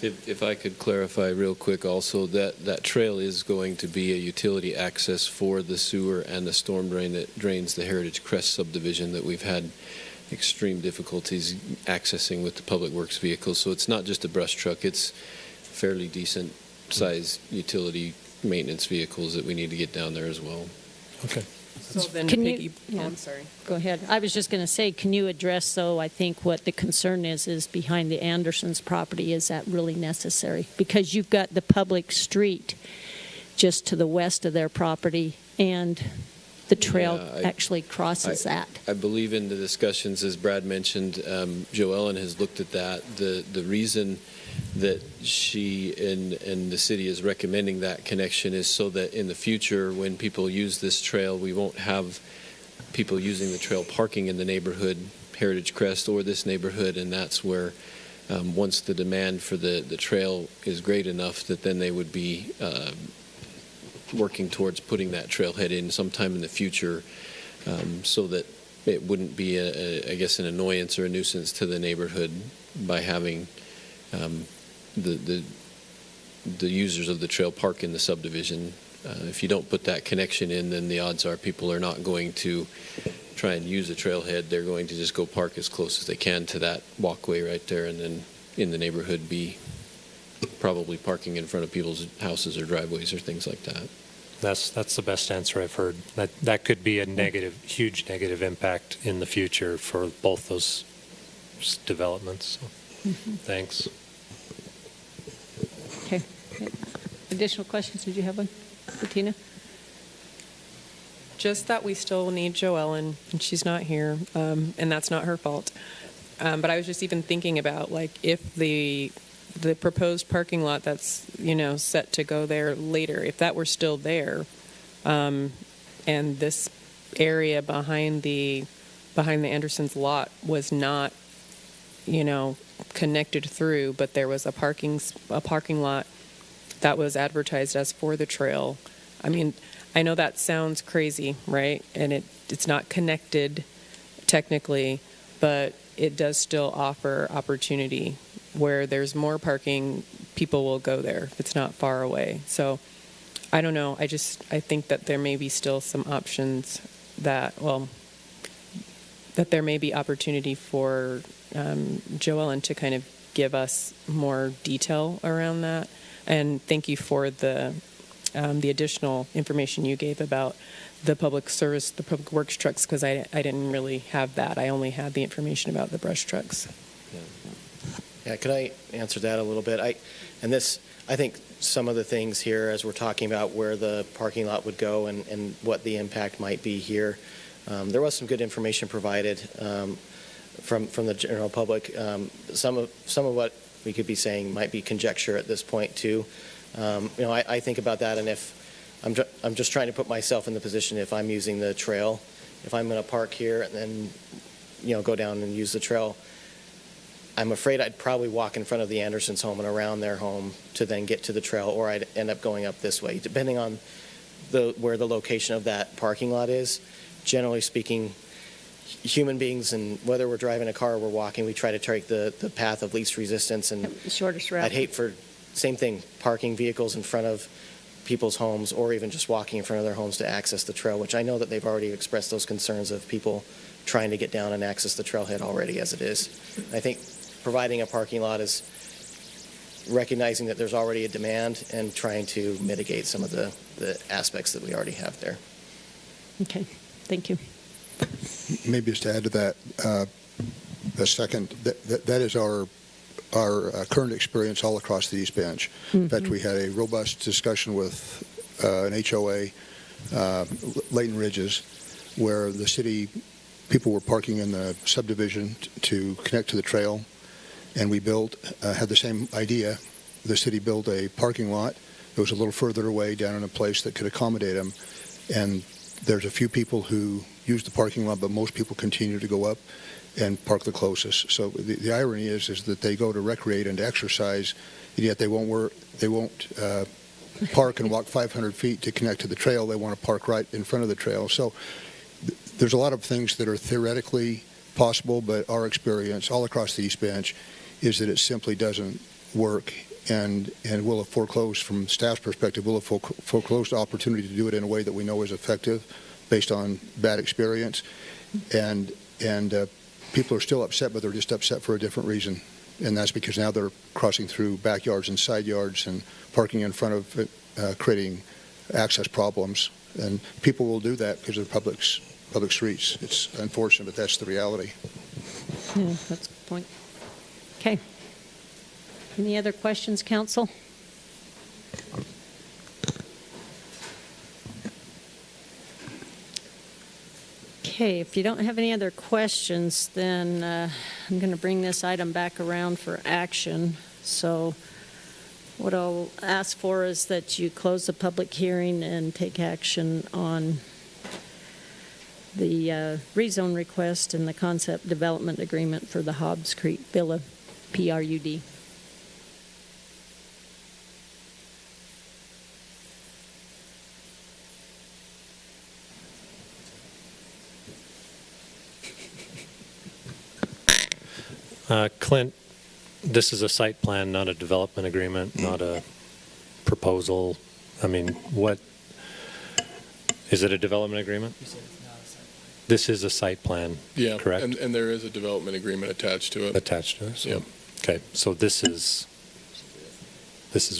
If I could clarify real quick also, that trail is going to be a utility access for the sewer and the storm drain that drains the Heritage Crest subdivision that we've had extreme difficulties accessing with the public works vehicles. So it's not just a brush truck, it's fairly decent sized utility maintenance vehicles that we need to get down there as well. Okay. So then I'm sorry. Go ahead. I was just going to say, can you address, though, I think what the concern is behind the Andersons' property, is that really necessary? Because you've got the public street just to the west of their property, and the trail actually crosses that. I believe in the discussions, as Brad mentioned, Joellen has looked at that. The reason that she and the city is recommending that connection is so that in the future, when people use this trail, we won't have people using the trail parking in the neighborhood, Heritage Crest or this neighborhood, and that's where once the demand for the trail is great enough that then they would be working towards putting that trailhead in sometime in the future, so that it wouldn't be, I guess, an annoyance or a nuisance to the neighborhood by having the users of the trail park in the subdivision. If you don't put that connection in, then the odds are people are not going to try and use the trailhead. They're going to just go park as close as they can to that walkway right there, and then in the neighborhood be probably parking in front of people's houses or driveways or things like that. That's the best answer I've heard. That could be a huge negative impact in the future for both those developments. So, thanks. Okay. Additional questions? Did you have one, Bettina? Just that we still need Joellen, and she's not here, and that's not her fault. But I was just even thinking about, like, if the proposed parking lot that's, set to go there later, if that were still there, and this area behind the Andersons' lot was not, connected through, but there was a parking lot that was advertised as for the trail. I mean, I know that sounds crazy, right? And it's not connected technically, but it does still offer opportunity. Where there's more parking, people will go there if it's not far away. So I don't know. I think that there may be still some options that there may be opportunity for Joellen to kind of give us more detail around that. And thank you for the additional information you gave about the public works trucks, because I didn't really have that. I only had the information about the brush trucks. Yeah, could I answer that a little bit? I think some of the things here, as we're talking about where the parking lot would go and what the impact might be here, there was some good information provided from the general public. Some of what we could be saying might be conjecture at this point too. I think about that, and if I'm just trying to put myself in the position, if I'm using the trail, if I'm going to park here and then go down and use the trail, I'm afraid I'd probably walk in front of the Andersons' home and around their home to then get to the trail, or I'd end up going up this way, depending on where the location of that parking lot is. Generally speaking, human beings, and whether we're driving a car or we're walking, we try to take the path of least resistance. And the shortest route. I'd hate for, same thing, parking vehicles in front of people's homes, or even just walking in front of their homes to access the trail, which I know that they've already expressed those concerns of people trying to get down and access the trailhead already as it is. I think providing a parking lot is recognizing that there's already a demand and trying to mitigate some of the aspects that we already have there. Okay, thank you. Maybe just to add to that, that is our current experience all across the East Bench. In fact, we had a robust discussion with an HOA, Layton Ridges, where the city people were parking in the subdivision to connect to the trail, and we had the same idea. The city built a parking lot that was a little further away, down in a place that could accommodate them, and there's a few people who use the parking lot, but most people continue to go up and park the closest. So the irony is that they go to recreate and to exercise, and yet they won't park and walk 500 feet to connect to the trail. They want to park right in front of the trail. So there's a lot of things that are theoretically possible, but our experience all across the East Bench is that it simply doesn't work, and will have foreclosed, from staff's perspective, will have foreclosed the opportunity to do it in a way that we know is effective based on bad experience. And people are still upset, but they're just upset for a different reason. And that's because now they're crossing through backyards and side yards and parking in front of it, creating access problems. And people will do that because of public streets. It's unfortunate, but that's the reality. Yeah, that's a good point. Okay. Any other questions, council? Okay, if you don't have any other questions, then I'm going to bring this item back around for action. So what I'll ask for is that you close the public hearing and take action on the rezone request and the concept development agreement for the Hobbs Creek Villa PRUD. Clint, this is a site plan, not a development agreement, not a proposal. I mean, what, is it a development agreement? This is a site plan, Yeah, correct? and there is a development agreement attached to it. Attached to it, so, Yep. okay, so this is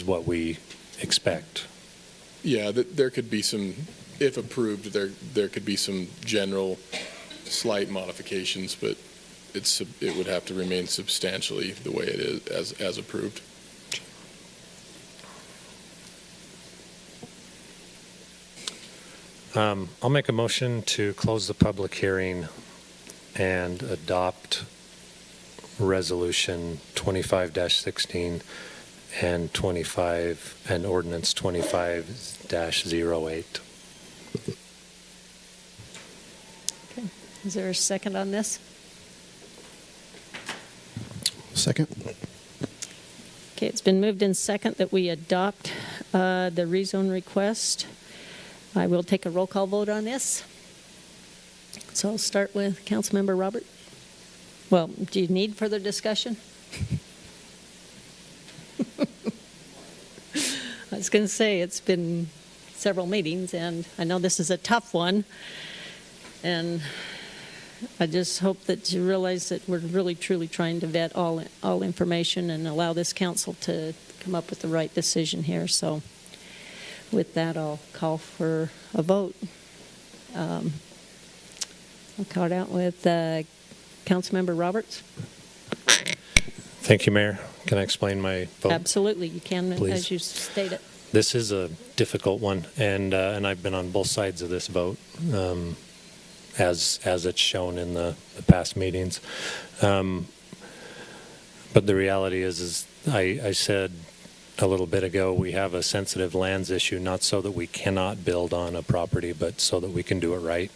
what we expect. Yeah, there could be some, if approved, there could be some general slight modifications, but it would have to remain substantially the way it is as approved. I'll make a motion to close the public hearing and adopt Resolution 25-16 and Ordinance 25-08. Okay. Is there a second on this? Second. Okay, it's been moved in second that we adopt the rezone request. I will take a roll call vote on this. So I'll start with Councilmember Robert. Well, do you need further discussion? I was going to say, it's been several meetings, and I know this is a tough one. And I just hope that you realize that we're really, truly trying to vet all information and allow this council to come up with the right decision here. So with that, I'll call for a vote. I'll call it out with Councilmember Roberts. Thank you, Mayor. Can I explain my vote? Absolutely, you can, Please. as you state it. This is a difficult one, and I've been on both sides of this vote, as it's shown in the past meetings. But the reality is I said a little bit ago, we have a sensitive lands issue, not so that we cannot build on a property, but so that we can do it right.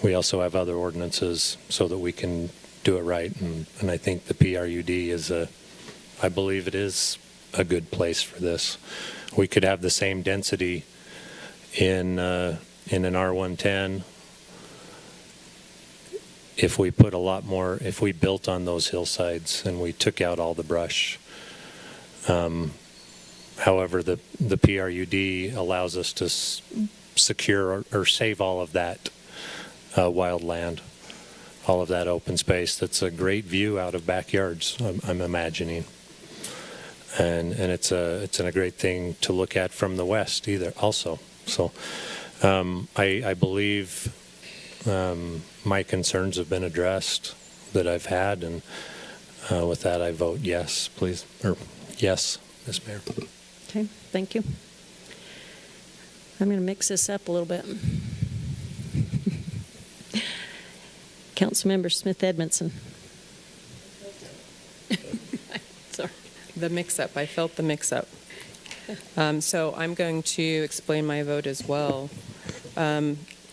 We also have other ordinances so that we can do it right, and I think the PRUD is I believe it is a good place for this. We could have the same density in an R110 if we put a lot more, if we built on those hillsides and we took out all the brush. However, the PRUD allows us to secure or save all of that wild land, all of that open space. That's a great view out of backyards, I'm imagining. And it's a great thing to look at from the west either also. So I believe my concerns have been addressed that I've had, and with that I vote yes, please, or yes, Ms. Mayor. Okay, thank you. I'm going to mix this up a little bit. Councilmember Smith Edmondson. Sorry. The mix-up. I felt the mix-up. So I'm going to explain my vote as well.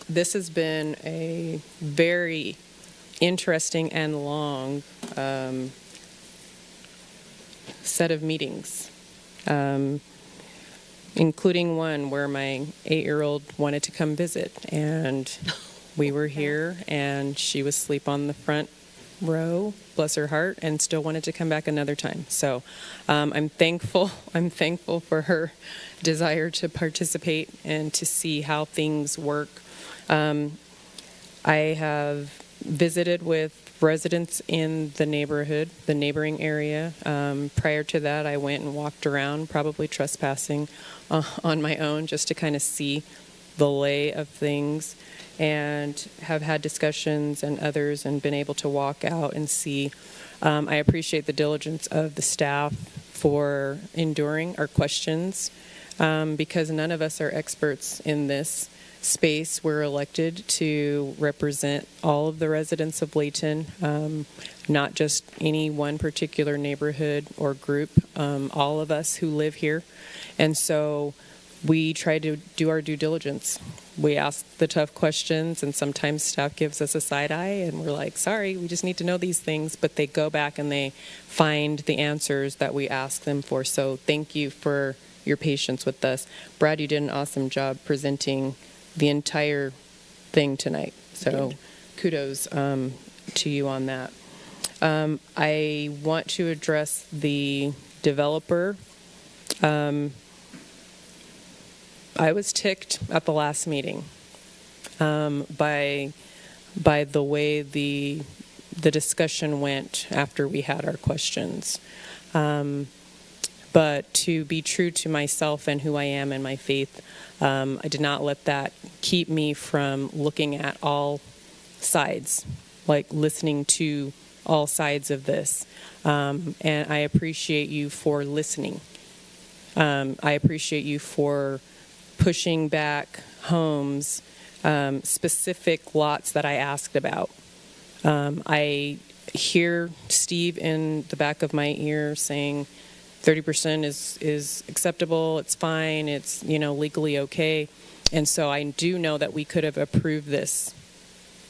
This has been a very interesting and long set of meetings, including one where my 8-year-old wanted to come visit, and we were here, and she was asleep on the front row, bless her heart, and still wanted to come back another time. So I'm thankful for her desire to participate and to see how things work. I have visited with residents in the neighborhood, the neighboring area. Prior to that, I went and walked around, probably trespassing on my own, just to kind of see the lay of things, and have had discussions and others and been able to walk out and see. I appreciate the diligence of the staff for enduring our questions, because none of us are experts in this space. We're elected to represent all of the residents of Layton, not just any one particular neighborhood or group, all of us who live here. And so we try to do our due diligence. We ask the tough questions, and sometimes staff gives us a side eye, and we're like, sorry, we just need to know these things. But they go back and they find the answers that we ask them for. So thank you for your patience with us. Brad, you did an awesome job presenting the entire thing tonight. So kudos to you on that. I want to address the developer. I was ticked at the last meeting by the way the discussion went after we had our questions. But to be true to myself and who I am and my faith, I did not let that keep me from looking at all sides, like listening to all sides of this. And I appreciate you for listening. I appreciate you for pushing back homes, specific lots that I asked about. I hear Steve in the back of my ear saying 30% is acceptable, it's fine, it's legally okay. And so I do know that we could have approved this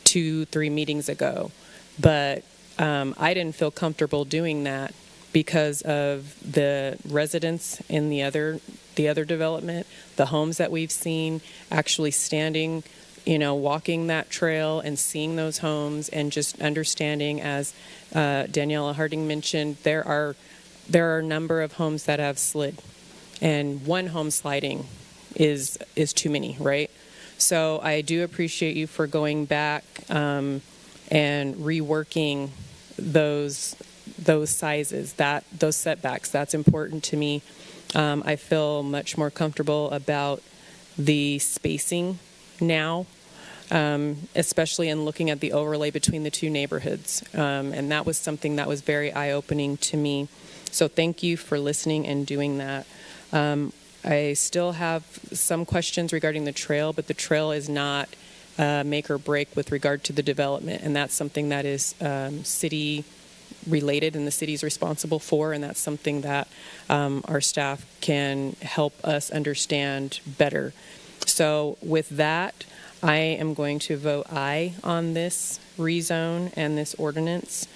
2-3 meetings ago, but I didn't feel comfortable doing that because of the residents in the other development, the homes that we've seen, actually standing, walking that trail and seeing those homes, and just understanding, as Daniela Harding mentioned, there are a number of homes that have slid, and one home sliding is too many, right? So I do appreciate you for going back and reworking those sizes, those setbacks. That's important to me. I feel much more comfortable about the spacing now, especially in looking at the overlay between the two neighborhoods. And that was something that was very eye-opening to me. So thank you for listening and doing that. I still have some questions regarding the trail, but the trail is not make or break with regard to the development, and that's something that is city related and the city's responsible for, and that's something that our staff can help us understand better. So with that, I am going to vote aye on this rezone and this ordinance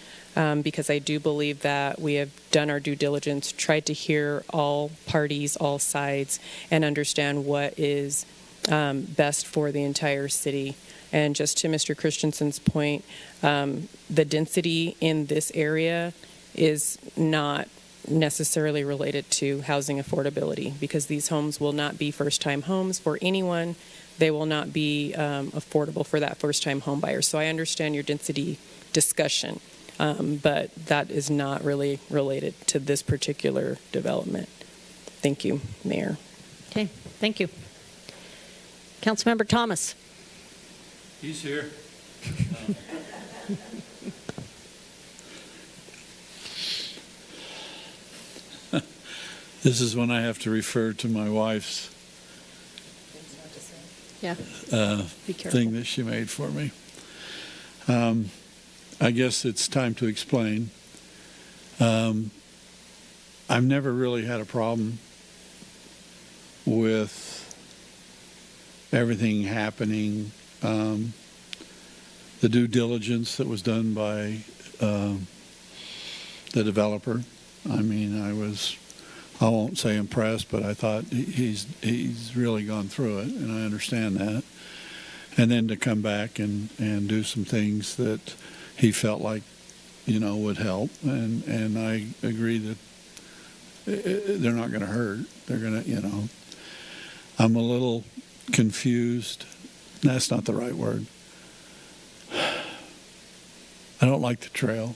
because I do believe that we have done our due diligence, tried to hear all parties, all sides, and understand what is best for the entire city. And just to Mr. Christensen's point, the density in this area is not necessarily related to housing affordability, because these homes will not be first-time homes for anyone. They will not be affordable for that first-time home buyer. So I understand your density discussion, but that is not really related to this particular development. Thank you, Mayor. Okay, thank you. Councilmember Thomas. He's here. This is when I have to refer to my wife's thing that she made for me. I guess it's time to explain. I've never really had a problem with everything happening. The due diligence that was done by the developer. I mean, I won't say impressed, but I thought he's really gone through it, and I understand that. And then to come back and do some things that he felt like, would help. And I agree that they're not going to hurt. They're going to, I'm a little confused. That's not the right word. I don't like the trail,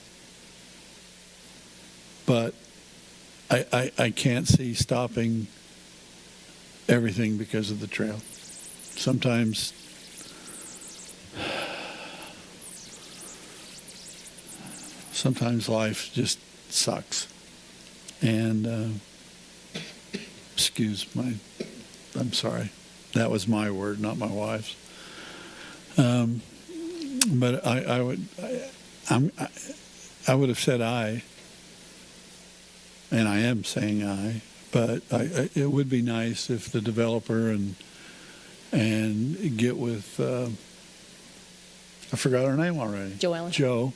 but I can't see stopping everything because of the trail. Sometimes life just sucks. And I'm sorry. That was my word, not my wife's. But I would have said aye, and I am saying aye But it would be nice if the developer and get with, I forgot her name already. Joe Ellen. Joe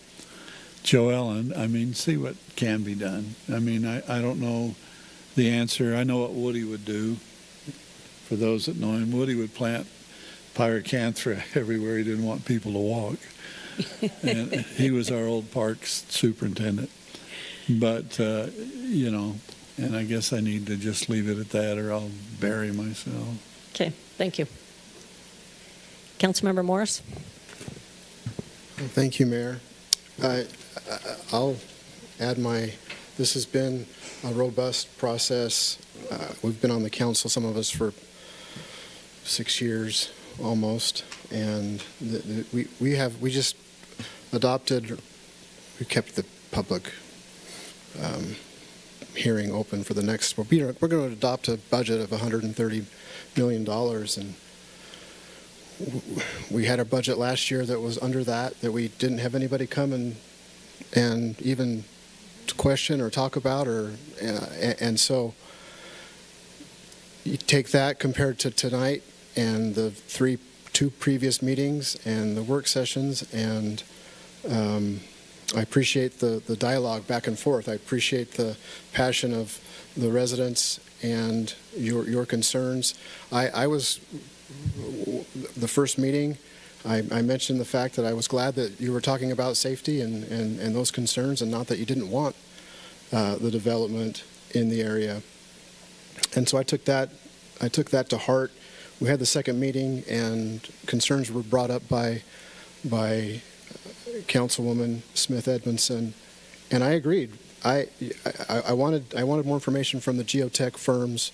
Ellen. I mean, see what can be done. I mean, I don't know the answer. I know what Woody would do. For those that know him, Woody would plant pyracantha everywhere he didn't want people to walk. And he was our old parks superintendent. But, you know, and I guess I need to just leave it at that or I'll bury myself. Okay, thank you. Councilmember Morris? Thank you, Mayor. I'll add this has been a robust process. We've been on the council, some of us, for 6 years almost, and we just adopted, we kept the public hearing open for the next, we're going to adopt a budget of $130 million, and we had a budget last year that was under that we didn't have anybody come and even question or talk about, and so you take that compared to tonight and the two previous meetings and the work sessions, and I appreciate the dialogue back and forth. I appreciate the passion of the residents and your concerns. I was, the first meeting, I mentioned the fact that I was glad that you were talking about safety and those concerns, and not that you didn't want the development in the area. And so I took that to heart. We had the second meeting, and concerns were brought up by Councilwoman Smith Edmondson, and I agreed. I wanted more information from the geotech firms,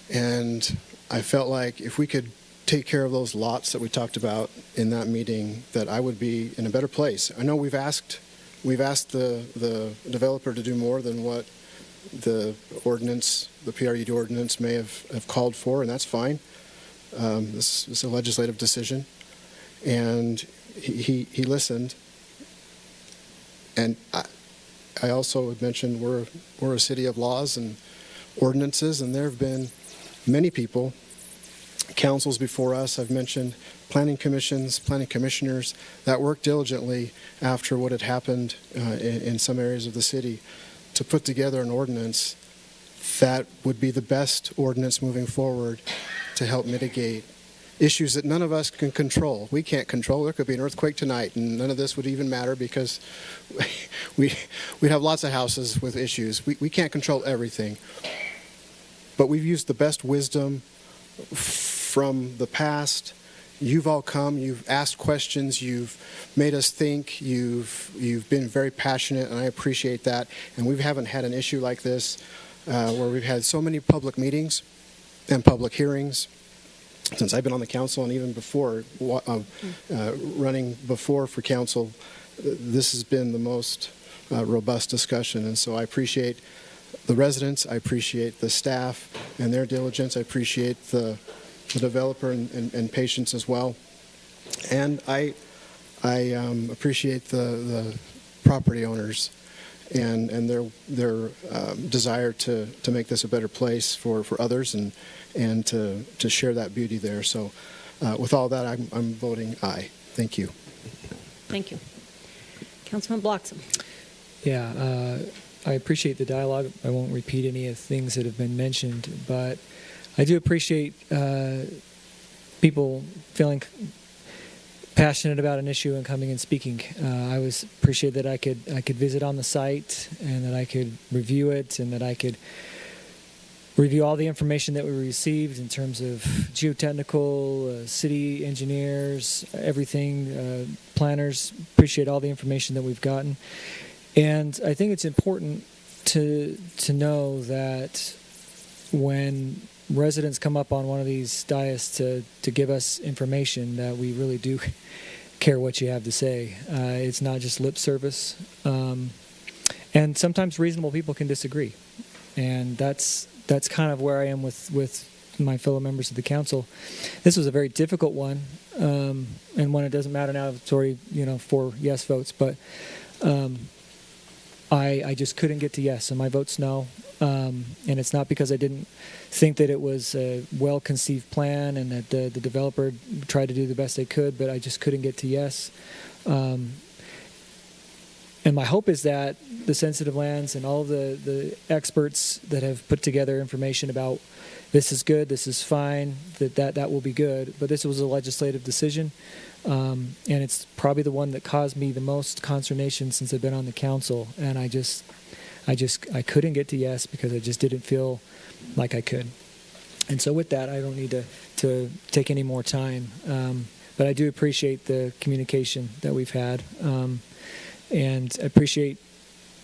and I felt like if we could take care of those lots that we talked about in that meeting, that I would be in a better place. I know we've asked the developer to do more than what the ordinance, the PRUD ordinance, may have called for, and that's fine. This is a legislative decision, and he listened. And I also had mentioned we're a city of laws and ordinances, and there have been many people, councils before us. I've mentioned planning commissions, planning commissioners that worked diligently after what had happened in some areas of the city to put together an ordinance that would be the best ordinance moving forward to help mitigate issues that none of us can control. We can't control. There could be an earthquake tonight, and none of this would even matter because we'd have lots of houses with issues. We can't control everything. But we've used the best wisdom from the past. You've all come, you've asked questions, you've made us think, you've been very passionate, and I appreciate that. And we haven't had an issue like this where we've had so many public meetings and public hearings since I've been on the council, and even before, running before for council. This has been the most robust discussion, and so I appreciate the residents, I appreciate the staff and their diligence, I appreciate the developer and patience as well, and I appreciate the property owners and their desire to make this a better place for others and to share that beauty there. So with all that, I'm voting aye. Thank you. Thank you. Councilman Bloxham. Yeah, I appreciate the dialogue. I won't repeat any of the things that have been mentioned, but I do appreciate people feeling passionate about an issue and coming and speaking. I always appreciate that I could visit on the site and that I could review it and that I could review all the information that we received in terms of geotechnical, city engineers, everything, planners. Appreciate all the information that we've gotten. And I think it's important to know that when residents come up on one of these dais to give us information, that we really do care what you have to say. It's not just lip service. And sometimes reasonable people can disagree. And that's kind of where I am with my fellow members of the council. This was a very difficult one, and one it doesn't matter now. It's already 4 yes votes, but I just couldn't get to yes, and my vote's no. And it's not because I didn't think that it was a well-conceived plan and that the developer tried to do the best they could, but I just couldn't get to yes. And my hope is that the sensitive lands and all of the experts that have put together information about this is good, this is fine, that will be good. But this was a legislative decision, and it's probably the one that caused me the most consternation since I've been on the council. And I couldn't get to yes because I just didn't feel like I could. And so with that, I don't need to take any more time. But I do appreciate the communication that we've had. And I appreciate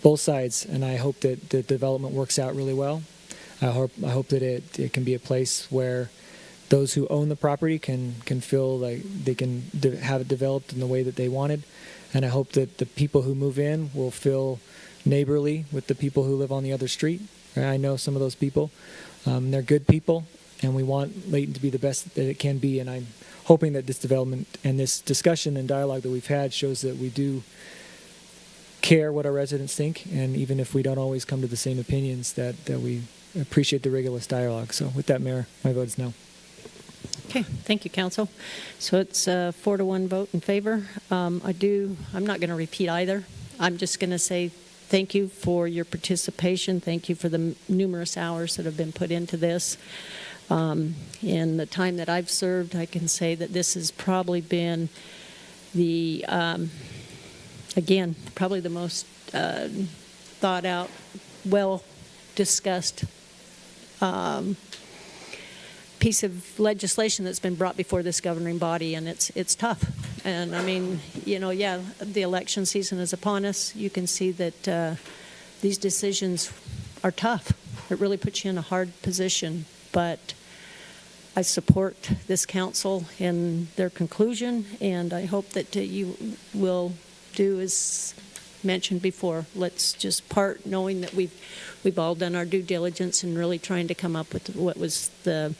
both sides, and I hope that the development works out really well. I hope that it can be a place where those who own the property can feel like they can have it developed in the way that they wanted. And I hope that the people who move in will feel neighborly with the people who live on the other street. I know some of those people. They're good people, and we want Layton to be the best that it can be. And I'm hoping that this development and this discussion and dialogue that we've had shows that we do care what our residents think, and even if we don't always come to the same opinions, that we appreciate the rigorous dialogue. So with that, Mayor, my vote is no. Okay, thank you, Council. So it's a 4-1 vote in favor. I'm not going to repeat either. I'm just going to say thank you for your participation. Thank you for the numerous hours that have been put into this. In the time that I've served, I can say that this has probably been the again, probably the most thought out, well discussed piece of legislation that's been brought before this governing body, and it's tough. And I mean, the election season is upon us. You can see that these decisions are tough. It really puts you in a hard position, but I support this council in their conclusion, and I hope that you will do as mentioned before. Let's just part knowing that we've all done our due diligence and really trying to come up with what was the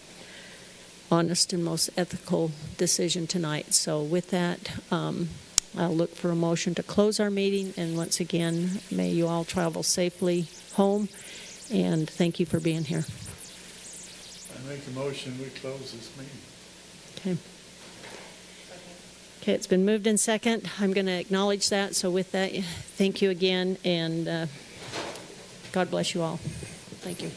honest and most ethical decision tonight. So with that, I'll look for a motion to close our meeting, and once again, may you all travel safely home, and thank you for being here. I make a motion, we close this meeting. Okay, it's been moved in second. I'm going to acknowledge that. So with that, thank you again, and God bless you all. Thank you.